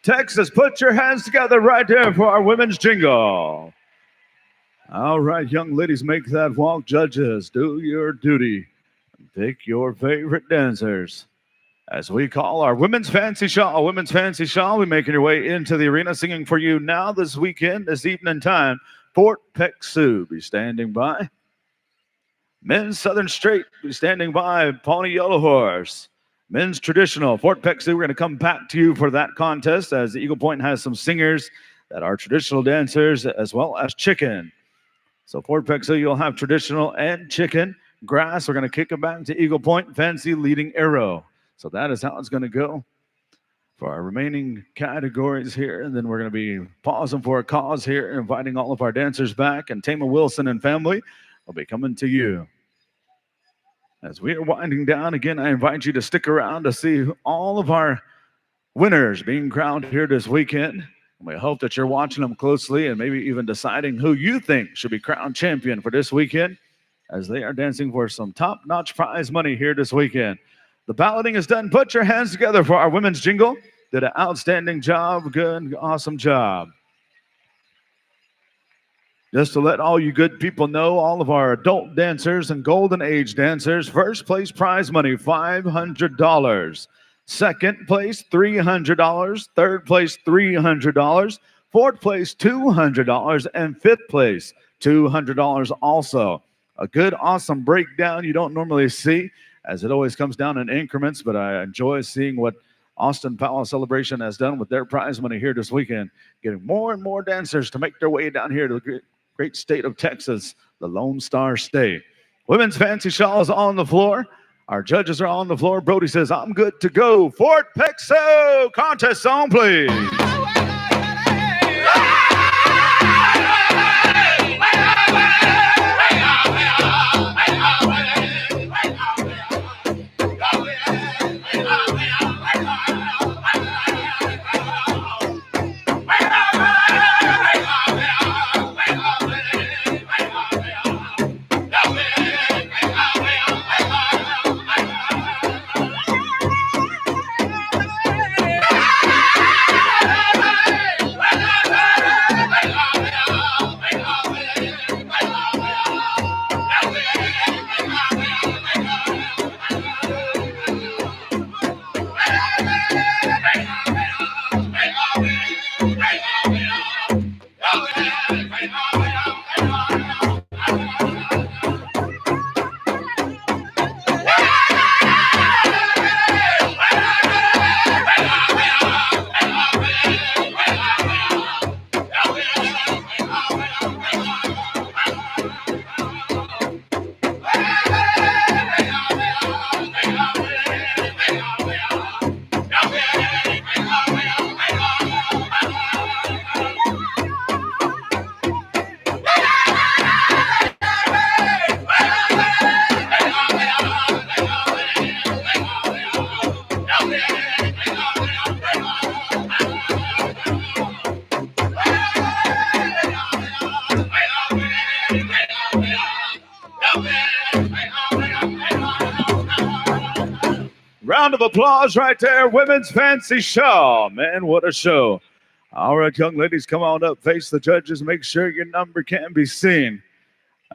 Texas. Put your hands together right there for our women's jingle. All right, young ladies, make that walk. Judges, do your duty. Pick your favorite dancers. As we call our Women's Fancy Shawl. Women's Fancy Shawl, we're making your way into the arena, singing for you now this weekend, this evening time. Fort Peck Sioux be standing by. Men's Southern Straight be standing by. Pawnee Yellow Horse. Men's Traditional, Fort Peck Sioux. We're going to come back to you for that contest as the Eagle Point has some singers that are traditional dancers as well as chicken. So Fort Peck Sioux, you'll have traditional and chicken. Grass, we're going to kick it back to Eagle Point. Fancy leading arrow. So that is how it's going to go for our remaining categories here. And then we're going to be pausing for a cause here, inviting all of our dancers back. And Tama Wilson and family will be coming to you. As we are winding down, again, I invite you to stick around to see all of our winners being crowned here this weekend. We hope that you're watching them closely and maybe even deciding who you think should be crowned champion for this weekend as they are dancing for some top-notch prize money here this weekend. The balloting is done. Put your hands together for our women's jingle. Did an outstanding job. Good, awesome job. Just to let all you good people know, all of our adult dancers and golden age dancers, first place prize money, $500. Second place, $300. Third place, $300. Fourth place, $200. And fifth place, $200 also. A good, awesome breakdown you don't normally see, as it always comes down in increments, but I enjoy seeing what Austin Powwow Celebration has done with their prize money here this weekend, getting more and more dancers to make their way down here to the great state of Texas, the Lone Star State. Women's Fancy Shawl is on the floor. Our judges are on the floor. Brody says, I'm good to go. Fort Peck Sioux, contest song, please. Round of applause right there. Women's Fancy Shawl. Man, what a show. All right, young ladies, come on up. Face the judges. Make sure your number can be seen.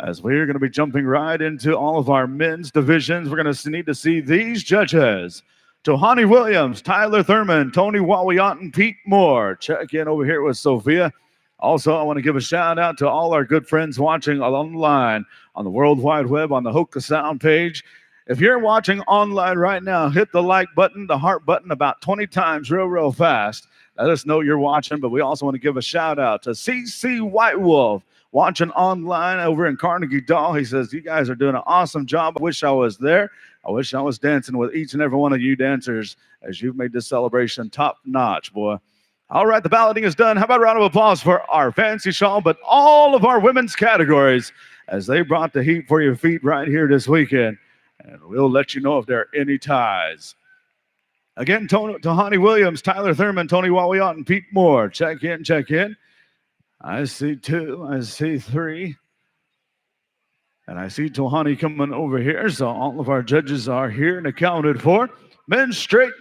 As we're going to be jumping right into all of our men's divisions, we're going to need to see these judges. Tohani Williams, Tyler Thurman, Tony Wawiat, and Pete Moore. Check in over here with Sophia. Also, I want to give a shout out to all our good friends watching online on the World Wide Web on the Hoka Sound page. If you're watching online right now, hit the like button, the heart button about 20 times real fast. Let us know you're watching, but we also want to give a shout out to CC White Wolf watching online over in Carnegie Doll. He says, you guys are doing an awesome job. I wish I was there. I wish I was dancing with each and every one of you dancers as you've made this celebration top notch, boy. All right, the balloting is done. How about a round of applause for our Fancy Shawl, but all of our women's categories as they brought the heat for your feet right here this weekend. And we'll let you know if there are any ties. Again, Tohani Williams, Tyler Thurman, Tony Wawiat, and Pete Moore. Check in, check in. I see 2, I see 3. And I see Tohani coming over here. So all of our judges are here and accounted for. Men straight,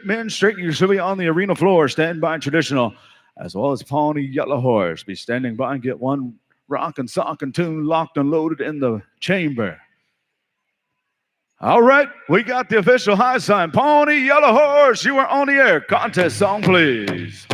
you should be on the arena floor, stand by traditional, as well as Pawnee Yellow Horse. Be standing by and get one rock and sock and tune locked and loaded in the chamber. All right, we got the official high sign. Pawnee Yellow Horse, you are on the air. Contest song, please.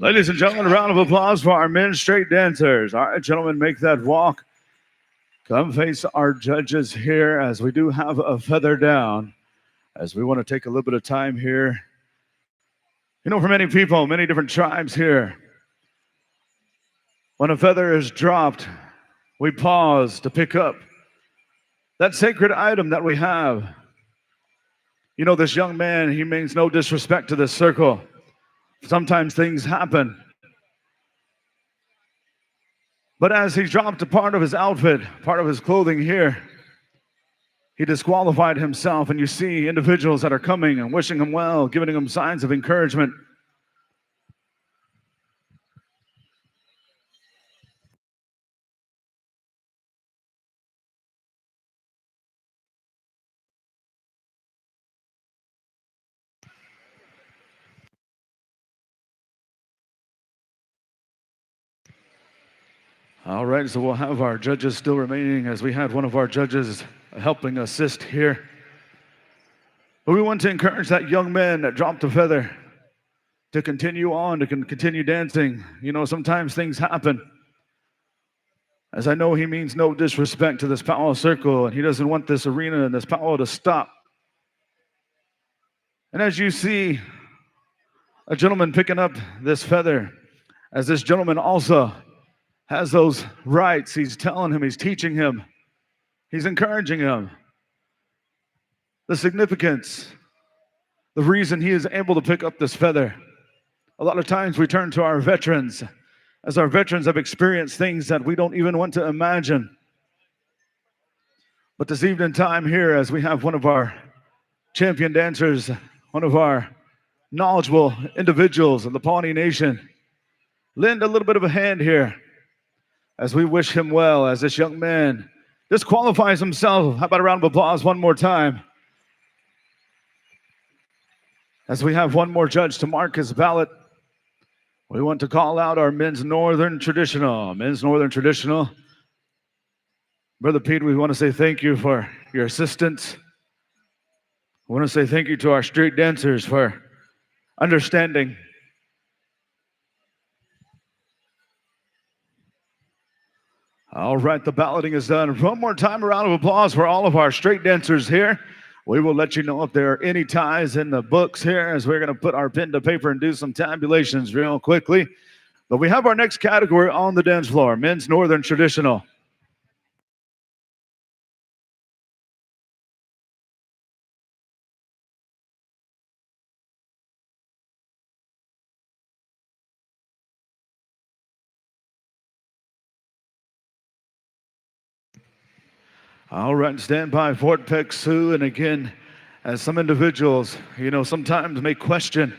Ladies and gentlemen, a round of applause for our men straight dancers. All right, gentlemen, make that walk. Come face our judges here as we do have a feather down, as we want to take a little bit of time here. You know, for many people, many different tribes here, when a feather is dropped, we pause to pick up that sacred item that we have. You know, this young man, he means no disrespect to this circle. Sometimes things happen. But as he dropped a part of his outfit, part of his clothing here, he disqualified himself. And you see individuals that are coming and wishing him well, giving him signs of encouragement. All right, so we'll have our judges still remaining as we had one of our judges helping assist here. But we want to encourage that young man that dropped a feather to continue on, to continue dancing. You know, sometimes things happen. As I know he means no disrespect to this powwow circle, and he doesn't want this arena and this powwow to stop. And as you see a gentleman picking up this feather, as this gentleman also has those rights, he's telling him, he's teaching him, he's encouraging him. The significance, the reason he is able to pick up this feather. A lot of times we turn to our veterans, as our veterans have experienced things that we don't even want to imagine. But this evening time here, as we have one of our champion dancers, one of our knowledgeable individuals of the Pawnee Nation, lend a little bit of a hand here as we wish him well as this young man disqualifies himself. How about a round of applause one more time? As we have one more judge to mark his ballot, we want to call out our men's Northern Traditional. Men's Northern Traditional. Brother Pete, we want to say thank you for your assistance. We want to say thank you to our street dancers for understanding. All right, the balloting is done. One more time, a round of applause for all of our street dancers here. We will let you know if there are any ties in the books here as we're going to put our pen to paper and do some tabulations real quickly. But we have our next category on the dance floor, Men's Northern Traditional. All right, stand by, Fort Peck Sioux. And again, as some individuals, sometimes may question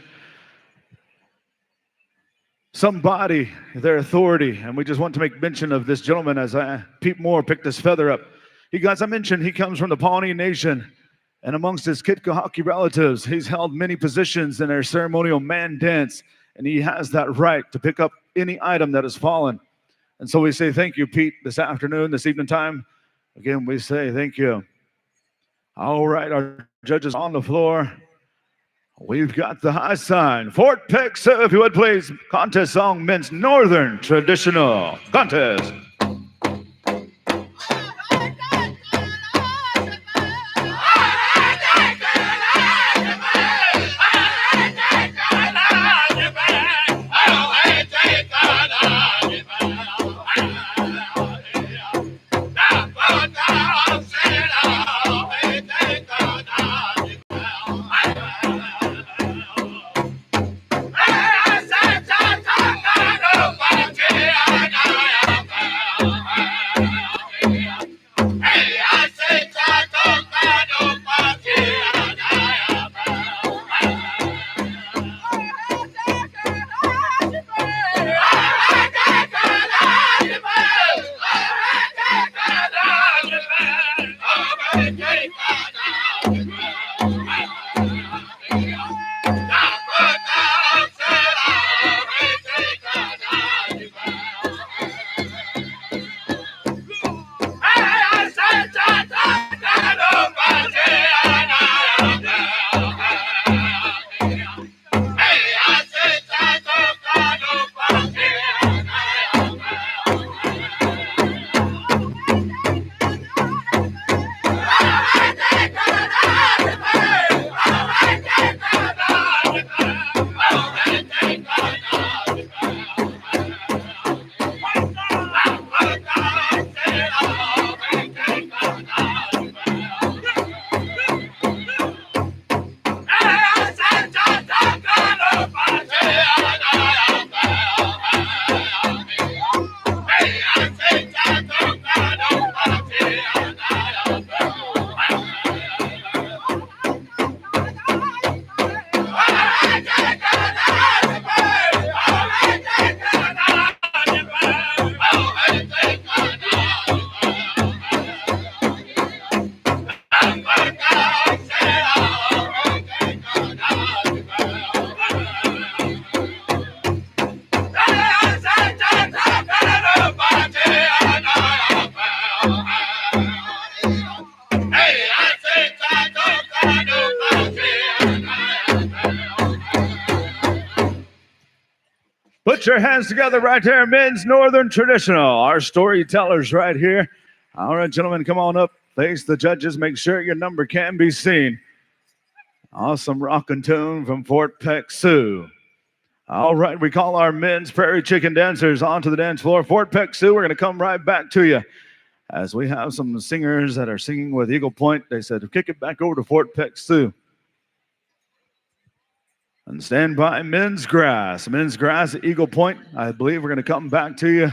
somebody, their authority. And we just want to make mention of this gentleman as Pete Moore picked his feather up. I mentioned he comes from the Pawnee Nation. And amongst his Kitcohawke relatives, he's held many positions in their ceremonial man dance. And he has that right to pick up any item that has fallen. And so we say thank you, Pete, this evening time. Again, we say thank you. All right, our judges on the floor. We've got the high sign. Fort Peck, so if you would please, contest song, Men's Northern Traditional Contest. Put your hands together right there, Men's Northern Traditional. Our storytellers right here. All right, gentlemen, come on up. Face the judges. Make sure your number can be seen. Awesome rockin' tune from Fort Peck Sioux. All right, we call our men's prairie chicken dancers onto the dance floor. Fort Peck Sioux, we're going to come right back to you. As we have some singers that are singing with Eagle Point, they said, kick it back over to Fort Peck Sioux. And stand by, Men's Grass. Men's Grass, Eagle Point. I believe we're going to come back to you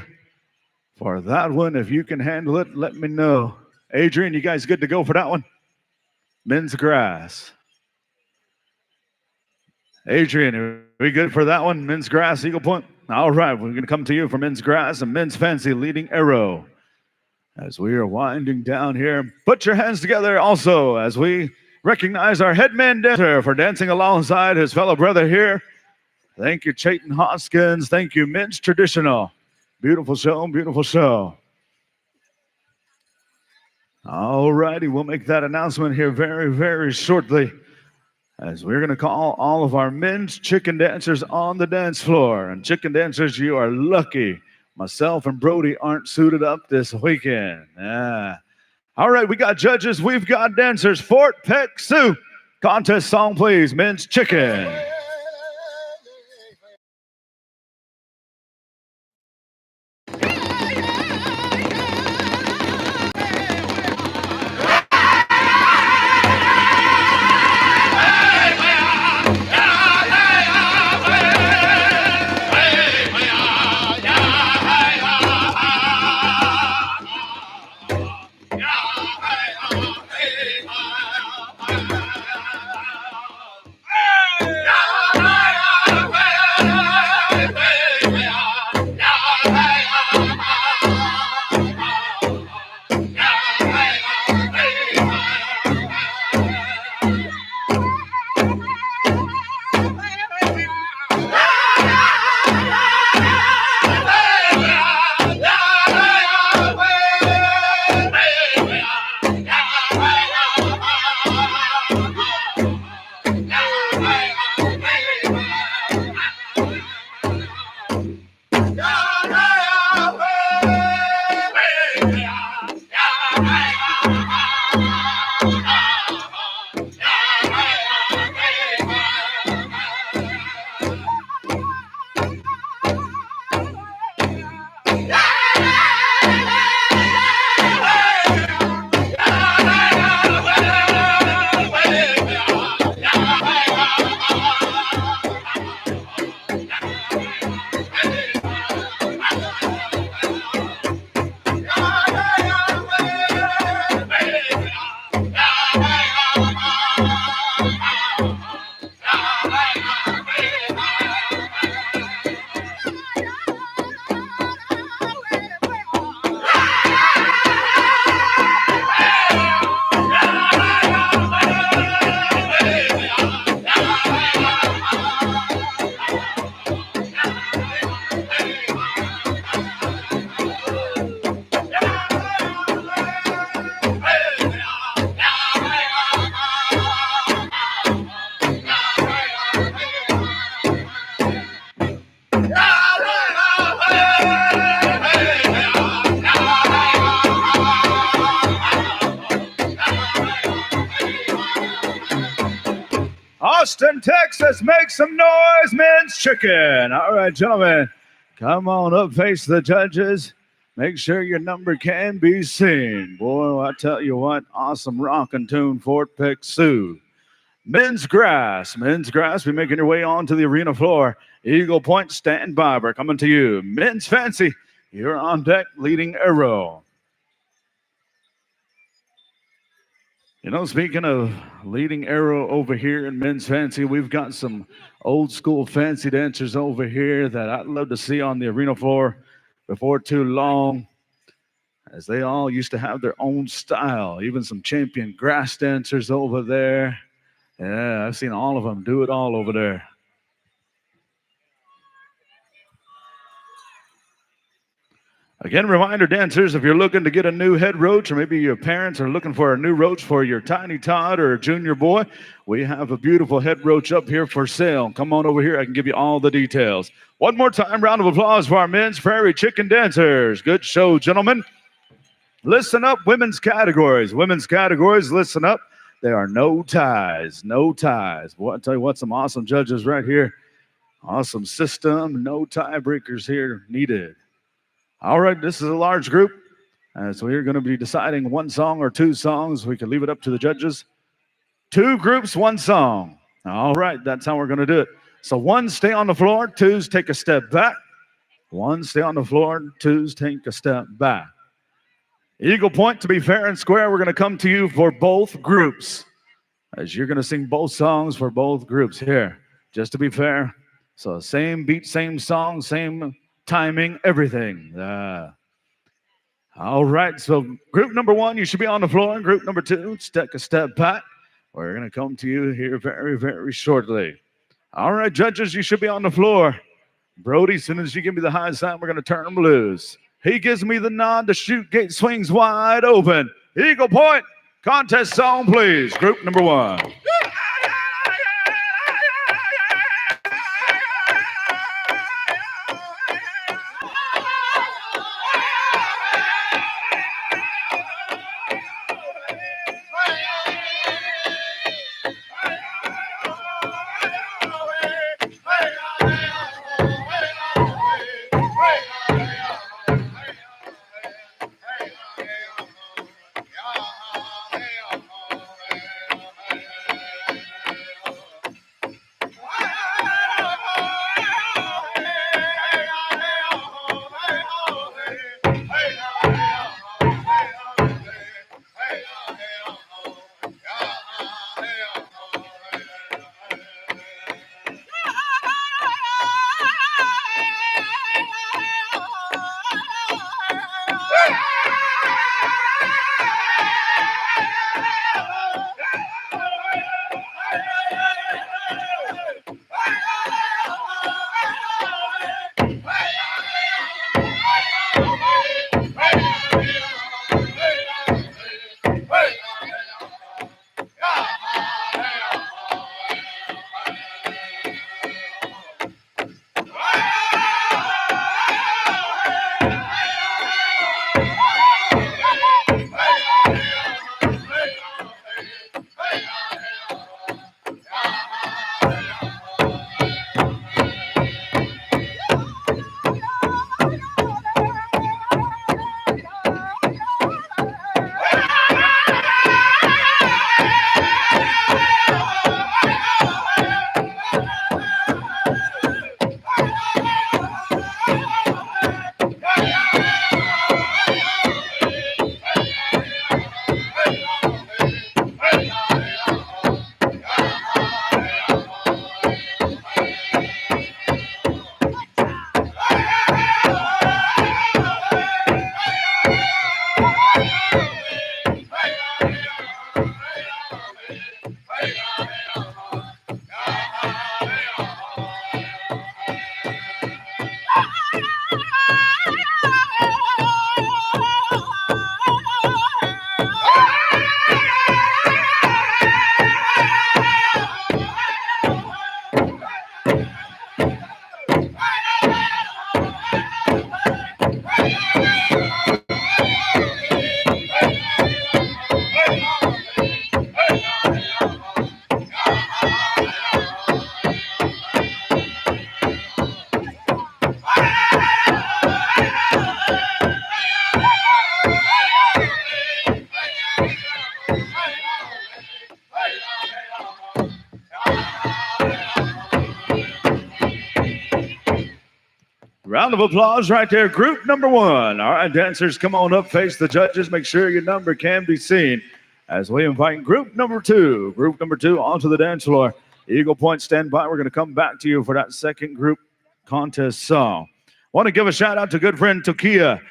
for that one. If you can handle it, let me know. Adrian, you guys good to go for that one? Men's Grass. Adrian, are we good for that one? Men's Grass, Eagle Point. All right, we're going to come to you for men's grass and men's fancy leading arrow. As we are winding down here, put your hands together also as we recognize our headman dancer for dancing alongside his fellow brother here. Thank you, Chayton Hoskins. Thank you, Men's Traditional. Beautiful show, beautiful show. All righty, we'll make that announcement here very, very shortly as we're going to call all of our men's chicken dancers on the dance floor. And chicken dancers, you are lucky. Myself and Brody aren't suited up this weekend. Yeah. All right, we got judges, we've got dancers. Fort Peck Sioux. Contest song, please. Men's Chicken. Austin, Texas, make some noise, Men's Chicken. All right, gentlemen, come on up, face the judges. Make sure your number can be seen. Boy, I tell you what, awesome rockin' tune, Fort Peck Sioux. Men's Grass, be making your way onto the arena floor. Eagle Point, stand by. We're coming to you. Men's Fancy, you're on deck, leading arrow. You know, speaking of leading arrow over here in Men's Fancy, we've got some old school fancy dancers over here that I'd love to see on the arena floor before too long, as they all used to have their own style. Even some champion grass dancers over there. Yeah, I've seen all of them do it all over there. Again, reminder, dancers, if you're looking to get a new head roach, or maybe your parents are looking for a new roach for your tiny tot or junior boy, we have a beautiful head roach up here for sale. Come on over here. I can give you all the details. One more time, round of applause for our men's prairie chicken dancers. Good show, gentlemen. Listen up, women's categories. Women's categories, listen up. There are no ties, no ties. Boy, I'll tell you what, some awesome judges right here. Awesome system, no tiebreakers here needed. All right, this is a large group, so we're going to be deciding one song or two songs. We can leave it up to the judges. Two groups, one song. All right, that's how we're going to do it. So one, stay on the floor. Twos, take a step back. One, stay on the floor. Twos, take a step back. Eagle Point, to be fair and square, we're going to come to you for both groups, as you're going to sing both songs for both groups here. Just to be fair, So same beat, same song, same timing, everything. All right, so group number one, you should be on the floor. Group number two, take a step back. We're going to come to you here very, very shortly. All right, judges, you should be on the floor. Brody, as soon as you give me the high sign, we're going to turn them loose. He gives me the nod. The chute gate swings wide open. Eagle Point, contest song, please. Group number one. Round of applause right there. Group number one. All right, dancers, come on up, face the judges. Make sure your number can be seen as we invite group number two. Group number two onto the dance floor. Eagle Point, stand by. We're going to come back to you for that second group contest song. Want to give a shout out to good friend Tokia.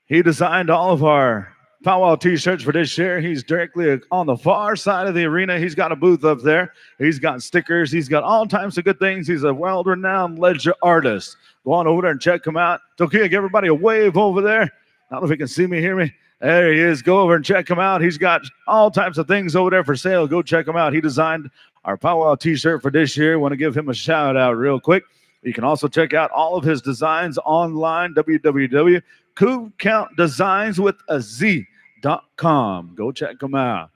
He designed all of our powwow t-shirts for this year. He's directly on the far side of the arena. He's got a booth up there. He's got stickers. He's got all types of good things. He's a world-renowned ledger artist. Go on over there and check him out. Tokia, give everybody a wave over there. I don't know if you can see me, hear me. There he is. Go over and check him out. He's got all types of things over there for sale. Go check him out. He designed our powwow t-shirt for this year. Want to give him a shout out real quick. You can also check out all of his designs online, www.coodcountdesignswithaz.com. Go check him out.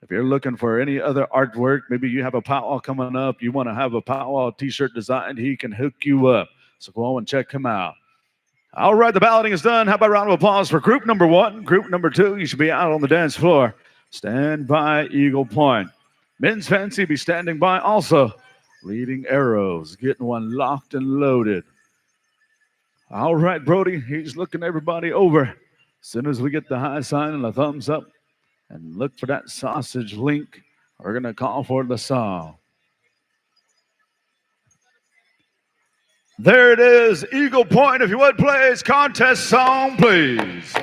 If you're looking for any other artwork, maybe you have a powwow coming up, you want to have a powwow t-shirt designed, he can hook you up. So go on and check him out. All right, the balloting is done. How about a round of applause for group number one? Group number two, you should be out on the dance floor. Stand by, Eagle Point. Men's Fancy be standing by also. Leading arrows, getting one locked and loaded. All right, Brody, he's looking everybody over. As soon as we get the high sign and the thumbs up and look for that sausage link, we're going to call for the song. There it is. Eagle Point, if you would, please. Contest song, please.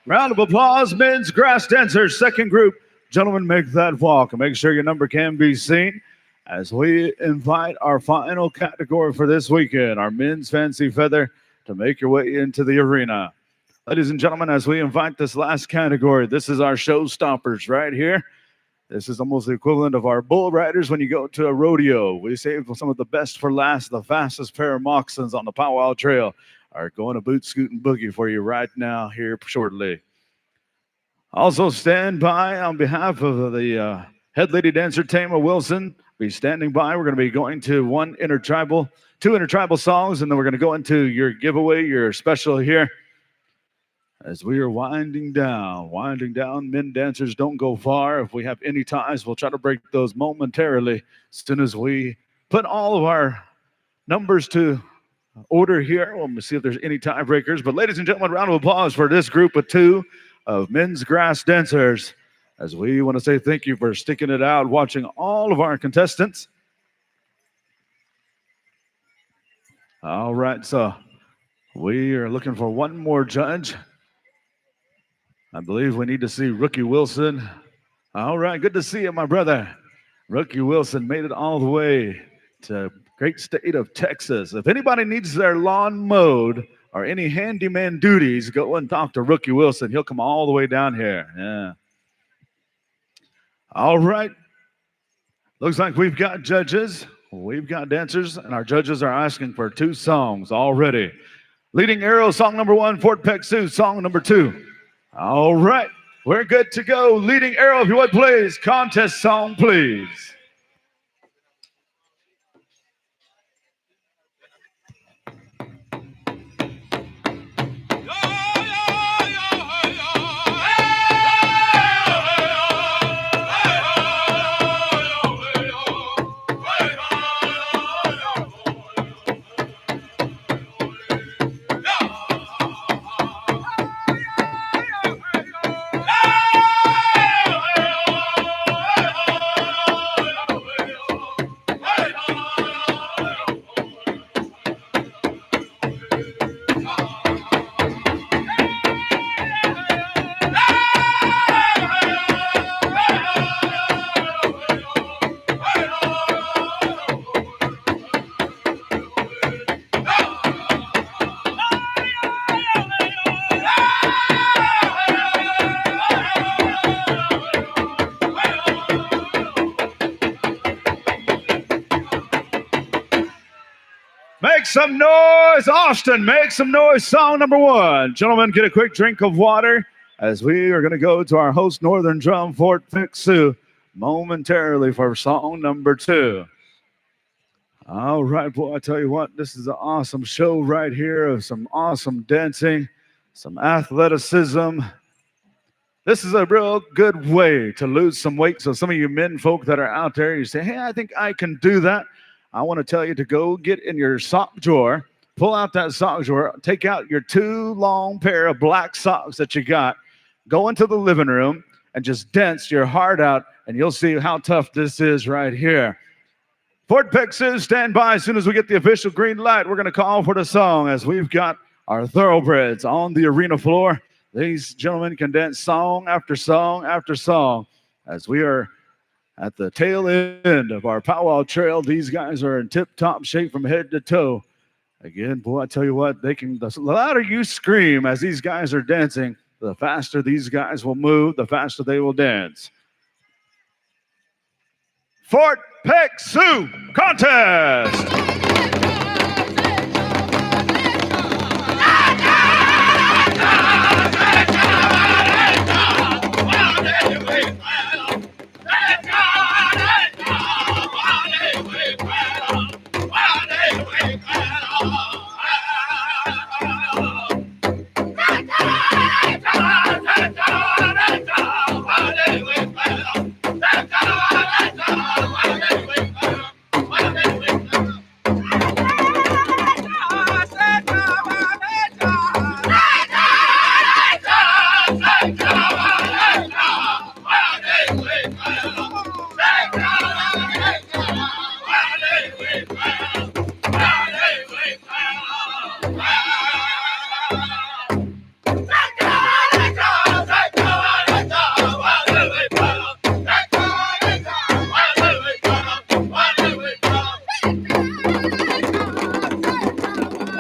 Round of applause, men's grass dancers, second group. Gentlemen, make that walk and make sure your number can be seen as we invite our final category for this weekend, our men's fancy feather, to make your way into the arena. Ladies and gentlemen, as we invite this last category, this is our showstoppers right here. This is almost the equivalent of our bull riders when you go to a rodeo. We save some of the best for last. The fastest pair of moccasins on the powwow trail are going to boot, scoot, and boogie for you right now here shortly. Also stand by on behalf of the head lady dancer, Tama Wilson. Be standing by. We're going to be going to two intertribal songs, and then we're going to go into your giveaway, your special here. As we are winding down. Men dancers, don't go far. If we have any ties, we'll try to break those momentarily as soon as we put all of our numbers to order here. We'll see if there's any tiebreakers. But ladies and gentlemen, round of applause for this group of two of men's grass dancers, as we want to say thank you for sticking it out, watching all of our contestants. All right, so we are looking for one more judge. I believe we need to see Rookie Wilson. All right, good to see you, my brother. Rookie Wilson made it all the way to great state of Texas. If anybody needs their lawn mowed or any handyman duties, go and talk to Rookie Wilson. He'll come all the way down here. Yeah. All right. Looks like we've got judges. We've got dancers, and our judges are asking for two songs already. Leading Arrow, song number 1. Fort Peck Sioux, song number 2. All right, we're good to go. Leading Arrow, if you would, please. Contest song, please. Make some noise, Austin. Make some noise. Song number 1. Gentlemen, get a quick drink of water as we are going to go to our host, Northern Drum, Fort Pick-Sioux, momentarily for song number 2. All right, boy, I tell you what, this is an awesome show right here of some awesome dancing, some athleticism. This is a real good way to lose some weight. So some of you men folk that are out there, you say, hey, I think I can do that. I want to tell you to go get in your sock drawer, pull out that sock drawer, take out your 2 long pair of black socks that you got, go into the living room and just dance your heart out, and you'll see how tough this is right here. Fort Pick-Sioux, stand by. As soon as we get the official green light, we're going to call for the song as we've got our thoroughbreds on the arena floor. These gentlemen can dance song after song after song as we are at the tail end of our powwow trail. These guys are in tip-top shape from head to toe. Again, boy, I tell you what, the louder you scream as these guys are dancing, the faster these guys will move, the faster they will dance. Fort Pick-Sioux contest.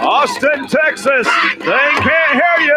Austin, Texas, they can't hear you.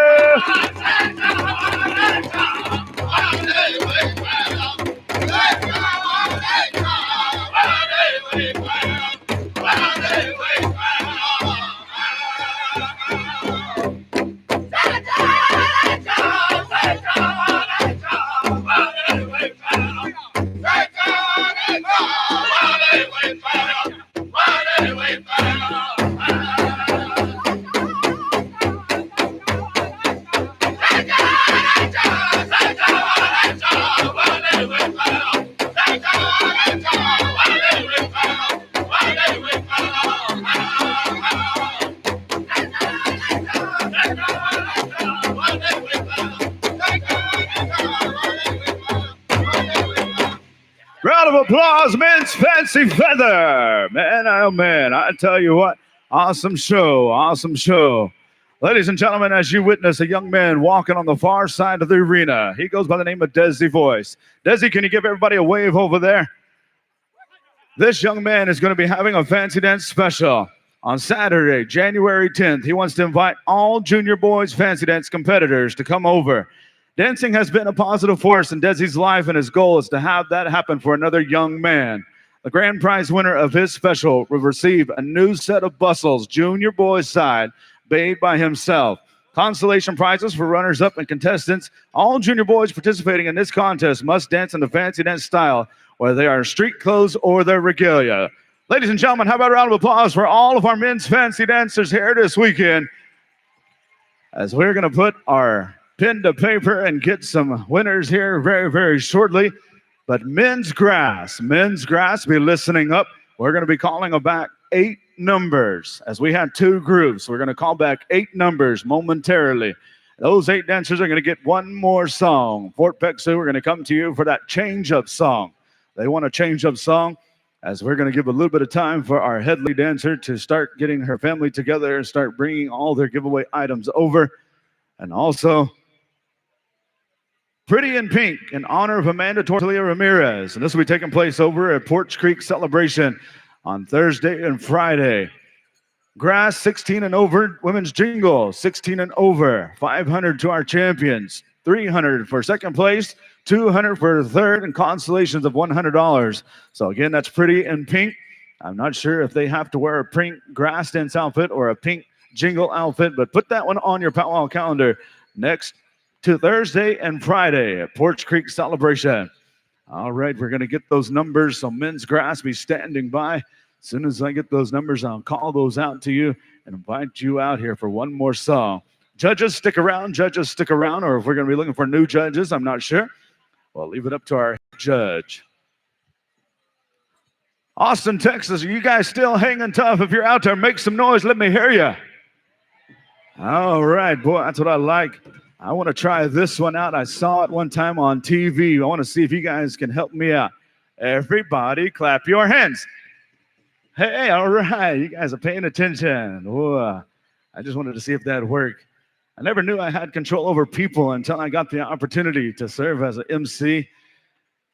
Round of applause, men's fancy feather. Man, oh man, I tell you what, awesome show, awesome show. Ladies and gentlemen, as you witness a young man walking on the far side of the arena, he goes by the name of Desi Voice. Desi, can you give everybody a wave over there? This young man is going to be having a fancy dance special on Saturday, January 10th. He wants to invite all junior boys fancy dance competitors to come over. Dancing has been a positive force in Desi's life, and his goal is to have that happen for another young man. The grand prize winner of his special will receive a new set of bustles, junior boys side, made by himself. Consolation prizes for runners-up and contestants. All junior boys participating in this contest must dance in the fancy dance style, whether they are street clothes or their regalia. Ladies and gentlemen, how about a round of applause for all of our men's fancy dancers here this weekend, as we're going to put our pen to paper and get some winners here very, very shortly. But men's grass, be listening up. We're going to be calling back 8 numbers, as we had 2 groups. We're going to call back 8 numbers momentarily. Those 8 dancers are going to get one more song. Fort Pick-Sioux, we're going to come to you for that change-up song. They want a change-up song, as we're going to give a little bit of time for our head lead dancer to start getting her family together and start bringing all their giveaway items over. And also, Pretty in Pink in honor of Amanda Tortilla Ramirez. And this will be taking place over at Porch Creek Celebration on Thursday and Friday. Grass, 16 and over. Women's Jingle, 16 and over. 500 to our champions. 300 for second place. 200 for third, and consolations of $100. So again, that's Pretty in Pink. I'm not sure if they have to wear a pink grass dance outfit or a pink jingle outfit, but put that one on your powwow calendar next to Thursday and Friday at Porch Creek Celebration. All right, we're going to get those numbers. So men's grass be standing by. As soon as I get those numbers, I'll call those out to you and invite you out here for one more song. Judges, stick around. Judges, stick around. Or if we're going to be looking for new judges, I'm not sure. We'll leave it up to our judge. Austin, Texas, are you guys still hanging tough? If you're out there, make some noise. Let me hear you. All right, boy, that's what I like. I want to try this one out. I saw it one time on TV. I want to see if you guys can help me out. Everybody clap your hands. Hey, all right. You guys are paying attention. Whoa. I just wanted to see if that worked. I never knew I had control over people until I got the opportunity to serve as an MC.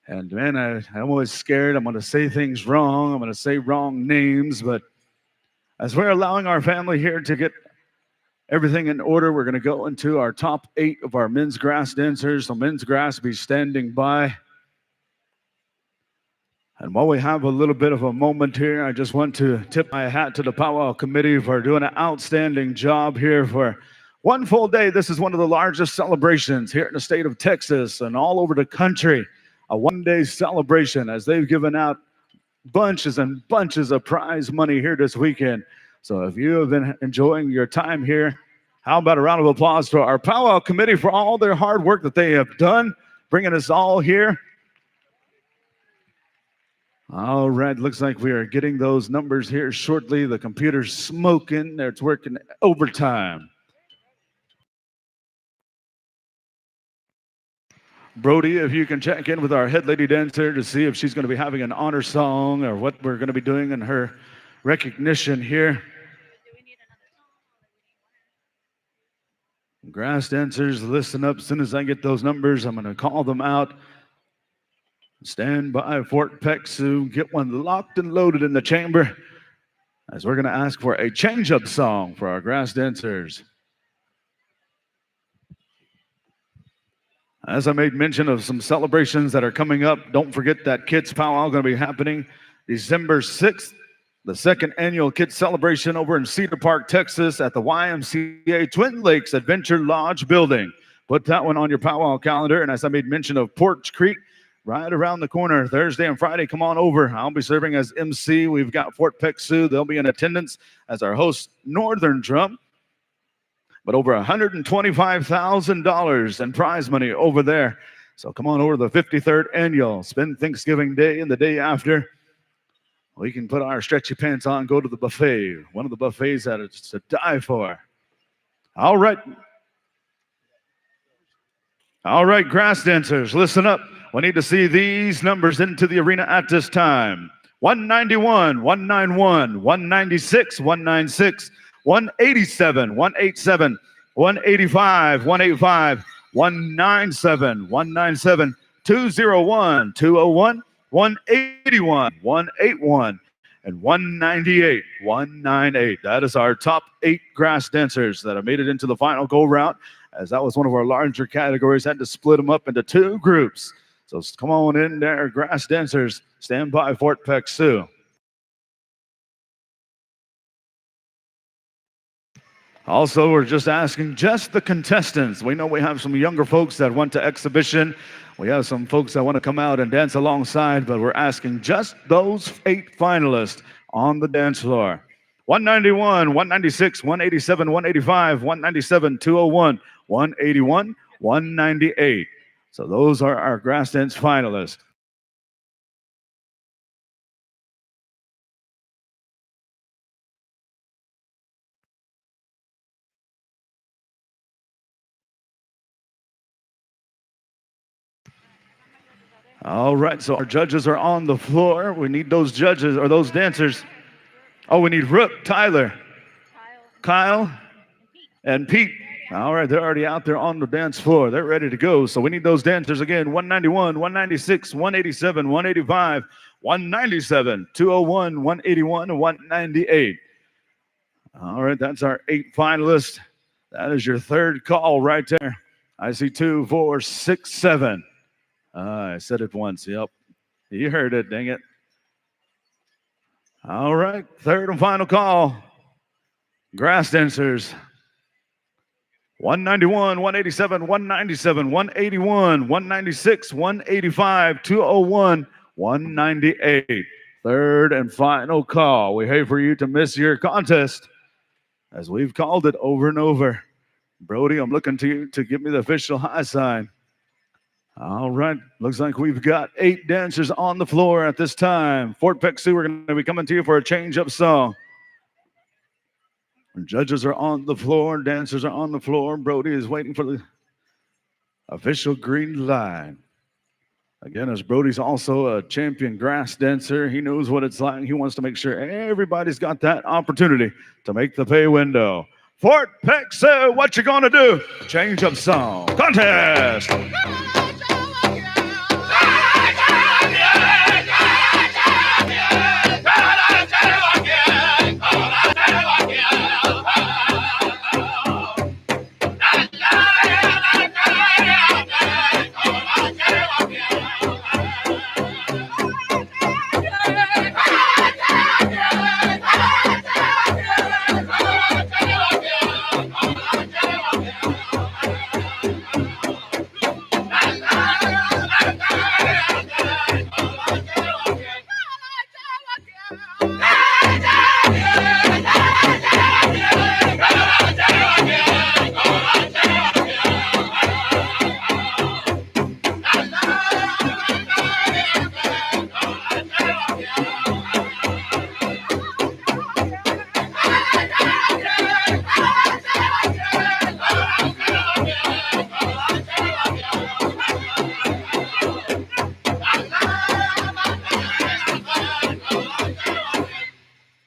And man, I'm always scared. I'm going to say things wrong. I'm going to say wrong names. But as we're allowing our family here to get everything in order, we're going to go into our top 8 of our men's grass dancers. So men's grass be standing by. And while we have a little bit of a moment here, I just want to tip my hat to the powwow committee for doing an outstanding job here for one full day. This is one of the largest celebrations here in the state of Texas and all over the country. A one-day celebration as they've given out bunches and bunches of prize money here this weekend. So if you have been enjoying your time here, how about a round of applause for our powwow committee for all their hard work that they have done, bringing us all here. All right, looks like we are getting those numbers here shortly. The computer's smoking. It's working overtime. Brody, if you can check in with our head lady dancer to see if she's going to be having an honor song or what we're going to be doing in her recognition here. Grass dancers, listen up. As soon as I get those numbers, I'm going to call them out. Stand by, Fort Peck Sioux. Get one locked and loaded in the chamber as we're going to ask for a change-up song for our grass dancers. As I made mention of some celebrations that are coming up, don't forget that Kids Powwow going to be happening December 6th, the second annual Kids Celebration over in Cedar Park, Texas at the YMCA Twin Lakes Adventure Lodge building. Put that one on your powwow calendar. And as I made mention of Porch Creek, right around the corner, Thursday and Friday, come on over. I'll be serving as MC. We've got Fort Peck Sioux. They'll be in attendance as our host, Northern Drum. But over $125,000 in prize money over there. So come on over to the 53rd annual. Spend Thanksgiving Day and the day after. We can put our stretchy pants on, go to the buffet. One of the buffets that is to die for. All right. All right, grass dancers, listen up. We need to see these numbers into the arena at this time. 191, 191, 196, 196. 187, 187, 185, 185, 197, 197, 201, 201, 181, 181, and 198, 198. That is our top 8 grass dancers that have made it into the final go-round, as that was one of our larger categories. Had to split them up into 2 groups. So come on in there, grass dancers. Stand by, Fort Peck Sioux. Also, we're just asking just the contestants. We know we have some younger folks that went to exhibition. We have some folks that want to come out and dance alongside, but we're asking just those 8 finalists on the dance floor. 191, 196, 187, 185, 197, 201, 181, 198. So those are our grass dance finalists. All right, so our judges are on the floor. We need those judges or those dancers. Oh, we need Rook, Tyler, Kyle, and Pete. All right, they're already out there on the dance floor. They're ready to go. So we need those dancers again. 191, 196, 187, 185, 197, 201, 181, and 198. All right, that's our 8 finalists. That is your 3rd call right there. I see 2, 4, 6, 7. I said it once. Yep. You heard it. Dang it. All right, third and final call. Grass dancers. 191, 187, 197, 181, 196, 185, 201, 198. Third and final call. We hate for you to miss your contest, as we've called it over and over. Brody, I'm looking to you to give me the official high sign. All right, looks like we've got 8 dancers on the floor at this time. Fort Peck Sioux, we're going to be coming to you for a change-up song. Judges are on the floor, dancers are on the floor. Brody is waiting for the official green light. Again, as Brody's also a champion grass dancer, he knows what it's like. He wants to make sure everybody's got that opportunity to make the pay window. Fort Peck Sioux, what you gonna do? Change up song contest.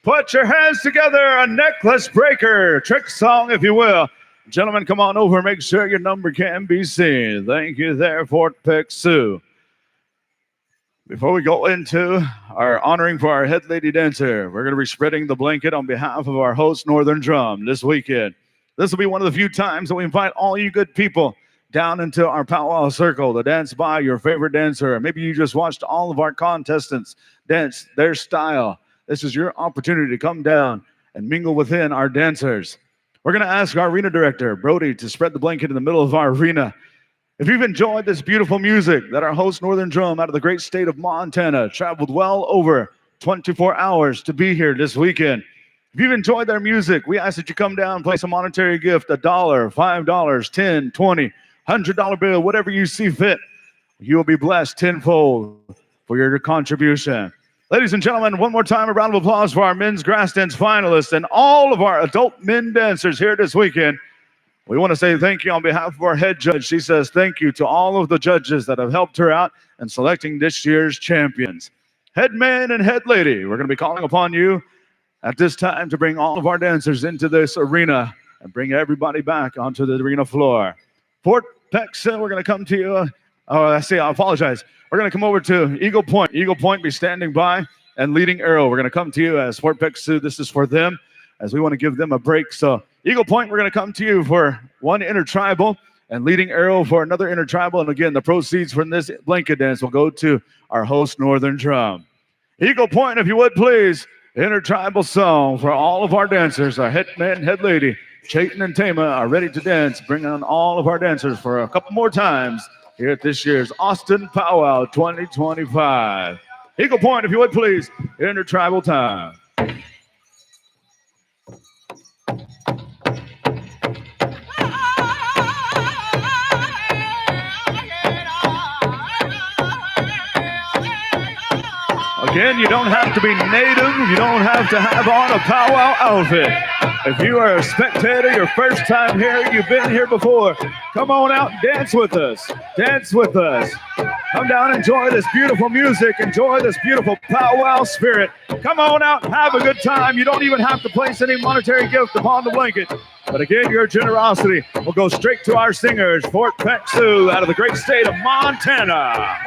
Put your hands together, a necklace breaker, trick song, if you will. Gentlemen, come on over, make sure your number can be seen. Thank you there, Fort Peck Sioux. Before we go into our honoring for our head lady dancer, we're going to be spreading the blanket on behalf of our host, Northern Drum, this weekend. This will be one of the few times that we invite all you good people down into our powwow circle to dance by your favorite dancer. Maybe you just watched all of our contestants dance their style. This is your opportunity to come down and mingle within our dancers. We're going to ask our arena director, Brody, to spread the blanket in the middle of our arena. If you've enjoyed this beautiful music that our host, Northern Drum, out of the great state of Montana, traveled well over 24 hours to be here this weekend. If you've enjoyed their music, we ask that you come down and place a monetary gift, $1, $5, $10, $20, $100 bill, whatever you see fit. You will be blessed tenfold for your contribution. Ladies and gentlemen, one more time, a round of applause for our men's grass dance finalists and all of our adult men dancers here this weekend. We want to say thank you on behalf of our head judge. She says thank you to all of the judges that have helped her out in selecting this year's champions. Head man and head lady, we're going to be calling upon you at this time to bring all of our dancers into this arena and bring everybody back onto the arena floor. Fort Peck Sioux, we're going to come to you. I apologize. We're going to come over to Eagle Point. Eagle Point be standing by and leading arrow. We're going to come to you as Fort Peck Sioux. This is for them as we want to give them a break. So Eagle Point, we're going to come to you for one intertribal and leading arrow for another intertribal. And again, the proceeds from this blanket dance will go to our host, Northern Drum. Eagle Point, if you would please, intertribal song for all of our dancers. Our head man, head lady, Chayton and Tama are ready to dance. Bring on all of our dancers for a couple more times here at this year's Austin Powwow 2025. Eagle Point, if you would please, intertribal time. Again, you don't have to be native. You don't have to have on a powwow outfit. If you are a spectator, your first time here, you've been here before, come on out and dance with us. Dance with us. Come down, enjoy this beautiful music. Enjoy this beautiful powwow spirit. Come on out and have a good time. You don't even have to place any monetary gift upon the blanket. But again, your generosity will go straight to our singers, Fort Peck Sioux, out of the great state of Montana.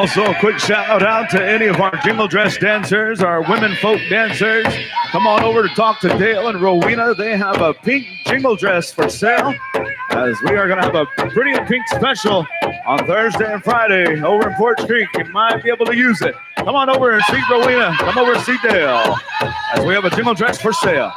Also, a quick shout out to any of our jingle dress dancers, our women folk dancers. Come on over to talk to Dale and Rowena. They have a pink jingle dress for sale, as we are going to have a pretty pink special on Thursday and Friday over in Fort Creek. You might be able to use it. Come on over and see Rowena. Come over and see Dale, as we have a jingle dress for sale.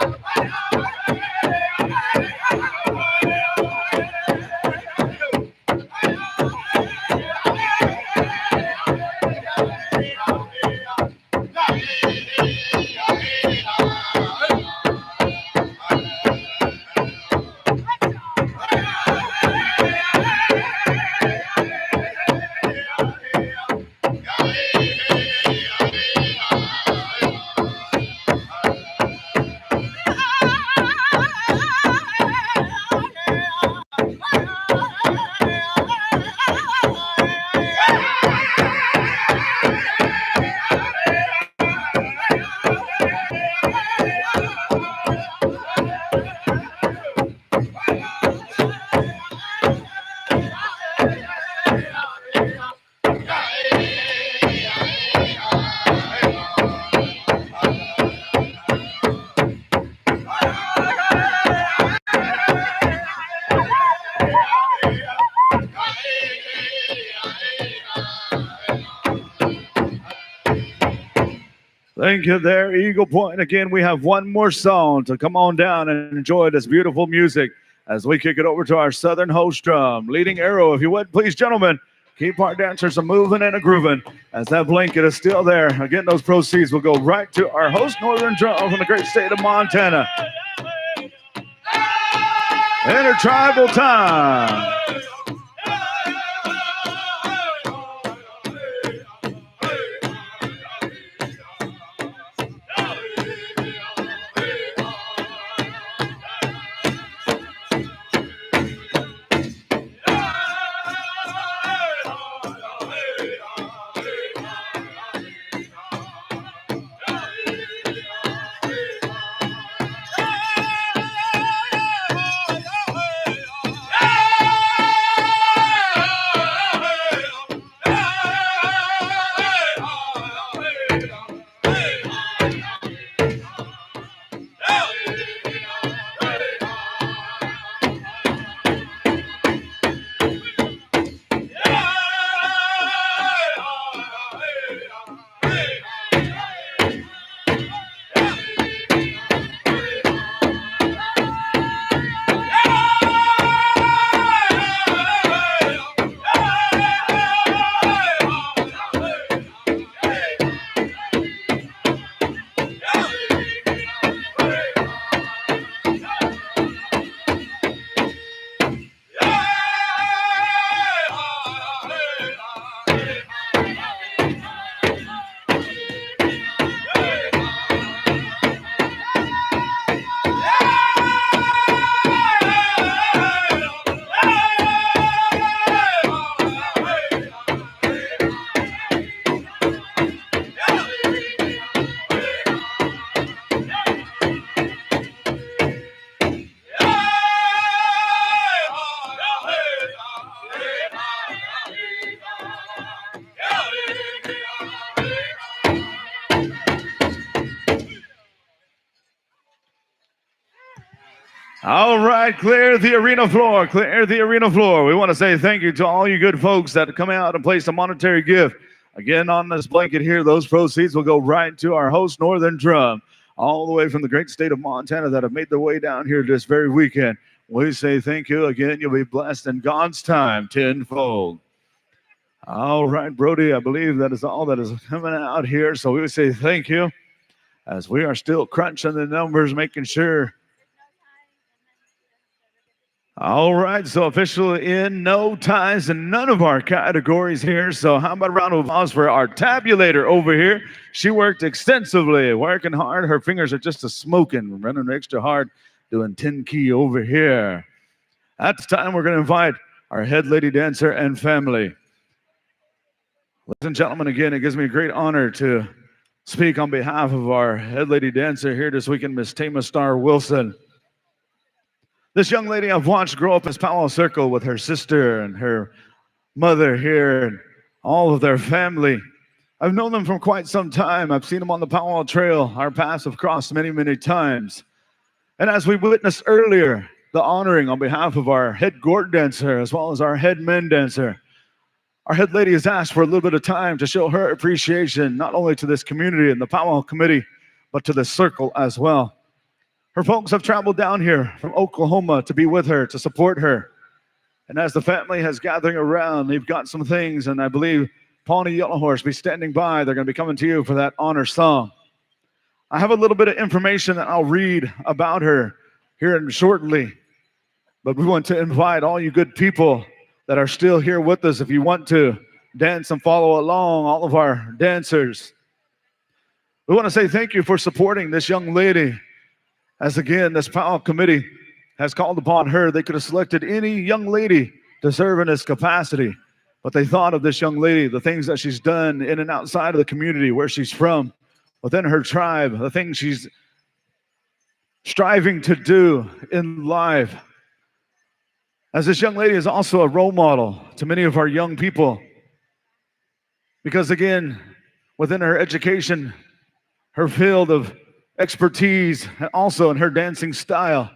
Thank you there, Eagle Point. Again, we have one more song to come on down and enjoy this beautiful music as we kick it over to our Southern host drum. Leading arrow, if you would, please, gentlemen, keep our dancers a moving and a grooving as that blanket is still there. Again, those proceeds will go right to our host Northern drum from the great state of Montana. Intertribal time. All right, clear the arena floor. Clear the arena floor. We want to say thank you to all you good folks that come out and place a monetary gift. Again, on this blanket here, those proceeds will go right to our host Northern Drum, all the way from the great state of Montana that have made their way down here this very weekend. We say thank you again. You'll be blessed in God's time tenfold. All right, Brody, I believe that is all that is coming out here. So we would say thank you as we are still crunching the numbers, making sure. All right, so officially in no ties in none of our categories here. So how about a round of applause for our tabulator over here? She worked extensively, working hard. Her fingers are just a smoking, running extra hard, doing 10 key over here. At the time, we're going to invite our head lady dancer and family. Ladies and gentlemen, again, it gives me a great honor to speak on behalf of our head lady dancer here this weekend, Miss Tama Star Wilson. This young lady I've watched grow up as powwow circle with her sister and her mother here. And all of their family. I've known them for quite some time. I've seen them on the powwow trail. Our paths have crossed many, many times. And as we witnessed earlier, the honoring on behalf of our head Gourd dancer as well as our head men dancer, our head lady has asked for a little bit of time to show her appreciation, not only to this community and the powwow committee, but to the circle as well. Her folks have traveled down here from Oklahoma to be with her, to support her. And as the family has gathering around, they've got some things, and I believe Pawnee Yellow Horse will be standing by. They're going to be coming to you for that honor song. I have a little bit of information that I'll read about her here shortly, but we want to invite all you good people that are still here with us, if you want to dance and follow along, all of our dancers. We want to say thank you for supporting this young lady. As again, this powwow committee has called upon her. They could have selected any young lady to serve in this capacity, but they thought of this young lady, the things that she's done in and outside of the community, where she's from, within her tribe, the things she's striving to do in life. As this young lady is also a role model to many of our young people, because again, within her education, her field of expertise, and also in her dancing style,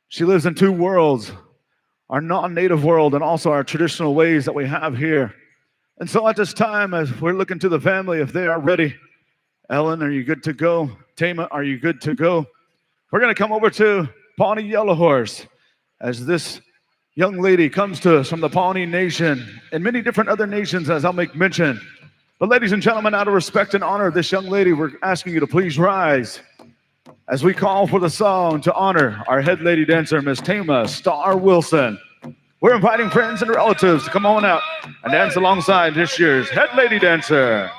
she lives in two worlds, our non-native world and also our traditional ways that we have here. And so at this time, as we're looking to the family, if they are ready, Ellen, are you good to go? Tama, are you good to go? We're going to come over to Pawnee Yellow Horse as this young lady comes to us from the Pawnee Nation and many different other nations, as I'll make mention. But ladies and gentlemen, out of respect and honor of this young lady, we're asking you to please rise as we call for the song to honor our head lady dancer, Miss Tama Star Wilson. We're inviting friends and relatives to come on out and dance alongside this year's head lady dancer.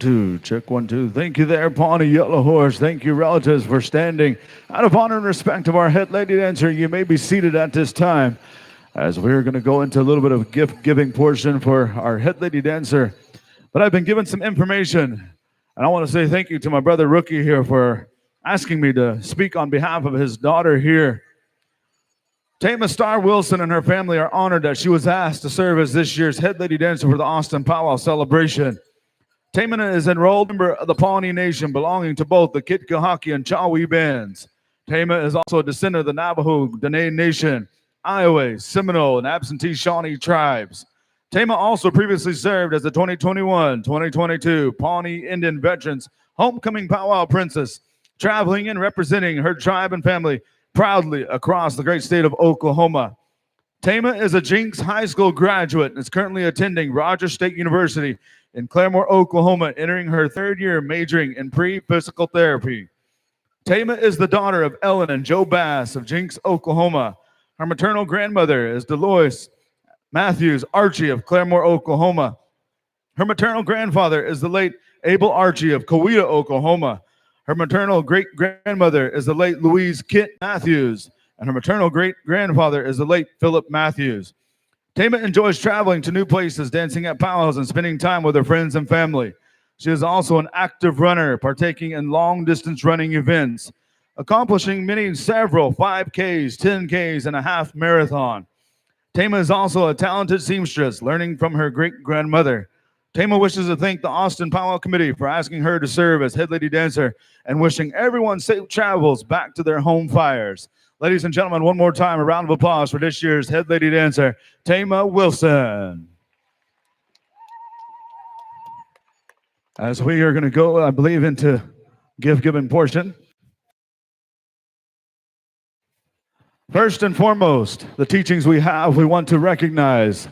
Two, check 1, 2. Thank you there, Pawnee Yellow Horse. Thank you, relatives, for standing. Out of honor and respect of our head lady dancer, you may be seated at this time as we're going to go into a little bit of gift giving portion for our head lady dancer. But I've been given some information, and I want to say thank you to my brother Rookie here for asking me to speak on behalf of his daughter here. Tama Star Wilson and her family are honored that she was asked to serve as this year's head lady dancer for the Austin Powwow celebration. Tama is enrolled member of the Pawnee Nation, belonging to both the Kitcohawkee and Chowee bands. Tama is also a descendant of the Navajo, Dene Nation, Iowa, Seminole, and absentee Shawnee tribes. Tama also previously served as the 2021-2022 Pawnee Indian Veterans Homecoming Powwow Princess, traveling and representing her tribe and family proudly across the great state of Oklahoma. Tama is a Jinx High School graduate and is currently attending Rogers State University in Claremore, Oklahoma, entering her third year majoring in pre-physical therapy. Tama is the daughter of Ellen and Joe Bass of Jinx, Oklahoma. Her maternal grandmother is Delois Matthews Archie of Claremore, Oklahoma. Her maternal grandfather is the late Abel Archie of Coweta, Oklahoma. Her maternal great-grandmother is the late Louise Kit Matthews, and her maternal great-grandfather is the late Philip Matthews. Tama enjoys traveling to new places, dancing at powwows, and spending time with her friends and family. She is also an active runner, partaking in long-distance running events, accomplishing several 5Ks, 10Ks, and a half marathon. Tama is also a talented seamstress, learning from her great-grandmother. Tama wishes to thank the Austin Powwow Committee for asking her to serve as head lady dancer and wishing everyone safe travels back to their home fires. Ladies and gentlemen, one more time, a round of applause for this year's head lady dancer, Tama Wilson. As we are going to go, I believe, into gift-giving portion. First and foremost, the teachings we have, we want to recognize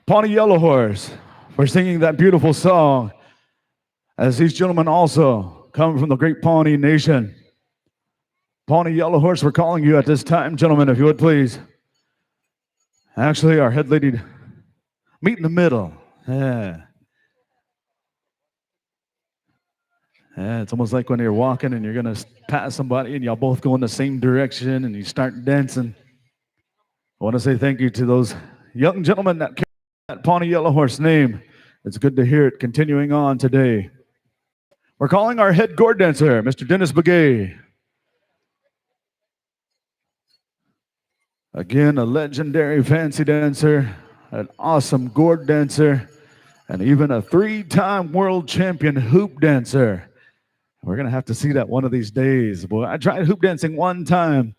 Pawnee Yellow Horse for singing that beautiful song, as these gentlemen also come from the great Pawnee Nation. Pawnee Yellow Horse, we're calling you at this time, gentlemen, if you would please. Actually, our head lady, meet in the middle. Yeah. Yeah, it's almost like when you're walking and you're going to pass somebody and y'all both go in the same direction and you start dancing. I want to say thank you to those young gentlemen that carry that Pawnee Yellow Horse name. It's good to hear it continuing on today. We're calling our head gourd dancer, Mr. Dennis Begay. Again, a legendary fancy dancer, an awesome gourd dancer, and even a 3-time world champion hoop dancer. We're going to have to see that one of these days. Boy, I tried hoop dancing one time,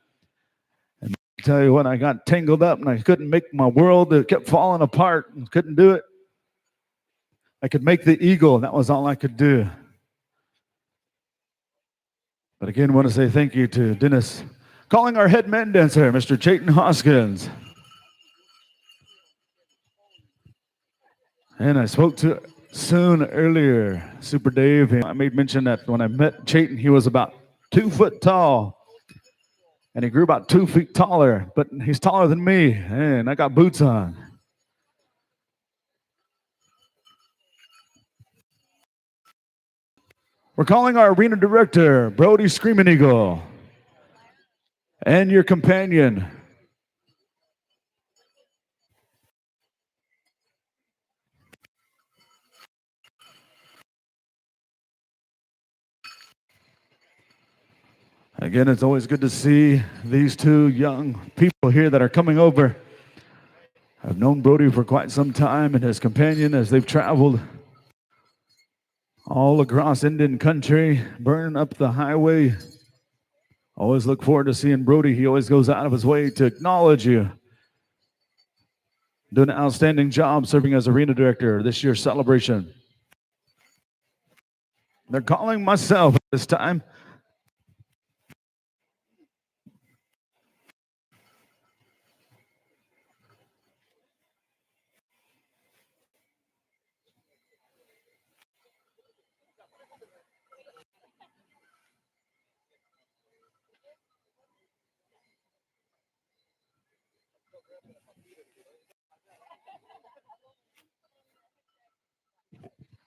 and I tell you what, I got tangled up and I couldn't make my world. It kept falling apart and couldn't do it. I could make the eagle, and that was all I could do. But again, I want to say thank you to Dennis. Calling our head men dancer, Mr. Chayton Hoskins. And I spoke to Soon earlier, Super Dave. I made mention that when I met Chayton, he was about 2 foot tall. And he grew about 2 feet taller, but he's taller than me. And I got boots on. We're calling our arena director, Brody Screaming Eagle. And your companion. Again, it's always good to see these two young people here that are coming over. I've known Brody for quite some time and his companion as they've traveled all across Indian country, burning up the highway. Always look forward to seeing Brody. He always goes out of his way to acknowledge you. doing an outstanding job serving as arena director this year's celebration. They're calling myself this time.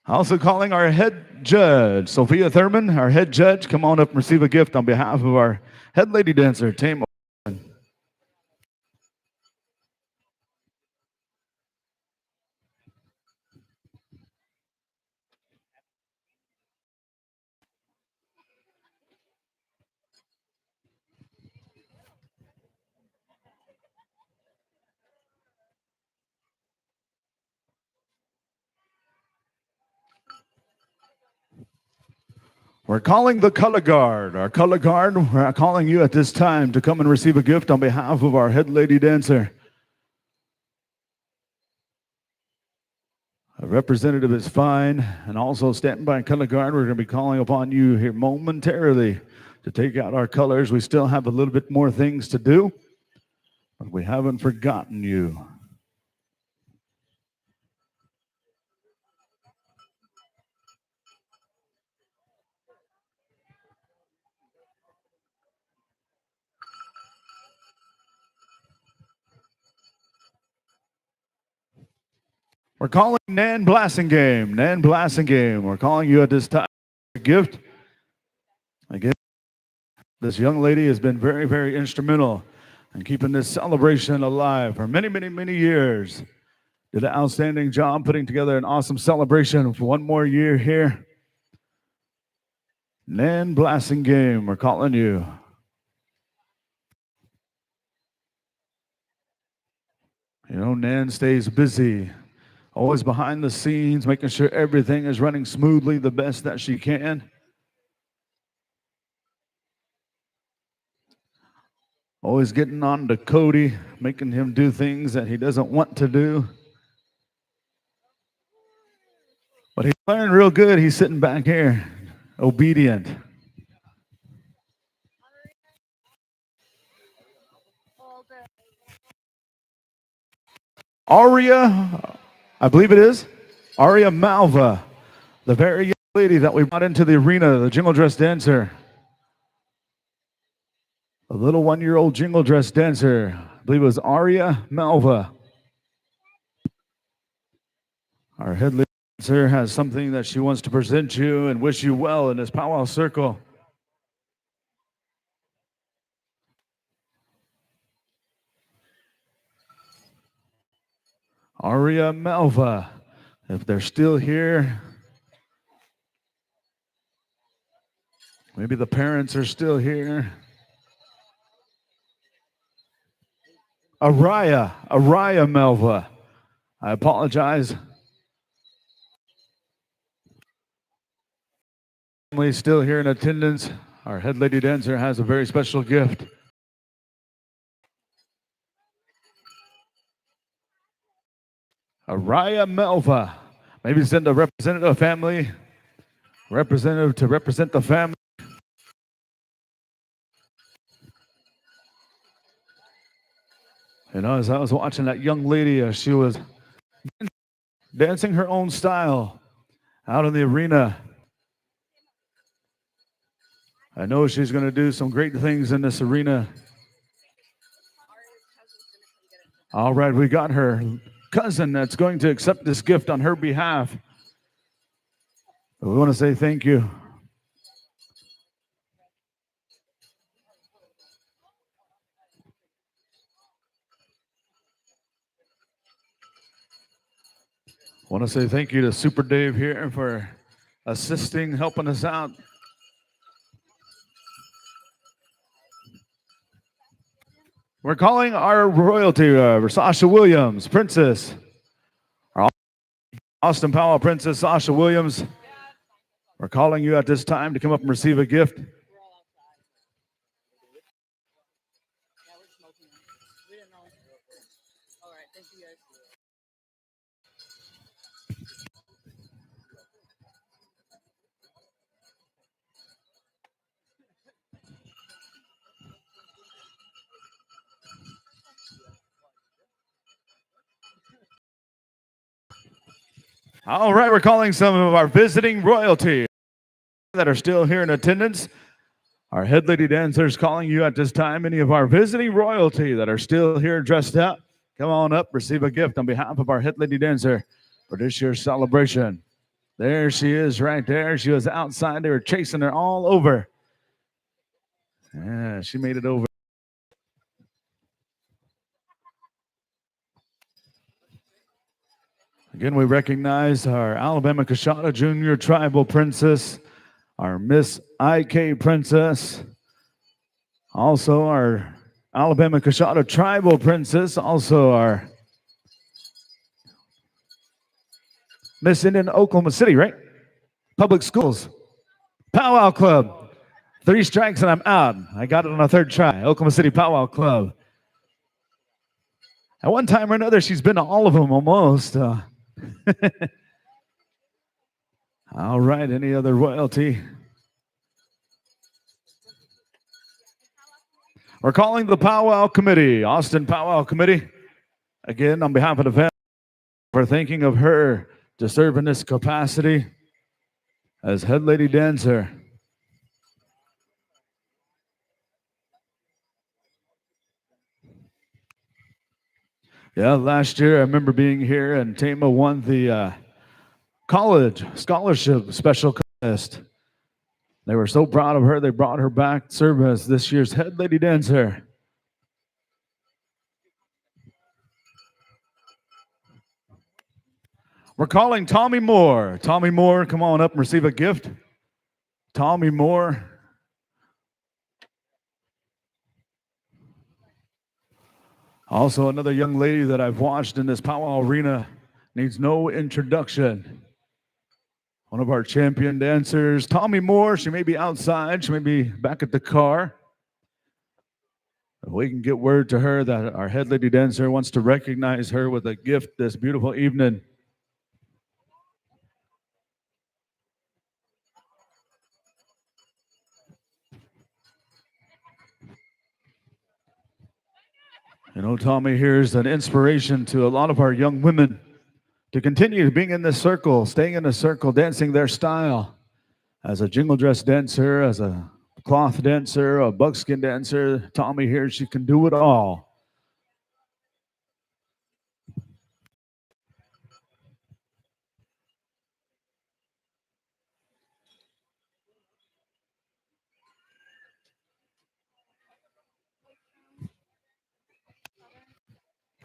Also calling our head judge, Sophia Thurman, our head judge. Come on up and receive a gift on behalf of our head lady dancer, Tame. We're calling the color guard. Our color guard, we're calling you at this time to come and receive a gift on behalf of our head lady dancer. A representative is fine, and also standing by color guard, we're going to be calling upon you here momentarily to take out our colors. We still have a little bit more things to do, but we haven't forgotten you. We're calling Nan Blassingame. Nan Blassingame. We're calling you at this time a gift. Again, this young lady has been very, very instrumental in keeping this celebration alive for many, many, many years. Did an outstanding job putting together an awesome celebration for one more year here. Nan Blassingame, we're calling you. You know, Nan stays busy. Always behind the scenes, making sure everything is running smoothly, the best that she can. Always getting on to Cody, making him do things that he doesn't want to do. But he's learned real good. He's sitting back here, obedient. Aria, I believe it is, Aria Malva, the very young lady that we brought into the arena, the jingle dress dancer. A little one-year-old jingle dress dancer. I believe it was Aria Malva. Our head lead dancer has something that she wants to present you and wish you well in this powwow circle. Aria Malva, if they're still here, maybe the parents are still here. Araya Malva. I apologize. Family still here in attendance. Our head lady dancer has a very special gift. Araya Melva. Maybe send a representative family. Representative to represent the family. You know, as I was watching that young lady, she was dancing her own style out in the arena. I know she's going to do some great things in this arena. All right, we got her cousin that's going to accept this gift on her behalf. We want to say thank you. I want to say thank you to Super Dave here for assisting, helping us out. We're calling our royalty, Sasha Williams, Princess. Our Austin Powell Princess, Sasha Williams. We're calling you at this time to come up and receive a gift. All right, we're calling some of our visiting royalty that are still here in attendance. Our head lady dancers calling you at this time. Any of our visiting royalty that are still here dressed up, come on up, receive a gift on behalf of our head lady dancer for this year's celebration. There she is right there. She was outside. They were chasing her all over. Yeah, she made it over. Again, we recognize our Alabama Coshawta Junior Tribal Princess, our Miss IK Princess, also our Alabama Coshawta Tribal Princess, also our Miss Indian Oklahoma City, right? Public Schools, Powwow Club. 3 strikes and I'm out. I got it on a 3rd try. Oklahoma City Powwow Club. At one time or another, she's been to all of them almost. All right, any other royalty? We're calling the Powwow Committee, Austin Powwow Committee. Again, on behalf of the family, for thinking of her to serve in this capacity as head lady dancer. Yeah, last year I remember being here and Tama won the college scholarship special contest. They were so proud of her, they brought her back to serve as this year's head lady dancer. We're calling Tommy Moore. Tommy Moore, come on up and receive a gift. Tommy Moore. Also, another young lady that I've watched in this powwow arena needs no introduction. One of our champion dancers, Tommy Moore. She may be outside. She may be back at the car. We can get word to her that our head lady dancer wants to recognize her with a gift this beautiful evening. You know, Tommy here is an inspiration to a lot of our young women to continue being in this circle, staying in the circle, dancing their style. As a jingle dress dancer, as a cloth dancer, a buckskin dancer, Tommy here, she can do it all.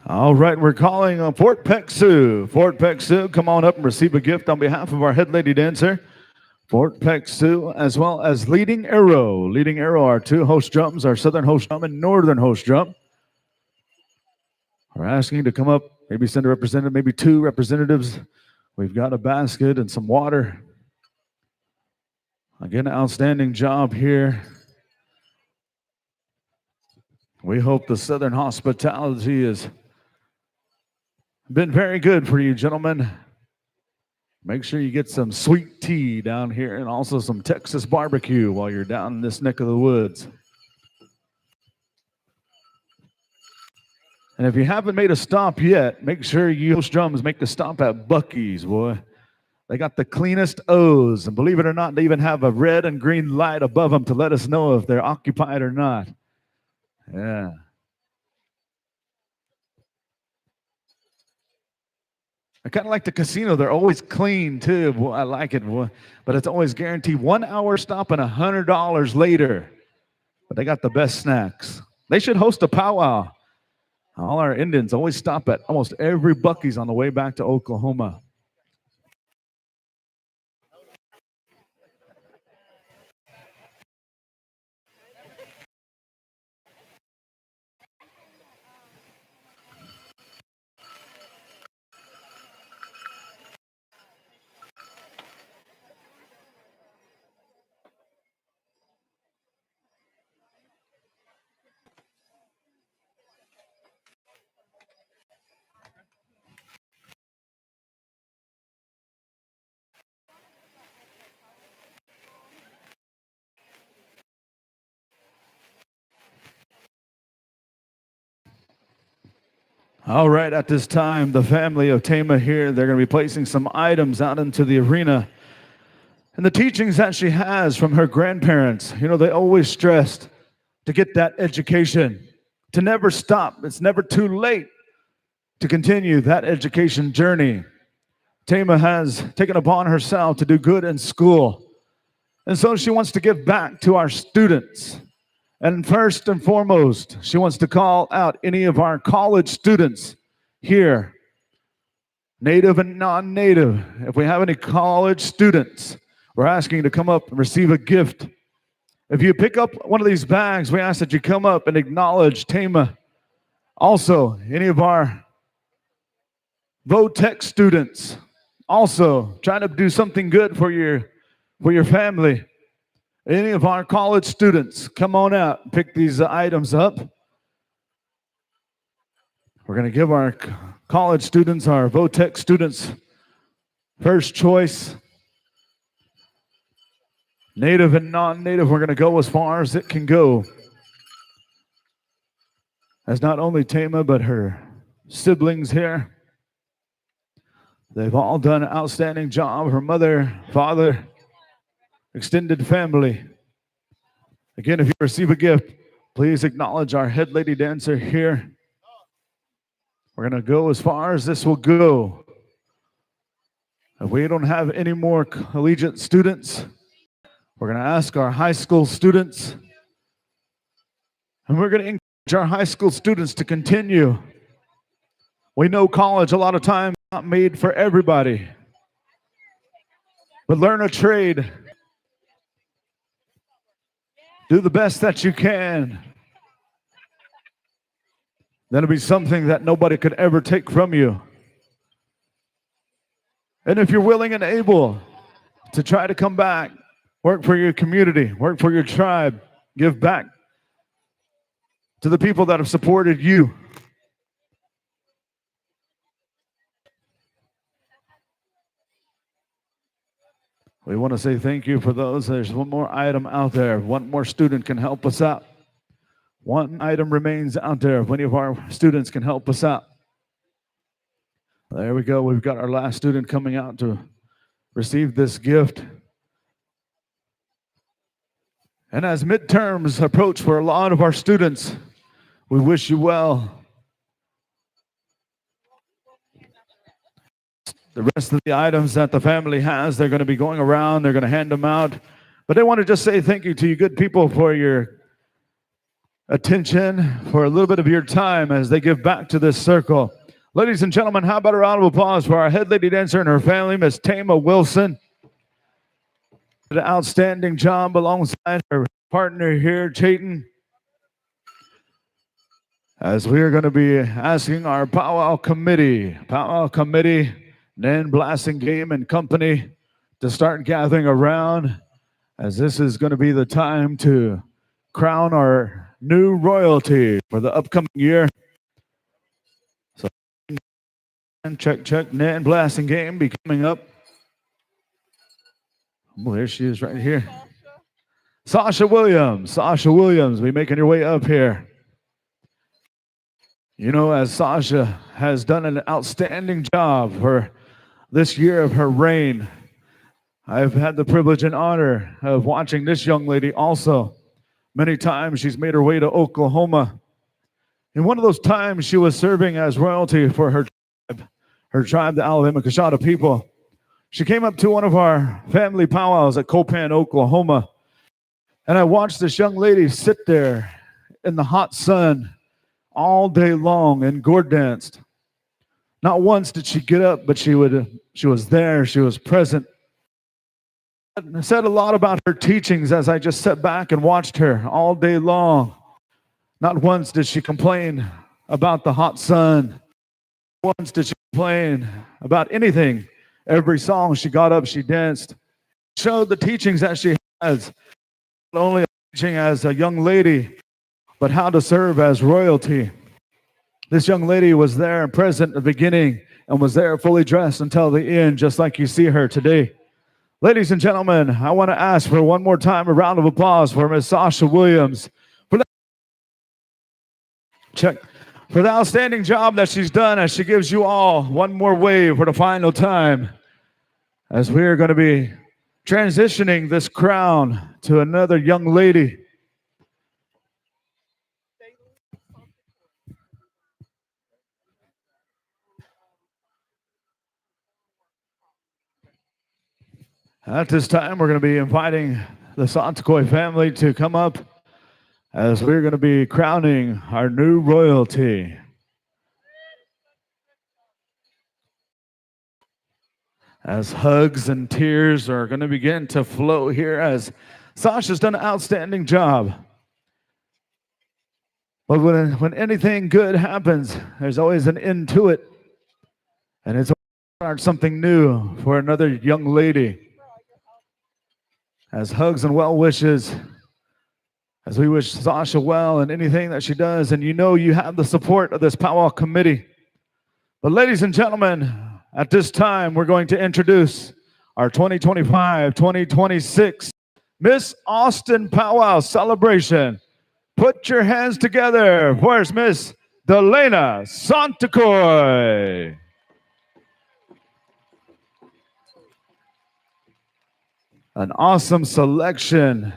All right, we're calling Fort Peck Sioux. Fort Peck Sioux, come on up and receive a gift on behalf of our head lady dancer. Fort Peck Sioux, as well as Leading Arrow. Leading Arrow, our 2 host drums, our southern host drum and northern host drum. We're asking to come up, maybe send a representative, maybe 2 representatives. We've got a basket and some water. Again, outstanding job here. We hope the southern hospitality has been very good for you, gentlemen. Make sure you get some sweet tea down here and also some Texas barbecue while you're down in this neck of the woods. And if you haven't made a stop yet, make sure you host drums make a stop at Buc-ee's, boy. They got the cleanest O's. And believe it or not, they even have a red and green light above them to let us know if they're occupied or not. Yeah. I kind of like the casino. They're always clean, too. Boy, I like it. Boy. But it's always guaranteed 1 hour stop and $100 later. But they got the best snacks. They should host a powwow. All our Indians always stop at almost every Buc-ee's on the way back to Oklahoma. All right, at this time, the family of Tama here, they're going to be placing some items out into the arena. And the teachings that she has from her grandparents, you know, they always stressed to get that education, to never stop. It's never too late to continue that education journey. Tama has taken upon herself to do good in school. And so she wants to give back to our students. And first and foremost, she wants to call out any of our college students here, native and non-native. If we have any college students, we're asking you to come up and receive a gift. If you pick up one of these bags, we ask that you come up and acknowledge Tama. Also, any of our VOTEC students, also trying to do something good for your family. Any of our college students, come on out, pick these items up. We're going to give our college students, our VOTEC students, first choice. Native and non-native, we're going to go as far as it can go. As not only Tama, but her siblings here. They've all done an outstanding job. Her mother, father, extended family. Again, if you receive a gift, please acknowledge our head lady dancer here. We're going to go as far as this will go. If we don't have any more collegiate students, we're going to ask our high school students, and we're going to encourage our high school students to continue. We know college a lot of times is not made for everybody, but learn a trade. Do the best that you can. That'll be something that nobody could ever take from you. And if you're willing and able to try to come back, work for your community, work for your tribe, give back to the people that have supported you. We want to say thank you for those. There's one more item out there. One more student can help us out. One item remains out there. If any of our students can help us out. There we go. We've got our last student coming out to receive this gift. And as midterms approach for a lot of our students, we wish you well. The rest of the items that the family has, they're going to be going around. They're going to hand them out. But I want to just say thank you to you good people for your attention, for a little bit of your time as they give back to this circle. Ladies and gentlemen, how about a round of applause for our head lady dancer and her family, Miss Tama Wilson. Did an outstanding job alongside her partner here, Chayton. As we are going to be asking our powwow committee, Nan Blasting Game and Company, to start gathering around, as this is going to be the time to crown our new royalty for the upcoming year. So, check, Nan Blasting Game be coming up. Oh, there she is right here. Sasha Williams, be making your way up here. You know, as Sasha has done an outstanding job for this year of her reign, I've had the privilege and honor of watching this young lady also. Many times she's made her way to Oklahoma. And one of those times she was serving as royalty for her tribe, the Alabama Coshada people. She came up to one of our family powwows at Copan, Oklahoma. And I watched this young lady sit there in the hot sun all day long and gourd danced. Not once did she get up, but she was there, she was present. I said a lot about her teachings as I just sat back and watched her all day long. Not once did she complain about the hot sun. Not once did she complain about anything. Every song she got up, she danced. Showed the teachings that she has, not only teaching as a young lady, but how to serve as royalty. This young lady was there and present at the beginning and was there fully dressed until the end, just like you see her today. Ladies and gentlemen, I want to ask for one more time a round of applause for Miss Sasha Williams. Check. for the outstanding job that she's done as she gives you all one more wave for the final time, as we are going to be transitioning this crown to another young lady. At this time, we're going to be inviting the Santakoi family to come up as we're going to be crowning our new royalty. As hugs and tears are going to begin to flow here, as Sasha's done an outstanding job. But when anything good happens, there's always an end to it. And it's something new for another young lady. As hugs and well wishes, as we wish Sasha well in anything that she does, and you know you have the support of this powwow committee. But ladies and gentlemen, at this time, we're going to introduce our 2025-2026 Miss Austin Powwow Celebration. Put your hands together. Where's Miss Delana Santakoi? An awesome selection,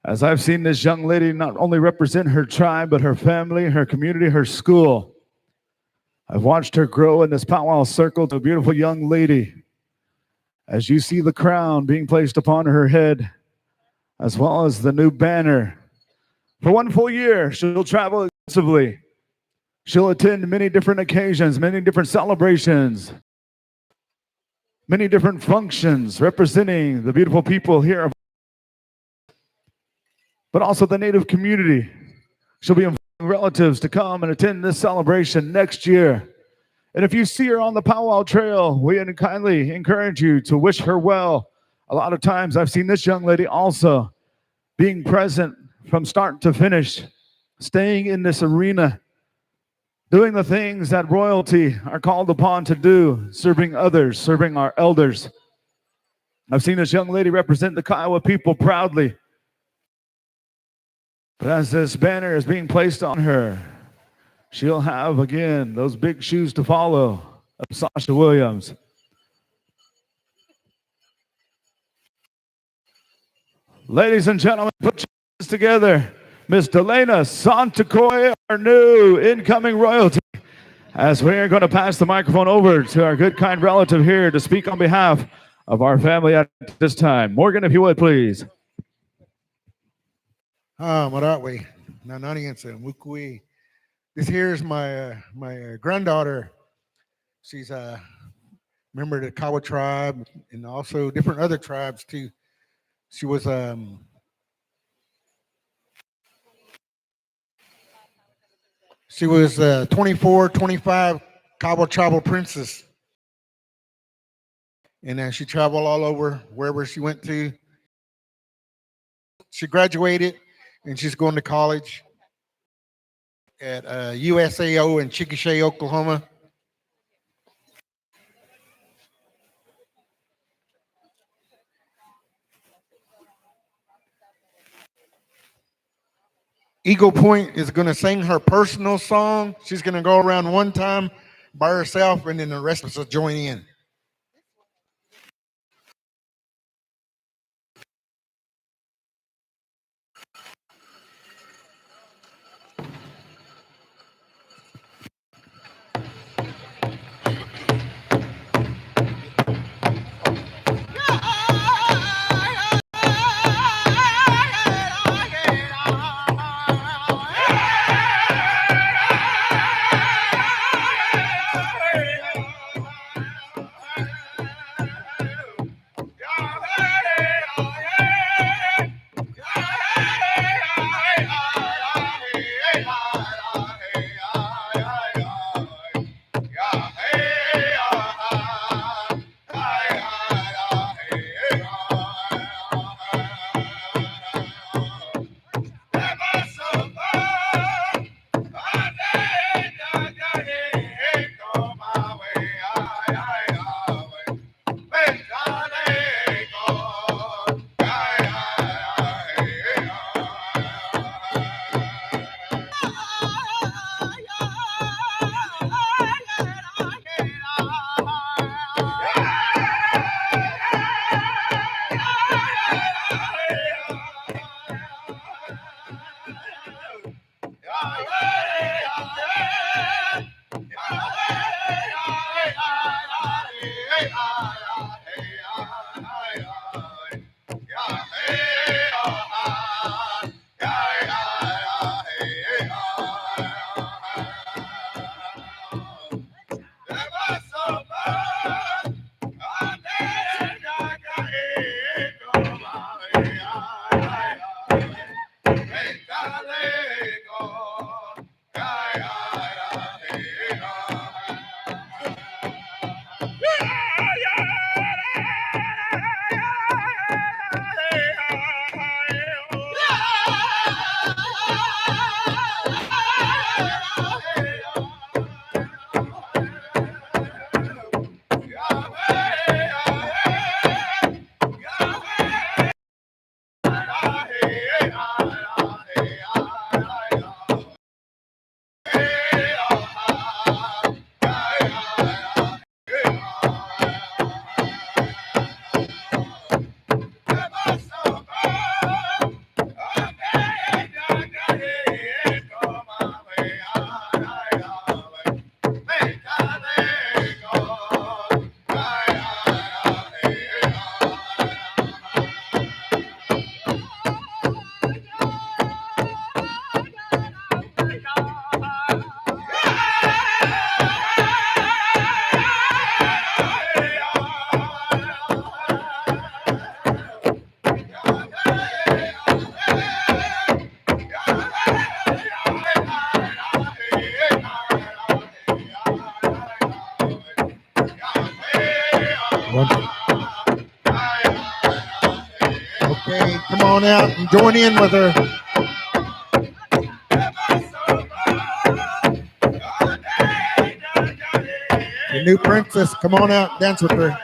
as I've seen this young lady not only represent her tribe, but her family, her community, her school. I've watched her grow in this powwow circle to a beautiful young lady. As you see the crown being placed upon her head, as well as the new banner. For one full year, she'll travel extensively. She'll attend many different occasions, many different celebrations, many different functions representing the beautiful people here, but also the Native community. She'll be inviting relatives to come and attend this celebration next year. And if you see her on the powwow trail, we kindly encourage you to wish her well. A lot of times I've seen this young lady also being present from start to finish, staying in this arena, doing the things that royalty are called upon to do, serving others, serving our elders. I've seen this young lady represent the Kiowa people proudly. But as this banner is being placed on her, she'll have, again, those big shoes to follow of Sasha Williams. Ladies and gentlemen, put your hands together. Miss Delana Santakoi, our new incoming royalty. As we're going to pass the microphone over to our good, kind relative here to speak on behalf of our family at this time. Morgan, if you would, please. Maratwe, Nananiansa, Mukui. This here is my granddaughter. She's a member of the Kiowa tribe and also different other tribes too. She was 24, 25 Kiowa tribal princess. And she traveled all over wherever she went to. She graduated and she's going to college at USAO in Chickasha, Oklahoma. Eagle Point is going to sing her personal song. She's going to go around one time by herself, and then the rest of us will join in. Okay, come on out and join in with her. The new princess, come on out and dance with her.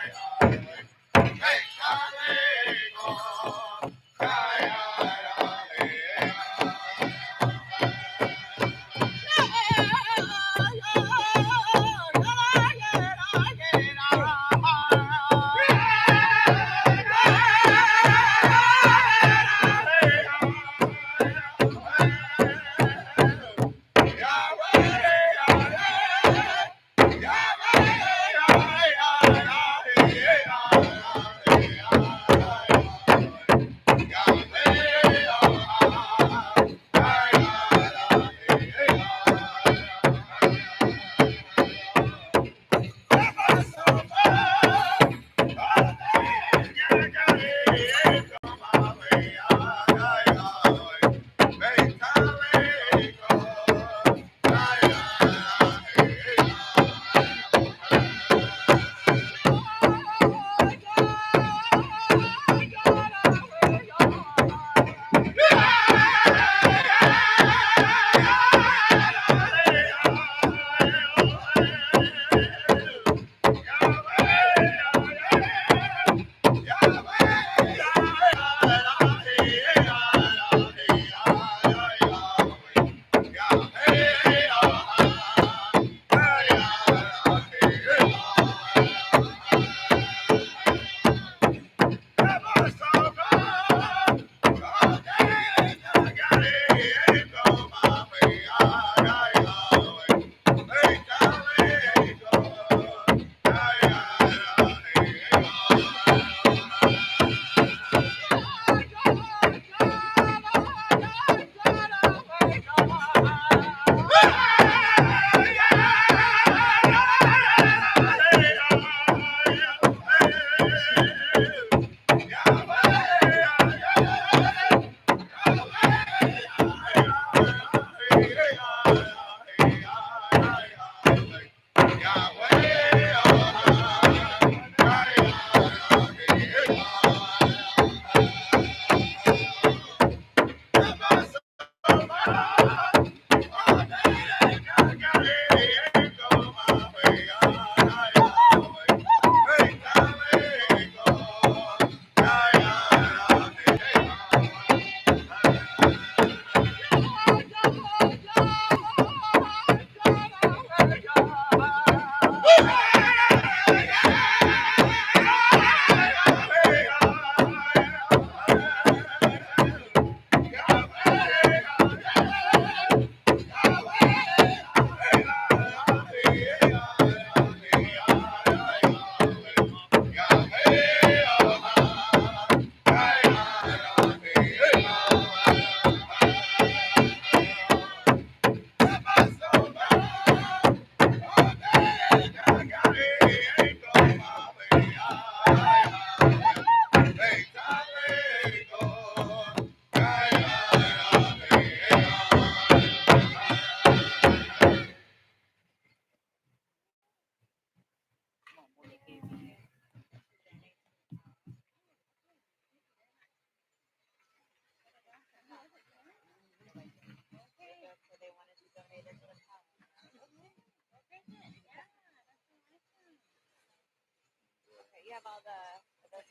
you have all the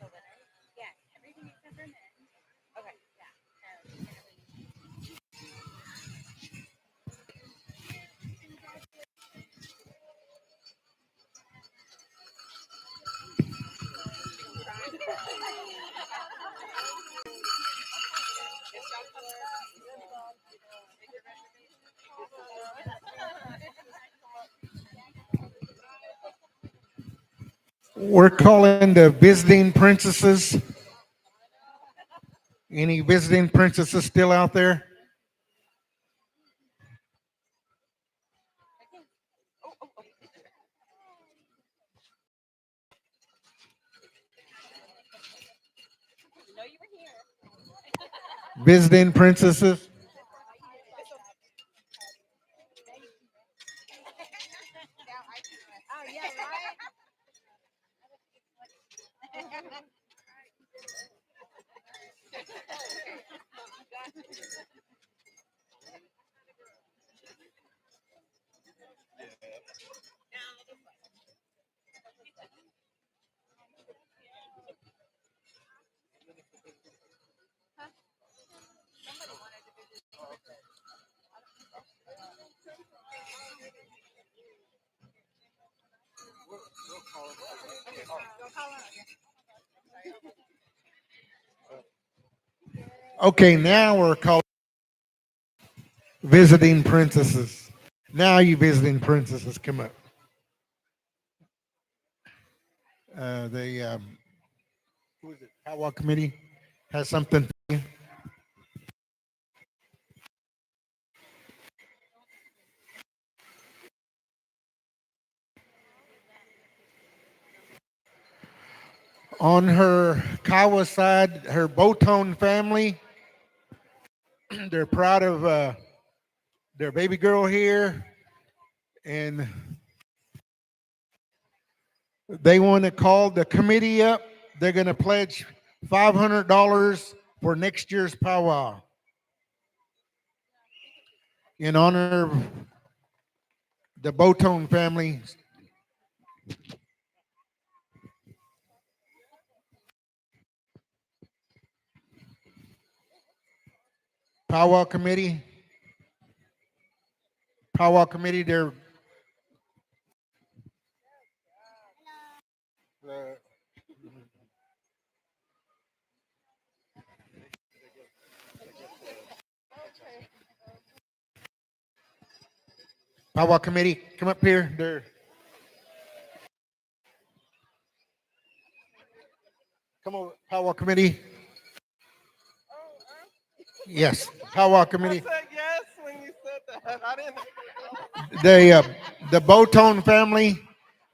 winners? Yeah, everything except for men. Okay, yeah. We're calling the visiting princesses. Any visiting princesses still out there? Visiting princesses. Oh yeah, right. Okay, now we're calling visiting princesses. Now you visiting princesses, come up. The who is it? Powwow committee has something for you. On her Kawa side, her Botone family, they're proud of their baby girl here, and they want to call the committee up. They're going to pledge $500 for next year's powwow in honor of the Botone family. Powwow committee, they're powwow committee, come up here. They're come over, powwow committee. Yes, powwow committee. I said yes when you said that. I didn't. The Botone family,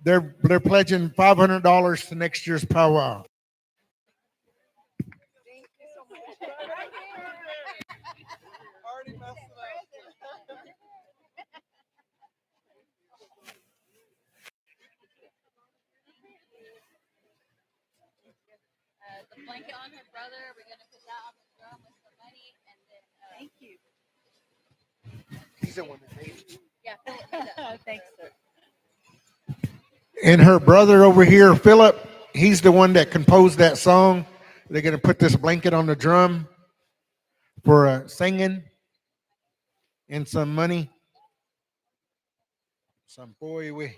they're pledging $500 to next year's powwow. Already messed it up. The blanket on her brother. We're gonna put that on the drum with some money, and then thank you. He's the one that made it. Yeah, thanks, sir. And her brother over here, Philip, he's the one that composed that song. They're going to put this blanket on the drum for singing and some money. Some boy we.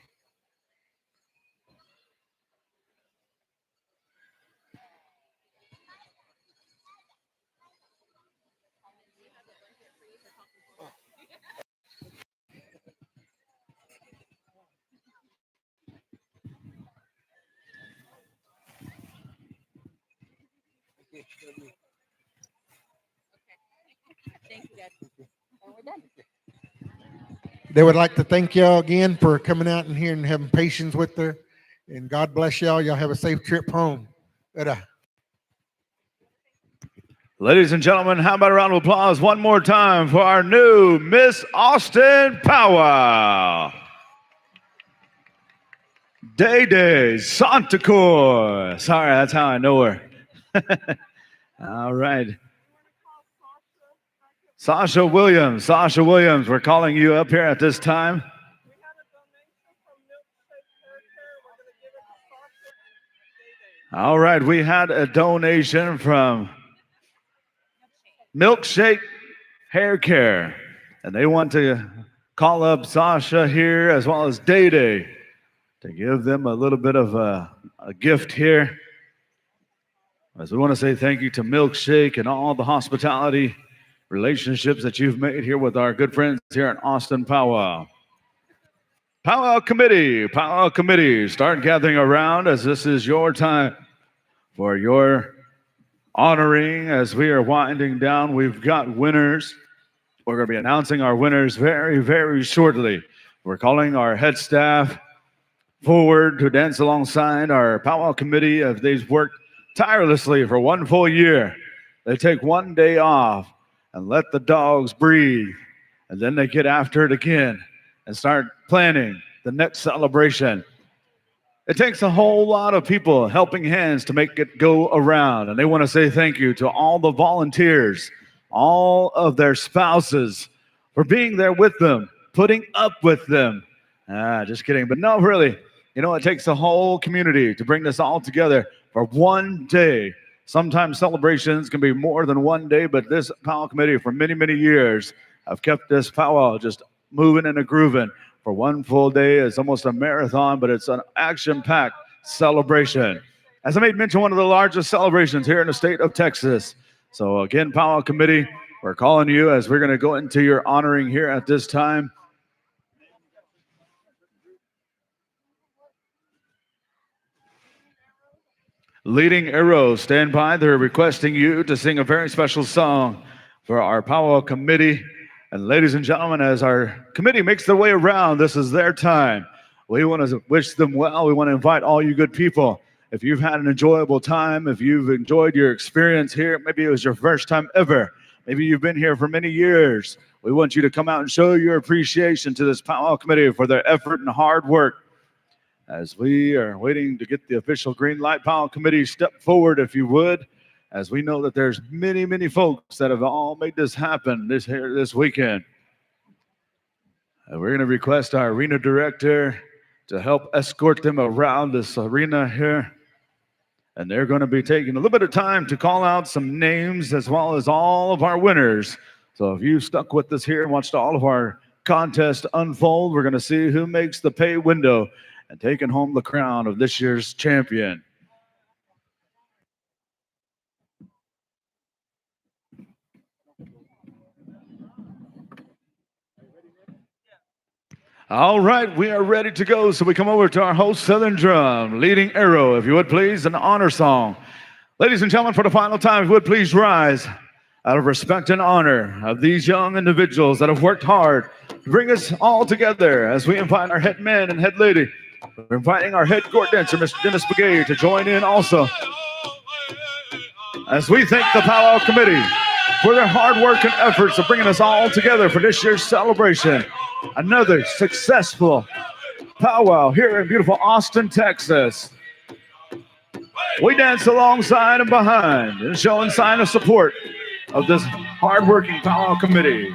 Thank you, guys. And we're done. They would like to thank y'all again for coming out in here and having patience with her. And God bless y'all. Y'all have a safe trip home. Ladies and gentlemen, how about a round of applause one more time for our new Miss Austin Powwow. Day Day Santacour. Sorry, that's how I know her. All right. Sasha Williams, we're calling you up here at this time. All right, we had a donation from Milkshake Hair Care, and they want to call up Sasha here as well as Day Day to give them a little bit of a gift here. As we want to say thank you to Milkshake and all the hospitality relationships that you've made here with our good friends here in Austin Powwow. Powwow Committee, start gathering around as this is your time for your honoring. As we are winding down, we've got winners. We're going to be announcing our winners very, very shortly. We're calling our head staff forward to dance alongside our Powwow Committee as they've worked tirelessly for one full year. They take one day off and let the dogs breathe, and then they get after it again and start planning the next celebration. It takes a whole lot of people helping hands to make it go around, and they want to say thank you to all the volunteers, all of their spouses for being there with them, putting up with them. Just kidding, but no, really, it takes a whole community to bring this all together for one day. Sometimes celebrations can be more than one day, but this Powwow Committee for many, many years have kept this powwow just moving and a grooving for one full day. It's almost a marathon, but it's an action-packed celebration. As I made mention, one of the largest celebrations here in the state of Texas. So again, Powwow Committee, we're calling you as we're going to go into your honoring here at this time. Leading Arrow, stand by. They're requesting you to sing a very special song for our Powwow Committee. And ladies and gentlemen, as our committee makes their way around, this is their time. We want to wish them well. We want to invite all you good people. If you've had an enjoyable time, if you've enjoyed your experience here, maybe it was your first time ever, maybe you've been here for many years, we want you to come out and show your appreciation to this Powwow Committee for their effort and hard work. As we are waiting to get the official green light, Powwow Committee, step forward if you would, as we know that there's many, many folks that have all made this happen this weekend. We're going to request our arena director to help escort them around this arena here. And they're going to be taking a little bit of time to call out some names as well as all of our winners. So if you stuck with us here and watched all of our contest unfold, we're going to see who makes the pay window and taking home the crown of this year's champion. All right, we are ready to go. So we come over to our host, Southern Drum, Leading Arrow, if you would please, an honor song. Ladies and gentlemen, for the final time, if you would please rise out of respect and honor of these young individuals that have worked hard to bring us all together as we invite our head man and head lady. We're inviting our head Gourd dancer, Mr. Dennis Begay, to join in also. As we thank the Powwow Committee for their hard work and efforts of bringing us all together for this year's celebration. Another successful powwow here in beautiful Austin, Texas. We dance alongside and behind and showing sign of support of this hardworking Powwow Committee.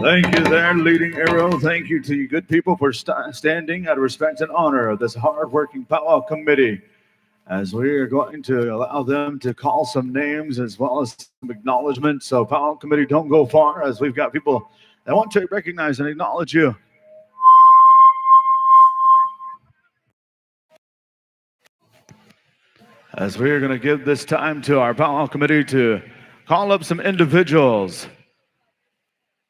Thank you there, leading arrow. Thank you to you good people for standing out of respect and honor of this hardworking powwow committee. As we are going to allow them to call some names as well as some acknowledgments. So powwow committee, don't go far as we've got people that want to recognize and acknowledge you. As we are going to give this time to our powwow committee to call up some individuals.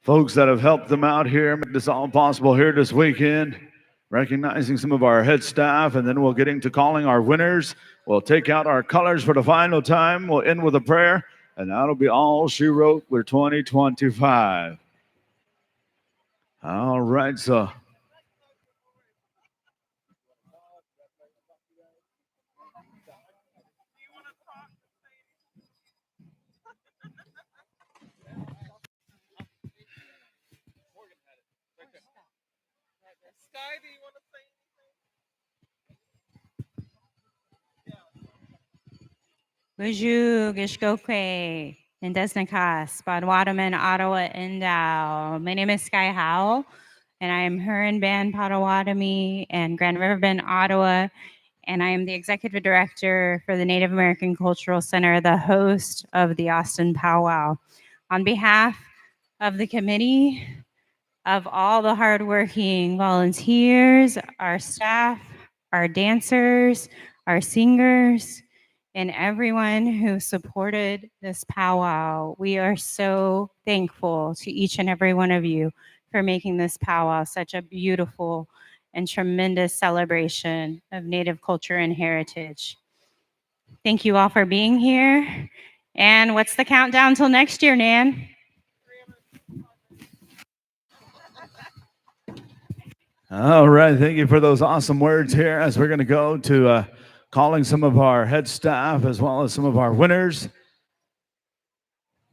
Folks that have helped them out here, make this all possible here this weekend, recognizing some of our head staff, and then we'll get into calling our winners. We'll take out our colors for the final time. We'll end with a prayer, and that'll be all she wrote for 2025. All right, so. Sky, do you want to say Bonjour, Gishgokwe, and Desnakas, Badwadaman, Ottawa, Endow. My name is Sky Howell, and I am Huron Band Potawatomi and Grand River Band, Ottawa, and I am the Executive Director for the Native American Cultural Center, the host of the Austin Powwow. On behalf of the committee, of all the hardworking volunteers, our staff, our dancers, our singers, and everyone who supported this powwow. We are so thankful to each and every one of you for making this powwow such a beautiful and tremendous celebration of Native culture and heritage. Thank you all for being here. And what's the countdown till next year, Nan? All right. Thank you for those awesome words here as we're going to go to calling some of our head staff as well as some of our winners.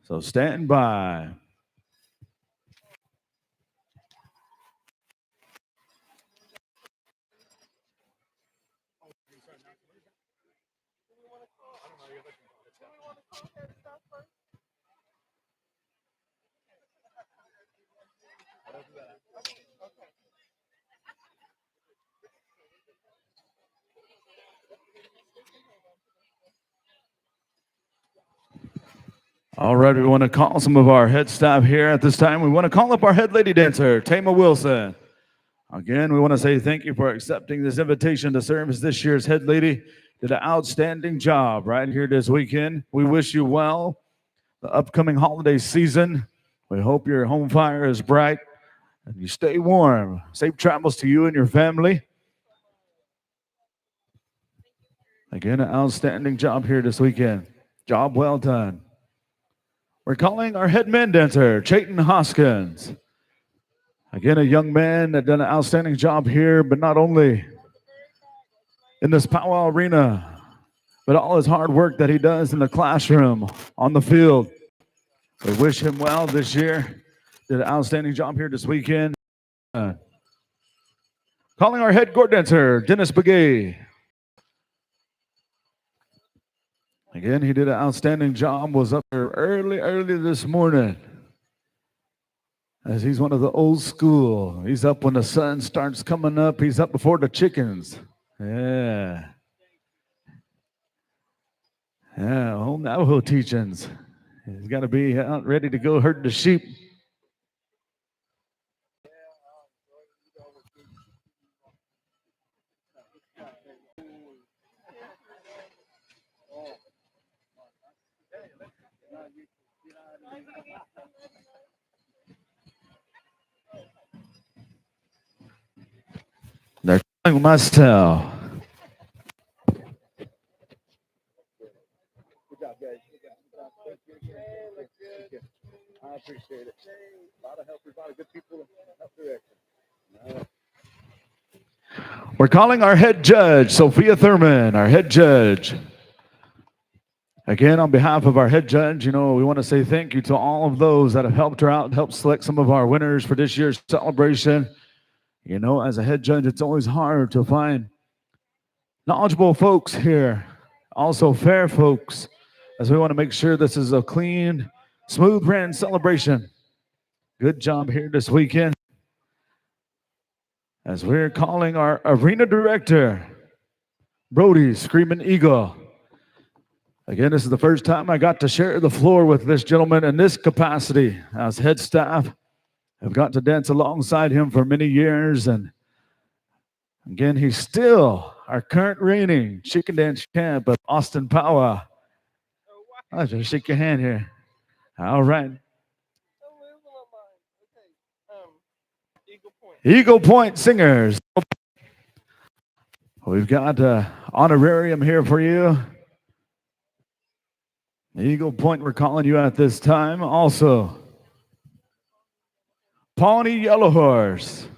So stand by. All right, we want to call some of our head staff here at this time. We want to call up our head lady dancer, Tama Wilson. Again, we want to say thank you for accepting this invitation to serve as this year's head lady. Did an outstanding job right here this weekend. We wish you well. The upcoming holiday season. We hope your home fire is bright and you stay warm. Safe travels to you and your family. Again, an outstanding job here this weekend. Job well done. We're calling our head men dancer, Chayton Hoskins. Again, a young man that done an outstanding job here, but not only in this powwow arena, but all his hard work that he does in the classroom, on the field. We wish him well this year. Did an outstanding job here this weekend. Calling our head Gourd dancer, Dennis Begay. Again, he did an outstanding job, was up there early this morning. As he's one of the old school. He's up when the sun starts coming up. He's up before the chickens. Yeah. Yeah, home Navajo teachings. He's got to be out ready to go herd the sheep. They're calling Mustel. I appreciate it. A lot of helpers, a lot of good people in help direction. We're calling our head judge, Sophia Thurman, our head judge. Again, on behalf of our head judge, we want to say thank you to all of those that have helped her out, helped select some of our winners for this year's celebration. As a head judge, it's always hard to find knowledgeable folks here, also fair folks, as we want to make sure this is a clean, smooth ran celebration. Good job here this weekend. As we're calling our arena director, Brody Screaming Eagle. Again, this is the first time I got to share the floor with this gentleman in this capacity as head staff. I've got to dance alongside him for many years. And again, he's still our current reigning chicken dance champ of Austin Powwow. I'll just shake your hand here. All right. Eagle Point Singers. We've got an honorarium here for you. Eagle Point, we're calling you at this time. Also, Pawnee Yellow Horse.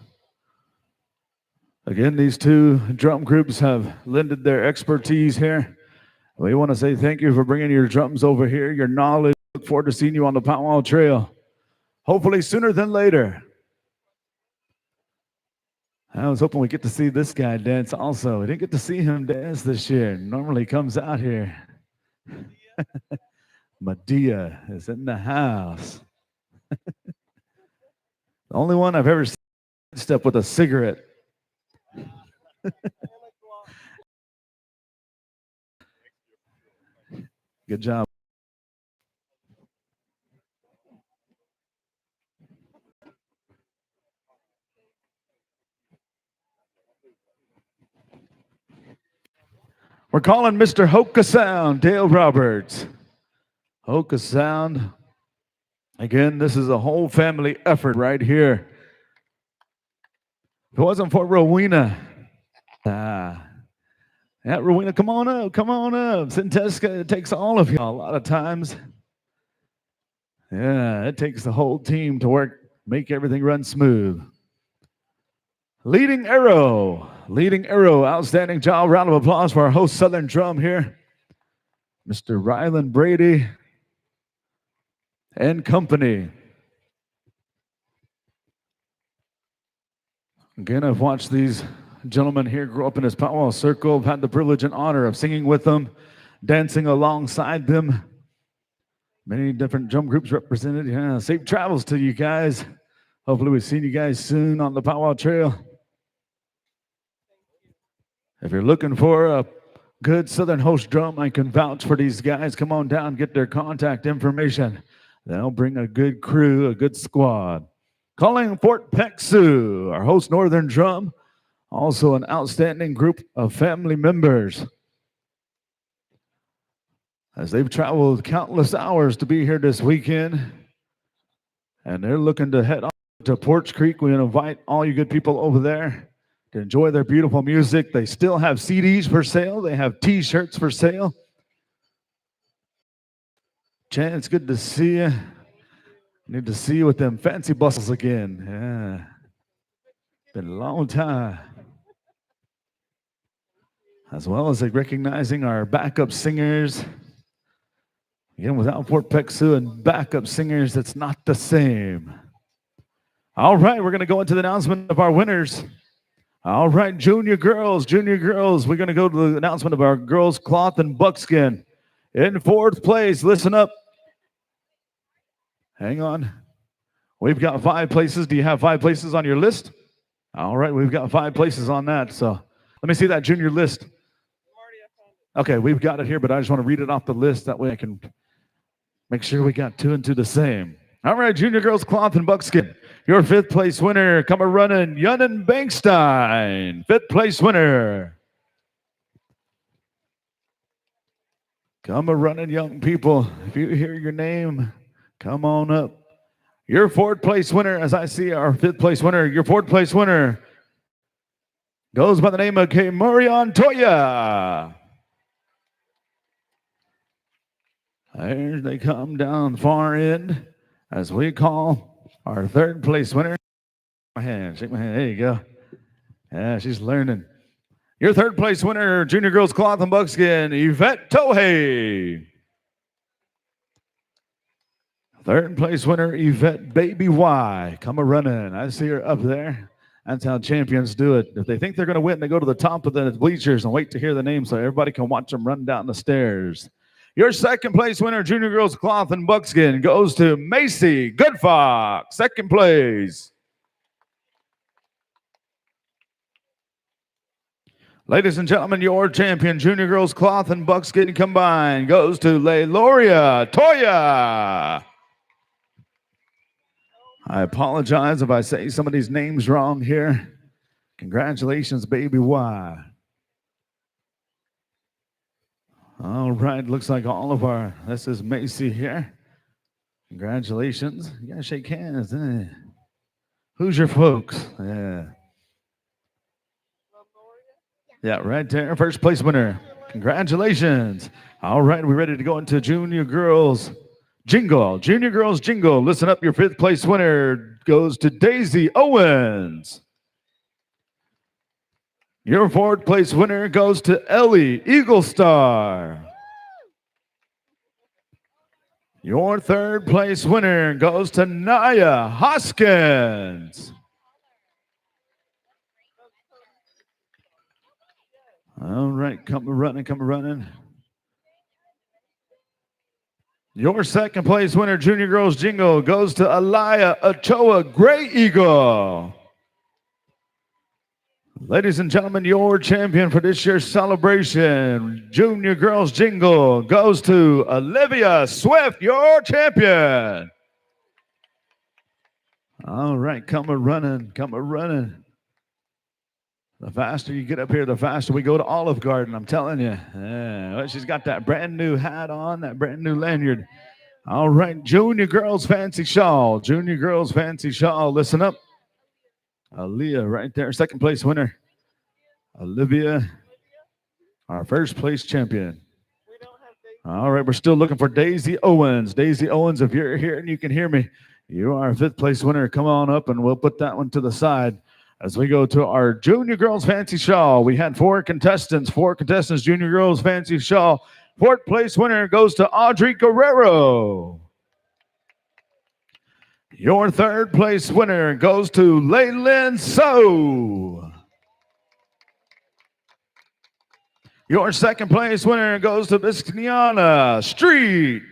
Again, these two drum groups have lended their expertise here. We want to say thank you for bringing your drums over here, your knowledge. Look forward to seeing you on the Powwow Trail. Hopefully sooner than later. I was hoping we get to see this guy dance also. We didn't get to see him dance this year. Normally he comes out here. Medea is in the house. The only one I've ever seen step with a cigarette. Good job. We're calling Mr. Hoka Sound, Dale Roberts. Hoka Sound. Again, this is a whole family effort right here. If it wasn't for Rowena. Yeah, Rowena, come on up. Sinteska, it takes all of you a lot of times. Yeah, it takes the whole team to work, make everything run smooth. Leading Arrow. Leading Arrow. Outstanding job. Round of applause for our host Southern Drum here, Mr. Ryland Brady and company. Again, I've watched these gentlemen here grow up in this powwow circle. I've had the privilege and honor of singing with them, dancing alongside them. Many different drum groups represented. Yeah, safe travels to you guys. Hopefully we've seen you guys soon on the powwow trail. If you're looking for a good Southern host drum, I can vouch for these guys. Come on down, get their contact information. They'll bring a good crew, a good squad. Calling Fort Peck Sioux, our host Northern Drum, also an outstanding group of family members. As they've traveled countless hours to be here this weekend, and they're looking to head on to Porch Creek. We invite all you good people over there to enjoy their beautiful music. They still have CDs for sale. They have T-shirts for sale. Chan, it's good to see you. Need to see you with them fancy bustles again. Yeah. Been a long time. As well as recognizing our backup singers. Again, without Fort Peck Sioux and backup singers, it's not the same. All right, we're going to go into the announcement of our winners. All right, junior girls, we're going to go to the announcement of our girls' cloth and buckskin. In fourth place, listen up. Hang on. We've got 5 places. Do you have 5 places on your list? All right, we've got 5 places on that. So let me see that junior list. Okay, we've got it here, but I just want to read it off the list. That way I can make sure we got 2 and 2 the same. All right, junior girls, cloth and buckskin. Your 5th place winner, come a running, Yunnan Bankstein. 5th place winner. Come a running, young people. If you hear your name, come on up. Your 4th place winner, as I see our 5th place winner, your 4th place winner goes by the name of Murion Toya. There they come down far end as we call our 3rd place winner. Shake my hand. There you go. Yeah, she's learning. Your 3rd place winner, junior girls cloth and buckskin, Yvette Tohey. 3rd place winner, Yvette Baby Y. Come a running. I see her up there. That's how champions do it. If they think they're going to win, they go to the top of the bleachers and wait to hear the name so everybody can watch them run down the stairs. Your 2nd place winner, junior girls cloth and buckskin, goes to Macy Goodfox. 2nd place. Ladies and gentlemen, your champion, junior girls cloth and buckskin combined, goes to Leiloria Toya. I apologize if I say some of these names wrong here. Congratulations, Baby Y. All right, looks like all of our, this is Macy here. Congratulations. You gotta shake hands. Who's your folks? Yeah. Yeah, right there. 1st place winner. Congratulations. All right, we're ready to go into junior girls jingle. Junior girls jingle. Listen up, your 5th place winner goes to Daisy Owens. Your 4th place winner goes to Ellie Eagle Star. Your 3rd place winner goes to Naya Hoskins. All right, come running. Your 2nd place winner, junior girls jingle, goes to Alaya Ochoa Gray Eagle. Ladies and gentlemen, your champion for this year's celebration, junior girls jingle, goes to Olivia Swift, your champion. All right, come a running. The faster you get up here, the faster we go to Olive Garden, I'm telling you. Yeah, well, she's got that brand new hat on, that brand new lanyard. All right, junior girls fancy shawl. Listen up. Aaliyah right there, 2nd place winner. Olivia, our 1st place champion. All right, we're still looking for Daisy Owens. Daisy Owens, if you're here and you can hear me, you are our 5th place winner. Come on up and we'll put that one to the side. As we go to our Junior Girls Fancy Shawl, we had four contestants, Junior Girls Fancy Shawl. Fourth place winner goes to Audrey Guerrero. Your third place winner goes to Laylin So. Your second place winner goes to Viscaniana Street.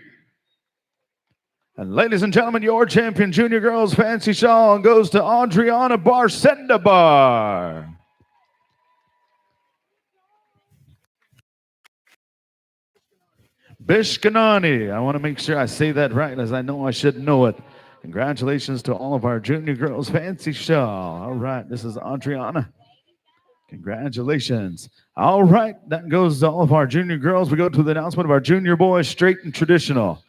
And ladies and gentlemen, your champion Junior Girls Fancy Shawl goes to Adriana Barsendabar. Bishkanani. I want to make sure I say that right, as I know I should know it. Congratulations to all of our Junior Girls Fancy Shawl. All right, this is Adriana. Congratulations. All right, that goes to all of our Junior Girls. We go to the announcement of our Junior Boys Straight and Traditional.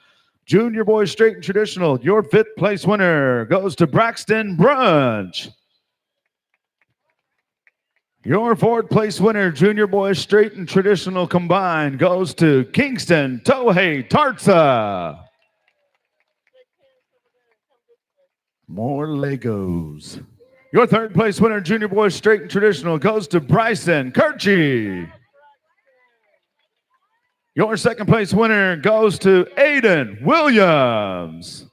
Junior Boys Straight and Traditional, your fifth place winner goes to Braxton Brunch. Your fourth place winner, Junior Boys Straight and Traditional combined, goes to Kingston Tohei Tarza. More Legos. Your third place winner, Junior Boys Straight and Traditional, goes to Bryson Kirchie. Your second place winner goes to Aiden Williams.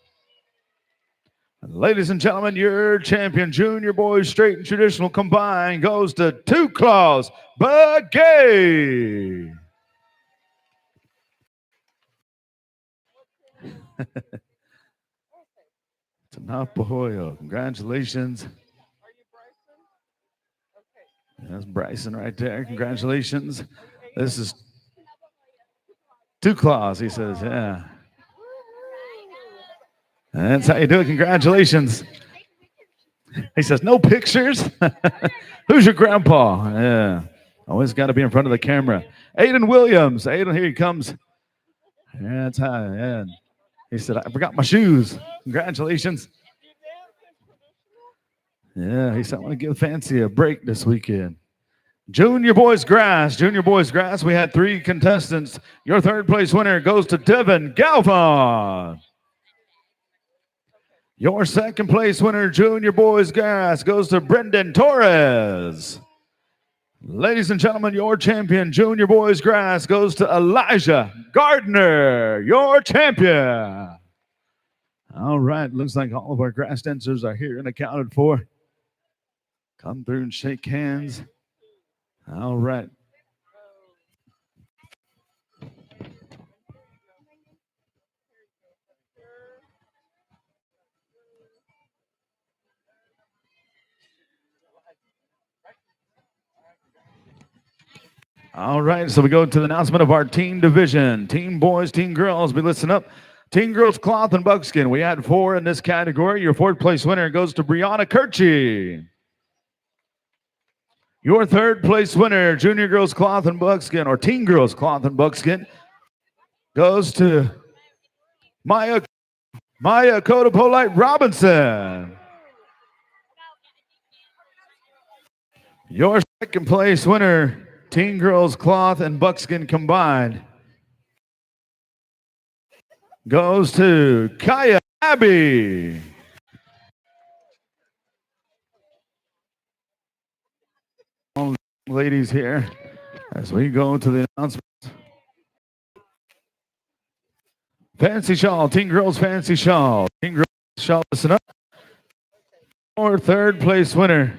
And ladies and gentlemen, your champion Junior Boys Straight and Traditional combined goes to Two Claws Bagay. Tanapahoyo, congratulations. That's Bryson right there. Congratulations. This is Two Claws, he says, yeah. That's how you do it. Congratulations. He says, no pictures? Who's your grandpa? Yeah. Always got to be in front of the camera. Aiden Williams. Aiden, here he comes. Yeah, that's how. Yeah. He said, I forgot my shoes. Congratulations. Yeah, he said, I want to give Fancy a break this weekend. Junior Boys Grass. Junior Boys Grass, we had three contestants. Your third place winner goes to Devin Galvan. Your second place winner, Junior Boys Grass, goes to Brendan Torres. Ladies and gentlemen, your champion, Junior Boys Grass, goes to Elijah Gardner, your champion. All right, looks like all of our grass dancers are here and accounted for. Come through and shake hands. All right. All right, so we go to the announcement of our teen division. Teen boys, teen girls, we listen up. Teen girls, cloth and buckskin. We had four in this category. Your fourth place winner goes to Brianna Kirchie. Your third place winner, Junior Girls Cloth and Buckskin, or Teen Girls Cloth and Buckskin, goes to Maya Codapolite Robinson. Your second place winner, Teen Girls Cloth and Buckskin combined, goes to Kaya Abbey. All ladies here, as we go to the announcements. Fancy Shawl, Teen Girls Fancy Shawl. Teen Girls Shawl, listen up. Our third place winner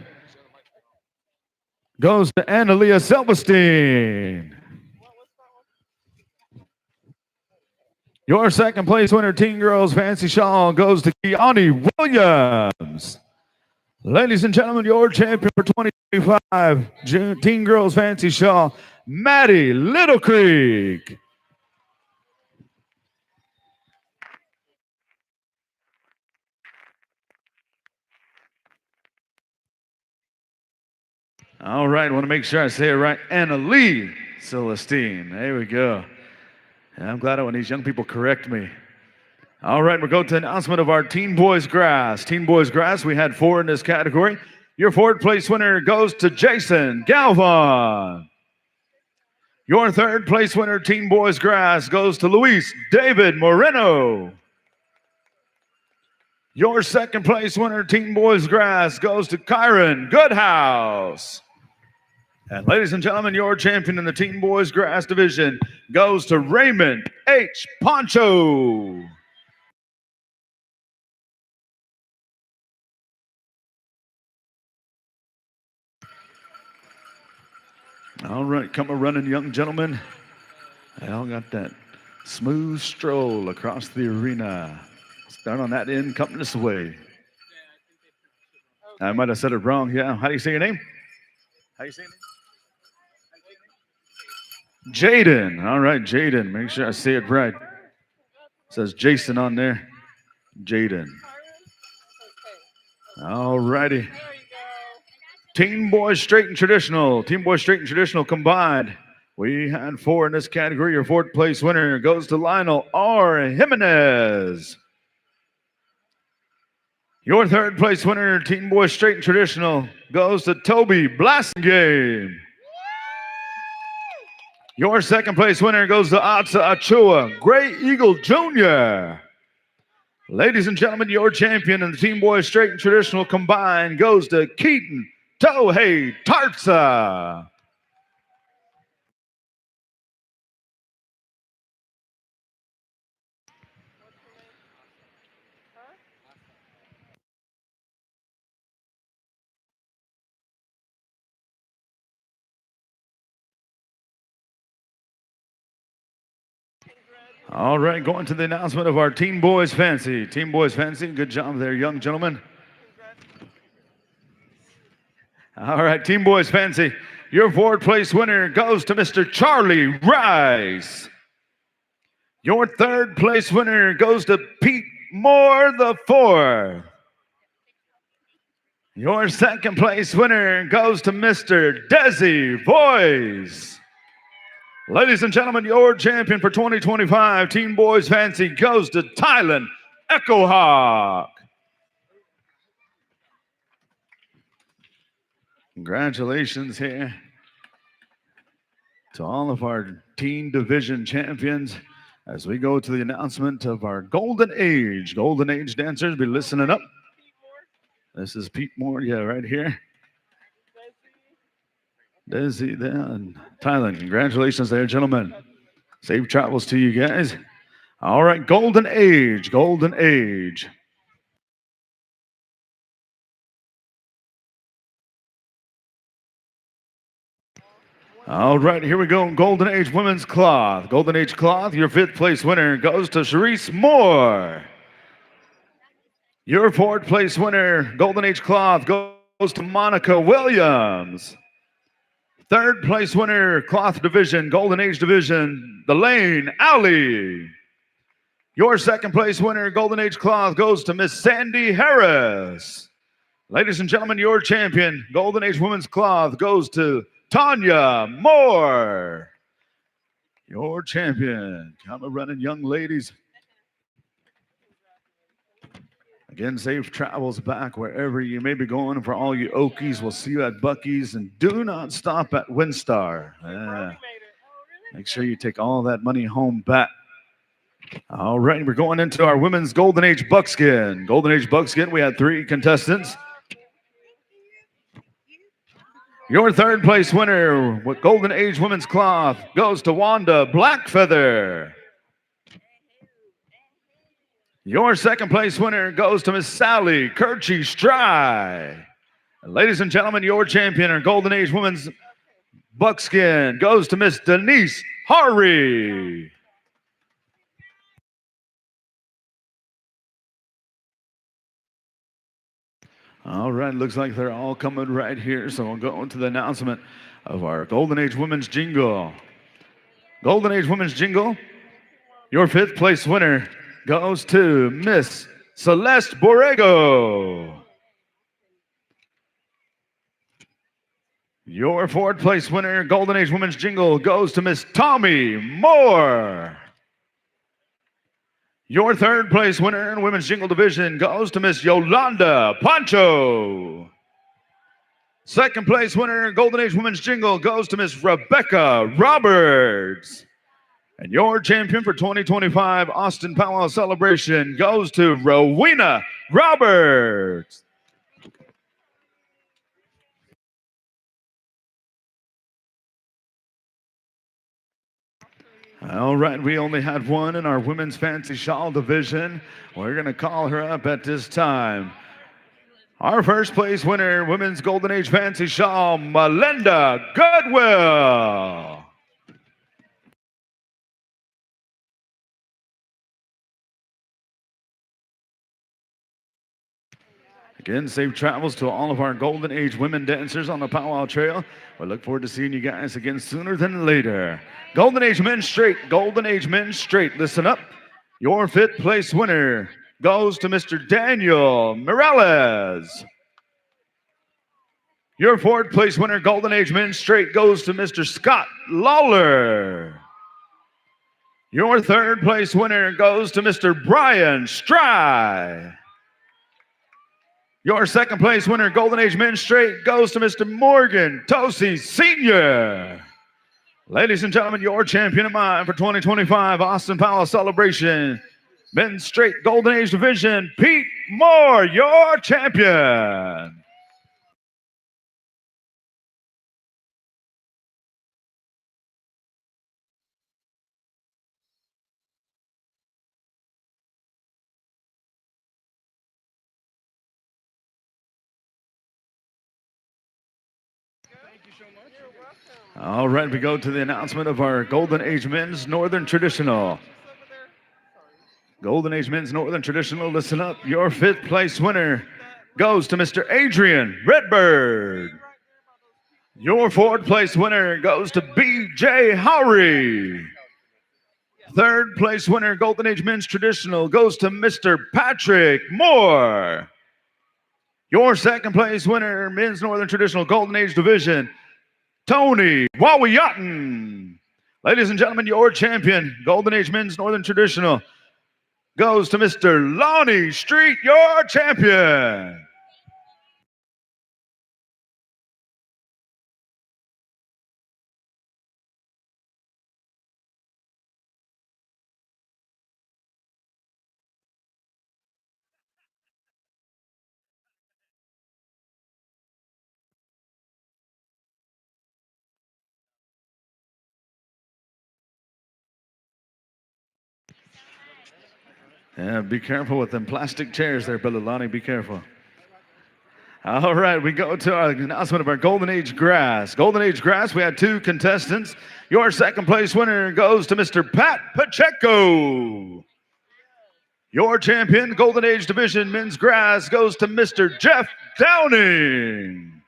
goes to Analia Silverstein. Your second place winner, Teen Girls Fancy Shawl, goes to Kiani Williams. Ladies and gentlemen, your champion for 2025, Teen Girls Fancy Shawl, Maddie Little Creek. All right, I want to make sure I say it right. Anna Lee Celestine. There we go. And I'm glad when these young people correct me. All right, we'll go to the announcement of our Teen Boys Grass. Teen Boys Grass, we had four in this category. Your fourth place winner goes to Jason Galvan. Your third place winner, Teen Boys Grass, goes to Luis David Moreno. Your second place winner, Teen Boys Grass, goes to Kyron Goodhouse. And ladies and gentlemen, your champion in the Teen Boys Grass division goes to Raymond H. Poncho. All right, come a running, young gentlemen. They all got that smooth stroll across the arena. Start on that end, coming this way. I might have said it wrong. Yeah. How do you say your name? How do you say your name? Jaden. All right, Jaden. Make sure I say it right. It says Jason on there. Jaden. All righty. Teen Boys Straight and Traditional. Teen Boys Straight and Traditional combined. We had 4 in this category. Your 4th place winner goes to Lionel R. Jimenez. Your 3rd place winner, Teen Boys Straight and Traditional, goes to Toby Blasingame. Your 2nd place winner goes to Atsa Achua, Gray Eagle Jr. Ladies and gentlemen, your champion in the Teen Boys Straight and Traditional combined goes to Keaton Tohei Tartsa. All right, going to the announcement of our Teen Boys Fancy. Teen Boys Fancy, good job there, young gentlemen. All right, Teen Boys Fancy, your 4th place winner goes to Mr. Charlie Rice. Your 3rd place winner goes to Pete Moore the 4th. Your 2nd place winner goes to Mr. Desi Boys. Ladies and gentlemen, your champion for 2025 Teen Boys Fancy goes to Tylen Echo Hawk. Congratulations here to all of our teen division champions as we go to the announcement of our Golden Age dancers. Be listening up. This is Pete Moore, yeah, right here. Desi there and Tylen. Congratulations there, gentlemen. Safe travels to you guys. All right, Golden Age. All right, here we go. Golden Age Women's Cloth. Golden Age Cloth, your 5th place winner goes to Sharice Moore. Your 4th place winner, Golden Age Cloth, goes to Monica Williams. 3rd place winner, Cloth Division, Golden Age Division, Delane Alley. Your 2nd place winner, Golden Age Cloth, goes to Miss Sandy Harris. Ladies and gentlemen, your champion, Golden Age Women's Cloth, goes to Tanya Moore. Your champion. Come a running, young ladies. Again, safe travels back wherever you may be going. For all you Okies, we'll see you at Buc-ee's, and do not stop at WinStar. Make sure you take all that money home back. All right, we're going into our women's Golden Age Buckskin. Golden Age Buckskin, we had 3 contestants. Your 3rd place winner with Golden Age Women's Cloth goes to Wanda Blackfeather. Your 2nd place winner goes to Miss Sally Kirchy Stry. And ladies and gentlemen, your champion in Golden Age Women's Buckskin goes to Miss Denise Hari. All right, looks like they're all coming right here, so we'll go into the announcement of our Golden Age Women's Jingle. Golden Age Women's Jingle, your 5th place winner goes to Miss Celeste Borrego. Your 4th place winner, Golden Age Women's Jingle, goes to Miss Tommy Moore. Your 3rd place winner in Women's Jingle Division goes to Miss Yolanda Pancho. 2nd place winner, Golden Age Women's Jingle, goes to Miss Rebecca Roberts. And your champion for 2025 Austin Powwow Celebration goes to Rowena Roberts. All right, we only had one in our women's fancy shawl division. We're going to call her up at this time. Our first place winner, women's Golden Age fancy shawl, Melinda Goodwill. Again, safe travels to all of our Golden Age women dancers on the Powwow Trail. We look forward to seeing you guys again sooner than later. Golden Age men straight, Golden Age men straight. Listen up. Your fifth place winner goes to Mr. Daniel Morales. Your fourth place winner, Golden Age men straight, goes to Mr. Scott Lawler. Your third place winner goes to Mr. Brian Stry. Your second place winner, Golden Age men straight, goes to Mr. Morgan Tosi Sr. Ladies and gentlemen, your champion of mine for 2025 Austin Powwow Celebration, men's straight Golden Age division, Pete Moore, your champion. All right, we go to the announcement of our Golden Age Men's Northern Traditional. Golden Age Men's Northern Traditional, listen up. Your fifth place winner goes to Mr. Adrian Redbird. Your fourth place winner goes to B.J. Howry. Third place winner, Golden Age Men's Traditional, goes to Mr. Patrick Moore. Your second place winner, Men's Northern Traditional Golden Age Division, Tony Wawayatin. Ladies and gentlemen, your champion, Golden Age Men's Northern Traditional, goes to Mr. Lonnie Street, your champion. Yeah, be careful with them plastic chairs there, Brother Lonnie. Be careful. All right, we go to our announcement of our Golden Age Grass. Golden Age Grass, we had two contestants. Your second place winner goes to Mr. Pat Pacheco. Your champion, Golden Age Division Men's Grass, goes to Mr. Jeff Downing.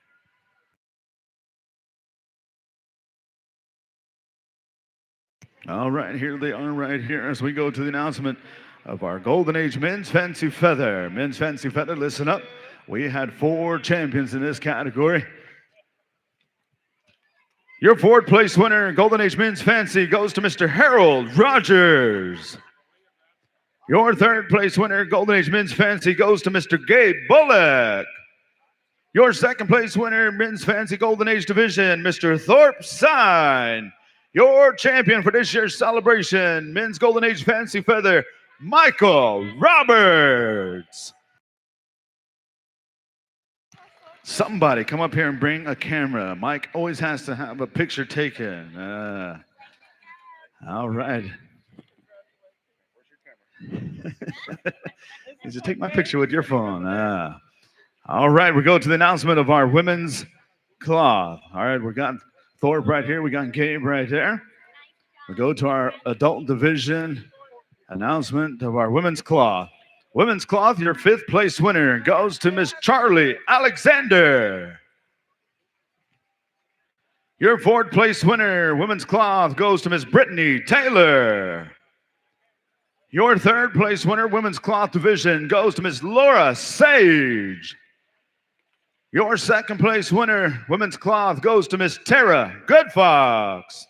All right, here they are right here as we go to the announcement of our Golden Age Men's Fancy Feather. Men's Fancy Feather, listen up. We had 4 champions in this category. Your fourth place winner, Golden Age Men's Fancy, goes to Mr. Harold Rogers. Your third place winner, Golden Age Men's Fancy, goes to Mr. Gabe Bullock. Your second place winner, Men's Fancy Golden Age Division, Mr. Thorpe Sign. Your champion for this year's celebration, Men's Golden Age Fancy Feather, Michael Roberts. Somebody come up here and bring a camera. Mike always has to have a picture taken. All right. You should take my picture with your phone. All right, we go to the announcement of our women's cloth. All right, we got Thorpe right here. We got Gabe right there. We go to our adult division announcement of our women's cloth. Women's cloth, your fifth place winner goes to Miss Charlie Alexander. Your fourth place winner, women's cloth, goes to Miss Brittany Taylor. Your third place winner, women's cloth division, goes to Miss Laura Sage. Your second place winner, women's cloth, goes to Miss Tara Goodfox.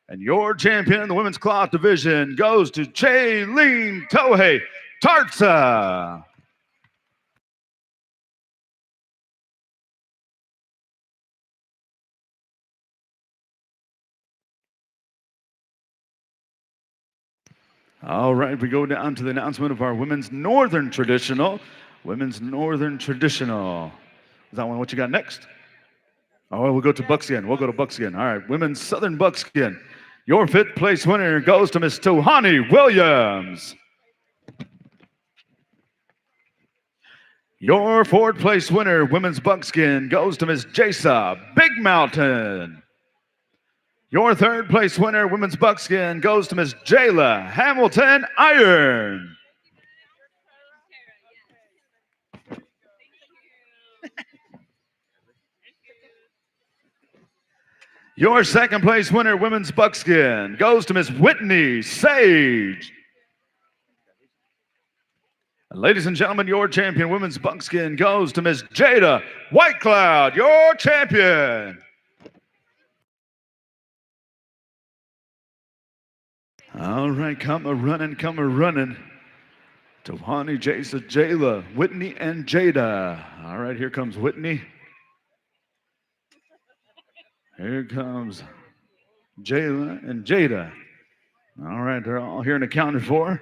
And your champion in the women's cloth division goes to Chaylene Tohei Tartsa. All right, we go down to the announcement of our women's Northern Traditional. Women's Northern Traditional. Is that one what you got next? Oh, we'll go to buckskin. We'll go to buckskin. All right, Women's Southern Buckskin. Your 5th place winner goes to Miss Tohani Williams. Your 4th place winner, Women's Buckskin, goes to Miss Jasa Big Mountain. Your 3rd place winner, Women's Buckskin, goes to Miss Jayla Hamilton Iron. Your 2nd place winner, Women's Buckskin, goes to Miss Whitney Sage. And ladies and gentlemen, your champion, Women's Buckskin, goes to Miss Jada White Cloud, your champion. All right, come a running. Tohani, Jasa, Jayla, Whitney, and Jada. All right, here comes Whitney. Here comes Jayla and Jada. All right, they're all here and accounted for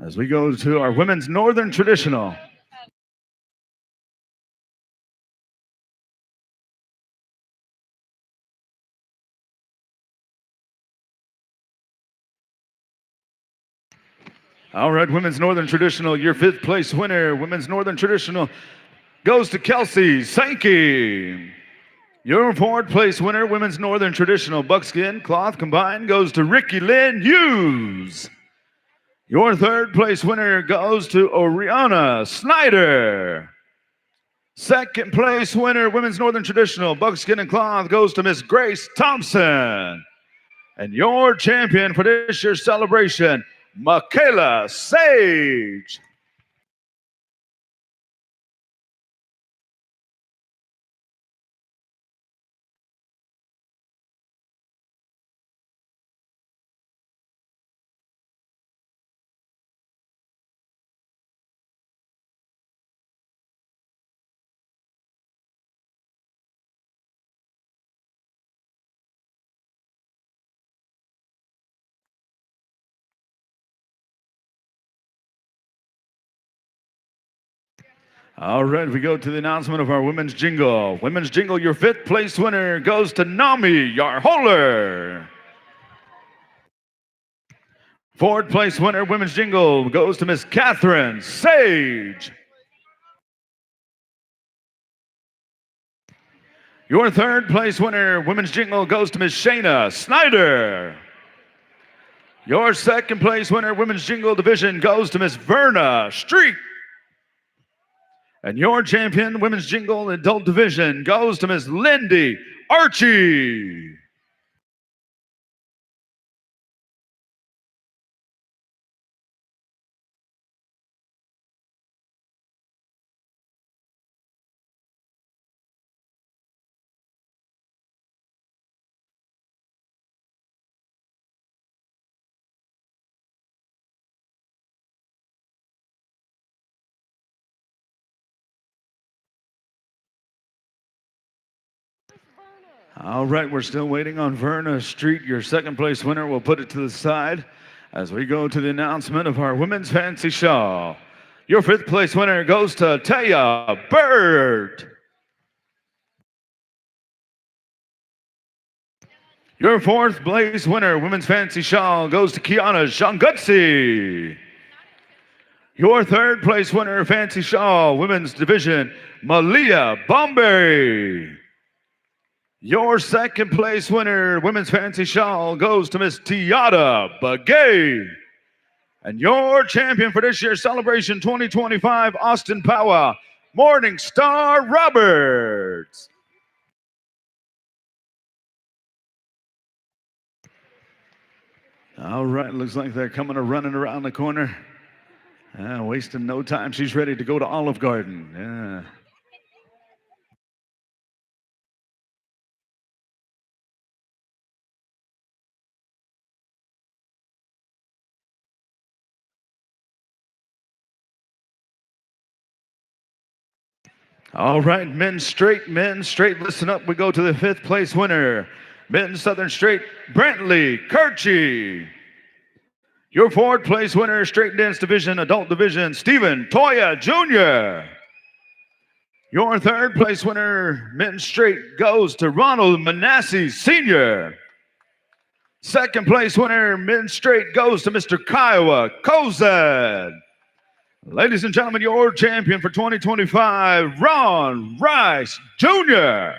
as we go to our Women's Northern Traditional. All right, Women's Northern Traditional, your 5th place winner, Women's Northern Traditional, goes to Kelsey Sankey. Your 4th place winner, Women's Northern Traditional Buckskin Cloth Combined, goes to Ricky Lynn Hughes. Your 3rd place winner goes to Oriana Snyder. 2nd place winner, Women's Northern Traditional Buckskin and Cloth, goes to Miss Grace Thompson. And your champion for this year's celebration, Michaela Sage. All right, we go to the announcement of our Women's Jingle. Women's Jingle, your 5th place winner goes to Nami Yarholer. 4th place winner, Women's Jingle, goes to Miss Catherine Sage. Your 3rd place winner, Women's Jingle, goes to Miss Shayna Snyder. Your 2nd place winner, Women's Jingle Division, goes to Miss Verna Street. And your champion, Women's Jingle Adult Division, goes to Miss Lindy Archie. All right, we're still waiting on Verna Street. Your 2nd place winner, we'll put it to the side as we go to the announcement of our Women's Fancy Shawl. Your 5th place winner goes to Taya Bird. Your 4th place winner, Women's Fancy Shawl, goes to Kiana Shangutsi. Your 3rd place winner, Fancy Shawl, Women's Division, Malia Bombay. Your 2nd place winner, Women's Fancy Shawl, goes to Miss Tiara Bagay. And your champion for this year's celebration 2025 Austin Powwow, Morning Star Roberts. All right, looks like they're coming or running around the corner. Wasting no time. She's ready to go to Olive Garden. Yeah. All right, men's straight, listen up. We go to the 5th place winner, men's Southern Straight, Brantley Kirchie. Your fourth place winner, straight dance division, adult division, Stephen Toya Jr. Your third place winner, men's straight, goes to Ronald Manassi Sr. Second place winner, men's straight, goes to Mr. Kiowa Kozad. Ladies and gentlemen, your champion for 2025, Ron Rice Jr.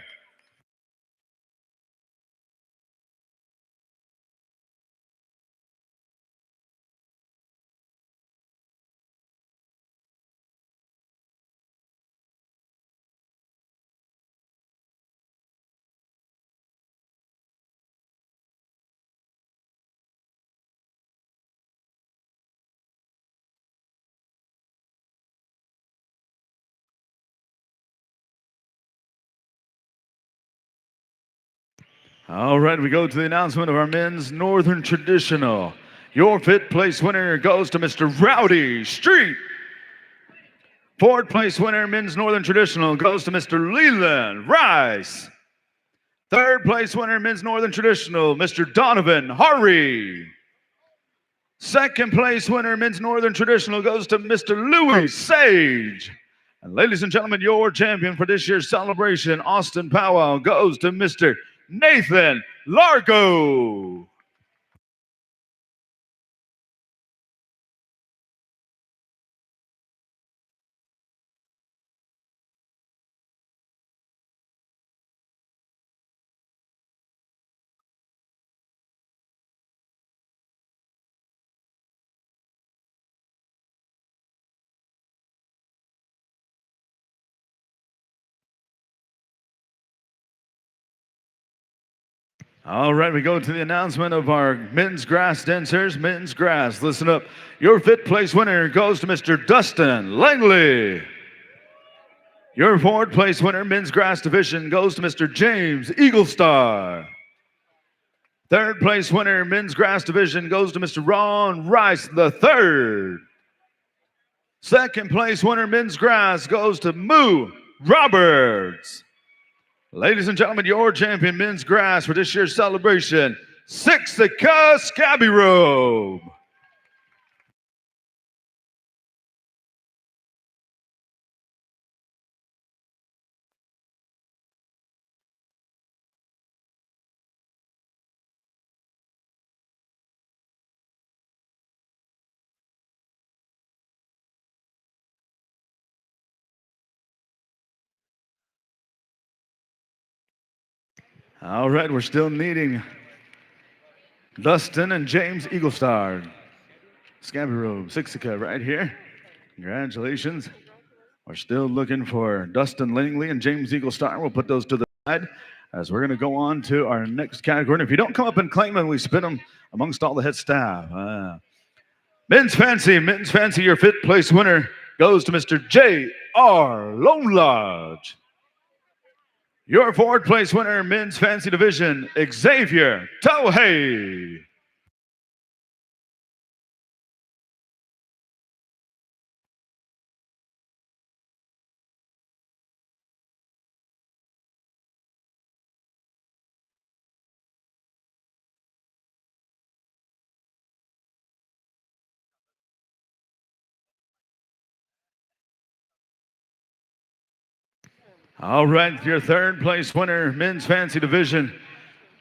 All right, we go to the announcement of our men's Northern Traditional. Your fifth place winner goes to Mr. Rowdy Street. Fourth place winner, men's Northern Traditional, goes to Mr. Leland Rice. Third place winner, men's Northern Traditional, Mr. Donovan Hari. Second place winner, men's Northern Traditional, goes to Mr. Louis Sage. And ladies and gentlemen, your champion for this year's celebration, Austin Powwow, goes to Mr. Nathan Largo. All right, we go to the announcement of our men's grass dancers. Men's grass, listen up. Your fifth place winner goes to Mr. Dustin Langley. Your fourth place winner, men's grass division, goes to Mr. James Eaglestar. Third place winner, men's grass division, goes to Mr. Ron Rice III. Second place winner, men's grass, goes to Moo Roberts. Ladies and gentlemen, your champion, men's grass, for this year's celebration, Sixica Scabby Robe. All right, we're still needing Dustin and James Eaglestar. Scabby Robe, Sixica right here. Congratulations. We're still looking for Dustin Langley and James Eaglestar. We'll put those to the side as we're going to go on to our next category. And if you don't come up and claim them, we spin them amongst all the head staff. Men's Fancy, your fifth place winner goes to Mr. J.R. Lone Lodge. Your fourth place winner, men's fancy division, Xavier Tohei. All right, your third place winner, men's fancy division,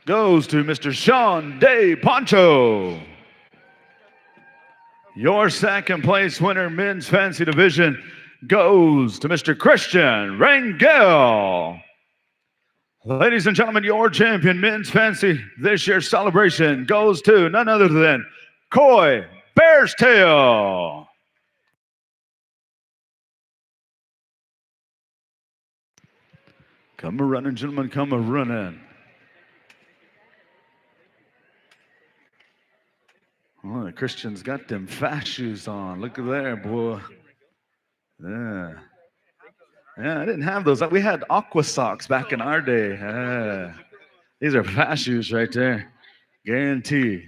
goes to Mr. Sean Day Poncho. Your second place winner, men's fancy division, goes to Mr. Christian Rangel. Ladies and gentlemen, your champion, men's fancy this year's celebration, goes to none other than Coy Bear's Tail. Come a running, gentlemen, come a running. Oh, the Christian's got them fast shoes on. Look at there, boy. Yeah. Yeah, I didn't have those. We had aqua socks back in our day. These are fast shoes right there. Guarantee.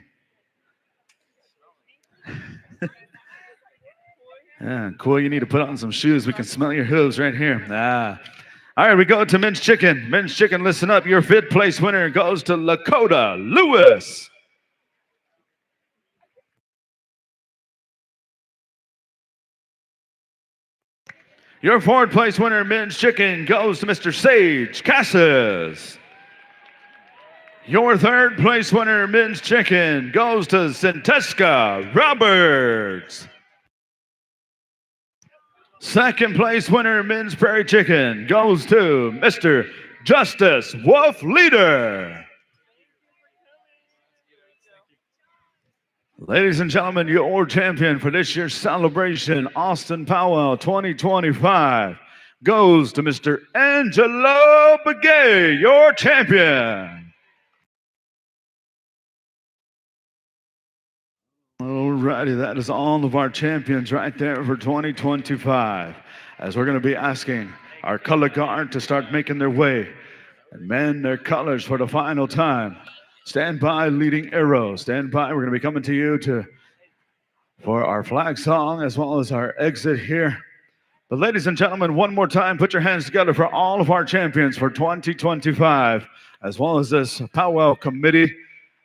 Yeah, cool. You need to put on some shoes. We can smell your hooves right here. All right, we go to men's chicken. Men's chicken, listen up. Your fifth place winner goes to Lakota Lewis. Your fourth place winner, men's chicken, goes to Mr. Sage Cassis. Your third place winner, men's chicken, goes to Centesca Roberts. Second place winner, men's prairie chicken, goes to Mr. Justice Wolf Leader. Ladies and gentlemen, your champion for this year's celebration, Austin Powwow 2025, goes to Mr. Angelo Begay, your champion. Alrighty, that is all of our champions right there for 2025. As we're going to be asking our color guard to start making their way and man their colors for the final time. Stand by, leading arrow. Stand by. We're going to be coming to you for our flag song as well as our exit here. But ladies and gentlemen, one more time, put your hands together for all of our champions for 2025, as well as this powwow committee,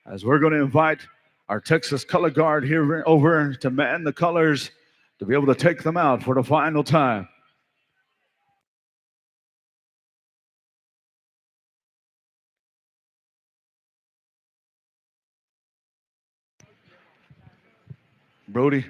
as we're going to invite our Texas color guard here over to man the colors to be able to take them out for the final time. Brody.